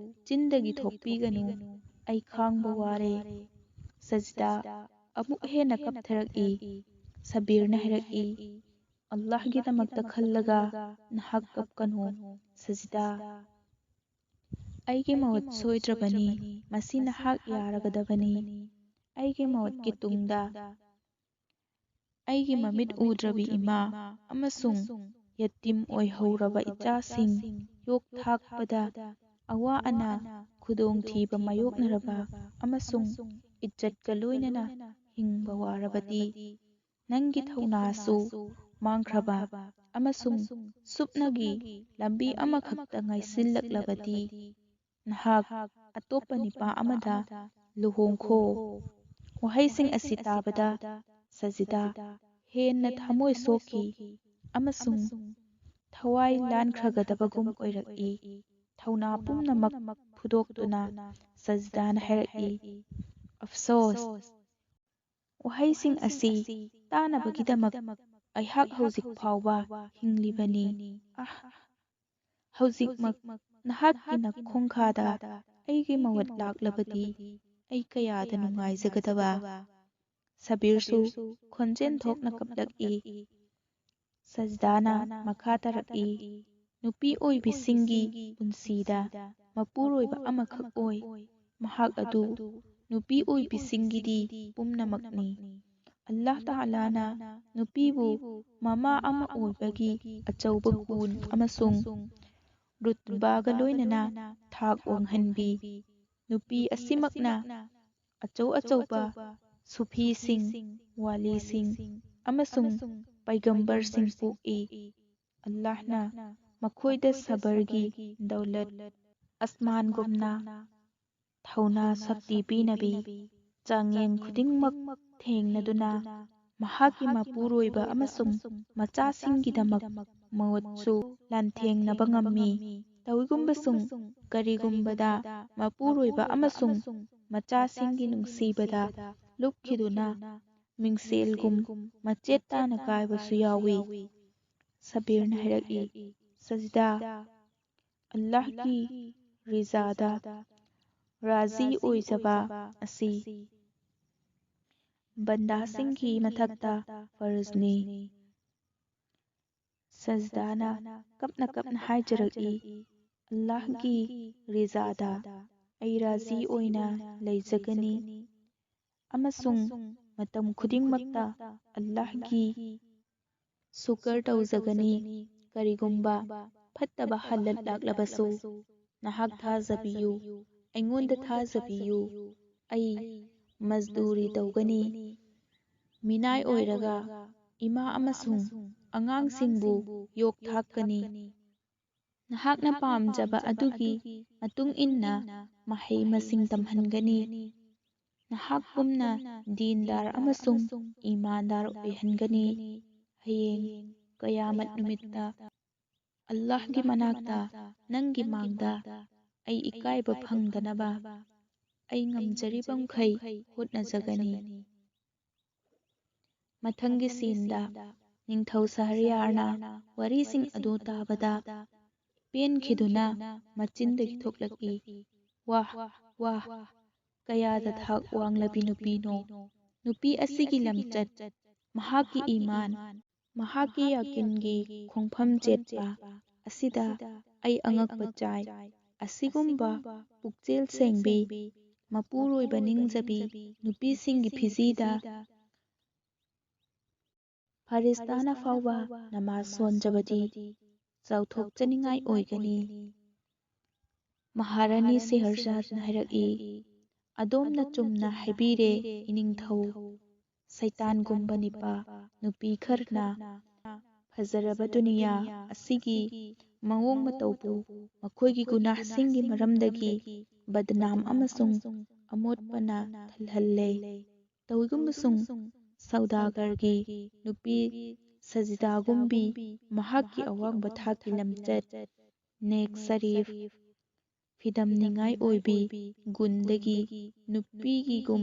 ꯆꯤꯟꯗꯒꯤ ꯊꯣꯛꯄꯤꯒꯅꯨ, ꯑꯩ ꯈꯥꯡꯕ ꯋꯥꯔꯦ꯫ ꯁꯖꯗꯥ ꯑꯃꯨꯛ ꯍꯦꯟꯅ ꯀꯞꯊꯔꯛꯏ꯫ ꯁꯕꯤꯔꯅ ꯍꯥꯏꯔꯛꯏ, ꯑꯜꯂꯥꯍꯒꯤꯗꯃꯛꯇ ꯈꯜꯂꯒ ꯅꯍꯥꯛ ꯀꯞꯀꯅꯨ꯫ ꯁꯖꯗꯥ, ꯑꯩꯒꯤ ꯃꯧꯠ ꯁꯣꯏꯗ꯭ꯔꯕꯅꯤ, ꯃꯁꯤ ꯅꯍꯥꯛ ꯌꯥꯔꯒꯗꯕꯅꯤ꯫ ꯑꯩꯒꯤ ꯃꯧꯠꯀꯤ ꯇꯨꯡꯗ ꯑꯩꯒꯤ ꯃꯃꯤꯠ ꯎꯗ꯭ꯔꯕꯤ ꯏꯃꯥ ꯑꯃꯁꯨꯡ ꯌꯇꯤꯝ ꯑꯣꯏꯍꯧꯔꯕ ꯏꯆꯥꯁꯤꯡ ꯌꯣꯛ-ꯊꯥꯛꯄꯗ ꯑꯋꯥ ꯑꯅꯥ ꯈꯨꯗꯣꯡꯊꯤꯕ ꯃꯥꯌꯣꯛꯅꯔꯕ ꯑꯃꯁꯨꯡ ꯏज्ꯖꯠꯀ ꯂꯣꯏꯅꯅ ꯍꯤꯡꯕ ꯋꯥꯔꯕꯗꯤ ꯅꯪꯒꯤ ꯊꯧꯅꯥꯁꯨ ꯃꯥꯡꯈ꯭ꯔꯕ ꯑꯃꯁꯨꯡ ꯁꯨꯞꯅꯒꯤ ꯂꯝꯕꯤ ꯑꯃꯈꯛꯇ ꯉꯥꯏꯁꯤꯜꯂꯛꯂꯕꯗꯤ ꯅꯍꯥꯛ ꯑꯇꯣꯞꯄ ꯅꯨꯄꯥ ꯑꯃꯗ ꯂꯨꯍꯣꯡꯈꯣ꯫ ꯋꯥꯍꯩꯁꯤꯡ ꯑꯁꯤ ꯇꯥꯕꯗ ꯁꯖꯤꯗꯥ ꯍꯦꯟꯅ ꯊꯃꯣꯏ ꯁꯣꯛꯈꯤ ꯑꯃꯁꯨꯡ ꯊꯋꯥꯏ ꯂꯥꯟꯈ꯭ꯔꯒꯗꯕꯒꯨꯝ ꯑꯣꯏꯔꯛꯏ꯫ ꯊꯧꯅꯥ ꯄꯨꯝꯅꯃꯛ ꯐꯨꯗꯣꯛꯇꯨꯅ ꯁꯖꯤꯗꯥꯅ ꯍꯥꯏꯔꯛꯏ, ꯑꯐꯁꯣꯁ, ꯋꯥꯍꯩꯁꯤꯡ ꯑꯁꯤ ꯇꯥꯅꯕꯒꯤꯗꯃꯛ ꯑꯩꯍꯥꯛ ꯍꯧꯖꯤꯛ ꯐꯥꯎꯕ ꯍꯤꯡꯂꯤꯕꯅꯤ꯫ ꯍꯧꯖꯤꯛꯃꯛ ꯅꯍꯥꯛꯀꯤ ꯅꯈꯣꯡꯈꯥꯗ ꯑꯩꯒꯤ ꯃꯋꯠ ꯂꯥꯛꯂꯕꯗꯤ ꯑꯩ ꯀꯌꯥꯗ ꯅꯨꯡꯉꯥꯏꯖꯒꯗꯕ꯫ ꯁꯕꯤꯔꯁꯨ ꯈꯣꯟꯖꯦꯜ ꯊꯣꯛꯅ ꯀꯞꯂꯛꯏ꯫ ꯁꯖꯤꯗꯥꯅ ꯃꯈꯥ ꯇꯥꯔꯛꯏ, ꯅꯨꯄꯤ ꯑꯣꯏꯕꯤꯁꯤꯡꯒꯤ ꯄꯨꯟꯁꯤꯗ ꯃꯄꯨꯔꯣꯏꯕ ꯑꯃꯈꯛ ꯑꯣꯏ꯫ ꯃꯍꯥꯛ ꯑꯗꯨ ꯅꯨꯄꯤ ꯑꯣꯏꯕꯤꯁꯤꯡꯒꯤꯗꯤ ꯄꯨꯝꯅꯃꯛꯅꯤ꯫ ꯑꯜꯂꯥꯍ ꯇꯥꯂꯥꯅ ꯅꯨꯄꯤꯕꯨ ꯃꯃꯥ ꯑꯃ ꯑꯣꯏꯕꯒꯤ ꯑꯆꯧꯕ ꯒꯨꯟ ꯑꯃꯁꯨꯡ ꯔꯨꯇꯕꯥꯒ ꯂꯣꯏꯅꯅ ꯊꯥꯛ ꯋꯥꯡꯍꯟꯕꯤ꯫ ꯅꯨꯄꯤ ꯑꯁꯤꯃꯛꯅ ꯑꯆꯧ ꯑꯆꯧꯕ ꯁꯨꯐꯤꯁꯤꯡ, ꯋꯥꯂꯤꯁꯤꯡ ꯑꯃꯁꯨꯡ ꯄꯩꯒꯝꯕꯔꯁꯤꯡ ꯄꯣꯛꯏ꯫ ꯑꯜꯂꯥꯍꯅ ꯃꯈꯣꯏꯗ ꯁꯕꯔꯒꯤ ꯗꯧꯂꯠ, ꯑꯁꯃꯥꯟꯒꯨꯝꯅ ꯊꯧꯅꯥ ꯁꯛꯇꯤ ꯄꯤꯅꯕꯤ꯫ ꯆꯥꯡꯌꯦꯡ ꯈꯨꯗꯤꯡꯃꯛ ꯊꯦꯡꯅꯗꯨꯅ ꯃꯍꯥꯛꯀꯤ ꯃꯄꯨꯔꯣꯏꯕ ꯑꯃꯁꯨꯡ ꯃꯆꯥꯁꯤꯡꯒꯤꯗꯃꯛ ꯃꯋꯠꯁꯨ ꯂꯥꯟꯊꯦꯡꯅꯕ ꯉꯝꯃꯤ꯫ ꯇꯧꯏꯒꯨꯝꯕꯁꯨꯡ ꯀꯔꯤꯒꯨꯝꯕꯗ ꯃꯄꯨꯔꯣꯏꯕ ꯑꯃꯁꯨꯡ ꯃꯆꯥꯁꯤꯡꯒꯤ ꯅꯨꯡꯁꯤꯕꯗ ꯂꯨꯞꯈꯤꯗꯨꯅ ꯃꯤꯡꯁꯦꯜꯒꯨꯝ ꯃꯆꯦꯠ ꯇꯥꯅ ꯀꯥꯏꯕꯁꯨ ꯌꯥꯎꯏ꯫ ꯁꯕꯤꯔꯅ ꯍꯥꯏꯔꯛꯏ, ꯁꯖꯤꯗꯥ, ꯑꯜꯂꯥꯍꯀꯤ ꯔꯤꯖꯥꯗ ꯔꯥꯖꯤ ꯑꯣꯏꯖꯕ ꯑꯁꯤ ꯕꯟꯗꯥꯁꯤꯡꯒꯤ ꯃꯊꯛꯇ ꯐꯔꯖꯅꯤ꯫ ꯁꯖꯤꯗꯥꯅ ꯀꯞꯅ ꯀꯞꯅ ꯍꯥꯏꯖꯔꯛꯏ, ꯑꯜꯂꯥꯍꯒꯤ ꯔꯤꯖꯥꯗ ꯑꯩ ꯔꯥꯖꯤ ꯑꯣꯏꯅ ꯂꯩꯖꯒꯅꯤ ꯑꯃꯁꯨꯡ ꯃꯇꯝ ꯈꯨꯗꯤꯡꯃꯛꯇ ꯑꯜꯂꯥꯍꯒꯤ ꯁꯨꯀꯔ ꯇꯧꯖꯒꯅꯤ꯫ ꯀꯔꯤꯒꯨꯝꯕ ꯐꯠꯇꯕ ꯍꯥꯂꯠ ꯂꯥꯛꯂꯕꯁꯨ ꯅꯍꯥꯛ ꯊꯥꯖꯕꯤꯌꯨ, ꯑꯩꯉꯣꯟꯗ ꯊꯥꯖꯕꯤꯌꯨ, ꯑꯩ ꯃꯖꯗꯨꯔꯤ ꯇꯧꯒꯅꯤ꯫ ꯃꯤꯅꯥꯏ ꯑꯣꯏꯔꯒ ꯏꯃꯥ ꯑꯃꯁꯨꯡ ꯑꯉꯥꯡꯁꯤꯡꯕꯨ ꯌꯣꯛ ꯊꯥꯛꯀꯅꯤ꯫ ꯅꯍꯥꯛꯅ ꯄꯥꯝꯖꯕ ꯑꯗꯨꯒꯤ ꯃꯇꯨꯡ ꯏꯟꯅ ꯃꯍꯩ ꯃꯁꯤꯡ ꯇꯝꯍꯟꯒꯅꯤ꯫ ꯅꯍꯥꯛꯄꯨꯝꯅ ꯗꯤꯟꯗꯥꯔ ꯑꯃꯁꯨꯡ ꯏꯃꯥꯟꯗꯥꯔ ꯑꯣꯏꯍꯟꯒꯅꯤ꯫ ꯍꯌꯦꯡ ꯀꯌꯥꯃꯠ ꯅꯨꯃꯤꯠꯇ ꯑꯜꯂꯥꯍꯒꯤ ꯃꯅꯥꯛꯇ ꯅꯪꯒꯤ ꯃꯥꯡꯗ ꯑꯩ ꯏꯀꯥꯏꯕ ꯐꯪꯗꯅꯕ ꯑꯩ ꯉꯝꯖꯔꯤꯕꯃꯈꯩ ꯍꯣꯠꯅꯖꯒꯅꯤ꯫ ꯃꯊꯪꯒꯤ ꯁꯤꯟꯗ ꯅꯤꯡꯊꯧ ꯁꯍꯔꯌꯥꯔꯅ ꯋꯥꯔꯤꯁꯤꯡ ꯑꯗꯨ ꯇꯥꯕꯗ ꯄꯦꯟꯈꯤꯗꯨꯅ ꯃꯆꯤꯟꯗꯒꯤ ꯊꯣꯛꯂꯛꯏ, ꯋꯥꯍ ꯋꯥꯍ, ꯀꯌꯥꯗ ꯊꯥꯛ ꯋꯥꯡꯂꯕꯤ ꯅꯨꯄꯤꯅꯣ! ꯅꯨꯄꯤ ꯑꯁꯤꯒꯤ ꯂꯝꯆꯠ, ꯃꯍꯥꯛꯀꯤ ꯏꯃꯥꯟ, ꯃꯍꯥꯛꯀꯤ ꯌꯥꯀꯤꯟꯒꯤ ꯈꯣꯡꯐꯝ ꯆꯦꯠꯄ ꯑꯁꯤꯗ ꯑꯩ ꯑꯉꯛꯄ ꯆꯥꯏ꯫ ꯑꯁꯤꯒꯨꯝꯕ ꯄꯨꯛꯆꯦꯜ ꯁꯦꯡꯕꯤ, ꯃꯄꯨꯔꯣꯏꯕ ꯅꯤꯡꯖꯕꯤ ꯅꯨꯄꯤꯁꯤꯡꯒꯤ ꯐꯤꯖꯤꯗ ꯐꯔꯤꯁꯇꯥꯅ ꯐꯥꯎꯕ ꯅꯃꯥꯖ ꯁꯣꯟꯖꯕꯗꯤ ꯆꯥꯎꯊꯣꯛꯆꯅꯤꯡꯉꯥꯏ ꯑꯣꯏꯒꯅꯤ꯫ ꯃꯍꯥꯔꯥꯅꯤ ꯁꯦꯍꯔꯖꯥꯗꯅ ꯍꯥꯏꯔꯛꯏ, ꯑꯗꯣꯝꯅ ꯆꯨꯝꯅ ꯍꯥꯏꯕꯤꯔꯦ ꯏꯅꯤꯡꯊꯧ꯫ ꯁꯩꯇꯥꯟꯒꯨꯝꯕ ꯅꯤꯄꯥ ꯅꯨꯄꯤ ꯈꯔꯅ ꯐꯖꯔꯕ ꯗꯨꯅꯤꯌꯥ ꯑꯁꯤꯒꯤ ꯃꯑꯣꯡ ꯃꯇꯧꯕꯨ ꯃꯈꯣꯏꯒꯤ ꯒꯨꯅꯥꯍꯁꯤꯡꯒꯤ ꯃꯔꯝꯗꯒꯤ ꯕꯗꯅꯥꯝ ꯑꯃꯁꯨꯡ ꯑꯃꯣꯠꯄꯅ ꯊꯜꯍꯜꯂꯦ꯫ ꯇꯧꯏꯒꯨꯝꯕꯁꯨꯡ ꯁꯧꯗꯥꯒꯔꯒꯤ ꯅꯨꯄꯤ ꯁꯖꯤꯗꯥꯒꯨꯝꯕꯤ ꯃꯍꯥꯛꯀꯤ ꯑꯋꯥꯡꯕ ꯊꯥꯛꯀꯤ ꯂꯝꯆꯠ, ꯅꯦꯛ ꯁꯔꯤꯐ, ꯐꯤꯗꯝꯅꯤꯉꯥꯏ ꯑꯣꯏꯕꯤ ꯒꯨꯟꯗꯒꯤ ꯅꯨꯄꯤꯒꯤꯒꯨꯝ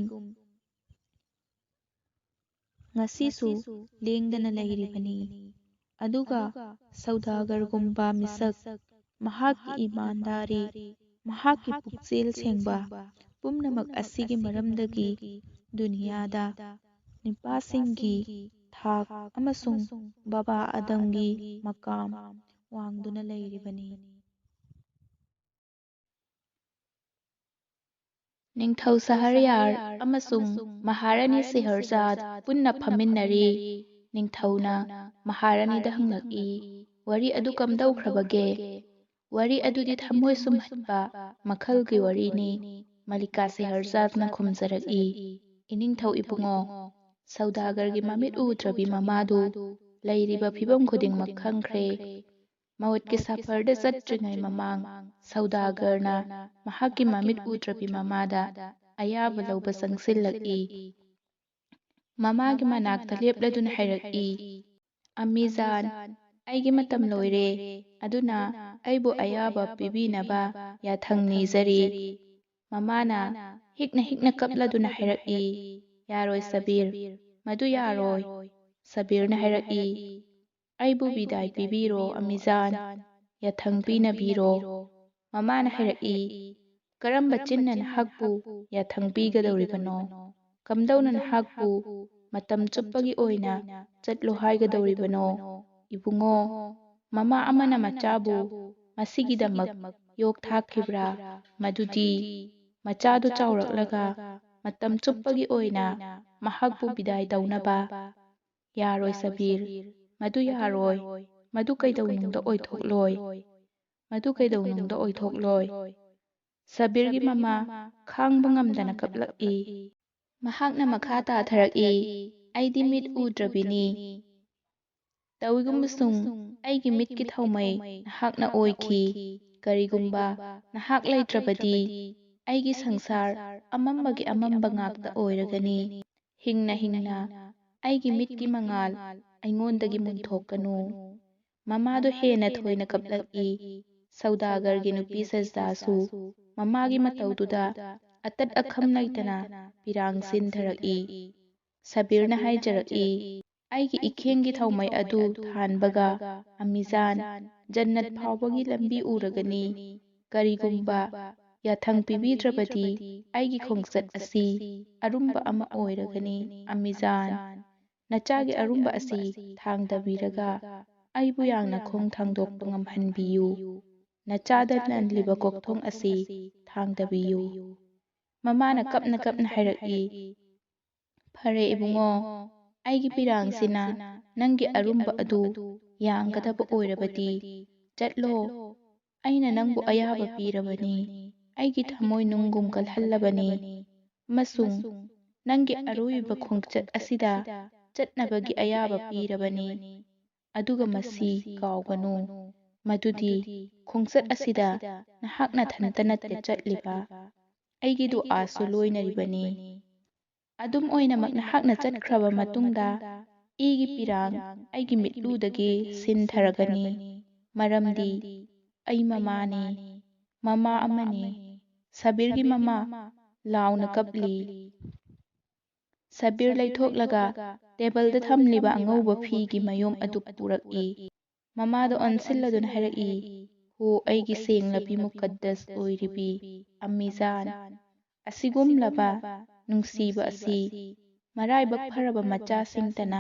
ꯉꯁꯤꯁꯨ ꯂꯦꯡꯗꯅ ꯂꯩꯔꯤꯕꯅꯤ꯫ ꯑꯗꯨꯒ ꯁꯧꯗꯥꯒꯔꯒꯨꯝꯕ ꯃꯤꯁꯛ, ꯃꯍꯥꯛꯀꯤ ꯏꯃꯥꯟꯗꯥꯔꯤ, ꯃꯍꯥꯛꯀꯤ ꯄꯨꯛꯆꯦꯜ ꯁꯦꯡꯕ ꯄꯨꯝꯅꯃꯛ ꯑꯁꯤꯒꯤ ꯃꯔꯝꯗꯒꯤ ꯗꯨꯅꯤꯌꯥꯗ ꯅꯨꯄꯥꯁꯤꯡꯒꯤ ꯊꯥꯛ ꯑꯃꯁꯨꯡ ꯕꯥꯕꯥ ꯑꯗꯝꯒꯤ ꯃꯀꯥꯝ ꯋꯥꯡꯗꯨꯅ ꯂꯩꯔꯤꯕꯅꯤ꯫ ꯅꯤꯡꯊꯧ ꯁꯍꯔꯌꯥꯔ ꯑꯃꯁꯨꯡ ꯃꯍꯥꯔꯥꯅꯤ ꯁꯦꯍꯔꯖꯥꯗ ꯄꯨꯟꯅ ꯐꯝꯃꯤꯟꯅꯔꯤ꯫ ꯅꯤꯡꯊꯧꯅ ꯃꯍꯥꯔꯥꯅꯤꯗ ꯍꯪꯂꯛꯏ, ꯋꯥꯔꯤ ꯑꯗꯨ ꯀꯝꯗꯧꯈ꯭ꯔꯕꯒꯦ? ꯋꯥꯔꯤ ꯑꯗꯨꯗꯤ ꯊꯃꯣꯏ ꯁꯨꯝꯍꯠꯄ ꯃꯈꯜꯒꯤ ꯋꯥꯔꯤꯅꯤ꯫ ꯃꯂꯤꯀꯥ ꯁꯦꯍꯔꯖꯥꯗꯅ ꯈꯨꯝꯖꯔꯛꯏ, ꯏꯅꯤꯡꯊꯧ ꯏꯕꯨꯡꯉꯣ, ꯁꯧꯗꯥꯒꯔꯒꯤ ꯃꯃꯤꯠ ꯎꯗ꯭ꯔꯕꯤ ꯃꯃꯥꯗꯨ ꯂꯩꯔꯤꯕ ꯐꯤꯚꯝ ꯈꯨꯗꯤꯡꯃꯛ ꯈꯪꯈ꯭ꯔꯦ꯫ ꯃꯧꯠꯀꯤ ꯁꯐꯔꯗ ꯆꯠꯇ꯭ꯔꯤꯉꯩ ꯃꯃꯥꯡ ꯁꯧꯗꯥꯒꯔꯅ ꯃꯍꯥꯛꯀꯤ ꯃꯃꯤꯠ ꯎꯗ꯭ꯔꯕꯤ ꯃꯃꯥꯗ ꯑꯌꯥꯕ ꯂꯧꯕ ꯆꯪꯁꯤꯜꯂꯛꯏ꯫ ꯃꯃꯥꯒꯤ ꯃꯅꯥꯛꯇ ꯂꯦꯞꯂꯗꯨꯅ ꯍꯥꯏꯔꯛꯏ, "ꯑꯝꯃꯤꯖꯥꯟ, ꯑꯩꯒꯤ ꯃꯇꯝ ꯂꯣꯏꯔꯦ, ꯑꯗꯨꯅ ꯑꯩꯕꯨ ꯑꯌꯥꯕ ꯄꯤꯕꯤꯅꯕ ꯌꯥꯊꯪ ꯅꯤꯖꯔꯤ꯫" ꯃꯃꯥꯅ ꯍꯤꯛꯅ ꯍꯤꯛꯅ ꯀꯞꯂꯗꯨꯅ ꯍꯥꯏꯔꯛꯏ, "ꯌꯥꯔꯣꯏ ꯁꯕꯤꯔ, ꯃꯗꯨ ꯌꯥꯔꯣꯏ꯫" ꯁꯕꯤꯔꯅ ꯍꯥꯏꯔꯛꯏ, "ꯑꯩꯕꯨ ꯕꯤꯗꯥꯏ ꯄꯤꯕꯤꯔꯣ ꯑꯝꯃꯤꯖꯥꯟ, ꯌꯥꯊꯪ ꯄꯤꯅꯕꯤꯔꯣ꯫" ꯃꯃꯥꯅ ꯍꯥꯏꯔꯛꯏ, "ꯀꯔꯝꯕ ꯆꯤꯟꯅ ꯅꯍꯥꯛꯄꯨ ꯌꯥꯊꯪ ꯄꯤꯒꯗꯧꯔꯤꯕꯅꯣ? ꯀꯝꯗꯧꯅ ꯅꯍꯥꯛꯄꯨ ꯃꯇꯝ ꯆꯨꯞꯄꯒꯤ ꯑꯣꯏꯅ ꯆꯠꯂꯣ ꯍꯥꯏꯒꯗꯧꯔꯤꯕꯅꯣ? ꯏꯕꯨꯡꯉꯣ, ꯃꯃꯥ ꯑꯃꯅ ꯃꯆꯥꯕꯨ ꯃꯁꯤꯒꯤꯗꯃꯛ ꯌꯣꯛ ꯊꯥꯛꯈꯤꯕ꯭ꯔꯥ? ꯃꯗꯨꯗꯤ ꯃꯆꯥꯗꯨ ꯆꯥꯎꯔꯛꯂꯒ ꯃꯇꯝ ꯆꯨꯞꯄꯒꯤ ꯑꯣꯏꯅ ꯃꯍꯥꯛꯄꯨ ꯕꯤꯗꯥꯏ ꯇꯧꯅꯕ꯫ ꯌꯥꯔꯣꯏ ꯁꯕꯤꯔ, ꯃꯗꯨ ꯌꯥꯔꯣꯏ, ꯃꯗꯨ ꯀꯩꯗꯧꯅꯨꯡꯗ ꯑꯣꯏꯊꯣꯛꯂꯣꯏ, ꯃꯗꯨ ꯀꯩꯗꯧꯅꯨꯡꯗ ꯑꯣꯏꯊꯣꯛꯂꯣꯏ꯫" ꯁꯕꯤꯔꯒꯤ ꯃꯃꯥ ꯈꯥꯡꯕ ꯉꯝꯗꯅ ꯀꯞꯂꯛꯏ꯫ ꯃꯍꯥꯛꯅ ꯃꯈꯥ ꯇꯥꯊꯔꯛꯏ, "ꯑꯩꯗꯤ ꯃꯤꯠ ꯎꯗ꯭ꯔꯕꯤꯅꯤ, ꯇꯧꯏꯒꯨꯝꯕꯁꯨꯡ ꯑꯩꯒꯤ ꯃꯤꯠꯀꯤ ꯊꯧꯃꯩ ꯅꯍꯥꯛꯅ ꯑꯣꯏꯈꯤ꯫ ꯀꯔꯤꯒꯨꯝꯕ ꯅꯍꯥꯛ ꯂꯩꯇ꯭ꯔꯕꯗꯤ ꯑꯩꯒꯤ ꯁꯪꯁꯥꯔ ꯑꯃꯝꯕꯒꯤ ꯑꯃꯝꯕ ꯉꯥꯛꯇ ꯑꯣꯏꯔꯒꯅꯤ꯫ ꯍꯤꯡꯅ ꯍꯤꯡꯅ ꯑꯩꯒꯤ ꯃꯤꯠꯀꯤ ꯃꯉꯥꯜ ꯑꯩꯉꯣꯟꯗꯒꯤ ꯃꯨꯟꯊꯣꯛꯀꯅꯨ꯫" ꯃꯃꯥꯗꯨ ꯍꯦꯟꯅ ꯊꯣꯏꯅ ꯀꯞꯂꯛꯏ꯫ ꯁꯧꯗꯥꯒꯔꯒꯤ ꯅꯨꯄꯤ ꯁꯖꯗꯥꯁꯨ ꯃꯃꯥꯒꯤ ꯃꯇꯧꯗꯨꯗ ꯑꯇꯠ ꯑꯈꯝ ꯂꯩꯇꯅ ꯄꯤꯔꯥꯡ ꯁꯤꯟꯊꯔꯛꯏ꯫ ꯁꯕꯤꯔꯅ ꯍꯥꯏꯖꯔꯛꯏ, "ꯑꯩꯒꯤ ꯏꯈꯦꯡꯒꯤ ꯊꯧꯃꯩ ꯑꯗꯨ ꯊꯥꯟꯕꯒ ꯑꯝꯃꯤꯖꯥꯟ ꯖꯟꯅꯠ ꯐꯥꯎꯕꯒꯤ ꯂꯝꯕꯤ ꯎꯔꯒꯅꯤ꯫ ꯀꯔꯤꯒꯨꯝꯕ ꯌꯥꯊꯪ ꯄꯤꯕꯤꯗ꯭ꯔꯕꯗꯤ ꯑꯩꯒꯤ ꯈꯣꯡꯆꯠ ꯑꯁꯤ ꯑꯔꯨꯝꯕ ꯑꯃ ꯑꯣꯏꯔꯒꯅꯤ꯫ ꯑꯝꯃꯤꯖꯥꯟ, ꯅꯆꯥꯒꯤ ꯑꯔꯨꯝꯕ ꯑꯁꯤ ꯊꯥꯡꯗꯕꯤꯔꯒ ꯑꯩꯕꯨ ꯌꯥꯡꯅ ꯈꯣꯡ ꯊꯥꯡꯗꯣꯛꯄ ꯉꯝꯍꯟꯕꯤꯌꯨ꯫ ꯅꯆꯥꯗ ꯂꯥꯟꯂꯤꯕ ꯀꯣꯛꯊꯣꯡ ꯑꯁꯤ ꯊꯥꯡꯗꯕꯤꯌꯨ꯫" ꯃꯃꯥꯅ ꯀꯞꯅ ꯀꯞꯅ ꯍꯥꯏꯔꯛꯏ, "ꯐꯔꯦ ꯏꯕꯨꯡꯉꯣ, ꯑꯩꯒꯤ ꯄꯤꯔꯥꯡꯁꯤꯅ ꯅꯪꯒꯤ ꯑꯔꯨꯝꯕ ꯑꯗꯨ ꯌꯥꯡꯒꯗꯕ ꯑꯣꯏꯔꯕꯗꯤ ꯆꯠꯂꯣ꯫ ꯑꯩꯅ ꯅꯪꯕꯨ ꯑꯌꯥꯕ ꯄꯤꯔꯕꯅꯤ, ꯑꯩꯒꯤ ꯊꯃꯣꯏ ꯅꯨꯡꯒꯨꯝ ꯀꯜꯍꯜꯂꯕꯅꯤ, ꯑꯃꯁꯨꯡ ꯅꯪꯒꯤ ꯑꯔꯣꯏꯕ ꯈꯣꯡꯆꯠ ꯑꯁꯤꯗ ꯆꯠꯅꯕꯒꯤ ꯑꯌꯥꯕ ꯄꯤꯔꯕꯅꯤ꯫ ꯑꯗꯨꯒ ꯃꯁꯤ ꯀꯥꯎꯒꯅꯨ, ꯃꯗꯨꯗꯤ ꯈꯣꯡꯆꯠ ꯑꯁꯤꯗ ꯅꯍꯥꯛ ꯅꯊꯟꯇ ꯅꯠꯇꯦ ꯆꯠꯂꯤꯕ, ꯑꯩꯒꯤ ꯗꯨꯑꯥꯁꯨ ꯂꯣꯏꯅꯔꯤꯕꯅꯤ꯫ ꯑꯗꯨꯝ ꯑꯣꯏꯅꯃꯛ ꯅꯍꯥꯛꯅ ꯆꯠꯈ꯭ꯔꯕ ꯃꯇꯨꯡꯗ ꯏꯒꯤ ꯄꯤꯔꯥꯡ ꯑꯩꯒꯤ ꯃꯤꯠꯂꯨꯗꯒꯤ ꯁꯤꯟꯊꯔꯒꯅꯤ, ꯃꯔꯝꯗꯤ ꯑꯩ ꯃꯃꯥꯅꯤ, ꯃꯃꯥ ꯑꯃꯅꯤ꯫" ꯁꯕꯤꯔꯒꯤ ꯃꯃꯥ ꯂꯥꯎꯅ ꯀꯞꯂꯤ꯫ ꯁꯕꯤꯔ ꯂꯩꯊꯣꯛꯂꯒ ꯇꯦꯕꯜꯗ ꯊꯝꯂꯤꯕ ꯑꯉꯧꯕ ꯐꯤꯒꯤ ꯃꯌꯣꯝ ꯑꯗꯨ ꯄꯨꯔꯛꯏ꯫ ꯃꯃꯥꯗ ꯑꯣꯟꯁꯤꯜꯂꯗꯨꯅ ꯍꯥꯏꯔꯛꯏ, "ꯍꯣ ꯑꯩꯒꯤ ꯁꯦꯡꯂꯕꯤ ꯃꯨꯀꯠꯗꯁ ꯑꯣꯏꯔꯤꯕꯤ ꯑꯝꯃꯤꯖꯥꯟ, ꯑꯁꯤꯒꯨꯝꯂꯕ ꯅꯨꯡꯁꯤꯕ ꯑꯁꯤ ꯃꯔꯥꯏꯕꯛ ꯐꯔꯕ ꯃꯆꯥꯁꯤꯡꯇꯅ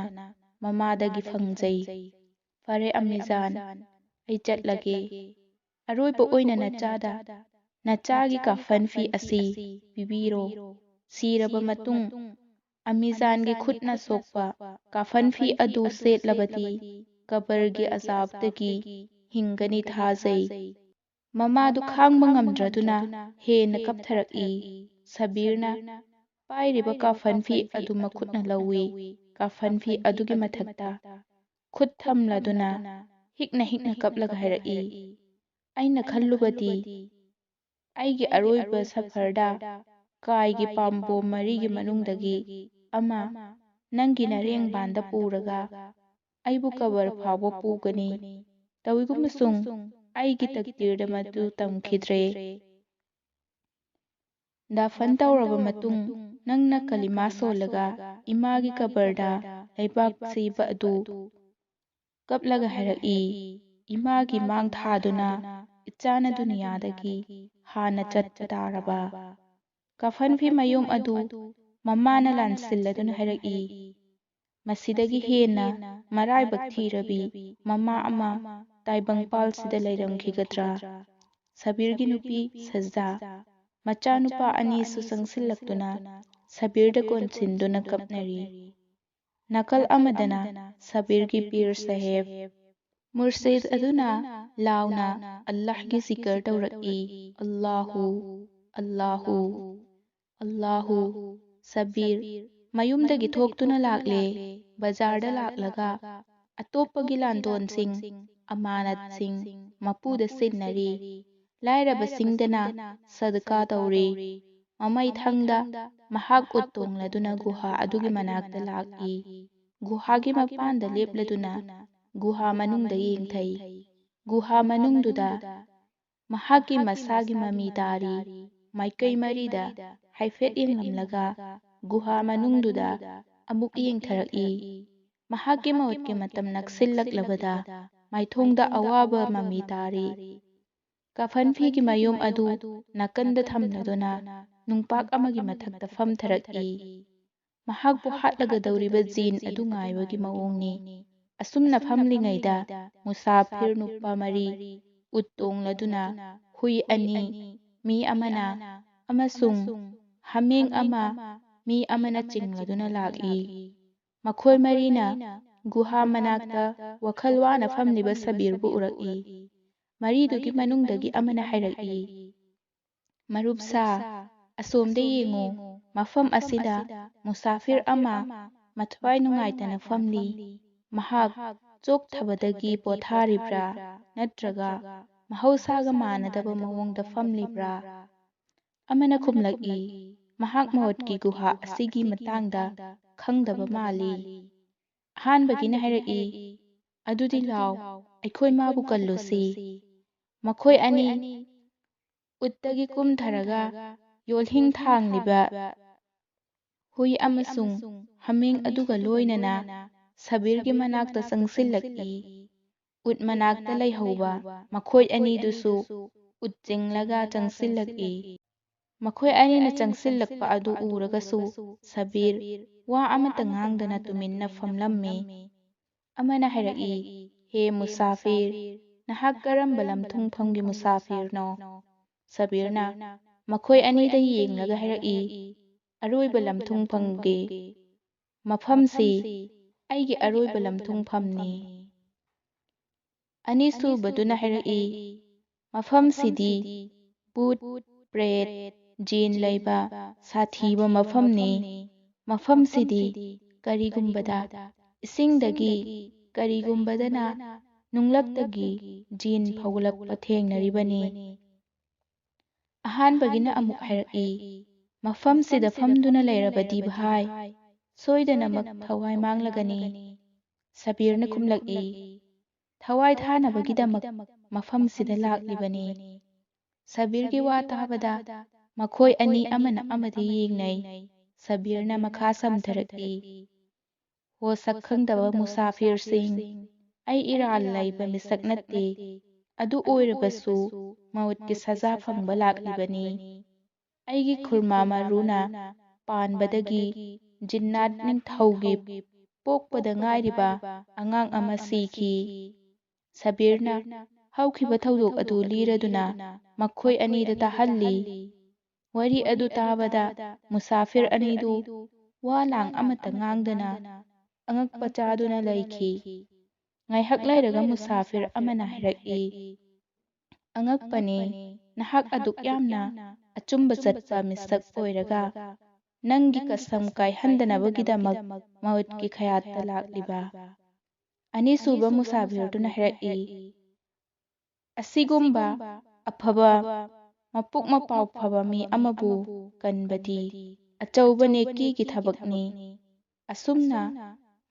ꯃꯃꯥꯗꯒꯤ ꯐꯪꯖꯩ꯫ ꯐꯔꯦ ꯑꯝꯃꯤꯖꯥꯟ, ꯑꯩ ꯆꯠꯂꯒꯦ꯫ ꯑꯔꯣꯏꯕ ꯑꯣꯏꯅ ꯅꯆꯥꯗ ꯅꯆꯥꯒꯤ ꯀꯥꯐꯟ ꯐꯤ ꯑꯁꯤ ꯄꯤꯕꯤꯔꯣ꯫ ꯁꯤꯔꯕ ꯃꯇꯨꯡ ꯑꯝꯃꯤꯖꯥꯟꯒꯤ ꯈꯨꯠꯅ ꯁꯣꯛꯄ ꯀꯥꯐꯟ ꯐꯤ ꯑꯗꯨ ꯁꯦꯠꯂꯕꯗꯤ ꯀꯕꯔꯒꯤ ꯑꯖꯥꯕꯇꯒꯤ ꯍꯤꯡꯒꯅꯤ ꯊꯥꯖꯩ꯫" ꯃꯃꯥꯗꯨ ꯈꯥꯡꯕ ꯉꯝꯗ꯭ꯔꯗꯨꯅ ꯍꯦꯟꯅ ꯀꯞꯊꯔꯛꯏ꯫ ꯁꯕꯤꯔꯅ ꯄꯥꯏꯔꯤꯕ ꯀꯥꯐꯟ ꯐꯤ ꯑꯗꯨ ꯃꯈꯨꯠꯅ ꯂꯧꯏ꯫ ꯀꯥꯐꯟ ꯐꯤ ꯑꯗꯨꯒꯤ ꯃꯊꯛꯇ ꯈꯨꯠ ꯊꯝꯂꯗꯨꯅ ꯍꯤꯛꯅ ꯍꯤꯛꯅ ꯀꯞꯂꯒ ꯍꯥꯏꯔꯛꯏ, "ꯑꯩꯅ ꯈꯜꯂꯨꯕꯗꯤ ꯑꯩꯒꯤ ꯑꯔꯣꯏꯕ ꯁꯐꯔꯗ ꯀꯥꯏꯒꯤ ꯄꯥꯝꯕꯣꯝ ꯃꯔꯤꯒꯤ ꯃꯅꯨꯡꯗꯒꯤ ꯑꯃ ꯅꯪꯒꯤ ꯅꯔꯦꯡꯕꯥꯟꯗ ꯄꯨꯔꯒ ꯑꯩꯕꯨ ꯀꯕꯔ ꯐꯥꯎꯕ ꯄꯨꯒꯅꯤ꯫ ꯇꯧꯏꯒꯨꯝꯕꯁꯨꯡ ꯑꯩꯒꯤ ꯇꯛꯗꯤꯔꯗ ꯃꯗꯨ ꯇꯝꯈꯤꯗ꯭ꯔꯦ꯫ ꯗꯥꯐꯟ ꯇꯧꯔꯕ ꯃꯇꯨꯡ ꯅꯪꯅ ꯀꯂꯤꯃꯥ ꯁꯣꯜꯂꯒ ꯏꯃꯥꯒꯤ ꯀꯕꯔꯗ ꯂꯩꯕꯥꯛ ꯆꯩꯕ ꯑꯗꯨ" ꯀꯞꯂꯒ ꯍꯥꯏꯔꯛꯏ꯫ "ꯏꯃꯥꯒꯤ ꯃꯥꯡ ꯊꯥꯗꯨꯅ ꯏꯆꯥꯅ ꯗꯨꯅꯤꯌꯥꯗꯒꯤ ꯍꯥꯟꯅ ꯆꯠꯄ ꯇꯥꯔꯕ꯫" ꯀꯥꯐꯟ ꯐꯤ ꯃꯌꯣꯝ ꯑꯗꯨ ꯃꯃꯥꯅ ꯂꯥꯟꯁꯤꯜꯂꯗꯨꯅ ꯍꯥꯏꯔꯛꯏ, "ꯃꯁꯤꯗꯒꯤ ꯍꯦꯟꯅ ꯃꯔꯥꯏꯕꯛ ꯊꯤꯔꯕꯤ ꯃꯃꯥ ꯑꯃ ꯇꯥꯏꯕꯪꯄꯥꯜꯁꯤꯗ ꯂꯩꯔꯝꯈꯤꯒꯗ꯭ꯔꯥ?" ꯁꯕꯤꯔꯒꯤ ꯅꯨꯄꯤ ꯁꯖꯗꯥ ꯃꯆꯥꯅꯨꯄꯥ ꯑꯅꯤꯁꯨ ꯆꯪꯁꯤꯜꯂꯛꯇꯨꯅ ꯁꯕꯤꯔꯗ ꯀꯣꯟꯁꯤꯟꯗꯨꯅ ꯀꯞꯅꯔꯤ꯫ ꯅꯥꯀꯜ ꯑꯃꯗꯅ ꯁꯕꯤꯔꯒꯤ ꯄꯤꯔ ꯁꯥꯍꯦꯕ ꯃꯨꯔꯁꯤꯗ ꯑꯗꯨꯅ ꯂꯥꯎꯅ ꯑꯜꯂꯥꯍꯒꯤ ꯖꯤꯀꯔ ꯇꯧꯔꯛꯏ, "ꯑꯜꯂꯥꯍꯨ, ꯑꯜꯂꯥꯍꯨ, ꯑꯜꯂꯥꯍꯨ꯫" ꯁꯕꯤꯔ ꯃꯌꯨꯝꯗꯒꯤ ꯊꯣꯛꯇꯨꯅ ꯂꯥꯛꯂꯦ꯫ ꯕꯖꯥꯔꯗ ꯂꯥꯛꯂꯒ ꯑꯇꯣꯞꯄꯒꯤ ꯂꯥꯟꯗꯣꯟꯁꯤꯡ ꯑꯃꯥꯅꯠꯁꯤꯡ ꯃꯄꯨꯗ ꯁꯤꯟꯅꯔꯤ꯫ ꯂꯥꯏꯔꯕꯁꯤꯡꯗꯅ ꯁꯗꯀꯥ ꯇꯧꯔꯤ꯫ ꯃꯃꯩꯊꯪꯗ ꯃꯍꯥꯛ ꯎꯠ ꯇꯣꯡꯂꯗꯨꯅ ꯒꯨꯍꯥ ꯑꯗꯨꯒꯤ ꯃꯅꯥꯛꯇ ꯂꯥꯛꯏ꯫ ꯒꯨꯍꯥꯒꯤ ꯃꯄꯥꯟꯗ ꯂꯦꯞꯂꯗꯨꯅ ꯒꯨꯍꯥ ꯃꯅꯨꯡꯗ ꯌꯦꯡꯊꯩ꯫ ꯒꯨꯍꯥ ꯃꯅꯨꯡꯗꯨꯗ ꯃꯍꯥꯛꯀꯤ ꯃꯁꯥꯒꯤ ꯃꯃꯤ ꯇꯥꯔꯤ꯫ ꯃꯥꯏꯀꯩ ꯃꯔꯤꯗ ꯍꯥꯏꯐꯦꯠ ꯌꯦꯡꯂꯝꯂꯒ ꯒꯨꯍꯥ ꯃꯅꯨꯡꯗꯨꯗ ꯑꯃꯨꯛ ꯌꯦꯡꯊꯔꯛꯏ꯫ ꯃꯍꯥꯛꯀꯤ ꯃꯧꯠꯀꯤ ꯃꯇꯝ ꯅꯛꯁꯤꯜꯂꯛꯂꯕꯗ ꯃꯥꯏꯊꯣꯡꯗ ꯑꯋꯥꯕ ꯃꯃꯤ ꯇꯥꯔꯤ꯫ ꯀꯐꯟ ꯐꯤꯒꯤ ꯃꯌꯨꯝ ꯑꯗꯨ ꯅꯥꯀꯟꯗ ꯊꯝꯂꯗꯨꯅ ꯅꯨꯡꯄꯥꯛ ꯑꯃꯒꯤ ꯃꯊꯛꯇ ꯐꯝꯊꯔꯛꯏ꯫ ꯃꯍꯥꯛꯄꯨ ꯍꯥꯠꯂꯒꯗꯧꯔꯤꯕ ꯖꯤꯟ ꯑꯗꯨ ꯉꯥꯏꯕꯒꯤ ꯃꯑꯣꯡꯅꯤ꯫ ꯑꯁꯨꯝꯅ ꯐꯝꯂꯤꯉꯩꯗ ꯃꯨꯁꯥꯐꯤꯔ ꯅꯨꯄꯥ 4 ꯎꯠ ꯇꯣꯡꯂꯗꯨꯅ ꯍꯨꯏ 2, ꯃꯤ ꯑꯃꯅ ꯑꯃꯁꯨꯡ ꯍꯥꯃꯦꯡ ꯑꯃ ꯃꯤ ꯑꯃꯅ ꯆꯤꯡꯂꯗꯨꯅ ꯂꯥꯛꯏ꯫ ꯃꯈꯣꯏ 4ꯅ ꯒꯨꯍꯥ ꯃꯅꯥꯛꯇ ꯋꯥꯈꯜ ꯋꯥꯅ ꯐꯝꯂꯤꯕ ꯁꯕꯤꯔꯕꯨ ꯎꯔꯛꯏ꯫ 4ꯗꯨꯒꯤ ꯃꯅꯨꯡꯗꯒꯤ ꯑꯃꯅ ꯍꯥꯏꯔꯛꯏ, "ꯃꯔꯨꯞꯁꯥ, ꯑꯁꯣꯝꯗ ꯌꯦꯡꯉꯨ, ꯃꯐꯝ ꯑꯁꯤꯗ ꯃꯨꯁꯥꯐꯤꯔ ꯑꯃ ꯃꯊ꯭ꯋꯥꯏ ꯅꯨꯡꯉꯥꯏꯇꯅ ꯐꯝꯂꯤ꯫ ꯃꯍꯥꯛ ꯆꯣꯛꯊꯕꯗꯒꯤ ꯄꯣꯊꯥꯔꯤꯕ꯭ꯔꯥ ꯅꯠꯇ꯭ꯔꯒ ꯃꯍꯧꯁꯥꯒ ꯃꯥꯟꯅꯗꯕ ꯃꯑꯣꯡꯗ ꯐꯝꯂꯤꯕ꯭ꯔꯥ?" ꯑꯃꯅ ꯈꯨꯝꯂꯛꯏ, "ꯃꯍꯥꯛ ꯃꯧꯠꯀꯤ ꯒꯨꯍꯥ ꯑꯁꯤꯒꯤ ꯃꯇꯥꯡꯗ ꯈꯪꯗꯕ ꯃꯥꯜꯂꯤ꯫" ꯑꯍꯥꯟꯕꯒꯤꯅ ꯍꯥꯏꯔꯛꯏ, "ꯑꯗꯨꯗꯤ ꯂꯥꯎ, ꯑꯩꯈꯣꯏ ꯃꯥꯕꯨ ꯀꯜꯂꯨꯁꯤ꯫" ꯃꯈꯣꯏ 2 ꯎꯠꯇꯒꯤ ꯀꯨꯝꯊꯔꯒ ꯌꯣꯜꯍꯤꯡ ꯊꯥꯡꯂꯤꯕ ꯍꯨꯏ ꯑꯃꯁꯨꯡ ꯍꯥꯃꯦꯡ ꯑꯗꯨꯒ ꯂꯣꯏꯅꯅ ꯁꯕꯤꯔꯒꯤ ꯃꯅꯥꯛꯇ ꯆꯪꯁꯤꯜꯂꯛꯏ꯫ ꯎꯠ ꯃꯅꯥꯛꯇ ꯂꯩꯍꯧꯕ ꯃꯈꯣꯏ 2ꯗꯨꯁꯨ ꯎꯠ ꯆꯤꯡꯂꯒ ꯆꯪꯁꯤꯜꯂꯛꯏ꯫ ꯃꯈꯣꯏ 2ꯅ ꯆꯪꯁꯤꯜꯂꯛꯄ ꯑꯗꯨ ꯎꯔꯒꯁꯨ ꯁꯕꯤꯔ ꯋꯥ ꯑꯃꯠꯇ ꯉꯥꯡꯗꯅ ꯇꯨꯃꯤꯟꯅ ꯐꯝꯂꯝꯃꯤ꯫ ꯑꯃꯅ ꯍꯥꯏꯔꯛꯏ, "ꯍꯦ ꯃꯨꯁꯥꯐꯤꯔ, ꯅꯍꯥꯛ ꯀꯔꯝꯕ ꯂꯝꯊꯨꯡꯐꯝꯒꯤ ꯃꯨꯁꯥꯐꯤꯔꯅꯣ?" ꯁꯕꯤꯔꯅ ꯃꯈꯣꯏ 2ꯗ ꯌꯦꯡꯂꯒ ꯍꯥꯏꯔꯛꯏ, "ꯑꯔꯣꯏꯕ ꯂꯝꯊꯨꯡꯐꯝꯒꯤ ꯃꯐꯝꯁꯤ ꯑꯩꯒꯤ ꯑꯔꯣꯏꯕ ꯂꯝꯊꯨꯡꯐꯝꯅꯤ꯫" ꯑꯅꯤꯁꯨꯕꯗꯨꯅ ꯍꯥꯏꯔꯛꯏ, "ꯃꯐꯝꯁꯤꯗꯤ ꯚꯨꯠ, ꯄ꯭ꯔꯦꯠ, ꯖꯤꯟ ꯂꯩꯕ ꯁꯥꯊꯤꯕ ꯃꯐꯝꯅꯤ꯫ ꯃꯐꯝꯁꯤꯗꯤ ꯀꯔꯤꯒꯨꯝꯕꯗ ꯏꯁꯤꯡꯗꯒꯤ, ꯀꯔꯤꯒꯨꯝꯕꯗꯅ ꯅꯨꯡꯂꯛꯇꯒꯤ ꯖꯤꯟ ꯐꯥꯎꯒꯠꯂꯛꯄ ꯊꯦꯡꯅꯔꯤꯕꯅꯤ꯫" ꯑꯍꯥꯟꯕꯒꯤꯅ ꯑꯃꯨꯛ ꯍꯥꯏꯔꯛꯏ, "ꯃꯐꯝꯁꯤꯗ ꯐꯝꯗꯨꯅ ꯂꯩꯔꯕꯗꯤ ꯚꯥꯏ, ꯁꯣꯏꯗꯅꯃꯛ ꯊꯋꯥꯏ ꯃꯥꯡꯂꯒꯅꯤ꯫" ꯁꯕꯤꯔꯅ ꯈꯨꯝꯂꯛꯏ, "ꯊꯋꯥꯏ ꯊꯥꯅꯕꯒꯤꯗꯃꯛ ꯃꯐꯝꯁꯤꯗ ꯂꯥꯛꯂꯤꯕꯅꯤ꯫" ꯁꯕꯤꯔꯒꯤ ꯋꯥ ꯇꯥꯕꯗ ꯃꯈꯣꯏ 2 ꯑꯃꯅ ꯑꯃꯗ ꯌꯦꯡꯅꯩ꯫ ꯁꯕꯤꯔꯅ ꯃꯈꯥ ꯁꯝꯊꯔꯛꯏ, "ꯍꯣ ꯁꯛꯈꯪꯗꯕ ꯃꯨꯁꯥꯐꯤꯔꯁꯤꯡ, ꯑꯩ ꯏꯔꯥꯜ ꯂꯩꯕ ꯃꯤꯁꯛ ꯅꯠꯇꯦ꯫ ꯑꯗꯨ ꯑꯣꯏꯔꯕꯁꯨ ꯃꯧꯠꯀꯤ ꯁꯖꯥ ꯐꯪꯕ ꯂꯥꯛꯂꯤꯕꯅꯤ꯫ ꯑꯩꯒꯤ ꯈꯨꯔꯃꯥ ꯃꯔꯨꯅ ꯄꯥꯟꯕꯗꯒꯤ ꯖꯤꯟꯅꯥꯠ ꯅꯤꯡꯊꯧꯒꯤ ꯄꯣꯛꯄꯗ ꯉꯥꯏꯔꯤꯕ ꯑꯉꯥꯡ ꯑꯃ ꯁꯤꯈꯤ꯫ ꯁꯕꯤꯔꯅ ꯍꯧꯈꯤꯕ ꯊꯧꯗꯣꯛ ꯑꯗꯨ ꯂꯤꯔꯗꯨꯅ ꯃꯈꯣꯏ 2ꯗ ꯇꯥꯍꯜꯂꯤ꯫ ꯋꯥꯔꯤ ꯑꯗꯨ ꯇꯥꯕꯗ ꯃꯨꯁꯥꯐꯤꯔ 2ꯗꯨ ꯋꯥ ꯂꯥꯡ ꯑꯃꯠꯇ ꯉꯥꯡꯗꯅ ꯑꯉꯛꯄ ꯆꯥꯗꯨꯅ ꯂꯩꯈꯤ꯫ ꯉꯥꯏꯍꯥꯛ ꯂꯩꯔꯒ ꯃꯨꯁꯥꯐꯤꯔ ꯑꯃꯅ ꯍꯥꯏꯔꯛꯏ, "ꯑꯉꯛꯄꯅꯤ, ꯅꯍꯥꯛ ꯑꯗꯨꯛ ꯌꯥꯝꯅ ꯑꯆꯨꯝꯕ ꯆꯠꯄ ꯃꯤꯁꯛ ꯑꯣꯏꯔꯒ ꯅꯪꯒꯤ ꯀꯁꯝ ꯀꯥꯏꯍꯟꯗꯅꯕꯒꯤꯗꯃꯛ ꯃꯧꯠꯀꯤ ꯈꯌꯥꯠꯇ ꯂꯥꯛꯂꯤꯕ?" ꯑꯅꯤꯁꯨꯕ ꯃꯨꯁꯥꯐꯤꯔꯗꯨꯅ ꯍꯥꯏꯔꯛꯏ, "ꯑꯁꯤꯒꯨꯝꯕ ꯑꯐꯕ ꯃꯄꯨꯛ ꯃꯄꯥꯎ ꯐꯕ ꯃꯤ ꯑꯃꯕꯨ ꯀꯟꯕꯗꯤ ꯑꯆꯧꯕ ꯅꯦꯀꯤꯒꯤ ꯊꯕꯛꯅꯤ꯫ ꯑꯁꯨꯝꯅ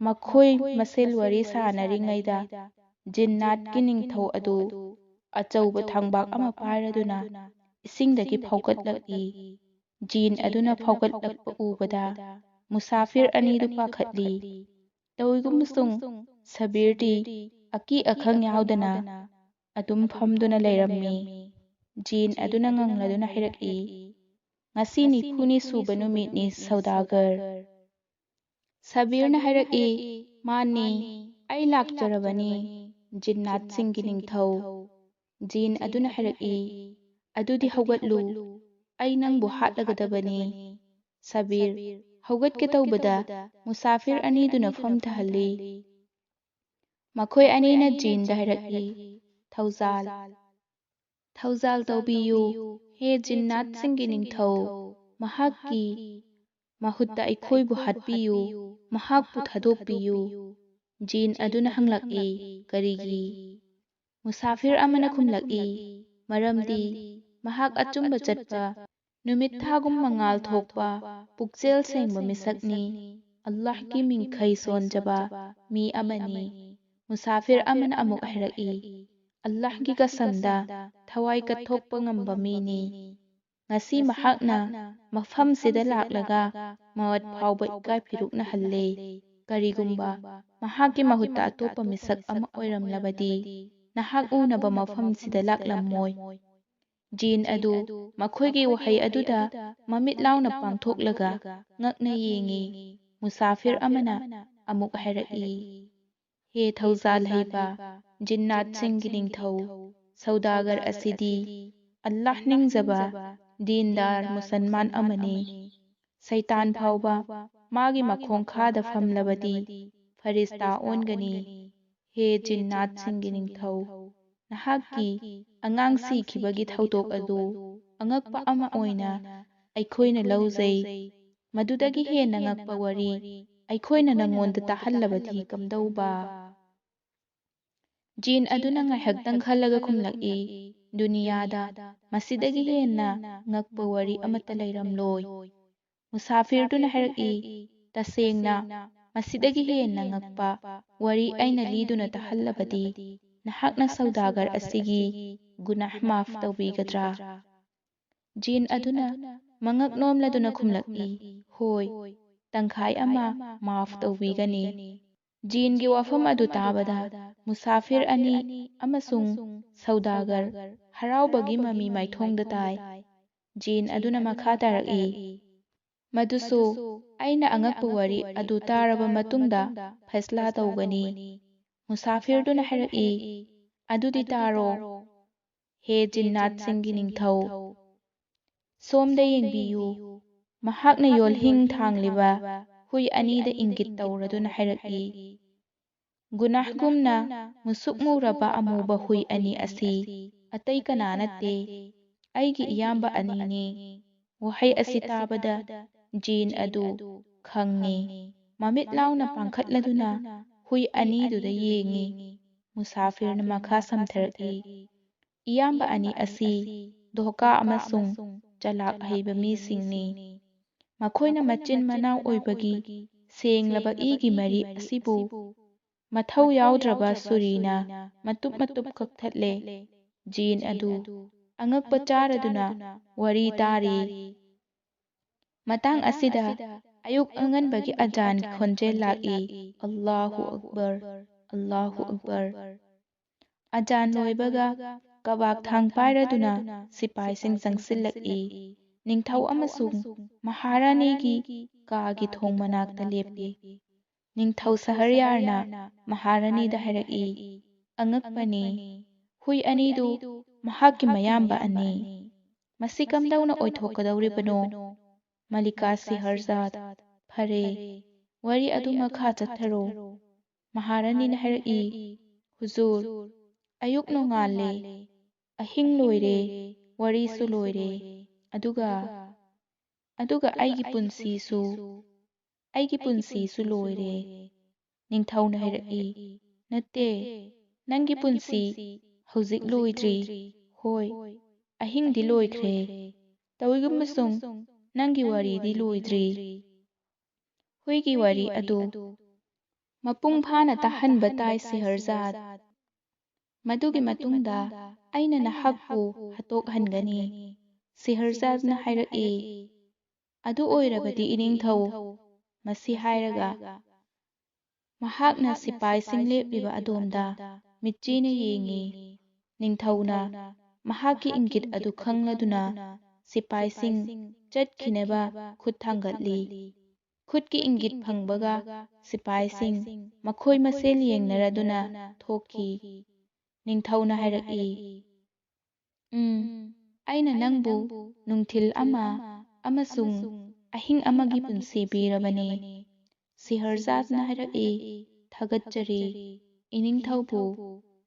ꯃꯈꯣꯏ ꯃꯁꯦꯜ ꯋꯥꯔꯤ ꯁꯥꯅꯔꯤꯉꯩꯗ ꯖꯤꯟꯅꯥꯠꯀꯤ ꯅꯤꯡꯊꯧ ꯑꯗꯨ ꯑꯆꯧꯕ ꯊꯥꯡꯕꯥꯛ ꯑꯃ ꯄꯥꯏꯔꯗꯨꯅ ꯏꯁꯤꯡꯗꯒꯤ ꯐꯥꯎꯒꯠꯂꯛꯏ꯫ ꯖꯤꯟ ꯑꯗꯨꯅ ꯐꯥꯎꯒꯠꯂꯛꯄ ꯎꯕꯗ ꯃꯨꯁꯥꯐꯤꯔ 2ꯗꯨ ꯄꯥꯈꯠꯂꯤ꯫ ꯇꯧꯏꯒꯨꯝꯕꯁꯨꯡ ꯁꯕꯤꯔꯗꯤ ꯑꯀꯤ ꯑꯈꯪ ꯌꯥꯎꯗꯅ ꯑꯗꯨꯝ ꯐꯝꯗꯨꯅ ꯂꯩꯔꯝꯃꯤ꯫ ꯖꯤꯟ ꯑꯗꯨꯅ ꯉꯪꯂꯗꯨꯅ ꯍꯥꯏꯔꯛꯏ, "ꯉꯁꯤ 40ꯅꯤ ꯁꯨꯕ ꯅꯨꯃꯤꯠꯅꯤ ꯁꯧꯗꯥꯒꯔ꯫" ꯁꯕꯤꯔꯅ ꯍꯥꯏꯔꯛꯏ, "ꯃꯥꯅꯤ, ꯑꯩ ꯂꯥꯛꯆꯔꯕꯅꯤ, ꯖꯤꯟꯅꯥꯠꯁꯤꯡꯒꯤ ꯅꯤꯡꯊꯧ꯫" ꯖꯤꯟ ꯑꯗꯨꯅ ꯍꯥꯏꯔꯛꯏ, "ꯑꯗꯨꯗꯤ ꯍꯧꯒꯠꯂꯨ, ꯑꯩ ꯅꯪꯕꯨ ꯍꯥꯠꯂꯒꯗꯕꯅꯤ꯫" ꯁꯕꯤꯔ ꯍꯧꯒꯠꯀꯦ ꯇꯧꯕꯗ ꯃꯨꯁꯥꯐꯤꯔ 2ꯗꯨꯅ ꯐꯝꯊꯍꯜꯂꯤ꯫ ꯃꯈꯣꯏ 2ꯅ ꯖꯤꯟꯗ ꯍꯥꯏꯔꯛꯏ, "ꯊꯧꯖꯥꯜ, ꯊꯧꯖꯥꯜ ꯇꯧꯕꯤꯌꯨ, ꯍꯦ ꯖꯤꯟꯅꯥꯠꯁꯤꯡꯒꯤ ꯅꯤꯡꯊꯧ, ꯃꯍꯥꯛꯀꯤ ꯃꯍꯨꯠꯇ ꯑꯩꯈꯣꯏꯕꯨ ꯍꯥꯠꯄꯤꯌꯨ, ꯃꯍꯥꯛꯄꯨ ꯊꯥꯗꯣꯛꯄꯤꯌꯨ꯫ ꯖꯤꯟ ꯑꯗꯨꯅ ꯍꯪꯂꯛꯏ, ꯀꯔꯤꯒꯤ? ꯃꯨꯁꯥꯐꯤꯔ ꯑꯃꯅ ꯈꯨꯝꯂꯛꯏ, ꯃꯔꯝꯗꯤ ꯃꯍꯥꯛ ꯑꯆꯨꯝꯕ ꯆꯠꯄ, ꯅꯨꯃꯤꯠ ꯊꯥꯒꯨꯝ ꯃꯉꯥꯜ ꯊꯣꯛꯄ, ꯄꯨꯛꯆꯦꯜ ꯁꯦꯡꯕ ꯃꯤꯁꯛꯅꯤ, ꯑꯜꯂꯥꯍꯀꯤ ꯃꯤꯡꯈꯩ ꯁꯣꯟꯖꯕ ꯃꯤ ꯑꯃꯅꯤ꯫ ꯃꯨꯁꯥꯐꯤꯔ ꯑꯃꯅ ꯑꯃꯨꯛ ꯍꯥꯏꯔꯛꯏ, ꯑꯜꯂꯥꯍꯒꯤ ꯀꯁꯝꯗ ꯊꯋꯥꯏ ꯀꯠꯊꯣꯛꯄ ꯉꯝꯕ ꯃꯤꯅꯤ꯫ ꯉꯁꯤ ꯃꯍꯥꯛꯅ ꯃꯐꯝꯁꯤꯗ ꯂꯥꯛꯂꯒ ꯃꯋꯠ ꯐꯥꯎꯕ ꯏꯀꯥꯏ ꯐꯤꯔꯨꯛꯅꯍꯜꯂꯦ꯫ ꯀꯔꯤꯒꯨꯝꯕ ꯃꯍꯥꯛꯀꯤ ꯃꯍꯨꯠꯇ ꯑꯇꯣꯞꯄ ꯃꯤꯁꯛ ꯑꯃ ꯑꯣꯏꯔꯝꯂꯕꯗꯤ ꯅꯍꯥꯛ ꯎꯅꯕ ꯃꯐꯝꯁꯤꯗ ꯂꯥꯛꯂꯝꯃꯣꯏ꯫ ꯖꯤꯟ ꯑꯗꯨ ꯃꯈꯣꯏꯒꯤ ꯋꯥꯍꯩ ꯑꯗꯨꯗ ꯃꯃꯤꯠ ꯂꯥꯎꯅ ꯄꯥꯡꯊꯣꯛꯂꯒ ꯉꯛꯅ ꯌꯦꯡꯉꯤ꯫ ꯃꯨꯁꯥꯐꯤꯔ ꯑꯃꯅ ꯑꯃꯨꯛ ꯍꯥꯏꯔꯛꯏ, ꯍꯦ ꯊꯧꯖꯥꯜ ꯍꯩꯕ ꯖꯤꯟꯅꯥꯠꯁꯤꯡꯒꯤ ꯅꯤꯡꯊꯧ, ꯁꯧꯗꯥꯒꯔ ꯑꯁꯤꯗꯤ ꯑꯜꯂꯥꯍ ꯅꯤꯡꯖꯕ ꯗꯤꯟꯗꯥꯔ ꯃꯨꯁꯜꯃꯥꯟ ꯑꯃꯅꯤ꯫ ꯁꯩꯇꯥꯟ ꯐꯥꯎꯕ ꯃꯥꯒꯤ ꯃꯈꯣꯡꯈꯥꯗ ꯐꯝꯂꯕꯗꯤ ꯐꯔꯤꯁꯇꯥ ꯑꯣꯟꯒꯅꯤ꯫ ꯍꯦ ꯖꯤꯟꯅꯥꯠꯁꯤꯡꯒꯤ ꯅꯤꯡꯊꯧ, ꯅꯍꯥꯛꯀꯤ ꯑꯉꯥꯡ ꯁꯤꯈꯤꯕꯒꯤ ꯊꯧꯗꯣꯛ ꯑꯗꯨ ꯑꯉꯛꯄ ꯑꯃ ꯑꯣꯏꯅ ꯑꯩꯈꯣꯏꯅ ꯂꯧꯖꯩ꯫ ꯃꯗꯨꯗꯒꯤ ꯍꯦꯟꯅ ꯉꯛꯄ ꯋꯥꯔꯤ ꯑꯩꯈꯣꯏꯅ ꯅꯉꯣꯟꯗ ꯇꯥꯍꯜꯂꯕꯗꯤ ꯀꯝꯗꯧꯕ? ꯖꯤꯟ ꯑꯗꯨꯅ ꯉꯥꯏꯍꯥꯛꯇꯪ ꯈꯜꯂꯒ ꯈꯨꯝꯂꯛꯏ, ꯗꯨꯅꯤꯌꯥꯗ ꯃꯁꯤꯗꯒꯤ ꯍꯦꯟꯅ ꯉꯛꯄ ꯋꯥꯔꯤ ꯑꯃꯠꯇ ꯂꯩꯔꯝꯂꯣꯏ꯫ ꯃꯨꯁꯥꯐꯤꯔꯗꯨꯅ ꯍꯥꯏꯔꯛꯏ, ꯇꯁꯦꯡꯅ ꯃꯁꯤꯗꯒꯤ ꯍꯦꯟꯅ ꯉꯛꯄ ꯋꯥꯔꯤ ꯑꯩꯅ ꯂꯤꯗꯨꯅ ꯇꯥꯍꯜꯂꯕꯗꯤ ꯅꯍꯥꯛꯅ ꯁꯧꯗꯥꯒꯔ ꯑꯁꯤꯒꯤ ꯒꯨꯅꯥꯍ ꯃꯥꯐ ꯇꯧꯕꯤꯒꯗ꯭ꯔꯥ? ꯖꯤꯟ ꯑꯗꯨꯅ ꯃꯉꯛ ꯅꯣꯝꯂꯗꯨꯅ ꯈꯨꯝꯂꯛꯏ, ꯍꯣꯏ, ꯇꯪꯈꯥꯏ ꯑꯃ ꯃꯥꯐ ꯇꯧꯕꯤꯒꯅꯤ꯫ ꯖꯤꯟꯒꯤ ꯋꯥꯐꯝ ꯑꯗꯨ ꯇꯥꯕꯗ ꯃꯨꯁꯥꯐꯤꯔ ꯑꯅꯤ ꯑꯃꯁꯨꯡ ꯁꯧꯗꯥꯒꯔ ꯍꯔꯥꯎꯕꯒꯤ ꯃꯃꯤ ꯃꯥꯏꯊꯣꯡꯗ ꯇꯥꯏ꯫ ꯖꯤꯟ ꯑꯗꯨꯅ ꯃꯈꯥ ꯇꯥꯔꯛꯏ, ꯃꯗꯨꯁꯨ ꯑꯩꯅ ꯑꯉꯛꯄ ꯋꯥꯔꯤ ꯑꯗꯨ ꯇꯥꯔꯕ ꯃꯇꯨꯡꯗ ꯐꯩꯁꯂꯥ ꯇꯧꯒꯅꯤ꯫ ꯃꯨꯁꯥꯐꯤꯔꯗꯨꯅ ꯍꯥꯏꯔꯛꯏ, ꯑꯗꯨꯗꯤ ꯇꯥꯔꯣ, ꯍꯦ ꯖꯤꯟꯅꯥꯠꯁꯤꯡꯒꯤ ꯅꯤꯡꯊꯧ, ꯁꯣꯝꯗ ꯌꯦꯡꯕꯤꯌꯨ꯫ ꯃꯍꯥꯛꯅ ꯌꯣꯜꯍꯤꯡ ꯊꯥꯡꯂꯤꯕ ꯍꯨꯏ ꯑꯅꯤꯗ ꯏꯪꯒꯤꯠ ꯇꯧꯔꯗꯨꯅ ꯍꯥꯏꯔꯛꯏ, ꯒꯨꯅꯥꯍꯒꯨꯝꯅ ꯃꯨꯁꯨꯛ ꯃꯨꯔꯕ ꯑꯃꯨꯕ ꯍꯨꯏ ꯑꯅꯤ ꯑꯁꯤ ꯑꯇꯩ ꯀꯅꯥ ꯅꯠꯇꯦ, ꯑꯩꯒꯤ ꯏꯌꯥꯝꯕ ꯑꯅꯤꯅꯤ꯫ ꯋꯥꯍꯩ ꯑꯁꯤ ꯇꯥꯕꯗ ꯖꯤꯟ ꯑꯗꯨ ꯈꯪꯉꯤ꯫ ꯃꯃꯤꯠ ꯂꯥꯎꯅ ꯄꯥꯡꯈꯠꯂꯗꯨꯅ ꯍꯨꯏ ꯑꯅꯤꯗꯨꯗ ꯌꯦꯡꯉꯤ꯫ ꯃꯨꯁꯥꯐꯤꯔꯅ ꯃꯈꯥ ꯁꯝꯊꯔꯛꯏ, ꯏꯌꯥꯝꯕ ꯑꯅꯤ ꯑꯁꯤ ꯙꯣꯀꯥ ꯑꯃꯁꯨꯡ ꯆꯂꯥꯛ ꯍꯩꯕ ꯃꯤꯁꯤꯡꯅꯤ꯫ ꯃꯈꯣꯏꯅ ꯃꯆꯤꯟ ꯃꯅꯥꯎ ꯑꯣꯏꯕꯒꯤ ꯁꯦꯡꯂꯕ ꯏꯒꯤ ꯃꯔꯤ ꯑꯁꯤꯕꯨ ꯃꯊꯧ ꯌꯥꯎꯗ꯭ꯔꯕ ꯁꯨꯔꯤꯅ ꯃꯇꯨꯞ ꯃꯇꯨꯞ ꯀꯛꯊꯠꯂꯦ꯫ ꯖꯤꯟ ꯑꯗꯨ ꯑꯉꯛꯄ ꯆꯥꯔꯗꯨꯅ ꯋꯥꯔꯤ ꯇꯥꯔꯤ꯫ ꯃꯇꯥꯡ ꯑꯁꯤꯗ ꯑꯌꯨꯛ ꯑꯉꯟꯕꯒꯤ ꯑꯖꯥꯟꯒꯤ ꯈꯣꯟꯖꯦꯜ ꯂꯥꯛꯏ, ꯑꯜꯂꯥꯍꯨ ꯑꯛꯕꯔ, ꯑꯜꯂꯥꯍꯨ ꯑꯛꯕꯔ꯫ ꯑꯖꯥꯟ ꯂꯣꯏꯕꯒ ꯀꯕꯥꯛ ꯊꯥꯡ ꯄꯥꯏꯔꯗꯨꯅ ꯁꯤꯄꯥꯏꯁꯤꯡ ꯆꯪꯁꯤꯜꯂꯛꯏ꯫ ꯅꯤꯡꯊꯧ ꯑꯃꯁꯨꯡ ꯃꯍꯥꯔꯥꯅꯤꯒꯤ ꯀꯥꯒꯤ ꯊꯣꯡ ꯃꯅꯥꯛꯇ ꯂꯦꯞꯄꯤ꯫ ꯅꯤꯡꯊꯧ ꯁꯍꯔꯌꯥꯔꯅ ꯃꯍꯥꯔꯥꯅꯤꯗ ꯍꯥꯏꯔꯛꯏ, ꯑꯉꯛꯄꯅꯤ, ꯍꯨꯏ ꯑꯅꯤꯗꯨ ꯃꯍꯥꯛꯀꯤ ꯃꯌꯥꯝꯕ ꯑꯅꯤ꯫ ꯃꯁꯤ ꯀꯝꯗꯧꯅ ꯑꯣꯏꯊꯣꯛꯀꯗꯧꯔꯤꯕꯅꯣ? ꯃꯂꯤꯀꯥ ꯁꯤꯍꯔꯖꯥꯗ, ꯐꯔꯦ, ꯋꯥꯔꯤ ꯑꯗꯨ ꯃꯈꯥ ꯆꯠꯊꯔꯣ꯫ ꯃꯍꯥꯔꯥꯅꯤꯅ ꯍꯥꯏꯔꯛꯏ, ꯍꯨꯖꯨꯔ, ꯑꯌꯨꯛ ꯅꯣꯡꯉꯥꯜꯂꯦ, ꯑꯍꯤꯡ ꯂꯣꯏꯔꯦ, ꯋꯥꯔꯤꯁꯨ ꯂꯣꯏꯔꯦ, ꯑꯗꯨꯒ ꯑꯩꯒꯤ ꯄꯨꯟꯁꯤꯁꯨ ꯂꯣꯏꯔꯦ꯫ ꯅꯤꯡꯊꯧꯅ ꯍꯥꯏꯔꯛꯏ, ꯅꯠꯇꯦ, ꯅꯪꯒꯤ ꯄꯨꯟꯁꯤ ꯍꯧꯖꯤꯛ ꯂꯣꯏꯗ꯭ꯔꯤ꯫ ꯍꯣꯏ, ꯑꯍꯤꯡꯗꯤ ꯂꯣꯏꯈ꯭ꯔꯦ, ꯇꯧꯏꯒꯨꯝꯕꯁꯨꯡ ꯅꯪꯒꯤ ꯋꯥꯔꯤꯗꯤ ꯂꯣꯏꯗ꯭ꯔꯤ꯫ ꯍꯨꯏꯒꯤ ꯋꯥꯔꯤ ꯑꯗꯨ ꯃꯄꯨꯡ ꯐꯥꯅ ꯇꯥꯍꯟꯕ ꯇꯥꯏ ꯁꯤꯍꯔꯖꯥꯗ꯫ ꯃꯗꯨꯒꯤ ꯃꯇꯨꯡꯗ ꯑꯩꯅ ꯅꯍꯥꯛꯄꯨ ꯍꯥꯠꯇꯣꯛꯍꯟꯒꯅꯤ꯫ ꯁꯤꯍꯔꯖꯥꯗꯅ ꯍꯥꯏꯔꯛꯏ, ꯑꯗꯨ ꯑꯣꯏꯔꯕꯗꯤ ꯏꯅꯤꯡꯊꯧ, ꯃꯁꯤ ꯍꯥꯏꯔꯒ ꯃꯍꯥꯛꯅ ꯁꯤꯄꯥꯏꯁꯤꯡ ꯂꯦꯞꯂꯤꯕ ꯑꯗꯣꯝꯗ ꯃꯤꯠꯆꯤꯅ ꯌꯦꯡꯉꯤ꯫ ꯅꯤꯡꯊꯧꯅ ꯃꯍꯥꯛꯀꯤ ꯏꯪꯒꯤꯠ ꯑꯗꯨ ꯈꯪꯂꯗꯨꯅ ꯁꯤꯄꯥꯏꯁꯤꯡ ꯆꯠꯈꯤꯅꯕ ꯈꯨꯠ ꯊꯥꯡꯒꯠꯂꯤ꯫ ꯈꯨꯠꯀꯤ ꯏꯪꯒꯤꯠ ꯐꯪꯕꯒ ꯁꯤꯄꯥꯏꯁꯤꯡ ꯃꯈꯣꯏ ꯃꯁꯦꯜ ꯌꯦꯡꯅꯔꯗꯨꯅ ꯊꯣꯛꯈꯤ꯫ ꯅꯤꯡꯊꯧꯅ ꯍꯥꯏꯔꯛꯏ, ꯑꯩꯅ ꯅꯪꯕꯨ ꯅꯨꯡꯊꯤꯜ ꯑꯃ ꯑꯃꯁꯨꯡ ꯑꯍꯤꯡ ꯑꯃꯒꯤ ꯄꯨꯟꯁꯤ ꯄꯤꯔꯕꯅꯤ꯫ ꯁꯤꯍꯔꯖꯥꯗꯅ ꯍꯥꯏꯔꯛꯏ, ꯊꯥꯒꯠꯆꯔꯤ, ꯏꯅꯤꯡꯊꯧꯕꯨ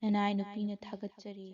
ꯅꯅꯥꯏ ꯅꯨꯄꯤꯅ ꯊꯥꯒꯠꯆꯔꯤ꯫